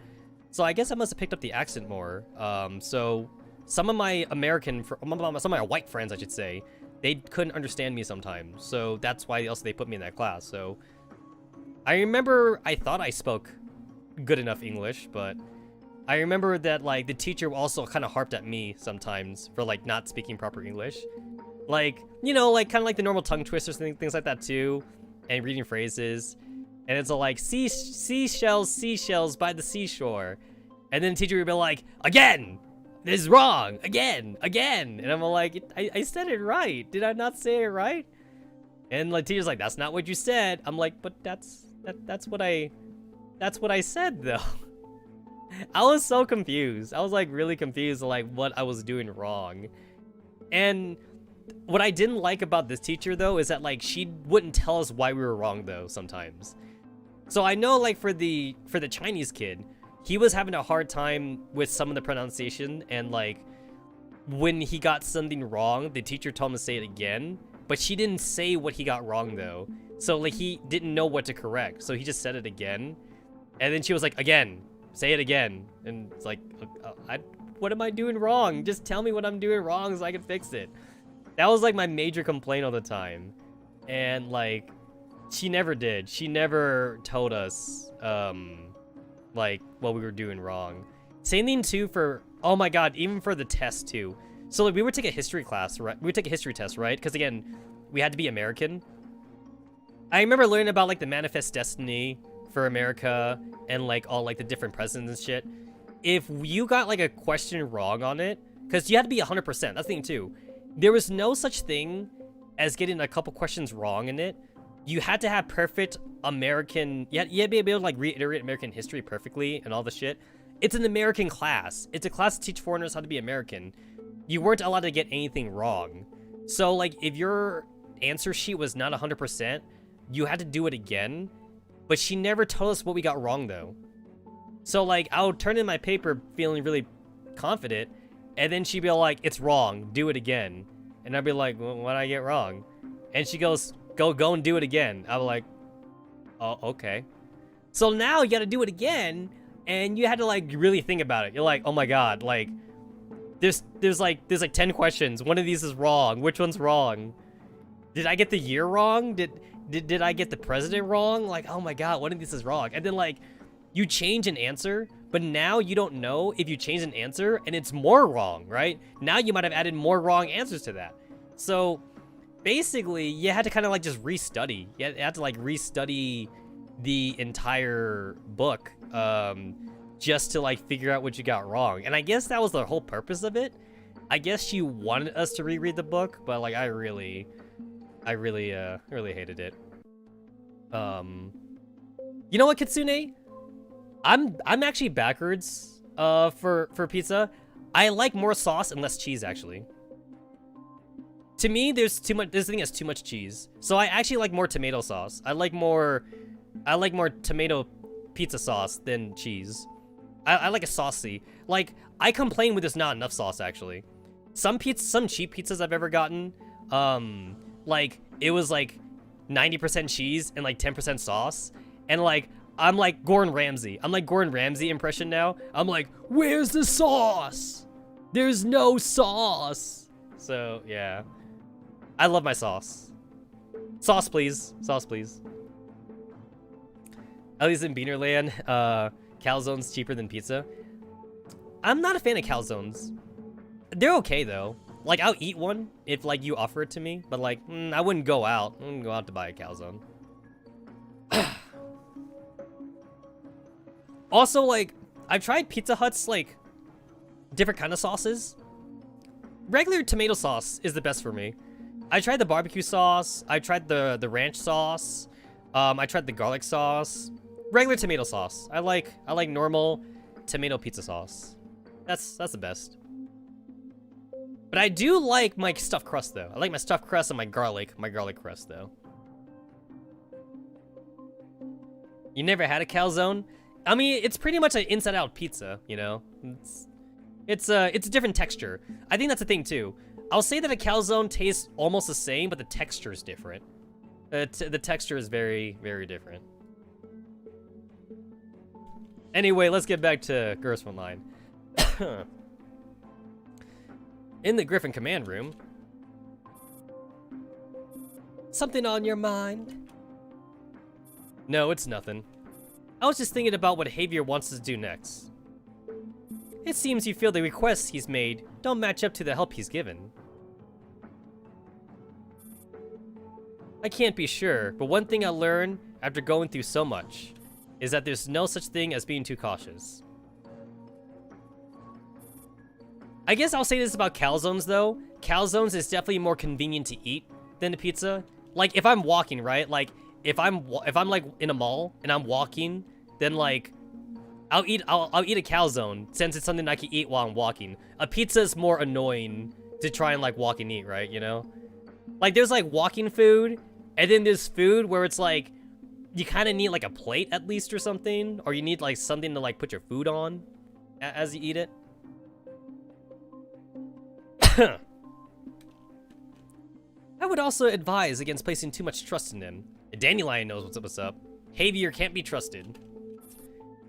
So I guess I must have picked up the accent more. So some of my some of my white friends, I should say, they couldn't understand me sometimes. So that's why also they put me in that class. So I remember I thought I spoke good enough English, but I remember that like the teacher also kind of harped at me sometimes for like not speaking proper English. Like, like kind of like the normal tongue twisters and things like that too, and reading phrases. And it's all like, seashells by the seashore. And then the teacher would be like, again, this is wrong, again. And I'm all like, I said it right. Did I not say it right? And the teacher's like, that's not what you said. I'm like, but that's what I said though. I was so confused. I was like really confused like what I was doing wrong. And what I didn't like about this teacher though is that like she wouldn't tell us why we were wrong though sometimes. So I know like for the Chinese kid, he was having a hard time with some of the pronunciation, and like when he got something wrong, the teacher told him to say it again, but she didn't say what he got wrong though. So like he didn't know what to correct, so he just said it again. And then she was like, again, say it again. And it's like, what am I doing wrong? Just tell me what I'm doing wrong so I can fix it. That was like my major complaint all the time. And like, she never did. She never told us, like, what we were doing wrong. Same thing too for, oh my god, even for the test too. So like, we would take a history class, right? We would take a history test, right? Because again, we had to be American. I remember learning about like the Manifest Destiny for America and like all like the different presidents and shit. If you got like a question wrong on it, because you had to be 100%, that's the thing too. There was no such thing as getting a couple questions wrong in it. You had to have perfect American, you had to be able to like reiterate American history perfectly and all the shit. It's an American class. It's a class to teach foreigners how to be American. You weren't allowed to get anything wrong. So like if your answer sheet was not 100%, you had to do it again. But she never told us what we got wrong though. So like I would turn in my paper feeling really confident, and then she'd be like, it's wrong, do it again. And I'd be like, well, what did I get wrong? And she goes, go and do it again. I was like, oh, okay. So now you gotta do it again, and you had to like really think about it. You're like, oh my god, like there's like 10 questions. One of these is wrong. Which one's wrong? Did I get the year wrong? Did I get the president wrong? Like, oh my god, one of these is wrong. And then like you change an answer, but now you don't know if you change an answer and it's more wrong, right? Now you might have added more wrong answers to that. So basically you had to kind of like just restudy. You had to like restudy the entire book just to like figure out what you got wrong. And I guess that was the whole purpose of it. I guess she wanted us to reread the book, but like I really hated it. You know what, Kitsune? I'm actually backwards for pizza. I like more sauce and less cheese actually. To me, there's too much. This thing has too much cheese, so I actually like more tomato sauce. I like more tomato pizza sauce than cheese. I like a saucy. Like I complain when there's not enough sauce actually. Some cheap pizzas I've ever gotten, like it was like 90% cheese and like 10% sauce, and like I'm like Gordon Ramsay. I'm like Gordon Ramsay impression now. I'm like, where's the sauce? There's no sauce. So yeah, I love my sauce. Sauce please, sauce please. At least in Beanerland, calzone's cheaper than pizza. I'm not a fan of calzones. They're okay though. Like I'll eat one if like you offer it to me, but like I wouldn't go out. I wouldn't go out to buy a calzone. Also, like I've tried Pizza Hut's like different kind of sauces. Regular tomato sauce is the best for me. I tried the barbecue sauce. I tried the ranch sauce. I tried the garlic sauce. Regular tomato sauce. I like normal tomato pizza sauce. That's the best. But I do like my stuffed crust though. I like my stuffed crust and my garlic crust though. You never had a calzone? I mean, it's pretty much an inside-out pizza, you know? It's a different texture. I think that's the thing too. I'll say that a calzone tastes almost the same, but the texture is different. The texture is very, very different. Anyway, let's get back to Girls Frontline. In the Griffin command room. Something on your mind? No, it's nothing. I was just thinking about what Javier wants us to do next. It seems you feel the requests he's made don't match up to the help he's given. I can't be sure, but one thing I learned after going through so much is that there's no such thing as being too cautious. I guess I'll say this about calzones though. Calzones is definitely more convenient to eat than a pizza. Like if I'm walking, right? Like if I'm like in a mall and I'm walking, then like I'll eat a calzone since it's something I can eat while I'm walking. A pizza is more annoying to try and like walk and eat, right? You know? Like there's like walking food, and then there's food where it's like you kind of need like a plate at least or something, or you need like something to like put your food on as you eat it. I would also advise against placing too much trust in him. Dandelion knows what's up. Javier can't be trusted.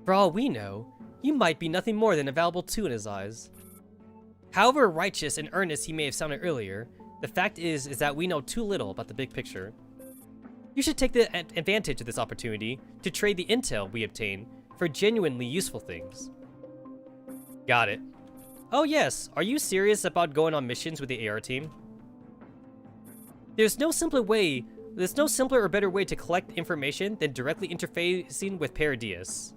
For all we know, you might be nothing more than a valuable tool in his eyes. However righteous and earnest he may have sounded earlier, the fact is that we know too little about the big picture. You should take the advantage of this opportunity to trade the intel we obtain for genuinely useful things. Got it. Oh yes, are you serious about going on missions with the AR team? There's no simpler or better way to collect information than directly interfacing with Paradius.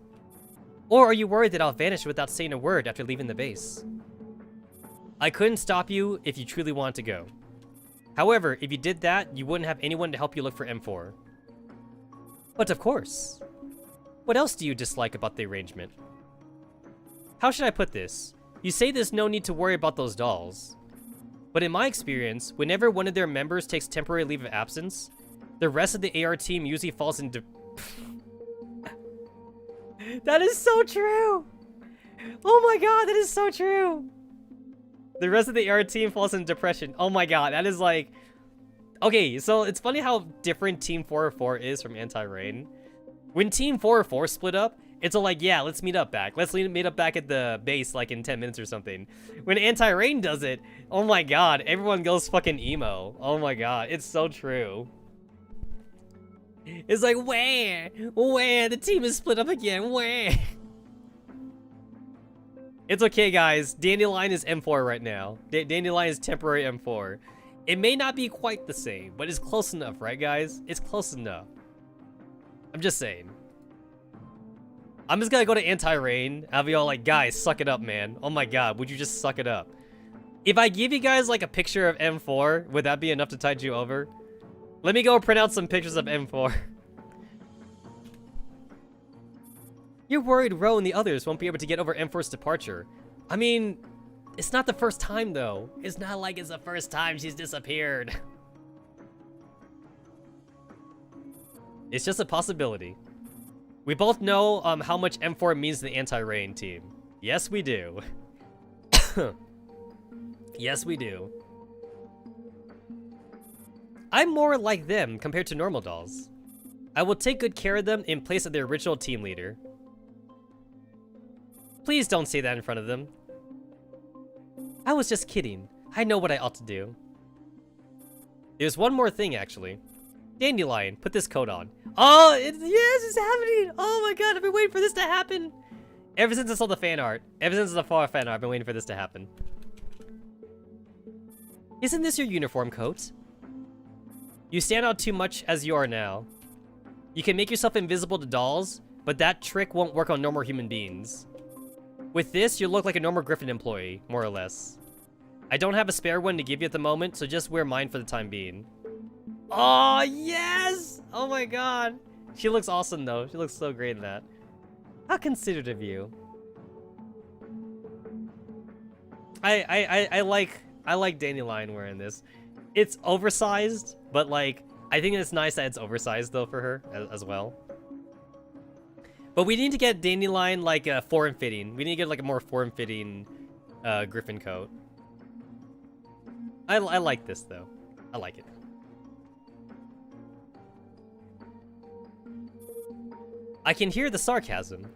Or are you worried that I'll vanish without saying a word after leaving the base? I couldn't stop you if you truly wanted to go. However, if you did that, you wouldn't have anyone to help you look for M4. But of course. What else do you dislike about the arrangement? How should I put this? You say there's no need to worry about those dolls. But in my experience, whenever one of their members takes temporary leave of absence, the rest of the AR team usually falls into... That is so true! Oh my god, that is so true! The rest of the AR team falls into depression. Oh my god, that is like... Okay, so it's funny how different Team 404 is from Anti-Rain. When Team 404 split up, it's all like, yeah, let's meet up back. Let's meet up back at the base like in 10 minutes or something. When Anti-Rain does it, oh my god, everyone goes fucking emo. Oh my god, it's so true. It's like, where? The team is split up again, where? It's okay, guys. Dandelion is M4 right now. Dandelion is temporary M4. It may not be quite the same, but it's close enough, right, guys? It's close enough. I'm just saying. I'm just gonna go to Anti-Rain. I'll be all like, guys, suck it up, man. Oh my god, would you just suck it up? If I give you guys like a picture of M4, would that be enough to tide you over? Let me go print out some pictures of M4. You're worried Ro and the others won't be able to get over M4's departure. I mean, it's not the first time though. It's not like it's the first time she's disappeared. It's just a possibility. We both know how much M4 means to the Anti-Rain team. Yes, we do. Yes, we do. I'm more like them compared to normal dolls. I will take good care of them in place of their original team leader. Please don't say that in front of them. I was just kidding. I know what I ought to do. There's one more thing, actually. Dandelion, put this coat on. Oh, yes, it's happening. Oh my god, I've been waiting for this to happen. Ever since I saw the fan art. Ever since the fan art, I've been waiting for this to happen. Isn't this your uniform coat? You stand out too much as you are now. You can make yourself invisible to dolls, but that trick won't work on normal human beings. With this, you look like a normal Griffin employee, more or less. I don't have a spare one to give you at the moment, so just wear mine for the time being. Oh, yes! Oh my god. She looks awesome, though. She looks so great in that. How considerate of you. I like Dandelion wearing this. It's oversized, but like, I think it's nice that it's oversized though for her as well. But we need to get Dandelion like a form-fitting. We need to get like a more form-fitting Griffin coat. I like this though. I like it. I can hear the sarcasm.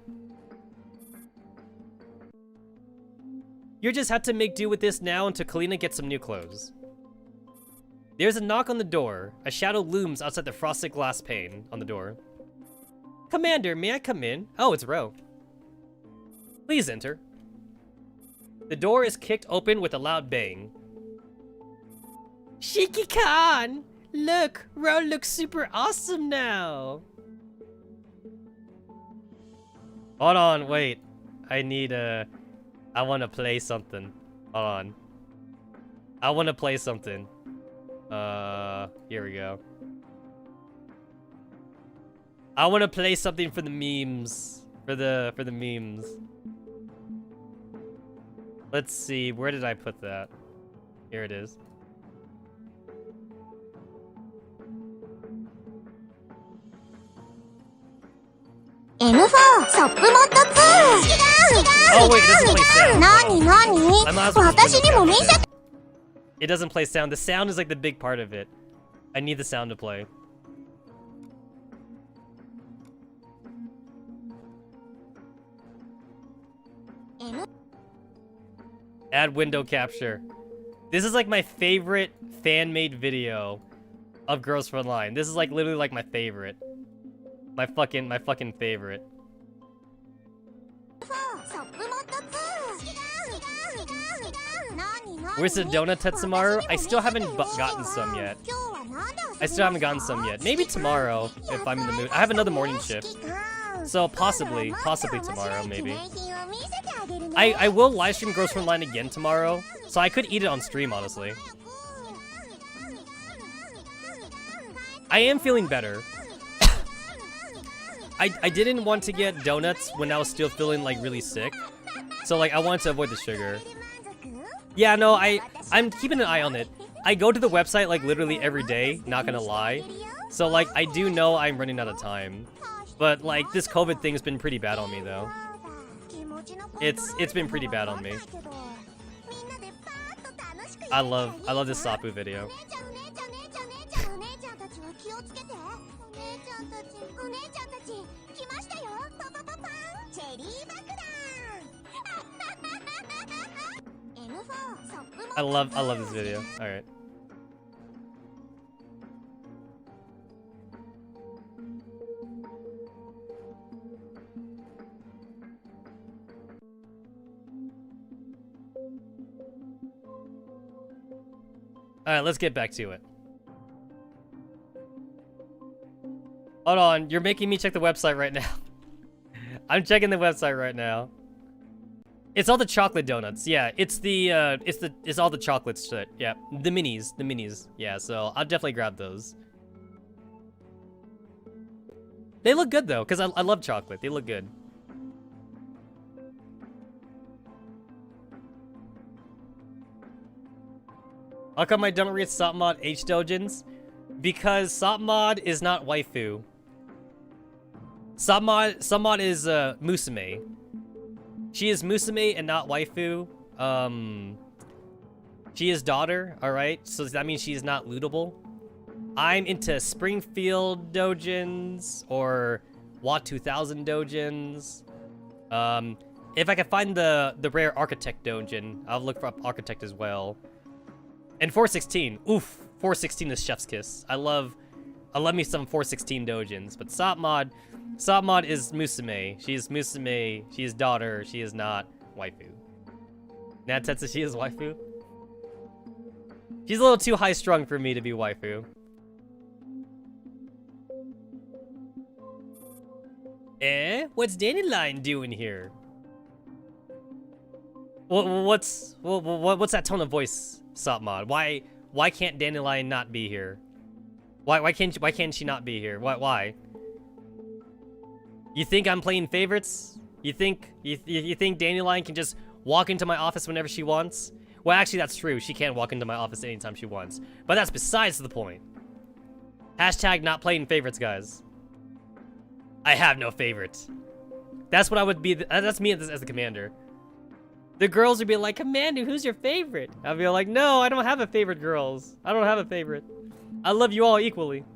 You just have to make do with this now until Kalina gets some new clothes. There's a knock on the door. A shadow looms outside the frosted glass pane on the door. Commander, may I come in? Oh, it's Ro. Please enter. The door is kicked open with a loud bang. Shiki-kan! Look, Ro looks super awesome now. Hold on, wait. I need I want to play something. Hold on. I want to play something. Here we go. I want to play something for the memes. For the memes. Let's see. Where did I put that? Here it is. M4 ショップモッド2。Oh wait, it doesn't play sound. なに I'm not supposed to 私にも見せ It doesn't play sound. The sound is like the big part of it. I need the sound to play. Add window capture. This is like my favorite fan-made video of Girls Frontline. This is like literally like my favorite. My fucking favorite. Where's the donut, Tetsamaru? I still haven't gotten some yet. Maybe tomorrow, if I'm in the mood. I have another morning shift. So possibly tomorrow, maybe. I will live stream Girls Frontline again tomorrow, so I could eat it on stream, honestly. I am feeling better. I didn't want to get donuts when I was still feeling like really sick. So like I wanted to avoid the sugar. Yeah, no, I'm keeping an eye on it. I go to the website like literally every day, not gonna lie. So like I do know I'm running out of time. But like this COVID thing's been pretty bad on me though. It's been pretty bad on me. I love this Sapu video. I love this video. All right. All right, let's get back to it. Hold on, you're making me check the website right now. I'm checking the website right now. It's all the chocolate donuts. Yeah, it's all the chocolate shit. Yeah, the minis. Yeah, so I'll definitely grab those. They look good though, cause I love chocolate. They look good. How come I don't read Sopmod H Dojins? Because Sopmod is not waifu. Sopmod is Musume. She is Musume and not waifu. She is daughter, alright? So that means she's not lootable. I'm into Springfield dojins or Watt 2000 dojins. If I can find the rare Architect dojin, I'll look for Architect as well. And 416, oof, 416 is chef's kiss. I love me some 416 dojins, but Sopmod is Musume. She is Musume, she is daughter, she is not waifu. Natetsu, she is waifu? She's a little too high-strung for me to be waifu. What's Dandelion doing here? What's that tone of voice, Sopmod? Why can't Dandelion not be here? Why can't she not be here? Why? You think I'm playing favorites? You think Dandelion can just walk into my office whenever she wants? Well, actually, that's true. She can walk into my office anytime she wants. But that's besides the point. Hashtag not playing favorites, guys. I have no favorites. That's what I would be. That's me as the commander. The girls would be like, Commander, who's your favorite? I'd be like, no, I don't have a favorite, girls. I don't have a favorite. I love you all equally.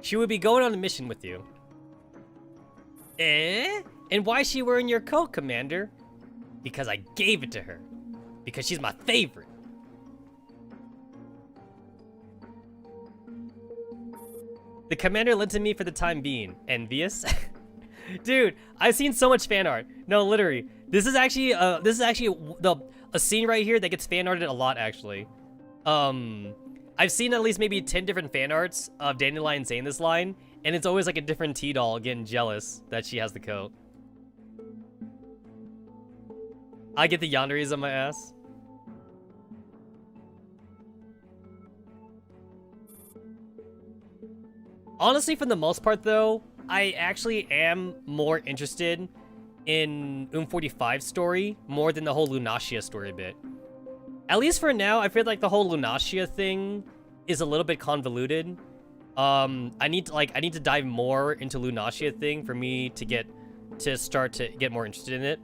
She would be going on a mission with you. Eh? And why is she wearing your coat, Commander? Because I gave it to her. Because she's my favorite. The Commander lent to me for the time being. Envious? Dude, I've seen so much fan art. No, literally. This is actually a scene right here that gets fan arted a lot, actually. I've seen at least maybe 10 different fan arts of Dandelion saying this line, and it's always like a different T-doll getting jealous that she has the coat. I get the yanderies on my ass. Honestly, for the most part, though, I actually am more interested in 45's story more than the whole Lunacia story bit. At least for now, I feel like the whole Lunacia thing is a little bit convoluted. I need to dive more into Lunacia thing for me to start to get more interested in it.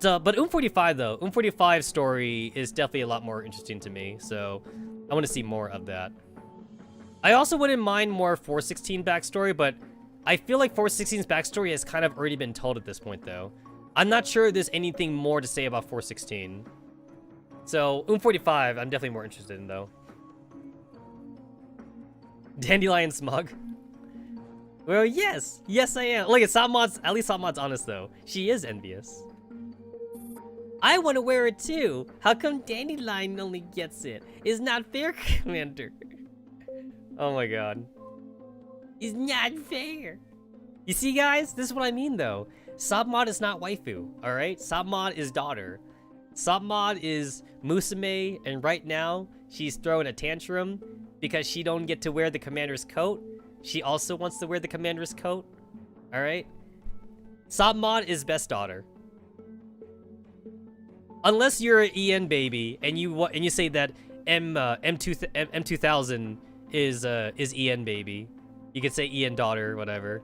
But 45 though, 45's story is definitely a lot more interesting to me, so I want to see more of that. I also wouldn't mind more 416 backstory, but I feel like 416's backstory has kind of already been told at this point though. I'm not sure there's anything more to say about 416. So, 45, I'm definitely more interested in, though. Dandelion smug. Well, yes. Yes, I am. Look, at least Sopmod's honest, though. She is envious. I want to wear it, too. How come Dandelion only gets it? It's not fair, Commander. Oh, my God. It's not fair. You see, guys? This is what I mean, though. Sopmod is not waifu, alright? Sopmod is daughter. Sopmod is Musume, and right now, she's throwing a tantrum because she don't get to wear the commander's coat. She also wants to wear the commander's coat. Alright? Sopmod is best daughter. Unless you're an EN baby, and you say that M2000 is EN baby. You could say EN daughter, whatever.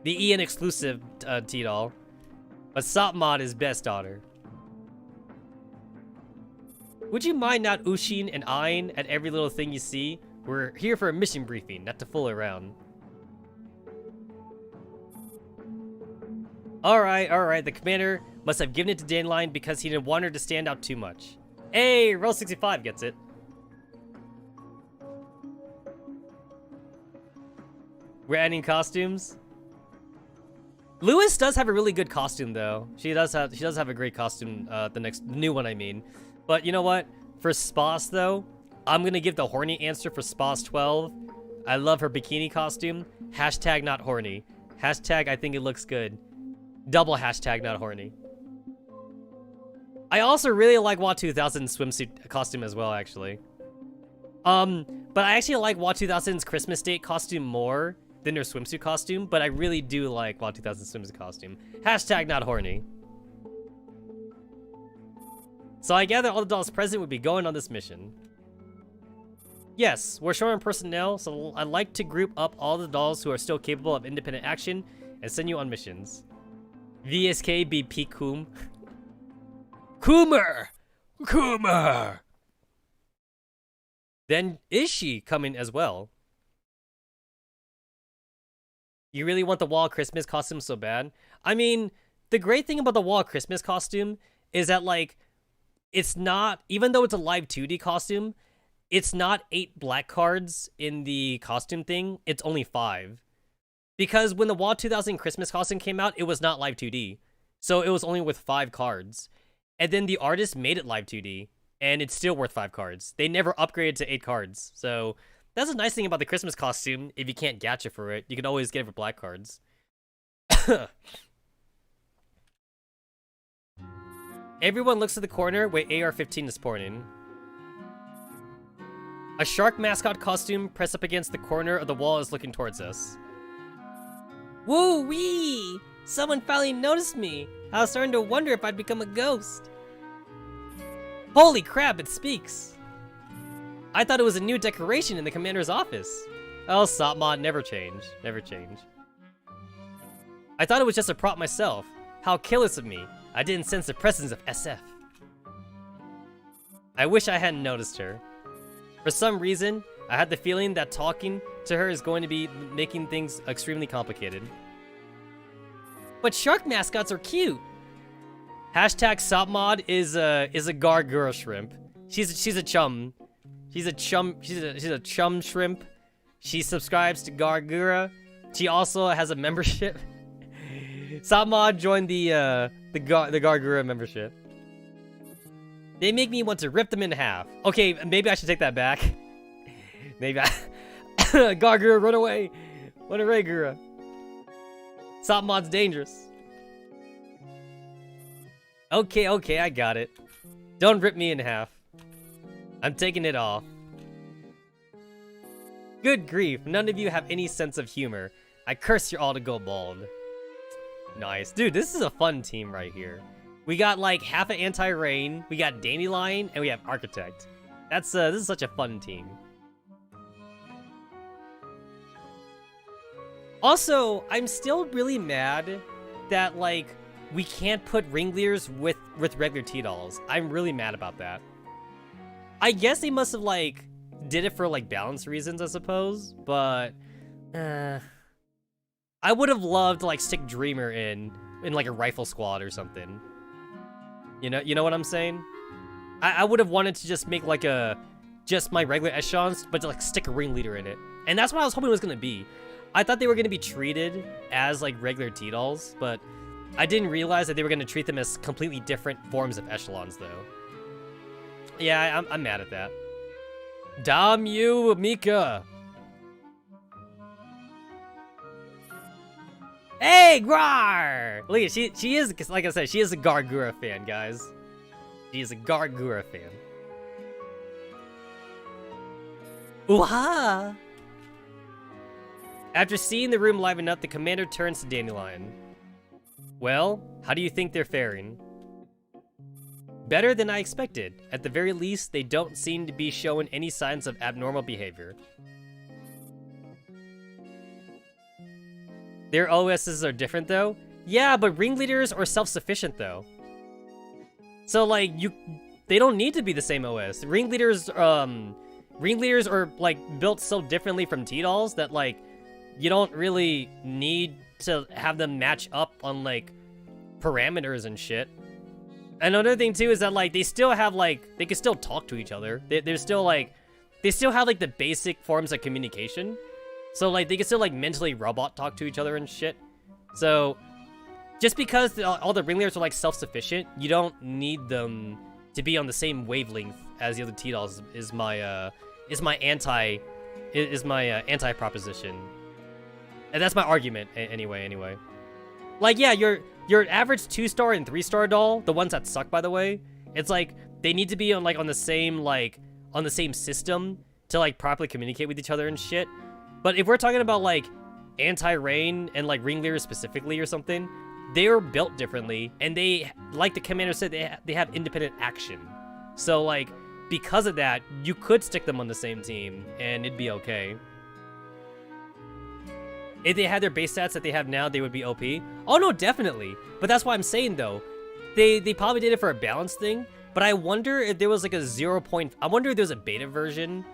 The EN exclusive T-doll. But Sopmod is best daughter. Would you mind not ooshing and eyeing at every little thing you see? We're here for a mission briefing, not to fool around. Alright, the commander must have given it to Dandelion because he didn't want her to stand out too much. Hey, Roll 65 gets it. We're adding costumes. Lewis does have a really good costume though. She does have a great costume, the new one I mean. But you know what? For Spas, though, I'm going to give the horny answer for Spas 12. I love her bikini costume. Hashtag not horny. Hashtag I think it looks good. Double hashtag not horny. I also really like WA 2000's swimsuit costume as well, actually. But I actually like WA 2000's Christmas date costume more than her swimsuit costume, but I really do like WA 2000's swimsuit costume. Hashtag not horny. So I gather all the dolls present would be going on this mission. Yes, we're short on personnel, so I'd like to group up all the dolls who are still capable of independent action and send you on missions. VSK be P-Coom. Coomer! Then is she coming as well? You really want the Wall Christmas costume so bad? I mean, the great thing about the Wall Christmas costume is that, like, it's not, even though it's a live 2D costume, it's not 8 black cards in the costume thing, it's only 5. Because when the WA 2000 Christmas costume came out, it was not live 2D. So it was only with 5 cards. And then the artist made it live 2D, and it's still worth 5 cards. They never upgraded to 8 cards. So that's a nice thing about the Christmas costume. If you can't gacha for it, you can always get it for black cards. Everyone looks at the corner where AR-15 is pointing. A shark mascot costume pressed up against the corner of the wall is looking towards us. Woo-wee! Someone finally noticed me! I was starting to wonder if I'd become a ghost. Holy crap, it speaks! I thought it was a new decoration in the commander's office. Oh, Sopmod, never change. Never change. I thought it was just a prop myself. How careless of me. I didn't sense the presence of SF. I wish I hadn't noticed her. For some reason, I had the feeling that talking to her is going to be making things extremely complicated. But shark mascots are cute! Hashtag Sopmod is a Gargura shrimp. She's a chum. She's a chum shrimp. She subscribes to Gargura. She also has a membership. Sopmod joined the Gargura membership. They make me want to rip them in half. Okay, maybe I should take that back. Maybe I... Gargura, run away! Run away, Gura. Sopmod's dangerous. Okay, I got it. Don't rip me in half. I'm taking it all. Good grief, none of you have any sense of humor. I curse you all to go bald. Nice. Dude, this is a fun team right here. We got like half an anti-rain, we got Dandelion, and we have Architect. This is such a fun team. Also, I'm still really mad that like we can't put ringleaders with regular T-dolls. I'm really mad about that. I guess they must have like did it for like balance reasons, I suppose, but I would have loved to like stick Dreamer in like a rifle squad or something. You know what I'm saying? I would have wanted to just make like just my regular echelons, but to like stick a ringleader in it. And that's what I was hoping it was gonna be. I thought they were gonna be treated as like regular T-dolls, but I didn't realize that they were gonna treat them as completely different forms of echelons though. Yeah, I'm mad at that. Damn you, Mika! Hey, Grar! Look at she is, like I said, she is a Gargura fan, guys. She is a Gargura fan. Ooh-ha! After seeing the room liven up, the commander turns to Dandelion. Well, how do you think they're faring? Better than I expected. At the very least, they don't seem to be showing any signs of abnormal behavior. Their OSs are different though? Yeah, but ringleaders are self-sufficient though. So like, they don't need to be the same OS. Ringleaders are like built so differently from T-dolls that like, you don't really need to have them match up on like parameters and shit. And another thing too is that like they still have like they can still talk to each other. They're still like they still have like the basic forms of communication. So like they can still like mentally robot talk to each other and shit. So just because all the ringleaders are like self-sufficient, you don't need them to be on the same wavelength as the other T-dolls. Is my anti proposition. And that's my argument anyway. Like, yeah, your average 2-star and 3-star doll, the ones that suck, by the way, it's like they need to be on the same system to like properly communicate with each other and shit. But if we're talking about like anti-rain and like ringleaders specifically or something, they are built differently, and they, like the commander said, they have independent action. So like because of that, you could stick them on the same team and it'd be okay. If they had their base stats that they have now, they would be OP. Oh no, definitely. But that's why I'm saying though, they probably did it for a balance thing. But I wonder if there was like a 0. I wonder if there's a beta version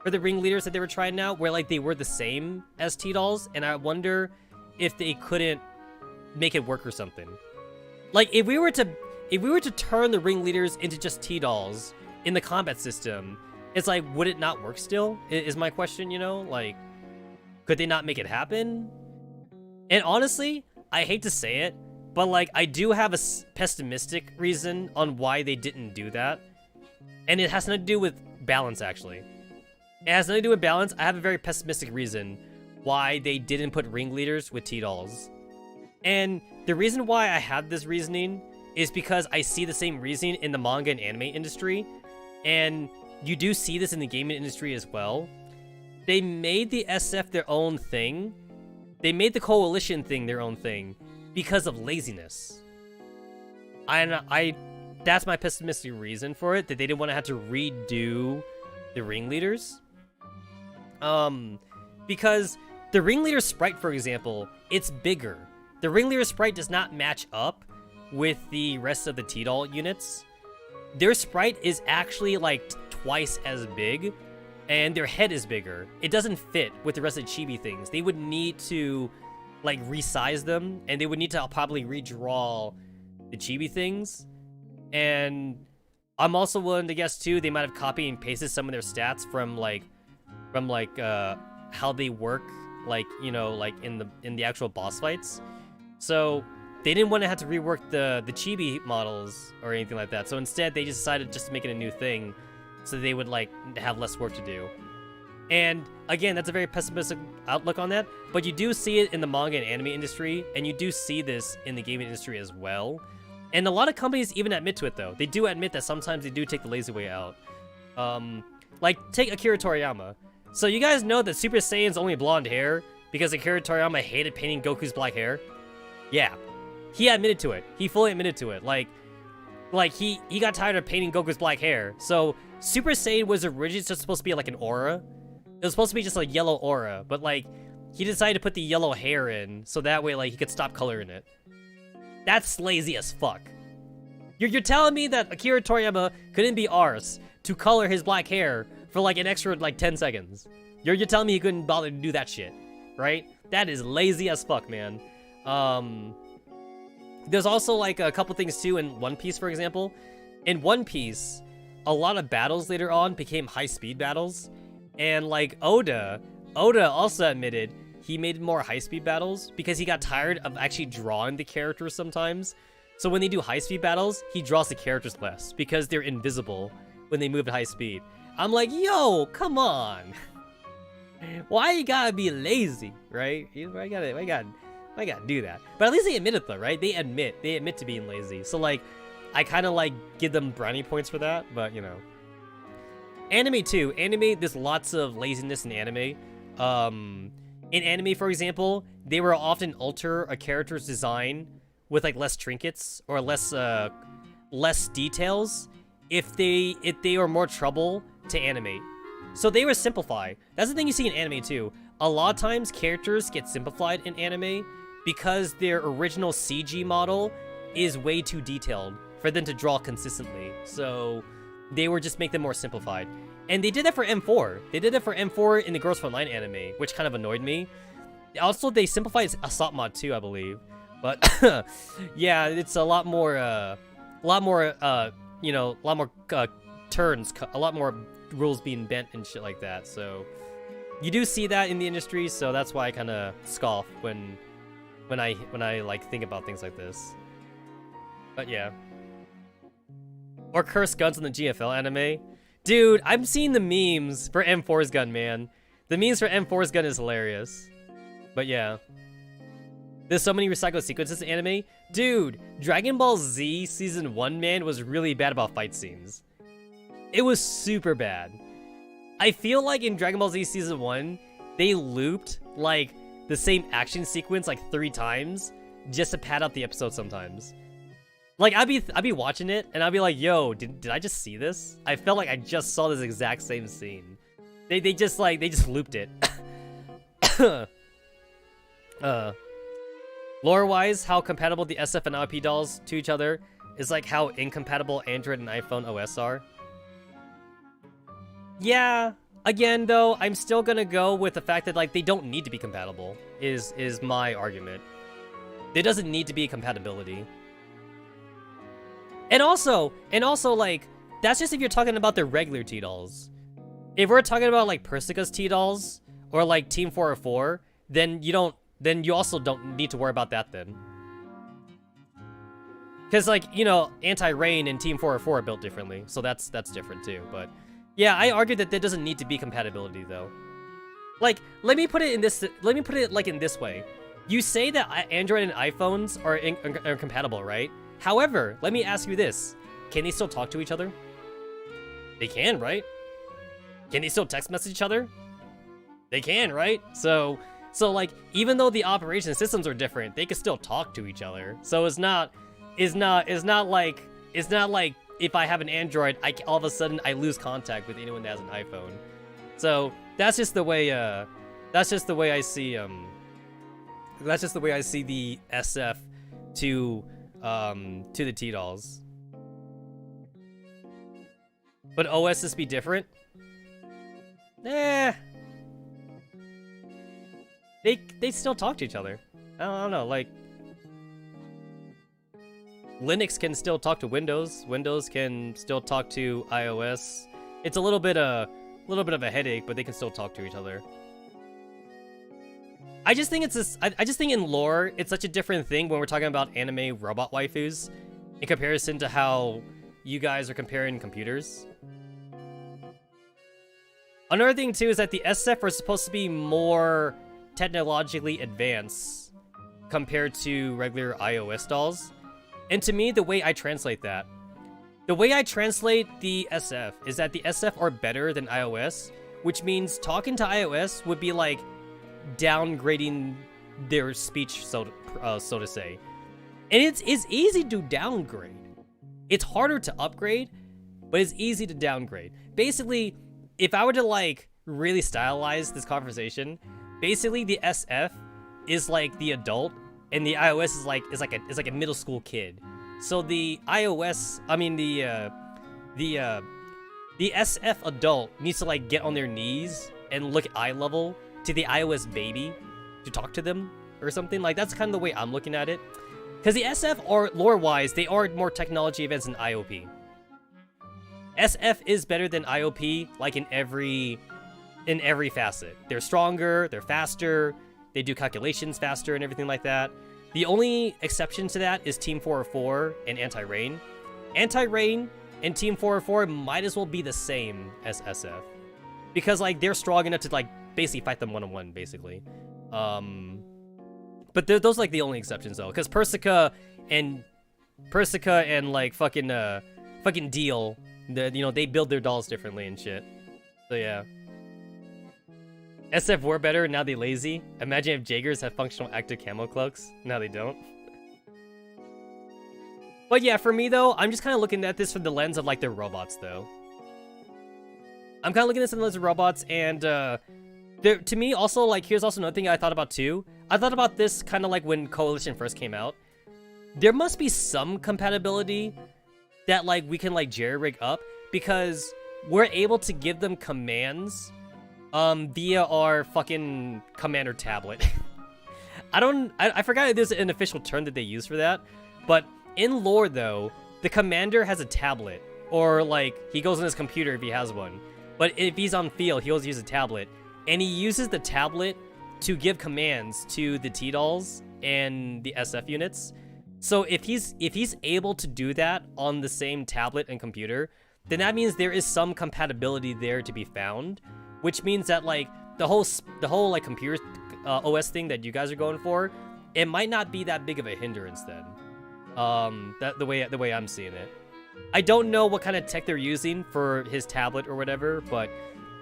for the ringleaders that they were trying out, where like they were the same as T-dolls, and I wonder if they couldn't make it work or something. Like if we were to turn the ringleaders into just T-dolls in the combat system, it's like, would it not work still? Is my question, you know? Like, could they not make it happen? And honestly, I hate to say it, But like, I do have a pessimistic reason on why they didn't do that. And it has nothing to do with balance, actually. It has nothing to do with balance. I have a very pessimistic reason why they didn't put ringleaders with T-dolls. And the reason why I have this reasoning is because I see the same reasoning in the manga and anime industry. And you do see this in the gaming industry as well. They made the SF their own thing. They made the coalition thing their own thing because of laziness. That's my pessimistic reason for it, that they didn't want to have to redo the ringleaders. Because the ringleader sprite, for example, it's bigger. The ringleader sprite does not match up with the rest of the T-doll units. Their sprite is actually like twice as big, and their head is bigger. It doesn't fit with the rest of the chibi things. They would need to like resize them, and they would need to probably redraw the chibi things. And I'm also willing to guess too, they might have copied and pasted some of their stats from how they work, like, you know, like in the actual boss fights. So they didn't want to have to rework the chibi models or anything like that. So instead, they just decided just to make it a new thing, so they would like have less work to do. And again, that's a very pessimistic outlook on that. But you do see it in the manga and anime industry, and you do see this in the gaming industry as well. And a lot of companies even admit to it, though. They do admit that sometimes they do take the lazy way out. Like, take Akira Toriyama. So you guys know that Super Saiyan's only blonde hair because Akira Toriyama hated painting Goku's black hair? Yeah. He admitted to it. He fully admitted to it. Like he got tired of painting Goku's black hair. So Super Saiyan was originally just supposed to be like an aura. It was supposed to be just a yellow aura, but like he decided to put the yellow hair in so that way like he could stop coloring it. That's lazy as fuck. You're telling me that Akira Toriyama couldn't be arse to color his black hair for like an extra like 10 seconds. You're telling me he couldn't bother to do that shit, right? That is lazy as fuck, man. There's also like a couple things too in One Piece, for example. In One Piece, a lot of battles later on became high-speed battles. And like Oda also admitted he made more high-speed battles because he got tired of actually drawing the characters sometimes. So when they do high-speed battles, he draws the characters less because they're invisible when they move at high speed. I'm like, yo, come on. Why you gotta be lazy, right? I gotta do that. But at least they admit it though, right? They admit to being lazy. So like, I kind of like give them brownie points for that, but you know. Anime too. Anime, there's lots of laziness in anime. In anime, for example, they will often alter a character's design with like less trinkets or less details if they are more trouble to animate. So they will simplify. That's the thing you see in anime too. A lot of times characters get simplified in anime because their original CG model is way too detailed for them to draw consistently. So they were just make them more simplified. And they did that for M4. They did it for M4 in the Girls Frontline anime, which kind of annoyed me. Also, they simplified Assault Mod too, I believe. But yeah, it's a lot more turns, a lot more rules being bent and shit like that. So you do see that in the industry, so that's why I kind of scoff when I like think about things like this. But yeah. Or cursed guns in the GFL anime. Dude, I'm seeing the memes for M4's gun, man. The memes for M4's gun is hilarious. But yeah. There's so many recycled sequences in anime. Dude, Dragon Ball Z Season 1, man, was really bad about fight scenes. It was super bad. I feel like in Dragon Ball Z Season 1, they looped, like, the same action sequence, like, 3 times, just to pad out the episode sometimes. Like, I'd be watching it, and I'd be like, yo, did I just see this? I felt like I just saw this exact same scene. They just looped it. Lore-wise, how compatible the SF and RP dolls to each other is like how incompatible Android and iPhone OS are. Yeah, again though, I'm still gonna go with the fact that like they don't need to be compatible, is my argument. There doesn't need to be compatibility. And also like, that's just if you're talking about the regular T-dolls. If we're talking about like Persica's T-dolls, or like Team 404, then you also don't need to worry about that then. Because, like, you know, Anti-Rain and Team 404 are built differently, so that's different too. But yeah, I argue that there doesn't need to be compatibility though. Like, let me put it like in this way. You say that Android and iPhones are compatible, right? However, let me ask you this: can they still talk to each other? They can, right? Can they still text message each other? They can, right? So like, even though the operation systems are different, they can still talk to each other. So it's not like if I have an Android, all of a sudden I lose contact with anyone that has an iPhone. So that's just the way I see the SF to the T-Dolls. But OSs be different? They still talk to each other. I don't know, like Linux can still talk to Windows. Windows can still talk to iOS. It's a little bit of a headache, but they can still talk to each other. I just think I just think in lore, it's such a different thing when we're talking about anime robot waifus in comparison to how you guys are comparing computers. Another thing too is that the SF are supposed to be more technologically advanced compared to regular iOS dolls. And to me, the way I translate the SF is that the SF are better than iOS, which means talking to iOS would be like downgrading their speech, so to say. And it's easy to downgrade. It's harder to upgrade, but it's easy to downgrade. Basically, if I were to like really stylize this conversation, basically the SF is like the adult, and the iOS is like a middle school kid. So the iOS, I mean the SF adult needs to like get on their knees and look at eye level to the iOS baby to talk to them or something. Like, that's kind of the way I'm looking at it. Because the SF are lore-wise, they are more technology advanced than IOP. SF is better than IOP, like in every facet. They're stronger, they're faster, they do calculations faster and everything like that. The only exception to that is Team 404 and Anti-Rain. Anti-Rain and Team 404 might as well be the same as SF. Because, like, they're strong enough to, like, basically fight them one-on-one, basically. But those are, like, the only exceptions, though. Because Persica and, like, fucking Deal, you know, they build their dolls differently and shit. So, yeah. SF were better, now they lazy. Imagine if Jaegers had functional active camo cloaks. Now they don't. But yeah, for me though, I'm just kind of looking at this from the lens of like their robots though. I'm kind of looking at this from the lens of robots, and to me also, like, here's also another thing I thought about too. I thought about this kind of like when Coalition first came out. There must be some compatibility that like we can like jerry-rig up, because we're able to give them commands via our fucking commander tablet. I forgot if there's an official term that they use for that, but in lore though, the commander has a tablet, or like he goes on his computer if he has one. But if he's on field, he always uses a tablet, and he uses the tablet to give commands to the T-Dolls and the SF units. So if he's able to do that on the same tablet and computer, then that means there is some compatibility there to be found. Which means that like the whole like computer OS thing that you guys are going for, it might not be that big of a hindrance then. That the way I'm seeing it. I don't know what kind of tech they're using for his tablet or whatever, but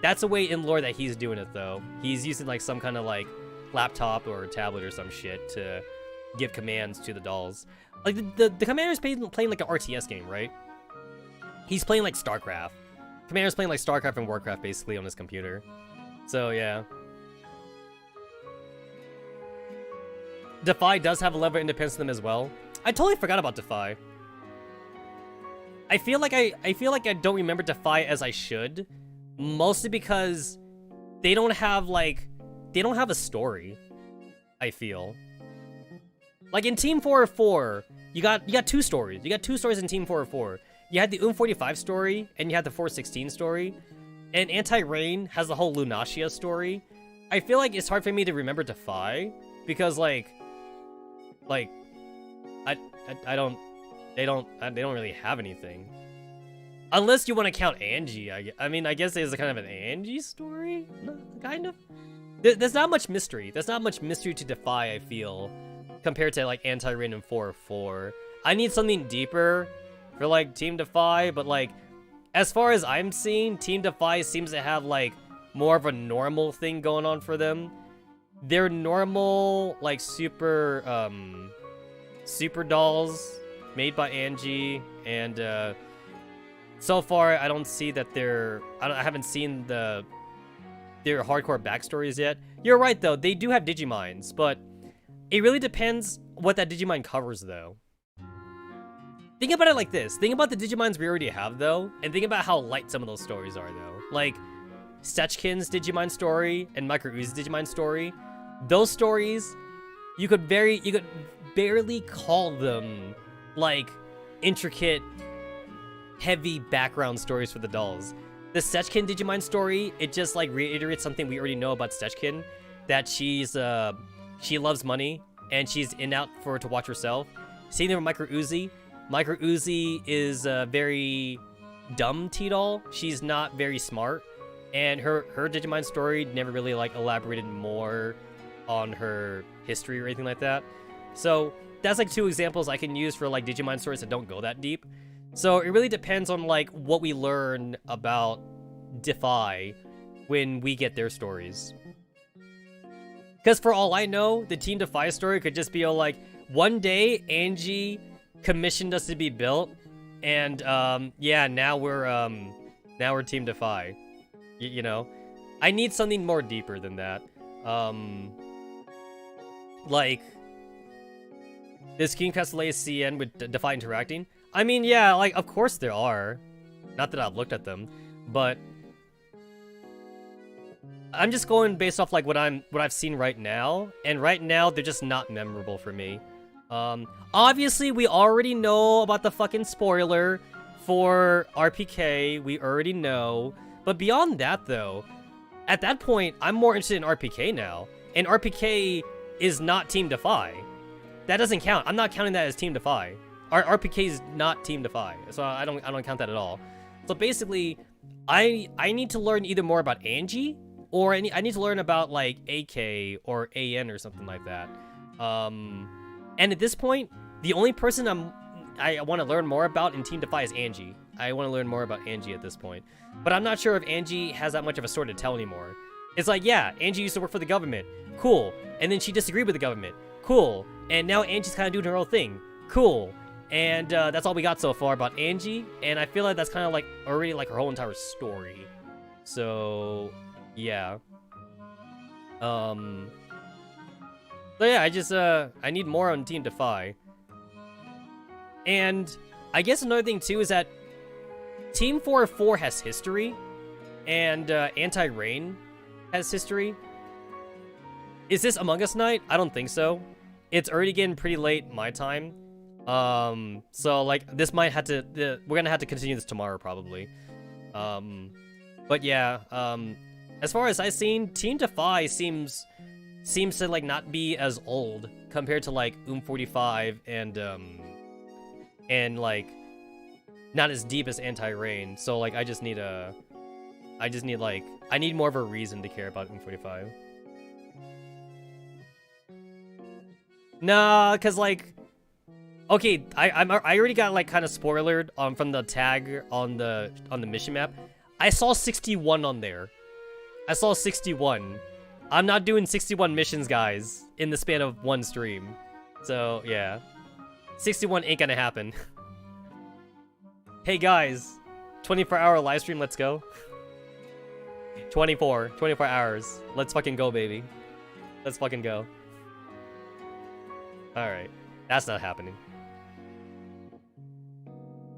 that's a way in lore that he's doing it though. He's using like some kind of like laptop or tablet or some shit to give commands to the dolls. Like the commander's playing like an RTS game, right? He's playing like StarCraft. Commander's playing like StarCraft and Warcraft basically on his computer. So yeah. Defy does have a level of independence to them as well. I totally forgot about Defy. I feel like I don't remember Defy as I should, mostly because they don't have a story. I feel like in Team 404, you got two stories. You got two stories in Team 404. You had the 45 story, and you had the 416 story, and Anti-Rain has the whole Lunacia story. I feel like it's hard for me to remember Defy, because like I don't They don't really have anything. Unless you want to count Angie. I mean, I guess there's kind of an Angie story? No, kind of? There's not much mystery. There's not much mystery to Defy, I feel, compared to, like, Anti-Rain and 4-4. I need something deeper for, like, Team Defy, but, like, as far as I'm seeing, Team Defy seems to have, like, more of a normal thing going on for them. They're normal, like, super dolls made by Angie, and, so far, I don't see that I haven't seen their hardcore backstories yet. You're right, though. They do have Digimines, but it really depends what that Digimine covers, though. Think about it like this. Think about the Digimines we already have, though, and think about how light some of those stories are, though. Like, Sechkin's Digimine story and Micro Uzi's Digimine story. Those stories, you could barely call them, like, intricate, heavy background stories for the dolls. The Sechkin Digimine story, it just, like, reiterates something we already know about Sechkin, that she loves money, and she's out to watch herself. Same thing with Micro Uzi. Micro Uzi is a very dumb T-doll. She's not very smart, and her Digimine story never really, like, elaborated more on her history or anything like that. So that's, like, 2 examples I can use for, like, Digimine stories that don't go that deep. So it really depends on, like, what we learn about Defy when we get their stories. Because for all I know, the Team Defy story could just be, like, one day Angie commissioned us to be built, and yeah, now we're Team Defy. You know, I need something more deeper than that. Like, is King Castellet's CN with Defy interacting? I mean, yeah, like, of course there are. Not that I've looked at them, but I'm just going based off, like, what I've seen right now, and right now they're just not memorable for me. Obviously we already know about the fucking spoiler for RPK. We already know, but beyond that, though, at that point, I'm more interested in RPK now, and RPK is not Team Defy. That doesn't count. I'm not counting that as Team Defy. RPK is not Team Defy, so I don't count that at all. So basically, I need to learn either more about Angie, or I need to learn about, like, AK or AN or something like that. And at this point, the only person I want to learn more about in Team Defy is Angie. I want to learn more about Angie at this point, but I'm not sure if Angie has that much of a story to tell anymore. It's like, yeah, Angie used to work for the government, cool, and then she disagreed with the government, cool, and now Angie's kind of doing her own thing, cool. And that's all we got so far about Angie, and I feel like that's kind of, like, already, like, her whole entire story. So yeah. So yeah, I need more on Team Defy. And I guess another thing too is that Team 4-4 has history, and Anti-Rain has history. Is this Among Us night? I don't think so. It's already getting pretty late my time. So, like, this might have to, we're gonna have to continue this tomorrow probably. But yeah, as far as I've seen, Team Defy seems to, like, not be as old compared to, like, 45 and like not as deep as Anti-Rain. So, like, I need more of a reason to care about 45. Nah, cause, like, okay, I already got, like, kind of spoilered from the tag on the mission map. I saw 61 on there. I saw 61. I'm not doing 61 missions, guys, in the span of one stream. So, yeah. 61 ain't gonna happen. Hey, guys. 24-hour live stream, let's go. 24 hours. Let's fucking go, baby. Let's fucking go. Alright. That's not happening.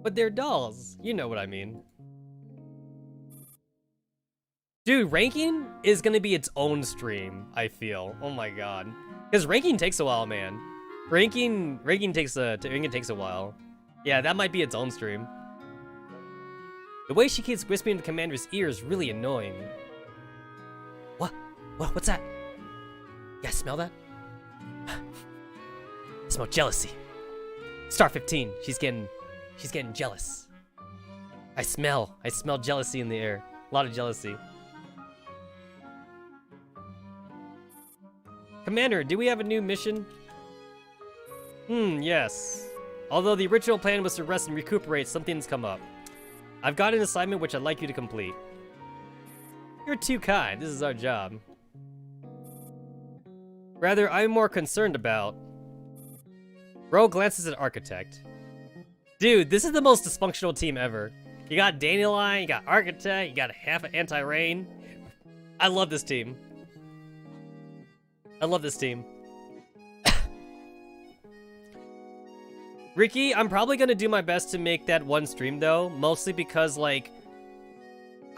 But they're dolls. You know what I mean. Dude, ranking is gonna be its own stream, I feel. Oh my god. Because ranking takes a while, man. Ranking takes a while. Yeah, that might be its own stream. The way she keeps whispering in the commander's ear is really annoying. What? What's that? You guys smell that? I smell jealousy. Star 15. She's getting jealous. I smell jealousy in the air. A lot of jealousy. Commander, do we have a new mission? Yes. Although the original plan was to rest and recuperate, something's come up. I've got an assignment which I'd like you to complete. You're too kind. This is our job. Rather, I'm more concerned about... Ro glances at Architect. Dude, this is the most dysfunctional team ever. You got Dandelion, you got Architect, you got half an Anti-Rain. I love this team. I love this team. Ricky, I'm probably gonna do my best to make that one stream though, mostly because like,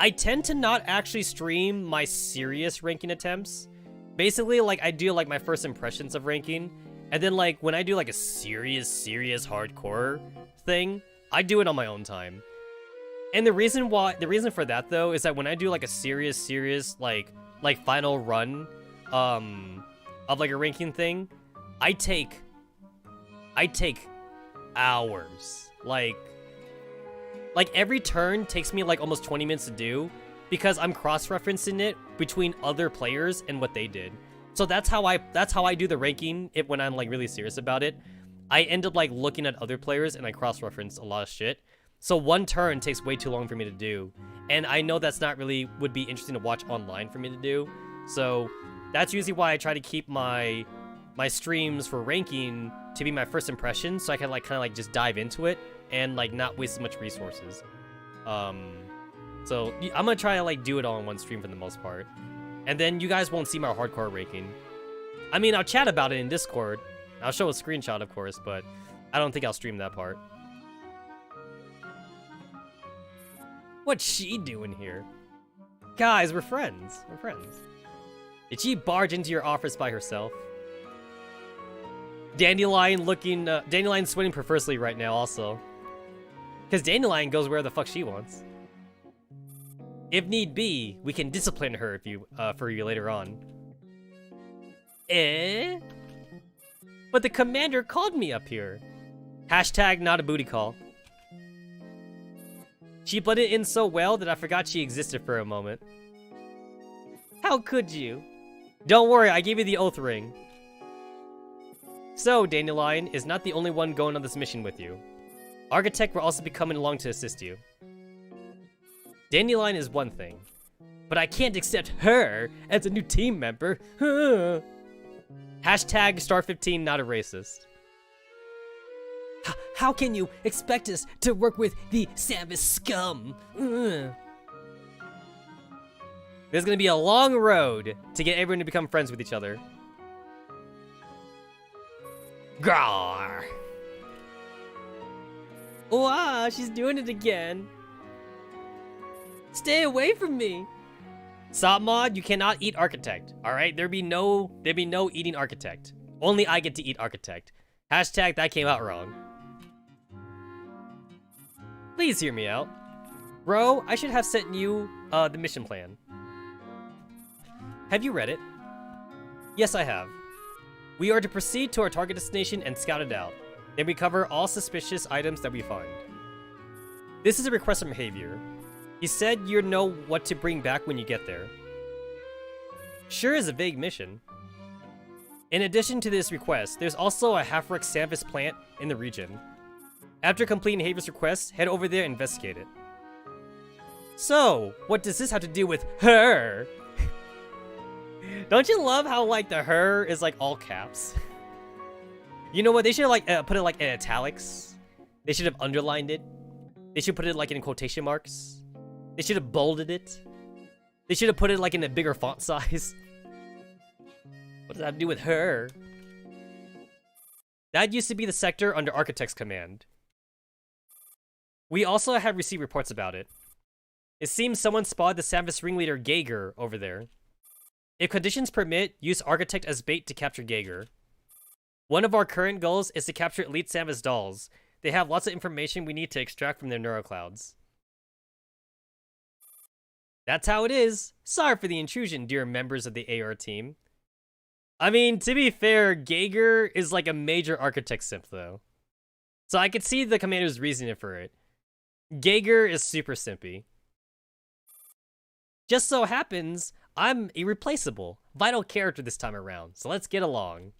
I tend to not actually stream my serious ranking attempts. Basically, like I do like my first impressions of ranking, and then like when I do like a serious hardcore thing, I do it on my own time. And the reason for that though is that when I do like a serious like final run of like a ranking thing, I take hours. Like every turn takes me like almost 20 minutes to do because I'm cross-referencing it between other players and what they did. So that's how I do the ranking when I'm like really serious about it. I end up like looking at other players and I cross-reference a lot of shit. So one turn takes way too long for me to do. And I know that's not really would be interesting to watch online for me to do. So that's usually why I try to keep my streams for ranking to be my first impression, so I can like kind of like just dive into it and like not waste as much resources. So I'm gonna try to like do it all in one stream for the most part, and then you guys won't see my hardcore ranking. I mean, I'll chat about it in Discord. I'll show a screenshot, of course, but I don't think I'll stream that part. What's she doing here? Guys, we're friends. We're friends. Did she barge into your office by herself? Dandelion Dandelion's sweating profusely right now also. Because Dandelion goes where the fuck she wants. If need be, we can discipline her for you later on. Eh? But the commander called me up here. Hashtag not a booty call. She blended in so well that I forgot she existed for a moment. How could you? Don't worry, I gave you the oath ring. So, Dandelion is not the only one going on this mission with you. Architect will also be coming along to assist you. Dandelion is one thing, but I can't accept her as a new team member. Hashtag Star 15 not a racist. How can you expect us to work with the Samus scum? There's gonna be a long road to get everyone to become friends with each other. Grawr. Wow, she's doing it again. Stay away from me. Sopmod, you cannot eat Architect. Alright, there'd be no eating Architect. Only I get to eat Architect. Hashtag that came out wrong. Please hear me out. Bro, I should have sent you the mission plan. Have you read it? Yes, I have. We are to proceed to our target destination and scout it out. Then we cover all suspicious items that we find. This is a request from Javier. He said you know what to bring back when you get there. Sure is a vague mission. In addition to this request, there's also a Half-Wreck Samus plant in the region. After completing Javier's request, head over there and investigate it. So, what does this have to do with her? Don't you love how, like, the her is, like, all caps? You know what? They should have, like, put it, like, in italics. They should have underlined it. They should put it, like, in quotation marks. They should have bolded it. They should have put it, like, in a bigger font size. What does that have to do with her? That used to be the sector under Architect's command. We also have received reports about it. It seems someone spotted the Samus ringleader Geiger over there. If conditions permit, use Architect as bait to capture Geiger. One of our current goals is to capture Elite Samus dolls. They have lots of information we need to extract from their neuroclouds. That's how it is. Sorry for the intrusion, dear members of the AR team. I mean, to be fair, Geiger is like a major Architect simp, though. So I could see the commander's reasoning for it. Geiger is super simpy. Just so happens, I'm irreplaceable. Vital character this time around, so let's get along. ...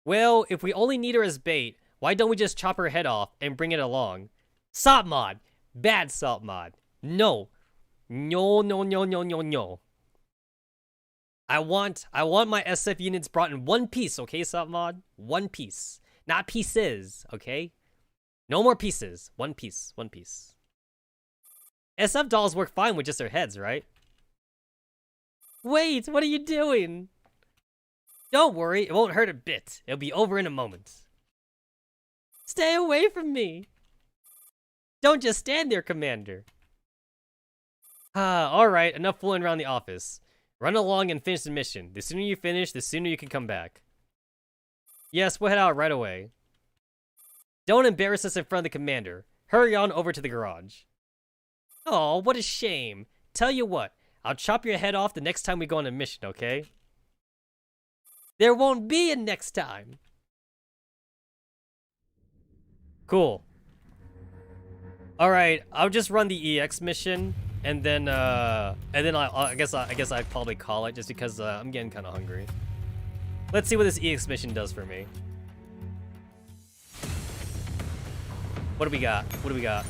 Well, if we only need her as bait, why don't we just chop her head off and bring it along? Salt mod! Bad salt mod. No. No, no, no, no, no, no. I want my SF units brought in one piece, okay, salt mod? One piece. Not pieces, okay? No more pieces. One piece, one piece. SF dolls work fine with just their heads, right? Wait, what are you doing? Don't worry, it won't hurt a bit. It'll be over in a moment. Stay away from me. Don't just stand there, Commander. Alright, enough fooling around the office. Run along and finish the mission. The sooner you finish, the sooner you can come back. Yes, we'll head out right away. Don't embarrass us in front of the Commander. Hurry on over to the garage. Oh, what a shame. Tell you what, I'll chop your head off the next time we go on a mission, okay? There won't be a next time. Cool. Alright, I'll just run the EX mission, and then I guess I'd probably call it just because I'm getting kind of hungry. Let's see what this EX mission does for me. What do we got? What do we got?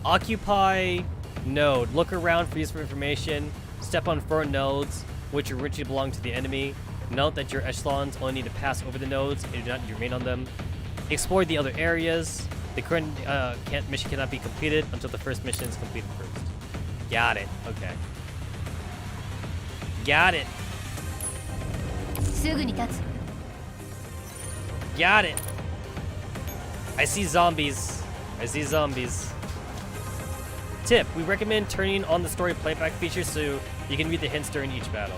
Occupy node. Look around for useful information. Step on foreign nodes, which originally belonged to the enemy. Note that your echelons only need to pass over the nodes and do not remain on them. Explore the other areas. The current mission cannot be completed until the first mission is completed first. Got it. Okay. Got it. Got it. I see zombies. I see zombies. Tip, we recommend turning on the story playback feature so you can read the hints during each battle.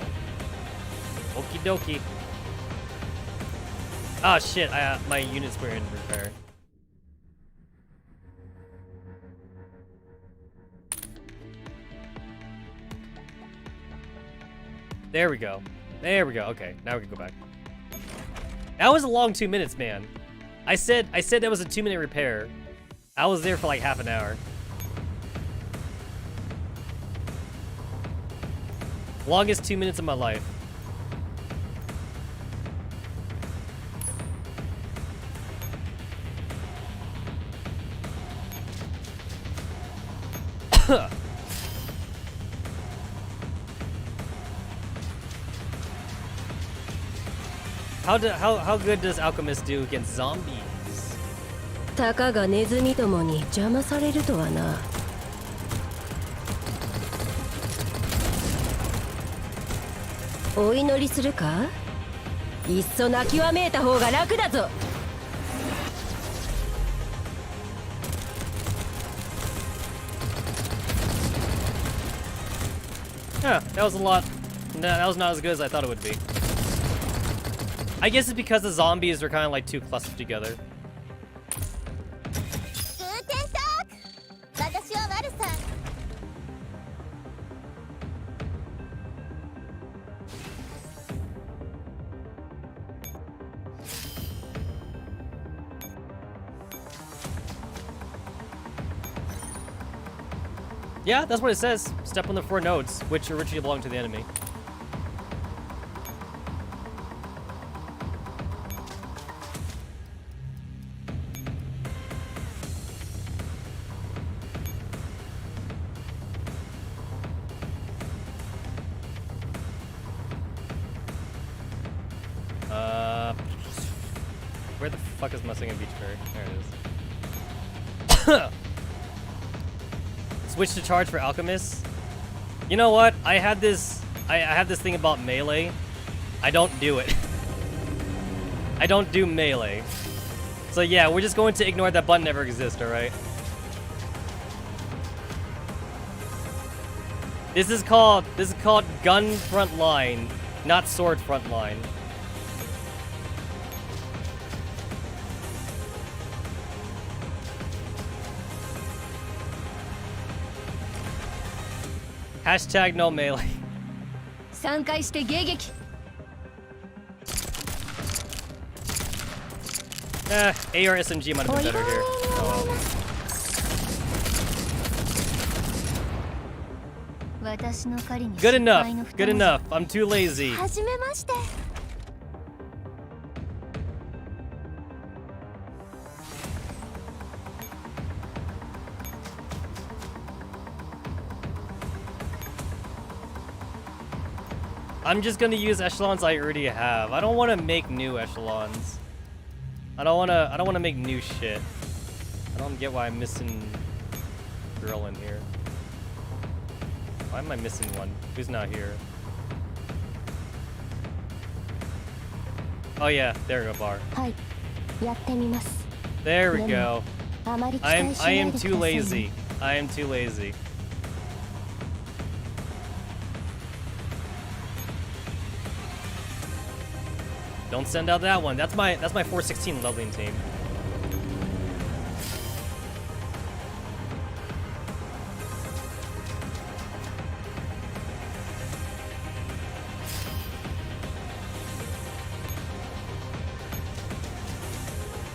Okie dokie. Oh shit, my units were in repair. There we go. There we go. Okay, now we can go back. That was a long 2 minutes, man. I said that was a 2-minute repair. I was there for like half an hour. Longest 2 minutes of my life. How good does Alchemist do against zombies? たかがネズミどもに邪魔されるとはな。お祈りするか？いっそ泣きわめいた方が楽だぞ。Huh, that was a lot. No, that was not as good as I thought it would be. I guess it's because the zombies are kind of like too clustered together. Yeah, that's what it says. Step on the 4 nodes, which originally belonged to the enemy. Where the fuck is my singing beach bird? There it is. Switch to charge for Alchemist. You know what? I have this thing about melee. I don't do it. I don't do melee. So yeah, we're just going to ignore that button ever exists, alright? This is called gun frontline, not sword frontline. Hashtag no melee. 3回して迎撃。AR SMG might have been better here. Oh well. 私の狩りに Good 失 enough. 敗の二 Good 文字 enough. I'm too lazy. はじめまして I'm just gonna use echelons I already have. I don't want to make new echelons. I don't want to make new shit. I don't get why I'm missing girl in here. Why am I missing one? Who's not here? Oh yeah, there we go, bar. はいやってみます There we go. あまり期 I 待し am ないでく too ださいね lazy. I am too lazy. Don't send out that one. That's my 416 leveling team.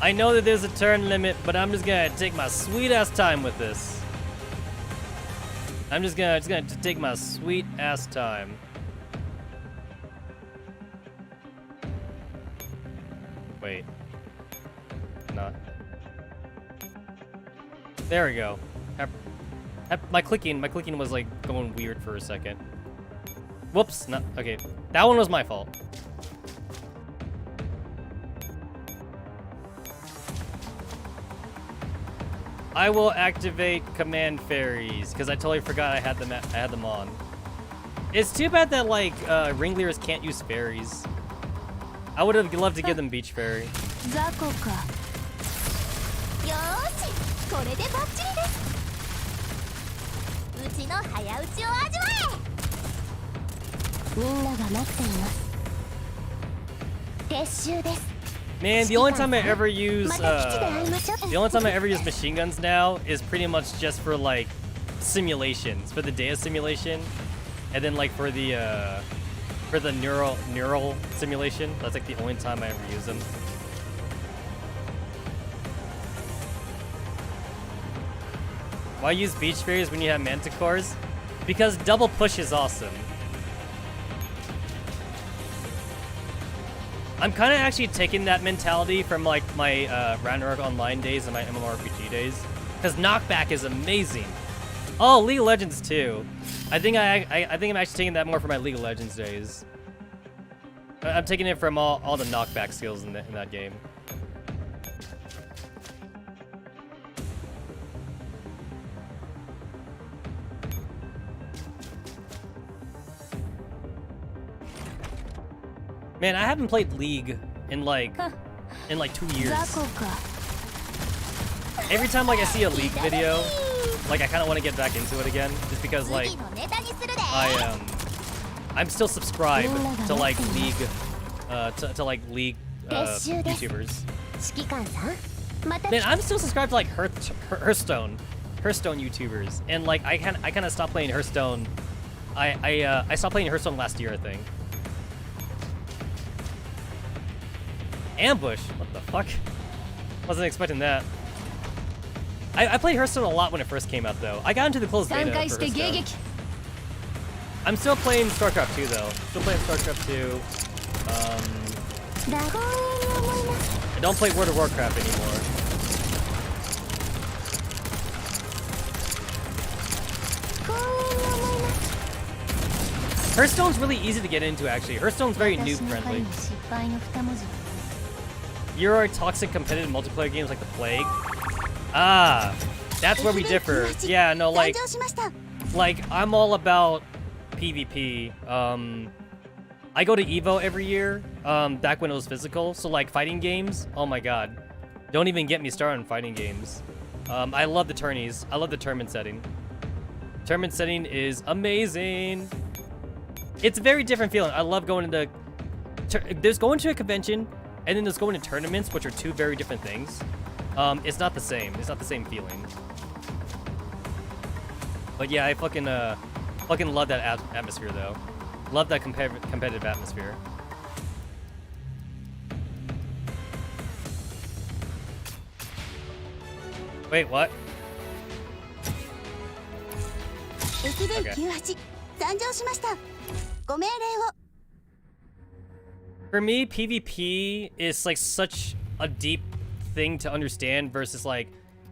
I know that there's a turn limit, but I'm just gonna take my sweet ass time with this. I'm just gonna take my sweet ass time. Wait. Not. There we go. My clicking was like going weird for a second. Whoops, not okay. That one was my fault. I will activate command fairies because I totally forgot I had them on. It's too bad that like ringleaders can't use fairies. I would have loved to give them beach fairy. 雑魚かよーしこれでバッチリですうちの早打ちを味わえみんなが待っています撤収です Man, the only time I ever use machine guns now is pretty much just for like simulations, for the data simulation, and then like for the neural simulation. That's like the only time I ever use them. Why use beach fairies when you have manticores? Because double push is awesome. I'm kind of actually taking that mentality from like my Ragnarok Online days and my MMORPG days, because knockback is amazing. Oh, League of Legends too. I think I'm actually taking that more from my League of Legends days. I'm taking it from all the knockback skills in that game. Man, I haven't played League in like 2 years. 雑魚か Every time like I see a League video, like I kind of want to get back into it again, just because like 次のネタにするで I'm still subscribed to like League to like League YouTubers. 指揮官さんまた Man, I'm still subscribed to like Hearthstone YouTubers, and like I kind of stopped playing Hearthstone. I stopped playing Hearthstone last year, I think. Ambush? What the fuck? Wasn't expecting that. I played Hearthstone a lot when it first came out, though. I got into the closed beta for Hearthstone. I'm still playing StarCraft 2, though. Still playing StarCraft 2. I don't play World of Warcraft anymore. Hearthstone's really easy to get into, actually. Hearthstone's very noob-friendly. You're toxic competitive multiplayer games like the Plague. Ah, that's where we differ. Yeah, no, like I'm all about PvP. I go to Evo every year, back when it was physical. So like fighting games, oh my god. Don't even get me started on fighting games. I love the tourneys. I love the tournament setting. Tournament setting is amazing. It's a very different feeling. I love going into... There's going to a convention, and then there's going to tournaments, which are two very different things. It's not the same. It's not the same feeling. But yeah, I fucking love that atmosphere, though. Love that competitive atmosphere. Wait, what? 駅弁 Okay. 98参上しました。ご命令を。 For me, PvP is like such a deep thing to understand versus like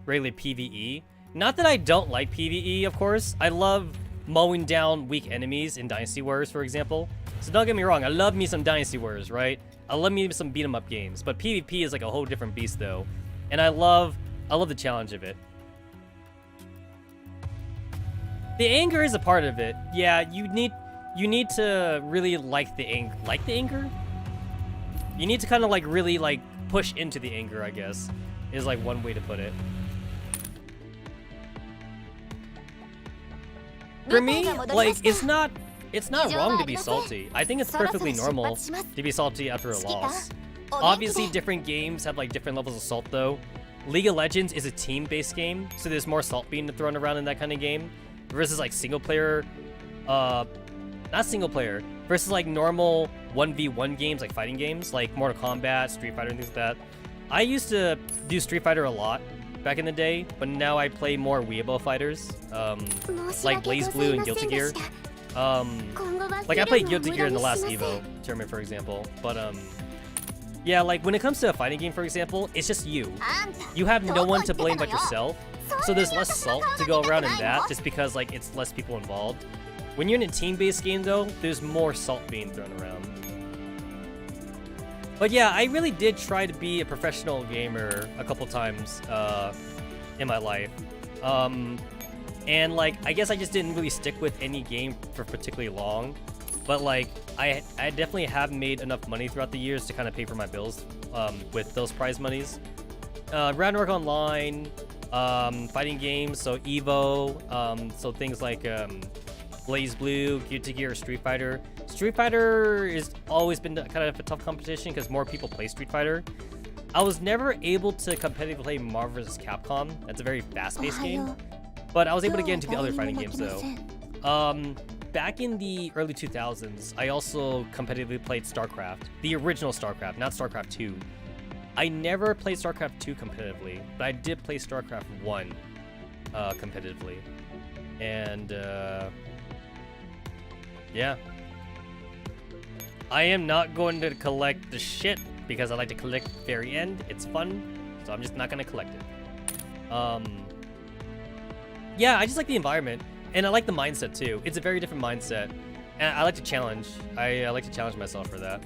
regular PvE. Not that I don't like PvE, of course. I love mowing down weak enemies in Dynasty Warriors, for example. So don't get me wrong, I love me some Dynasty Warriors, right? I love me some beat 'em up games. But PvP is like a whole different beast though. And I love the challenge of it. The anger is a part of it. Yeah, you need to really like the anger. Like the anger? You need to kind of like really like push into the anger, I guess, is like one way to put it. For me, like it's not wrong to be salty. I think it's perfectly normal to be salty after a loss. Obviously, different games have like different levels of salt though. League of Legends is a team-based game, so there's more salt being thrown around in that kind of game, versus like single player, not single player, versus like normal 1v1 games, like fighting games, like Mortal Kombat, Street Fighter, and things like that. I used to do Street Fighter a lot back in the day, but now I play more Weibo fighters, like Blaze Blue and Guilty Gear. Like I played Guilty Gear in the last Evo tournament, for example, but yeah, like when it comes to a fighting game, for example, it's just you. You have no one to blame but yourself, so there's less salt to go around in that, just because like it's less people involved. When you're in a team-based game though, there's more salt being thrown around. But yeah, I really did try to be a professional gamer a couple times in my life. And like, I guess I just didn't really stick with any game for particularly long. But like, I definitely have made enough money throughout the years to kind of pay for my bills with those prize monies. Roundwork Online, fighting games, so Evo, so things like Blaze Blue, Guilty Gear, Street Fighter. Street Fighter has always been kind of a tough competition because more people play Street Fighter. I was never able to competitively play Marvel vs. Capcom. That's a very fast-paced game. But I was able to get into the other fighting games though. Back in the early 2000s, I also competitively played StarCraft. The original StarCraft, not StarCraft 2. I never played StarCraft 2 competitively, but I did play StarCraft 1 competitively. And yeah. I am not going to collect the shit because I like to collect at the very end. It's fun, so I'm just not going to collect it. Yeah, I just like the environment, and I like the mindset too. It's a very different mindset, and I like to challenge. I like to challenge myself for that.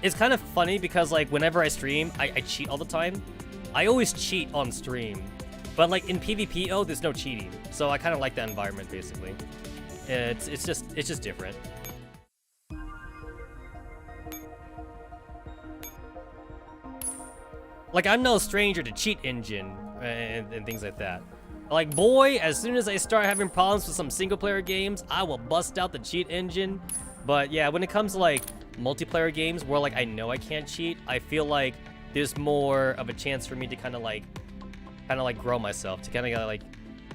It's kind of funny because like whenever I stream, I cheat all the time. I always cheat on stream, but like in PvP, oh, there's no cheating, so I kind of like that environment basically. It's just different. Like I'm no stranger to cheat engine and things like that. Like, boy, as soon as I start having problems with some single-player games, I will bust out the cheat engine. But yeah, when it comes to like multiplayer games where like I know I can't cheat, I feel like there's more of a chance for me to kind of like grow myself, to kind of like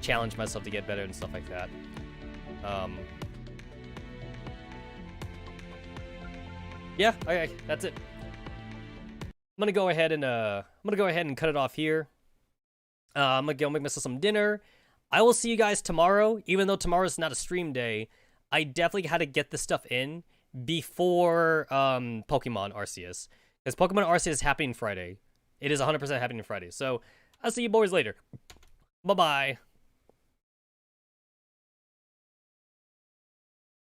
challenge myself to get better and stuff like that. Yeah, okay, that's it. I'm gonna go ahead and cut it off here. I'm gonna go make myself some dinner. I will see you guys tomorrow. Even though tomorrow's not a stream day, I definitely had to get this stuff in before Pokemon Arceus. Because Pokemon Arceus is happening Friday. It is 100% happening Friday. So, I'll see you boys later. Bye-bye.